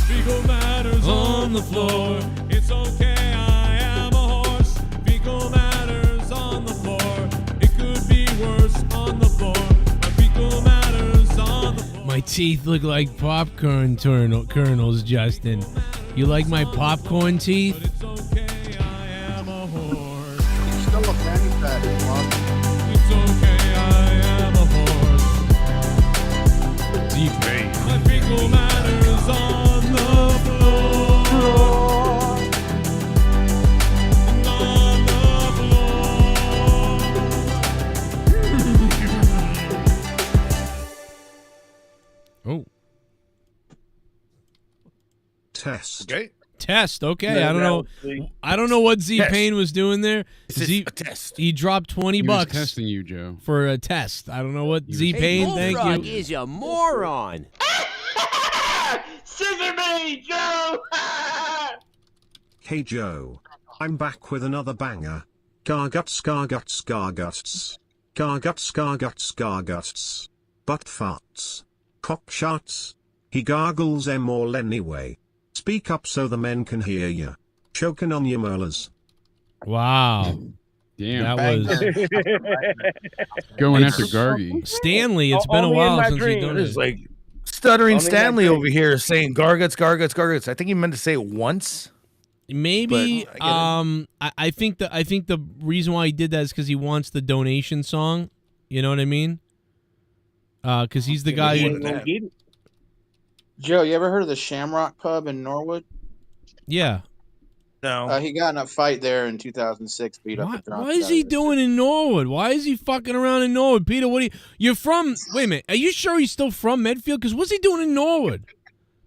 Fecal matters on the floor. It's okay, I am a horse. Fecal matters on the floor. It could be worse on the floor. My fecal matters on the floor. My teeth look like popcorn kernels, Justin. You like my popcorn teeth? It's okay, I am a horse. You're still a fanny pack, Mom. It's okay, I am a horse. Deep pain. My fecal matters on the floor. On the floor. Oh. Test. Okay. Test. Okay. I don't know. I don't know what Z Pain was doing there. A test. He dropped $20 He was testing you, Joe. for a test. I don't know what Z Pain. Thank you. is a moron. Scissor me, Joe! Hey Joe. I'm back with another banger. Garguts, garguts, garguts. Garguts, garguts, garguts. Butt farts. Cock shots. He gargles them all anyway. Speak up so the men can hear you. Choking on your molars. Wow. Damn. That was going after Gargy. Stanley. It's been a while since he's done It's it. like stuttering Stanley over here saying garguts, garguts, garguts. I think he meant to say it once. Maybe. But I think the reason why he did that is because he wants the donation song. You know what I mean? Because he's the guy who. Joe, you ever heard of the Shamrock Pub in Norwood? Yeah. No. He got in a fight there in 2006. Beat up a drunk. What is he doing in Norwood? Why is he fucking around in Norwood? Peter, you're from, wait a minute, are you sure he's still from Medfield? Because what's he doing in Norwood?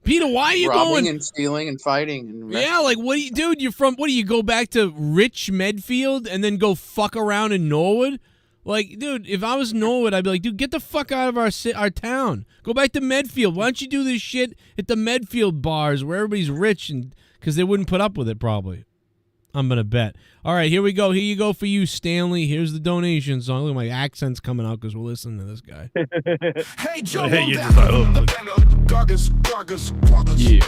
Peter, why are you Robbing going? and stealing and fighting. And Yeah, like, dude, you're from, what do you go back to rich Medfield and then go fuck around in Norwood? Like, dude, if I was Norwood, I'd be like, dude, get the fuck out of our town. Go back to Medfield. Why don't you do this shit at the Medfield bars where everybody's rich and because they wouldn't put up with it probably. I'm going to bet. All right, here we go. Here you go for you, Stanley. Here's the donation song. Look, my accent's coming out because we're listening to this guy. Hey, Joe. Hey, you're just like, Gargus, gargus, gargus. Yeah.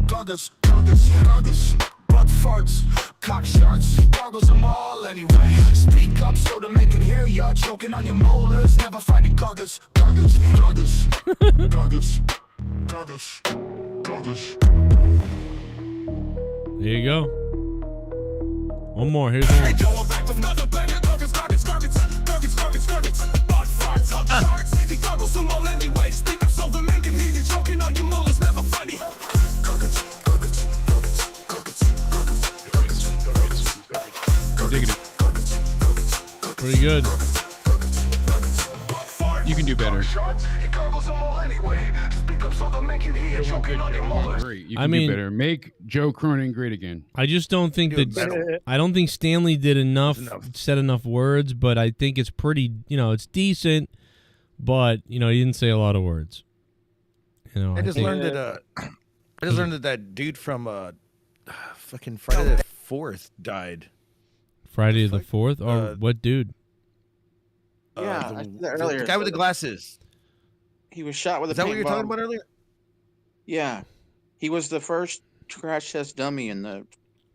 Gargus, gargus, gargus. butt farts, cock shots, gargles them all anyway. Speak up so the men can hear ya. Choking on your molars, never finding gargles. Gargles, gargles, gargles, gargles, gargles. There you go. One more. Here's one. Pretty good. You can do better. Great. You can do better. Make Joe Cronin great again. I just don't think that I don't think Stanley did enough, said enough words, but I think it's pretty, it's decent, but he didn't say a lot of words. I just learned that that dude from fucking Friday the 4th died. Friday the 4th? Or what dude? Yeah, I said that earlier. The guy with the glasses. He was shot with a Is that what paintball. you were talking about earlier? Yeah, he was the first crash test dummy in the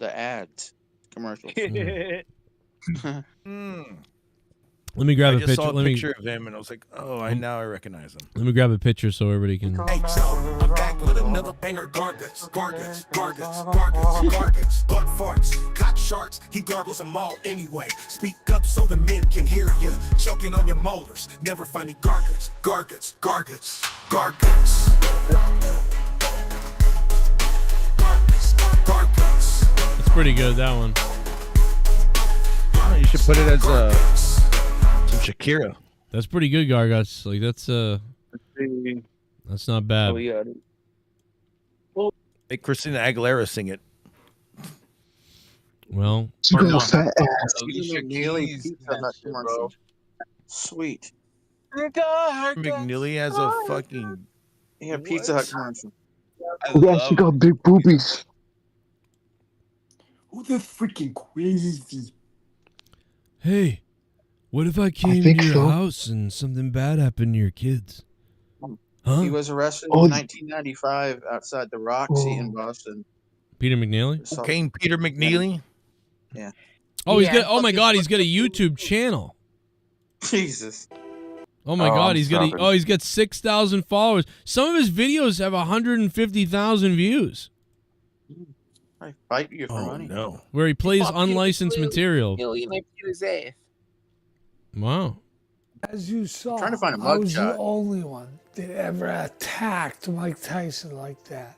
ads commercials. Let me grab a I just picture. saw a picture of him, and I was like, "Oh, now I recognize him." Let me grab a picture so everybody can. I'm back with another banger. Gargles, gargles, gargles, gargles, gargles, butt farts, cock sharks. He gargles them all anyway. Speak up so the men can hear you. Choking on your molars, never finding gargles, gargles, gargles, gargles. It's pretty good, that one. You should put it as some Shakira. That's pretty good, Gargus. Like that's not bad. Make Christina Aguilera sing it. Well, Sweet. McNeely has a fucking Pizza Hut commercial. Yeah, she got big boobies. Who the freaking crazy? Hey, what if I came to your house and something bad happened to your kids? Huh? He was arrested in 1995 outside the Roxy in Boston. Peter McNeely? Cocaine Peter McNeely? Yeah. Oh, he's got. Oh my God, he's got a YouTube channel. Jesus. Oh my God, he's got 6,000 followers. Some of his videos have 150,000 views. I fight you for money. No. Where he plays unlicensed material. His ass. Wow. As you saw, trying to find a I was mugshot. the only one that ever attacked Mike Tyson like that.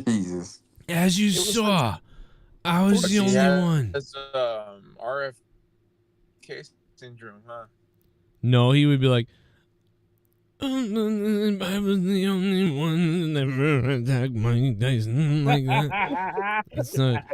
Jesus. As you saw, I was the only one. It's RFK syndrome, huh? No, he would be like, I was the only one that never attacked Mike Tyson like that. That's not.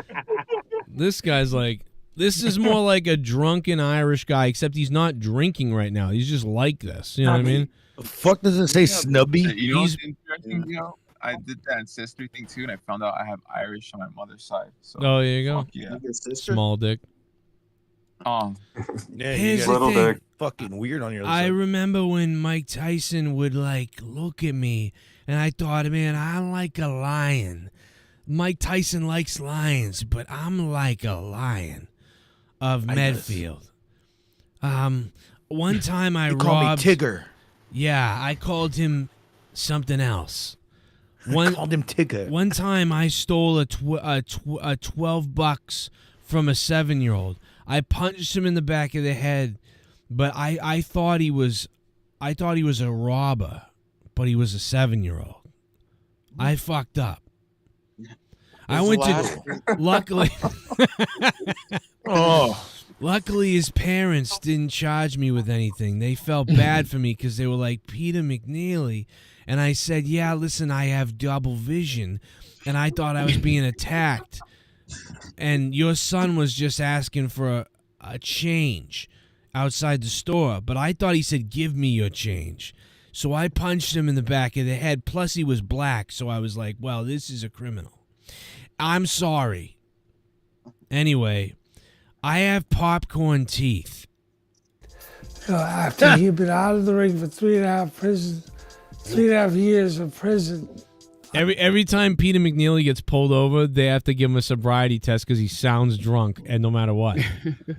This guy's like, this is more like a drunken Irish guy, except he's not drinking right now. He's just like this. You know what I mean? The fuck does it say snubby? You know what's interesting, I did that ancestry thing too, and I found out I have Irish on my mother's side. So, oh, there you go. fuck yeah. Small dick. Yeah, Here's you the got thing. fucking weird on your other I side. remember when Mike Tyson would look at me, and I thought, man, I'm like a lion. Mike Tyson likes lions, but I'm like a lion of Medfield. One time I You robbed. call me Tigger. Yeah, I called him something else. I called him Tigger. One time I stole a $12 from a 7-year-old. I punched him in the back of the head, but I thought he was a robber, but he was a 7-year-old. I fucked up. I went to luckily. Luckily, his parents didn't charge me with anything. They felt bad for me because they were like, Peter McNeely. And I said, yeah, listen, I have double vision. And I thought I was being attacked. And your son was just asking for a change outside the store. But I thought he said, give me your change. So I punched him in the back of the head. Plus, he was black. So I was like, well, this is a criminal. I'm sorry. Anyway, I have popcorn teeth. After he'd been out of the ring for 3.5 years of prison, Every time Peter McNeely gets pulled over, they have to give him a sobriety test because he sounds drunk, and no matter what,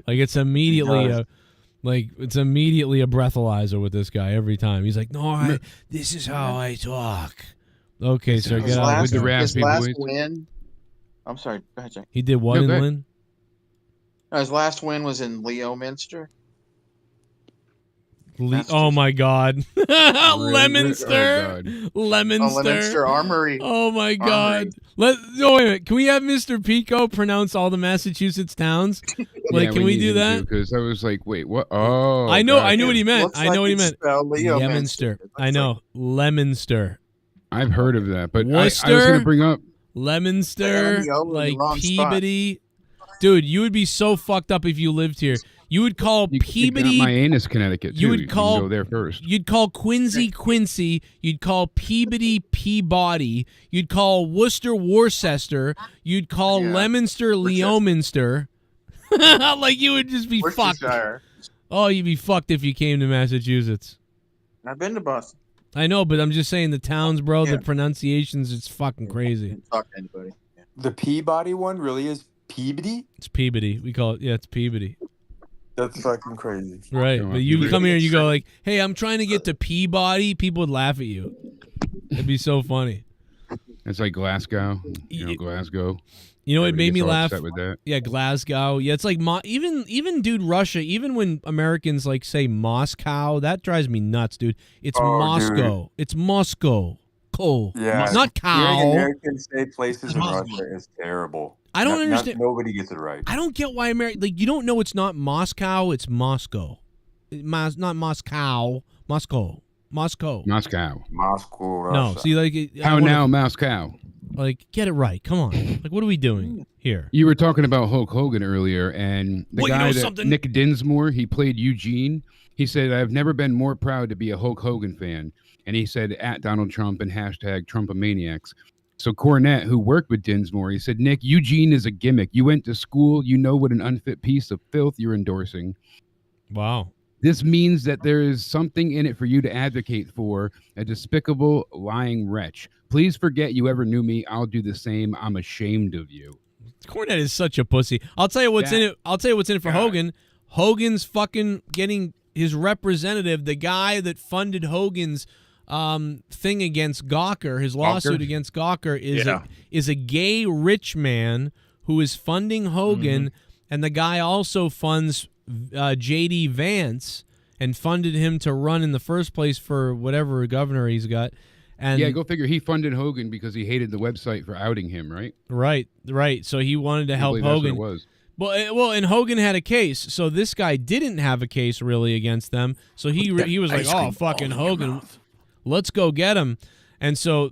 like it's immediately a breathalyzer with this guy every time. He's like, "No, this is how I talk." Okay, sir, get out with of the his last win. I'm sorry. Go ahead, Jay. He did what in Lynn? No, his last win was in Leominster. Oh my God, Leominster, Leominster, Leominster Armory. Oh my God. Wait a minute. Can we have Mr. Pico pronounce all the Massachusetts towns? Like, can we do that? Because I was like, wait, what? Oh, I know what he meant. Looks I know like what he it's meant. spelled Leominster. I know. Leominster. I've heard of that, but Worcester, I was going to bring up Leominster, like wrong Peabody. Dude, you would be so fucked up if you lived here. You would call Peabody. You got my anus, Connecticut. Too. You would call can go there first. You'd call Quincy Quincy. You'd call Peabody Peabody. You'd call Worcester Worcester. You'd call Leominster Leominster. Like you would just be fucked. Oh, you'd be fucked if you came to Massachusetts. I've been to Boston. I know, but I'm just saying the towns, bro. The pronunciations, it's fucking crazy. Talk to anybody. The Peabody one really is Peabody? It's Peabody. We call it. Yeah, it's Peabody. That's fucking crazy. Right, but you come here and you go like, "Hey, I'm trying to get to Peabody." People would laugh at you. It'd be so funny. It's like Glasgow. Glasgow. You know, it made me laugh. With that. Yeah, Glasgow. Yeah, it's like even dude, Russia. Even when Americans like say Moscow, that drives me nuts, dude. It's Moscow. Dude. It's Moscow. Cool. Yeah, not cow. Hearing Americans say places in Russia is terrible. I don't understand. Nobody gets it right. I don't get why you don't know it's not Moscow. It's Moscow. Not Moscow. Moscow. Moscow. Russia. No, see, like how now, Moscow? Like, get it right. Come on. Like, what are we doing here? You were talking about Hulk Hogan earlier, and the guy something? Nick Dinsmore, he played Eugene. He said, "I've never been more proud to be a Hulk Hogan fan." And he said, at Donald Trump and hashtag Trumpomaniacs. So Cornette, who worked with Dinsmore, he said, "Nick, Eugene is a gimmick. You went to school. You know what an unfit piece of filth you're endorsing." Wow. This means that there is something in it for you to advocate for, a despicable, lying wretch. Please forget you ever knew me. I'll do the same. I'm ashamed of you. Cornette is such a pussy. I'll tell you what's in it. I'll tell you what's in it for Hogan. Hogan's fucking getting his representative, the guy that funded Hogan's thing against Gawker, his lawsuit against Gawker is a gay rich man who is funding Hogan, and the guy also funds J.D. Vance and funded him to run in the first place for whatever governor he's got. And yeah, go figure. He funded Hogan because he hated the website for outing him, right? Right. So he wanted to help Hogan. That's what it was. Well, and Hogan had a case, so this guy didn't have a case really against them. So he was like, "Oh, fucking Hogan, let's go get him." And so,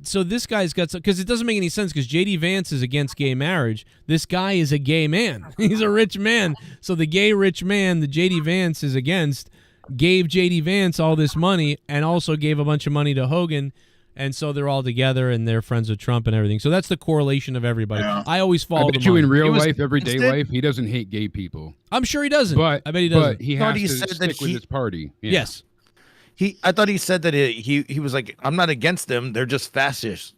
so this guy's got some, because it doesn't make any sense because J.D. Vance is against gay marriage. This guy is a gay man. He's a rich man. So the gay rich man that J.D. Vance is against gave J.D. Vance all this money and also gave a bunch of money to Hogan. And so they're all together and they're friends with Trump and everything. So that's the correlation of everybody. Yeah. I always follow the money. In real life, everyday life, he doesn't hate gay people. I'm sure he doesn't. But I bet he doesn't. But he has to stick with his party. Yeah. Yes. I thought he said that he was like, I'm not against them. They're just fascists.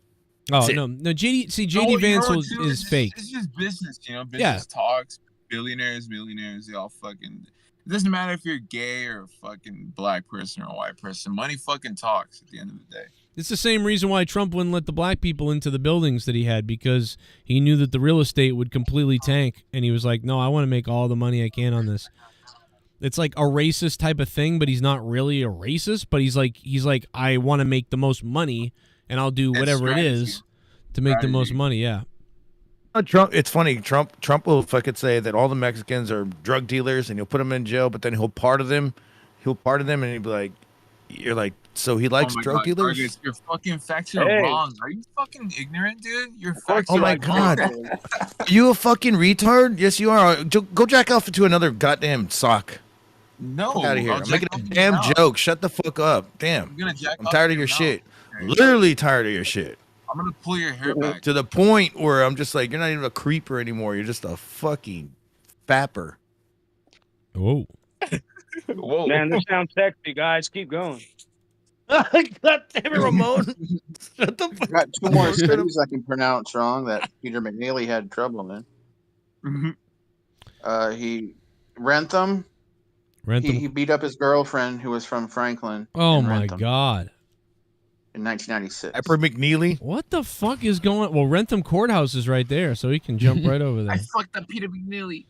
Oh, no. J.D. Vance is fake. It's just business, business talks. Billionaires, millionaires, they all fucking... It doesn't matter if you're gay or a fucking black person or a white person. Money fucking talks at the end of the day. It's the same reason why Trump wouldn't let the black people into the buildings that he had, because he knew that the real estate would completely tank. And he was like, no, I want to make all the money I can on this. It's like a racist type of thing, but he's not really a racist. But he's like, I want to make the most money, and I'll do whatever it is to make the most money. Yeah. Trump. It's funny. Trump will fucking say that all the Mexicans are drug dealers, and he'll put them in jail. But then he'll pardon them, and he'll be like, "You're like, so he likes drug dealers." Targus, you're fucking factually wrong. Are you fucking ignorant, dude? You're factually. Oh my god, are you a fucking retard? Yes, you are. Go jack off into another goddamn sock. No, out of here. I'm making a damn joke. Shut the fuck up. Damn. I'm tired of your shit. Literally tired of your shit. I'm gonna pull your hair back to the point where I'm just like, you're not even a creeper anymore. You're just a fucking fapper. Whoa. Whoa. Man, this sounds sexy, guys. Keep going. God damn it, Ramon. Shut the fuck Got two more cities I can pronounce wrong that Peter McNeely had trouble in. He Rentham. He beat up his girlfriend who was from Franklin. Oh in my Rentham God. In 1996. Hyper McNeely. What the fuck is going? Well, Rentham Courthouse is right there, so he can jump right over there. I fucked up Peter McNeely.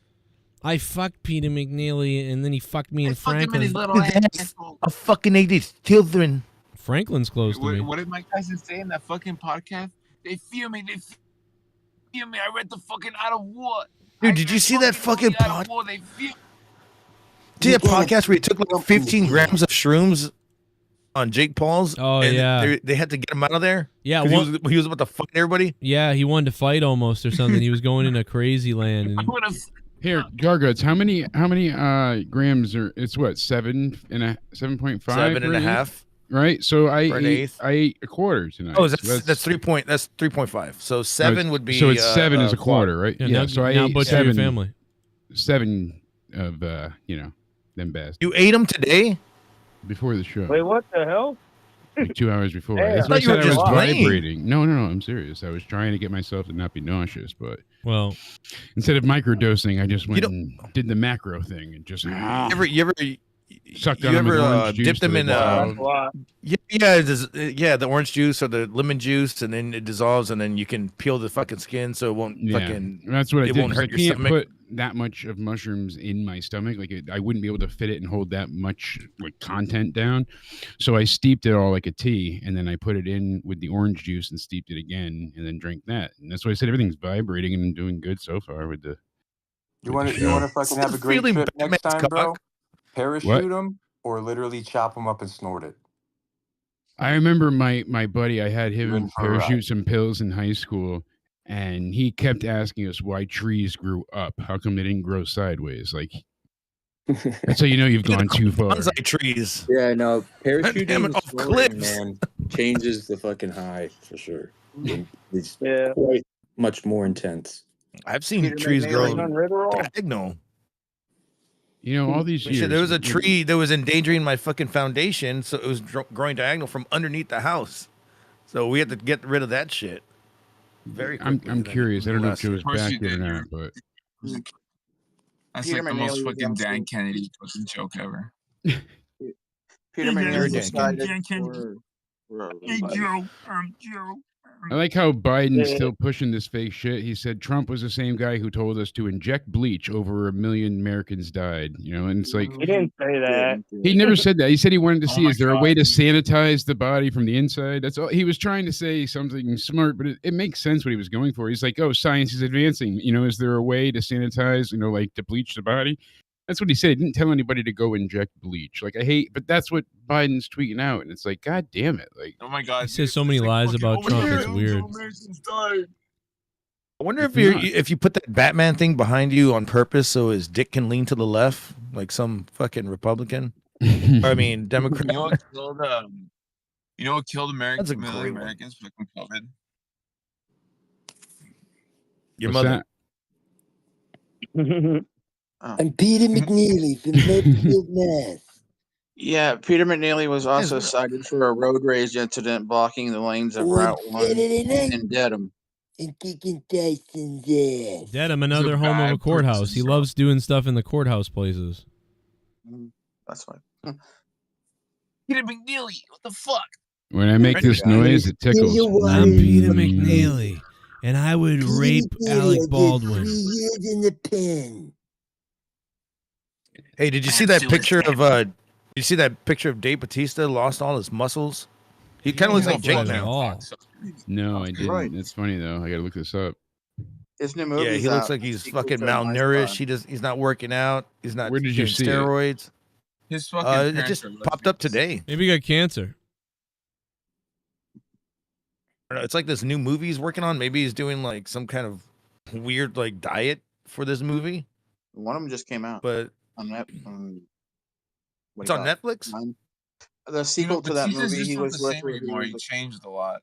I fucked Peter McNeely, and then he fucked me in Fucked him in Franklin. his little asshole. I fucking hate these children. Franklin's close to me. What did Mike Tyson say in that fucking podcast? They feel me. They feel me. I read the fucking Out of War. Dude, did you see that fucking Out of War. They feel. See that podcast where he took like 15 grams of shrooms on Jake Paul's? Oh, and yeah. They had to get him out of there? Yeah, 'Cause he was about to fight everybody? Yeah, he wanted to fight almost or something. He was going into crazy land. And Here, Gargots, how many grams are? It's what 7.5. 7.5. Right. So Or an eighth. I ate a quarter tonight. Oh, So that's 3.5. So 7 would be. So it's 7 is a quarter, right? Yeah, now- So I now ate butcher your 7. family. 7 of them best. You ate them today? Before the show. Wait, what the hell? Like 2 hours before. Hey, That's I why I thought you were said I was just playing. vibrating. No, I'm serious. I was trying to get myself to not be nauseous, but well, instead of microdosing, I just went and did the macro thing and just You ever sucked you on them with ever orange juice dipped them till in they dissolved. the orange juice or the lemon juice, and then it dissolves, and then you can peel the fucking skin so it won't fucking. That's what I it did. won't 'Cause hurt I your can't stomach. put that much of mushrooms in my stomach. Like I wouldn't be able to fit it and hold that much content down. So I steeped it all like a tea, and then I put it in with the orange juice and steeped it again, and then drank that. And that's why I said everything's vibrating and doing good so far with the. You want to fucking have a great trip next time, bro? Parachute them or literally chop them up and snort it. I remember my buddy. I had You're in him for a ride. parachute some pills in high school, and he kept asking us why trees grew up. How come they didn't grow sideways? Like that's how you know you've gone too far. Bonsai trees. Yeah, no, parachuting Damn it, and off snorting, cliffs. man, changes the fucking high for sure. It's quite much more intense. I've seen trees grow diagonal. You know, all these years. There was a tree that was endangering my fucking foundation, so it was growing diagonal from underneath the house. So we had to get rid of that shit. Very. I'm curious. I don't know if Joe's Of course back you there or did. not, but That's Peter like the most McNeely was fucking Dan also- Kennedy fucking joke ever. Peter Yeah, McNeely Dan decided Kennedy. Hey Joe, I'm Joe. I like how Biden's still pushing this fake shit. He said Trump was the same guy who told us to inject bleach. Over 1 million Americans died. You know, and it's like He didn't say that. he never said that. He said he wanted to see my is there a God. way to sanitize the body from the inside. That's all he was trying to say. Something smart, but it makes sense what he was going for. He's like, oh, science is advancing. You know, is there a way to sanitize? You know, like to bleach the body? That's what he said. He didn't tell anybody to go inject bleach. Like I hate, but that's what Biden's tweeting out, and it's like, God damn it! Like, Oh my God. he says so many lies about Trump. It's weird. I wonder if you put that Batman thing behind you on purpose so his dick can lean to the left, like some fucking Republican. Or, I mean, Democrat. You know what killed That's a American great one. Americans? Fucking COVID. Your what's mother. that? I'm Peter McNeely from Medfield, Mass. Yeah, Peter McNeely was also cited for a road rage incident blocking the lanes of Route 1 Saturday night. in Dedham. And kicking Tyson's ass. Dedham, another home of a courthouse. He loves doing stuff in the courthouse places. That's fine. Peter McNeely, what the fuck? When I make this noise, it tickles. I'm Peter McNeely, and I would rape Alec Baldwin. 3 years in the pen. Hey, did you see that picture of you see that picture of Dave Bautista lost all his muscles? He kind of looks like Jake now. No, I didn't. It's funny though. I gotta look this up. His new movie. Yeah, he looks like he's fucking malnourished. He's not working out. He's not Where did you getting see it? steroids. His fucking It just popped up today. Maybe he got cancer. I don't know, it's like this new movie he's working on. Maybe he's doing like some kind of weird like diet for this movie. One of them just came out. But on that. What it's do you on call it? Netflix. The sequel to that Batista's movie just he not was the with. same anymore. He changed a lot.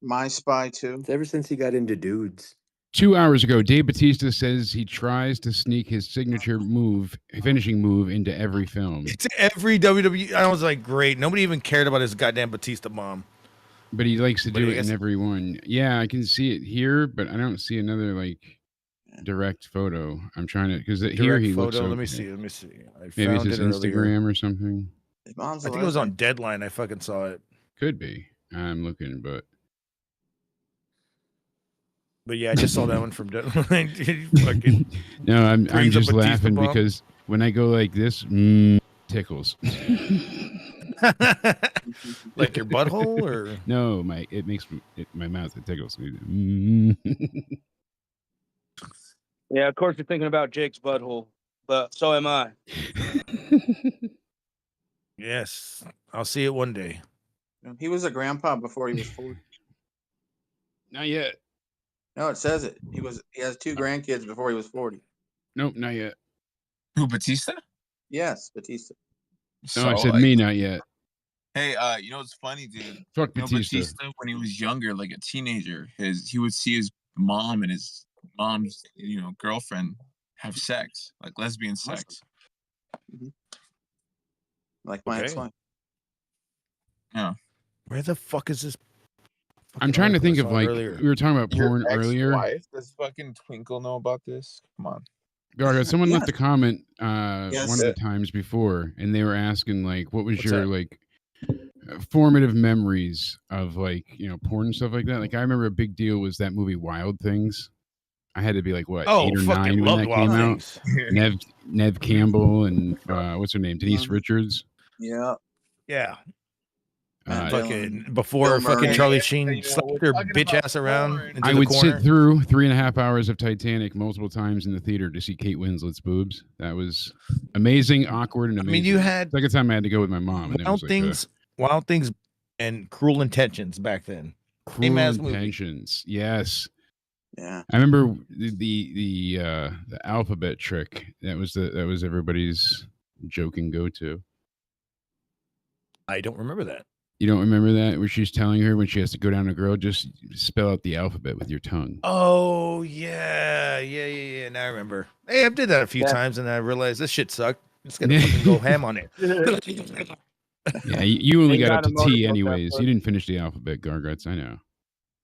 My Spy 2. Ever since he got into dudes. 2 hours ago, Dave Bautista says he tries to sneak his signature move, finishing move, into every film. It's every WWE. I was like, great. Nobody even cared about his goddamn Batista bomb. But he likes to do it in every one. Yeah, I can see it here, but I don't see another like direct photo. I'm trying to because here he looks. Let me see. Let me see. Maybe it's his Instagram or something. I think it was on Deadline. I fucking saw it. Could be. I'm looking, but yeah, I just saw that one from Deadline. Fucking no, I'm just laughing because when I go like this, tickles. Like your butthole, or no? It makes my mouth. It tickles me. Yeah, of course you're thinking about Jake's butthole, but so am I. Yes, I'll see it one day. He was a grandpa before he was 40. Not yet. No, it says it. He has 2 grandkids before he was 40. Nope, not yet. Who, Batista? Yes, Batista. No, I said me, not yet. Hey, you know what's funny, dude? Fuck Batista, when he was younger, like a teenager, he would see his mom and his mom's, girlfriend have sex, like lesbian sex. Mm-hmm. Like my ex-wife. Yeah. Where the fuck is this? I'm trying to think of like we were talking about porn earlier. Does fucking Twinkle know about this? Come on. Garga, someone left a comment one of the times before, and they were asking like, what was your like formative memories of like porn and stuff like that? Like I remember a big deal was that movie Wild Things. I had to be like 8 or 9 when that came out. Nev Campbell and what's her name, Denise Richards. Yeah. Yeah. Fucking before fucking Charlie Sheen slapped her bitch ass around. I would sit through 3.5 hours of Titanic multiple times in the theater to see Kate Winslet's boobs. That was amazing, awkward, and amazing. I mean, you had second time I had to go with my mom. And Wild Things, and Cruel Intentions back then. Cruel Intentions, yes. Yeah, I remember the alphabet trick. That was everybody's joking go-to. I don't remember that. You don't remember that? Where she's telling her when she has to go down a girl, just spell out the alphabet with your tongue. Oh, yeah. Now I remember. Hey, I did that a few times, and I realized this shit sucked. I'm just going to fucking go ham on it. Yeah, you only got up to T anyways. You didn't finish the alphabet, Garguts. I know.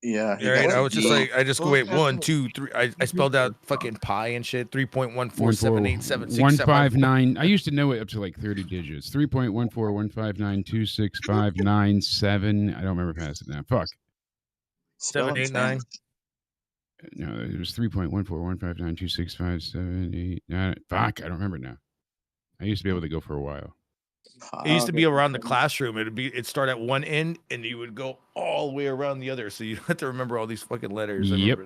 Yeah. Right. I was just like, I just go, wait, 1, 2, 3. I spelled out fucking pi and shit. 3.1478766. 159. I used to know it up to like 30 digits. 3.14159265997. I don't remember past it now. Fuck. 789. No, it was 3.14159265789. Fuck, I don't remember now. I used to be able to go for a while. It used to be around the classroom. It'd start at one end, and you would go all the way around the other. So you have to remember all these fucking letters. Yep.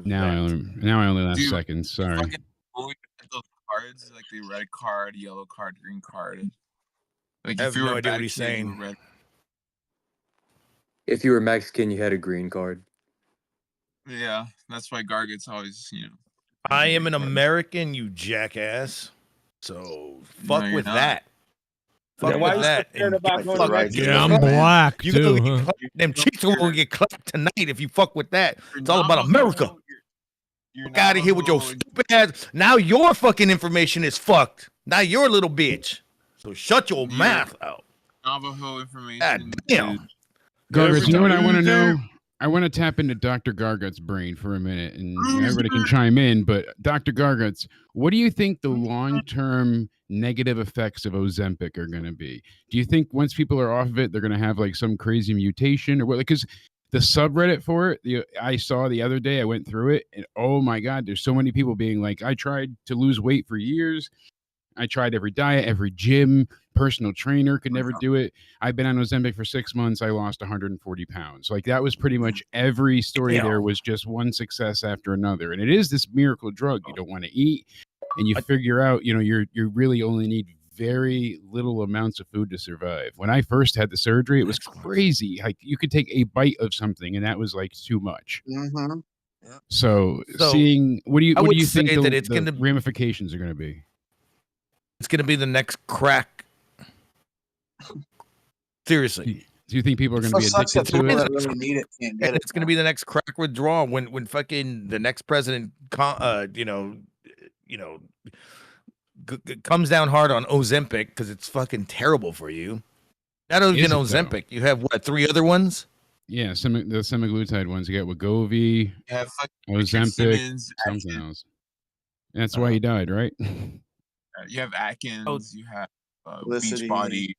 Now I only last seconds. Sorry. Those cards, like the red card, yellow card, green card. Like I have no idea what he's saying. If you were Mexican, you had a green card. Yeah, that's why Gargut's always, I am an American, you jackass. So fuck with that. Fuck with that. Yeah, I'm black too. Huh? Them cheeks are gonna get clapped tonight if you fuck with that. It's all about America. Fuck out of here with your stupid ass. Now your fucking information is fucked. Now you're a little bitch. So shut your mouth out. Navajo information. God damn. Garguts, you know what I want to know? I want to tap into Dr. Gargut's brain for a minute, and everybody can chime in. But Dr. Garguts, what do you think the long-term negative effects of Ozempic are going to be? Do you think once people are off of it, they're going to have like some crazy mutation or what? Because the subreddit for it, I saw the other day, I went through it, and oh my God, there's so many people being like, I tried to lose weight for years. I tried every diet, every gym, personal trainer could never do it. I've been on Ozempic for 6 months. I lost 140 pounds. Like that was pretty much every story. There was just one success after another. And it is this miracle drug you don't want to eat. And you figure out, you really only need very little amounts of food to survive. When I first had the surgery, it was crazy. Like you could take a bite of something and that was like too much. Mm-hmm. So seeing, what do you think the ramifications are going to be? It's going to be the next crack. Seriously. Do you think people are going to So be sucks addicted that to people it? that really need it can't get And it. it's going to be the next crack withdrawal when fucking the next president, comes down hard on Ozempic because it's fucking terrible for you. Not even Is it, Ozempic. You have what, 3 other ones? Yeah, the semaglutide ones. You got Wegovy, Ozempic, Simmons, something else. That's why he died, right? You have Atkins. You have Felicity. Beachbody,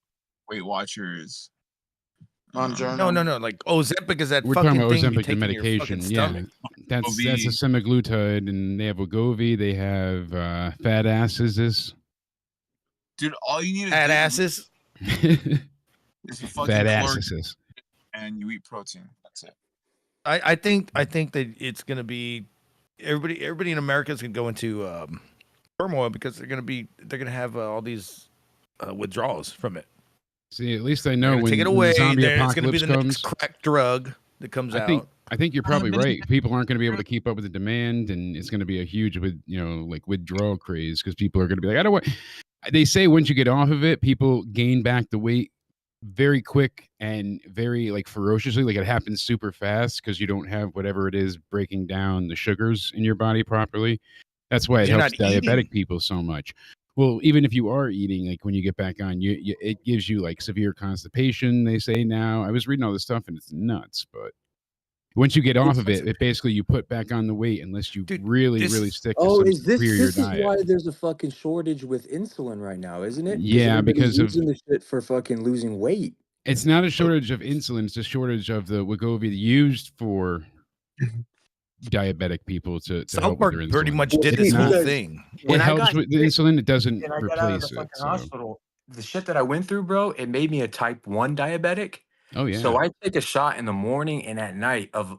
Weight Watchers. Mounjaro. No. Like Ozempic is that We're fucking talking about thing you Ozempic, the take in your medication. fucking Yeah, stomach. that's a semaglutide, and they have Wegovy. They have fat asses. Dude, all you need is Fat asses. is a fucking Fat caloric asses. and you eat protein. That's it. I think that it's gonna be everybody in America is gonna go into turmoil because they're gonna have all these withdrawals from it. See, at least I know when take it away. the zombie It's gonna be apocalypse the comes. next crack drug that comes out. I think you're probably right. People aren't going to be able to keep up with the demand, and it's going to be a huge withdrawal craze because people are going to be like, I don't want. They say once you get off of it, people gain back the weight very quick and very ferociously. Like it happens super fast because you don't have whatever it is breaking down the sugars in your body properly. That's why it You're helps not diabetic eating. people so much. Well, even if you are eating, when you get back on, it gives you severe constipation. They say now. I was reading all this stuff and it's nuts, but. Once you get off of it, basically you put back on the weight unless you really stick to Oh, some is this superior this is diet. why there's a fucking shortage with insulin right now, isn't it? Yeah, because of using the shit for fucking losing weight. it's not a shortage of insulin; it's a shortage of the Wegovy used for diabetic people to South help Park with their insulin. pretty much did this whole thing. It helps with the insulin; it doesn't When I got out of the replace fucking it. So. hospital, the shit that I went through, bro, it made me a type 1 diabetic. Oh yeah. So I take a shot in the morning and at night of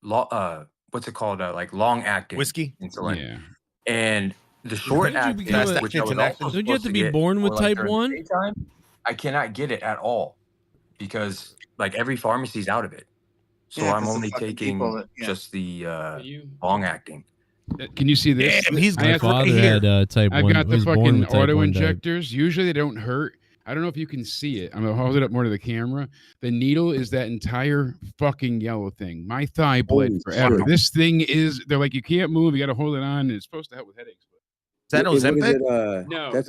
what's it called? Long acting whiskey insulin. Yeah. And the short acting, which I was also Don't you have supposed to be get born with for, type during the 1? daytime, I cannot get it at all because every pharmacy's out of it. So Yeah, I'm 'cause the only fucking taking people that- yeah. just the long acting. Can you see this? Damn, he's I have- My father had type 1. I've got the was born fucking with type auto 1 diabetes. injectors. Usually they don't hurt. I don't know if you can see it. I'm gonna hold it up more to the camera. The needle is that entire fucking yellow thing. My thigh bled Holy forever. shit. This thing is. They're like, you can't move. You got to hold it on. And it's supposed to help with headaches. Is that What is Ozempic? it? No, that's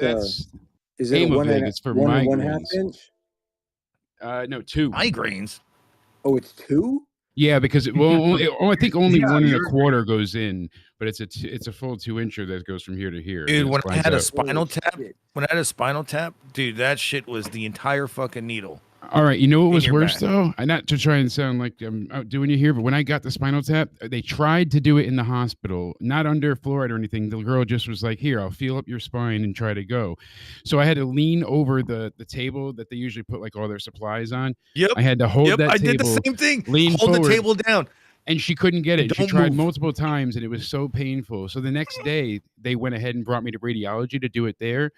is it a Aimovig. one and It's for one and one half migraines. inch? No, 2. Migraines. Oh, it's 2? Yeah, because I think only 1 1/4 goes in, but it's a full 2-incher that goes from here to here. Dude, and when it I had slides a out. spinal tap, dude, that shit was the entire fucking needle. All right, you know what in was your worse back. though? Not to try and sound like I'm outdoing you here, but when I got the spinal tap, they tried to do it in the hospital, not under fluoride or anything. The girl just was like, "Here, I'll feel up your spine and try to go." So I had to lean over the table that they usually put all their supplies on. Yep. I had to hold that I table. did the same thing. Lean Hold forward, the table down. and she couldn't get it. She Don't tried move. multiple times, and it was so painful. So the next day, they went ahead and brought me to radiology to do it there.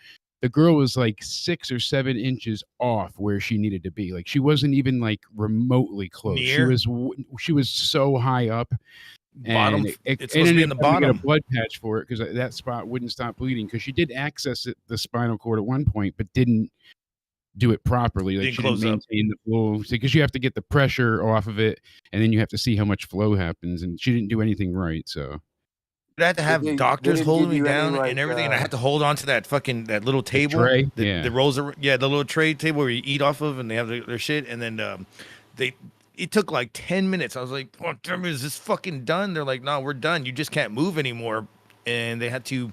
The girl was 6 or 7 inches off where she needed to be. She wasn't even remotely close. Near? She was so high up. Bottom. And It's supposed to be in the I had to get bottom. a blood patch for it because that spot wouldn't stop bleeding because she did access the spinal cord at one point, but didn't do it properly. Didn't She didn't close up. maintain the flow because you have to get the pressure off of it, and then you have to see how much flow happens. And she didn't do anything right. So I had to have They doctors didn't holding give me you any, down and everything, and I had to hold on to that little table, tray? the Yeah. rolls, the little tray table where you eat off of, and they have their shit, and then it took 10 minutes. I was like, "Oh, damn it, is this fucking done?" They're like, "No, we're done. You just can't move anymore," and they had to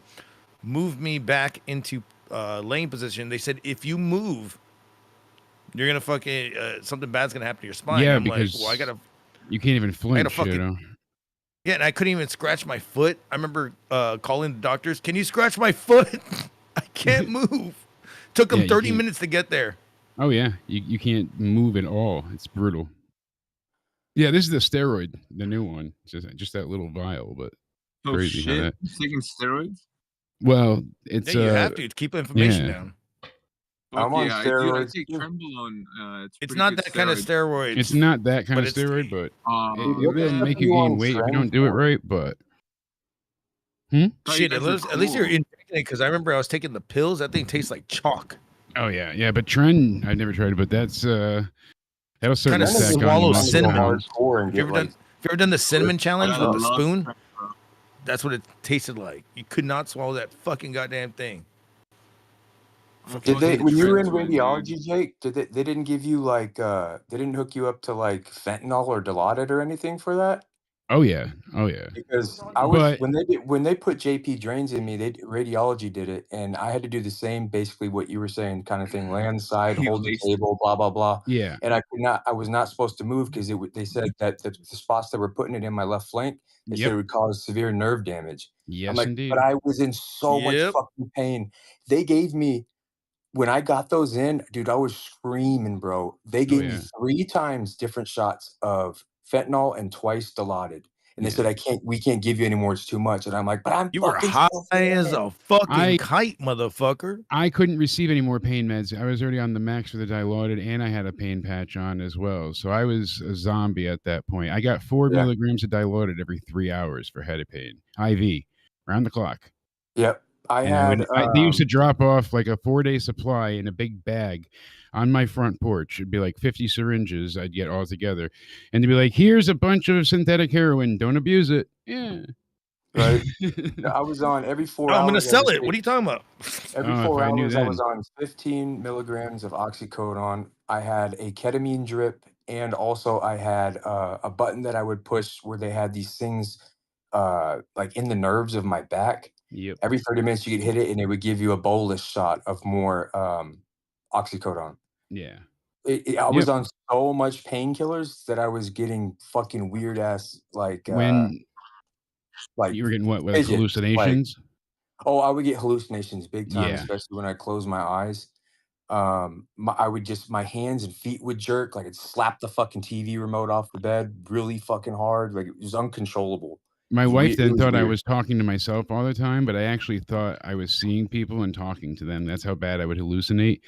move me back into laying position. They said, "If you move, you're gonna fucking something bad's gonna happen to your spine." yeah, I'm because like, well, I gotta. you can't even flinch. fucking- Yeah, and I couldn't even scratch my foot. I remember calling the doctors, "Can you scratch my foot?" I can't move. Took them Yeah, you 30 can't. minutes to get there. Oh yeah, you can't move at all. It's brutal. Yeah, this is the steroid, the new one. Just that little vial, but Oh crazy how shit! that. You're taking steroids? Well, it's Yeah, you have to keep information yeah. down. I'm on I steroids. take Trenbolone. It's pretty not good that kind of steroid. steroid. It's not that kind But of it's- steroid, but Oh, it will man. make you You gain on weight if you trend don't do it for? right. But Shit, guys at are least you're cool. injecting it because I remember I was taking the pills. That thing tastes like chalk. oh yeah, but Tren I've never tried it, but that's That'll Kind of certainly stack on the swallow muscle cinnamon. pounds. Have you ever done the cinnamon challenge with the love spoon? shrimp, bro. That's what it tasted like. You could not swallow that fucking goddamn thing. Did they, when you were in Shrimp, dude. radiology, Jake? They didn't give you like they didn't hook you up to like fentanyl or Dilaudid or anything for that? Oh yeah, oh yeah. Because I was But when they put JP drains in me, radiology did it, and I had to do the same, basically what you were saying, kind of thing, lay on the side, He hold the laced table, blah blah blah. yeah, And I was not supposed to move because they said that the spots that were putting it in my left flank, they said it would cause severe nerve damage. I'm yes, like, indeed. but I was in so much Yep. fucking pain. They gave me when I got those in, dude, I was screaming, bro. They gave me 3 times different shots of fentanyl and twice Dilaudid. And they said, we can't give you any more. It's too much. And I'm like, but I'm You were fucking high suffering. as a fucking kite, motherfucker. I couldn't receive any more pain meds. I was already on the max for the Dilaudid, and I had a pain patch on as well. So I was a zombie at that point. I got 4 milligrams of Dilaudid every 3 hours for head pain, IV, round the clock. Yep. They used to drop off like a 4-day supply in a big bag on my front porch. It'd be like 50 syringes I'd get all together. And they'd be like, here's a bunch of synthetic heroin. Don't abuse it. Yeah. Right. I was on every 4 hours. I'm going to sell it. What are you talking about? Every 4 hours, I was on 15 milligrams of oxycodone. I had a ketamine drip, and also I had a button that I would push where they had these things like in the nerves of my back. Yep. Every 30 minutes you could hit it, and it would give you a bolus shot of more oxycodone. Yeah. I was on so much painkillers that I was getting fucking weird ass like you were getting what fidgets, hallucinations? I would get hallucinations big time, Yeah. especially when I close my eyes. My hands and feet would jerk, like I'd slap the fucking TV remote off the bed really fucking hard, like it was uncontrollable. My wife then thought I was talking to myself all the time, but I actually thought I was seeing people and talking to them. That's how bad I would hallucinate.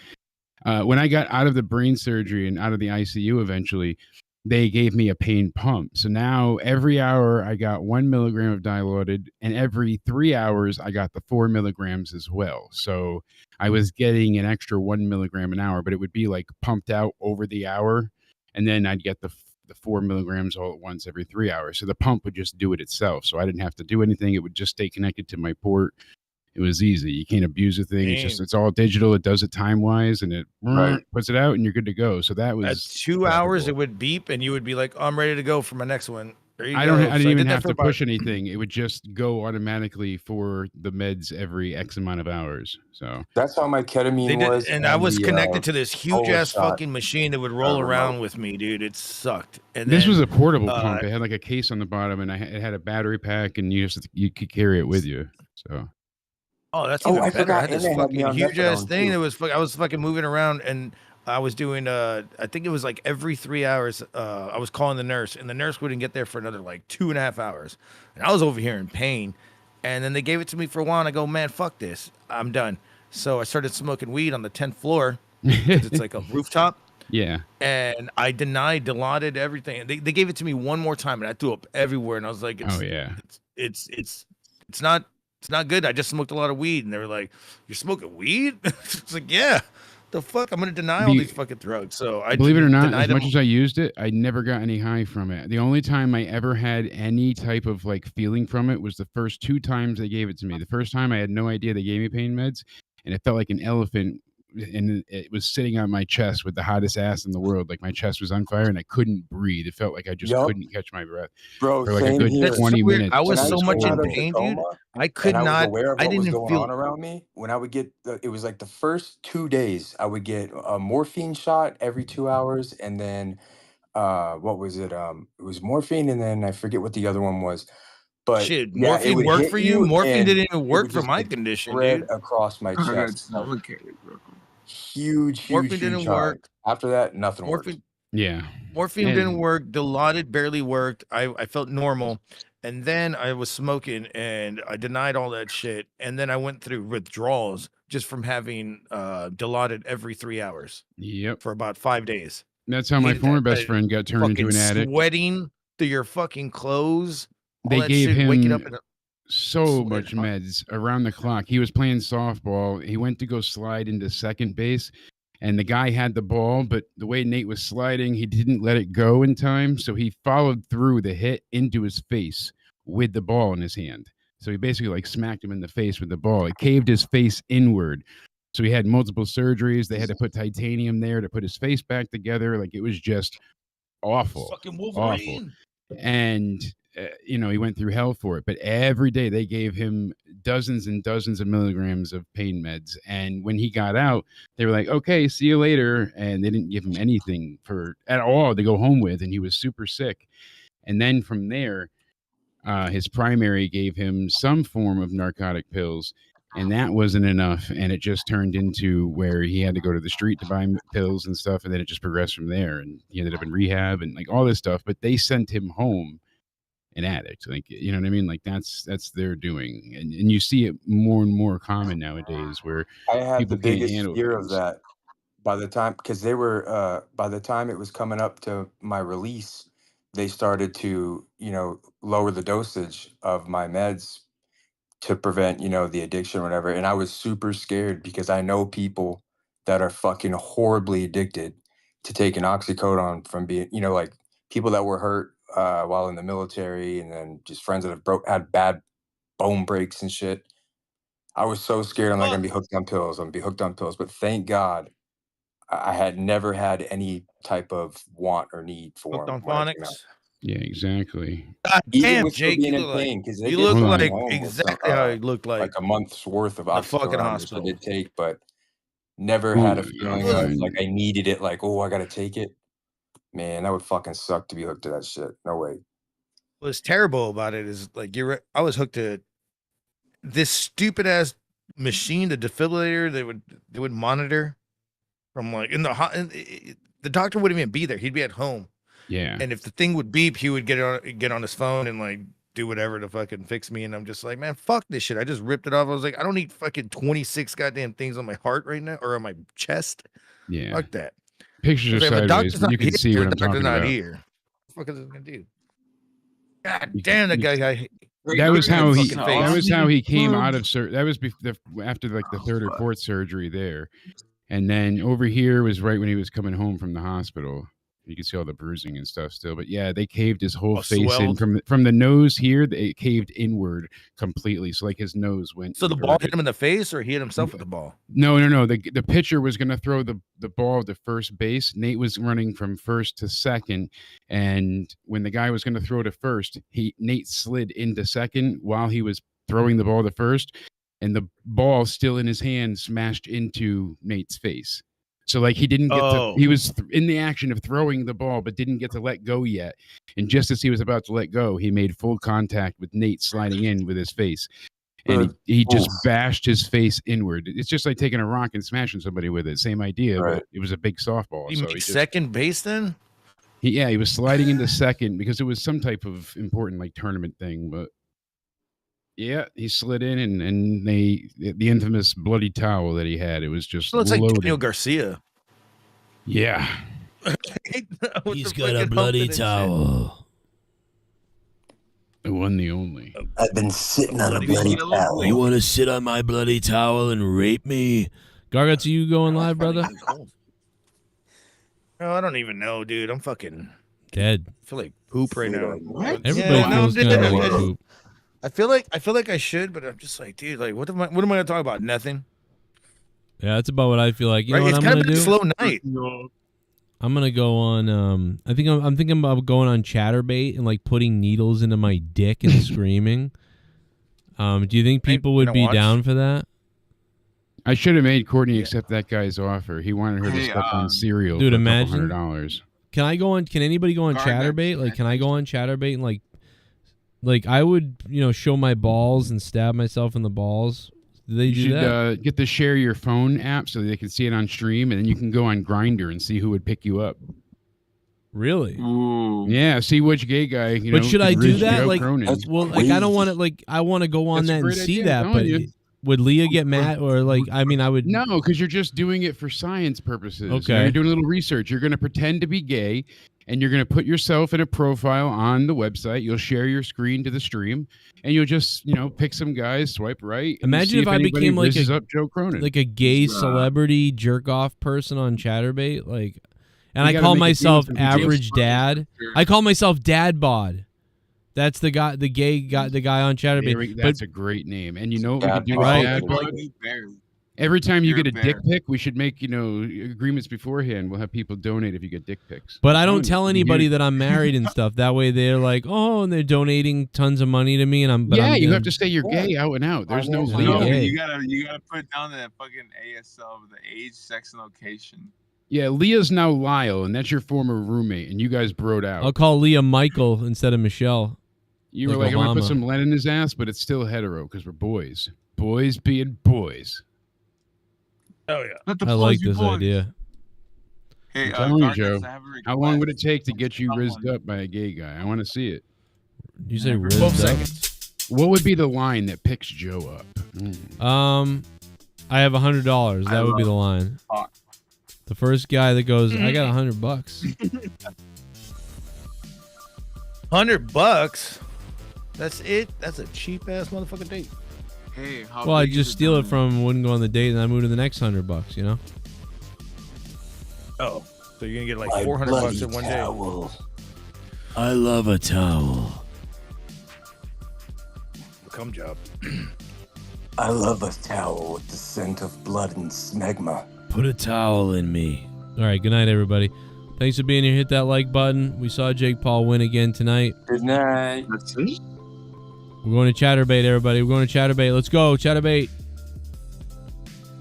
When I got out of the brain surgery and out of the ICU eventually, they gave me a pain pump. So now every hour I got 1 milligram of Dilaudid, and every 3 hours I got the 4 milligrams as well. So I was getting an extra 1 milligram an hour, but it would be like pumped out over the hour, and then I'd get the 4 milligrams all at once every 3 hours. So the pump would just do it itself. So I didn't have to do anything. It would just stay connected to my port. It was easy. You can't abuse a thing. It's all digital. It does it time wise, and it puts it out, and you're good to go. So that was at 2 hours. It would beep, and you would be like, oh, "I'm ready to go for my next one." There you go. I didn't even have to push anything. It would just go automatically for the meds every X amount of hours. So that's how my ketamine was. And I was connected to this huge ass fucking machine that would roll around with me, dude. It sucked. And this was a portable pump. It had like a case on the bottom, and it had a battery pack, and you could carry it with you. So. Oh, that's even better. I had this fucking huge ass thing that was I was fucking moving around, and I was doing I think it was like every 3 hours I was calling the nurse, and the nurse wouldn't get there for another like 2.5 hours, and I was over here in pain. And then they gave it to me for a while, and I go, man, fuck this, I'm done. So I started smoking weed on the 10th floor because it's like a rooftop. Yeah. And I denied, Dilaudid, everything. They gave it to me one more time, and I threw up everywhere. And I was like, it's not good. I just smoked a lot of weed. And they were like, you're smoking weed? It's like, yeah. The fuck? I'm going to deny all these fucking drugs. So I believe it or not, as much as I used it, I never got any high from it. The only time I ever had any type of like feeling from it was the first 2 times they gave it to me. The first time I had no idea they gave me pain meds, and it felt like an elephant, and it was sitting on my chest with the hottest ass in the world. Like my chest was on fire and I couldn't breathe. It felt like I just couldn't catch my breath. Bro, for like a good 20 minutes. I was so much in pain, dude. I could not. I was aware of what was didn't going feel on around me. When I would get, it was like the first 2 days, I would get a morphine shot every 2 hours, and then what was it? It was morphine, and then I forget what the other one was. But shit, yeah, morphine worked for you? Morphine didn't even work for my just condition, spread dude. across my chest. Huge Morphine didn't huge work. After that, nothing worked. Yeah. Morphine didn't work. Dilaudid barely worked. I felt normal. And then I was smoking, and I denied all that shit. And then I went through withdrawals just from having Dilaudid every 3 hours. Yep. For about 5 days. That's how my former best friend got turned into an addict. Sweating through your fucking clothes. They gave him waking up so much meds around the clock. He was playing softball. He went to go slide into second base, And the guy had the ball, but the way Nate was sliding, he didn't let it go in time. So he followed through the hit into his face with the ball in his hand. So he basically like smacked him in the face with the ball. It caved his face inward. So he had multiple surgeries. They had to put titanium there to put his face back together. Like it was just awful. Fucking Wolverine. Awful. And you know, he went through hell for it. But every day they gave him dozens and dozens of milligrams of pain meds. And when he got out, they were like, okay, see you later. And they didn't give him anything at all to go home with. And he was super sick. And then from there, his primary gave him some form of narcotic pills. And that wasn't enough. And it just turned into where he had to go to the street to buy pills and stuff. And then it just progressed from there. And he ended up in rehab and like all this stuff. But they sent him home an addict. Like, you know what I mean? Like that's their doing. And you see it more and more common nowadays where I had people the biggest can't handle fear of things. that by the time, because they were, by the time it was coming up to my release, they started to, you know, lower the dosage of my meds to prevent, you know, the addiction or whatever. And I was super scared because I know people that are fucking horribly addicted to taking oxycodone from being, you know, like people that were hurt while in the military, and then just friends that have had bad bone breaks and shit. I was so scared I'm not gonna be hooked on pills. I'm gonna be hooked on pills. But thank God I had never had any type of want or need for Hooked them on when I came out. phonics. Yeah, exactly. God Even damn, with still Jake, being you in look like pain, because they you did look send me like home with exactly how you look like a month's worth of the fucking oxycodone, which I hospital. did take, but never Oh had a my feeling God. of like I needed it. Like, oh, I gotta take it. Man, that would fucking suck to be hooked to that shit. No way. What's terrible about it is like I was hooked to this stupid ass machine, the defibrillator they would monitor from like in the doctor wouldn't even be there. He'd be at home. Yeah. And if the thing would beep, he would get on his phone and like do whatever to fucking fix me. And I'm just like, man, fuck this shit. I just ripped it off. I was like, I don't need fucking 26 goddamn things on my heart right now or on my chest. Yeah. Fuck that. Pictures are If the sideways. doctor's not You can here, see what the I'm doctor's talking not about. here. What the fuck is this gonna do? God damn, that guy. That was how he. Fucking face. That was how he came out of. That was after like the third or fourth surgery there, and then over here was right when he was coming home from the hospital. You can see all the bruising and stuff still, but yeah, they caved his whole face in from the nose here. They caved inward completely, so like his nose went. So the ball hit him in the face, or he hit himself with the ball? No. The pitcher was going to throw the ball to first base. Nate was running from first to second, and when the guy was going to throw to first, Nate slid into second while he was throwing the ball to first, and the ball still in his hand smashed into Nate's face. So like he didn't get to, he was in the action of throwing the ball, but didn't get to let go yet. And just as he was about to let go, he made full contact with Nate sliding in with his face. And he just bashed his face inward. It's just like taking a rock and smashing somebody with it. Same idea, but it was a big softball. He made second base then? He was sliding into second because it was some type of important like tournament thing, but yeah, he slid in and the infamous bloody towel that he had. It was just Well, it's like loaded. Daniel Garcia. Yeah. He's got a bloody towel. The one, the only. I've been sitting on a bloody towel. You want to sit on my bloody towel and rape me? Gargats, are you going live, brother? No, I don't even know, dude. I'm fucking dead. I feel like poop right now. Everybody feels kind of like poop. I feel like I should, but I'm just like, dude, like what am I gonna talk about? Nothing. Yeah, that's about what I feel like. You know what it's I'm kind gonna of do? a slow night. I'm gonna go on. I'm thinking about going on ChatterBait and like putting needles into my dick and screaming. Do you think people would be down for that? I should have made Courtney accept that guy's offer. He wanted her to step on cereal. Dude, for imagine. $200. Can I go on? Can anybody go on ChatterBait? Like, can I go on ChatterBait and like I would, show my balls and stab myself in the balls? Do they do that? You should get the share your phone app so they can see it on stream, and then you can go on Grindr and see who would pick you up. Really? Yeah, see which gay guy. But should I do that? Joe Like, Cronin. I don't want to. Like, I want to go on That's a that and great see idea, that. I'm But telling you. would Leah get mad? Or like, I mean, I would. No, because you're just doing it for science purposes. Okay. You're doing a little research. You're going to pretend to be gay, and you're going to put yourself in a profile on the website. You'll share your screen to the stream, and you'll just, pick some guys, swipe right. And Imagine see if I became like Joe Cronin. like a gay celebrity jerk off person on Chatterbait, like, and You I gotta call make a deal myself with them. Average Dad. I call myself Dad Bod. That's the guy, the gay guy, the guy on Chatterbait. That's a great name. And you know what we could do with Right. Dad Bod? Every time you get a dick pic, we should make, agreements beforehand. We'll have people donate if you get dick pics. But I don't tell anybody that I'm married and stuff. That way they're like, oh, and they're donating tons of money to me, and I'm. But yeah, I'm you gonna- have to say you're gay out and out. There's no No, Leah. you gotta put down that fucking ASL with the age, sex, and location. Yeah, Leah's now Lyle, and that's your former roommate, and you guys broed out. I'll call Leah Michael instead of Michelle. You were like, I'm gonna put Obama. some lead in his ass, but it's still hetero because we're boys. Boys being boys. Oh yeah. Let the I boys like be this boys. idea. Hey, I'm telling you, Gargants, Joe. I have a How long would it request. take to get you rizzed up by a gay guy? I want to see it. You say 12 rizzed up? seconds. What would be the line that picks Joe up? I have $100. That would be the line. Fuck. The first guy that goes, I got $100. $100? That's it? That's a cheap ass motherfucking date. Hey, how Well, I big just is steal it diamond? from, wouldn't go on the date, and I move to the next $100. You know. Oh, so you're gonna get like My $400 bloody in one day. towel. I love a towel. Come job. I love a towel with the scent of blood and smegma. Put a towel in me. All right. Good night, everybody. Thanks for being here. Hit that like button. We saw Jake Paul win again tonight. Good night. That's it. We're going to Chatterbait, everybody. We're going to Chatterbait. Let's go, Chatterbait.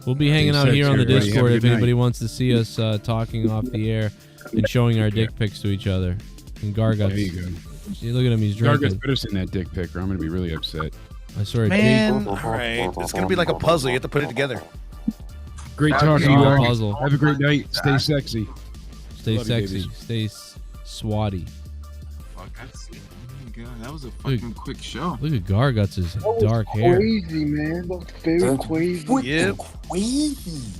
We'll be hanging out here on the everybody. Have a Discord good if anybody night. wants to see us talking off the air and showing our dick pics to each other. And Garguts. There you go. See, look at him. He's Gargus drinking. better send that dick pic, or I'm gonna be really upset. I swear, Man, Jake. all right. It's gonna be like a puzzle. You have to put it together. Great talking to you, Oh, Gargus. puzzle. Have a great night. Stay sexy. Stay Love you, sexy. babies. Stay swatty. Fuck, that's it. Oh my god, that was a fucking quick show. Look at Garguts' That was dark hair. crazy, man. That was very crazy. Yep. Crazy.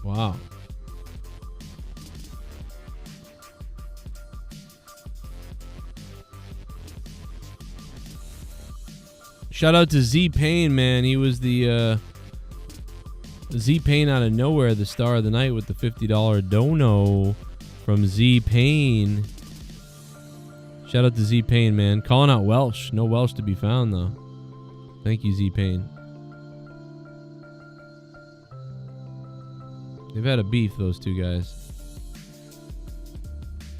Wow. Shout out to Z Payne, man. He was the Z Payne out of nowhere, the star of the night with the $50 dono from Z Payne. Shout out to Z Payne, man. Calling out Welsh. No Welsh to be found, though. Thank you, Z Payne. They've had a beef, those two guys.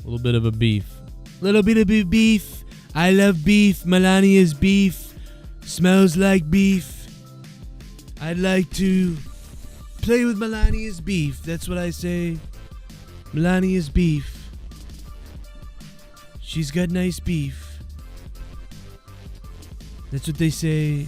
A little bit of a beef. Little bit of a beef. I love beef. Melania's beef. Smells like beef. I'd like to play with Melania's beef. That's what I say. Melania's beef. She's got nice beef. That's what they say.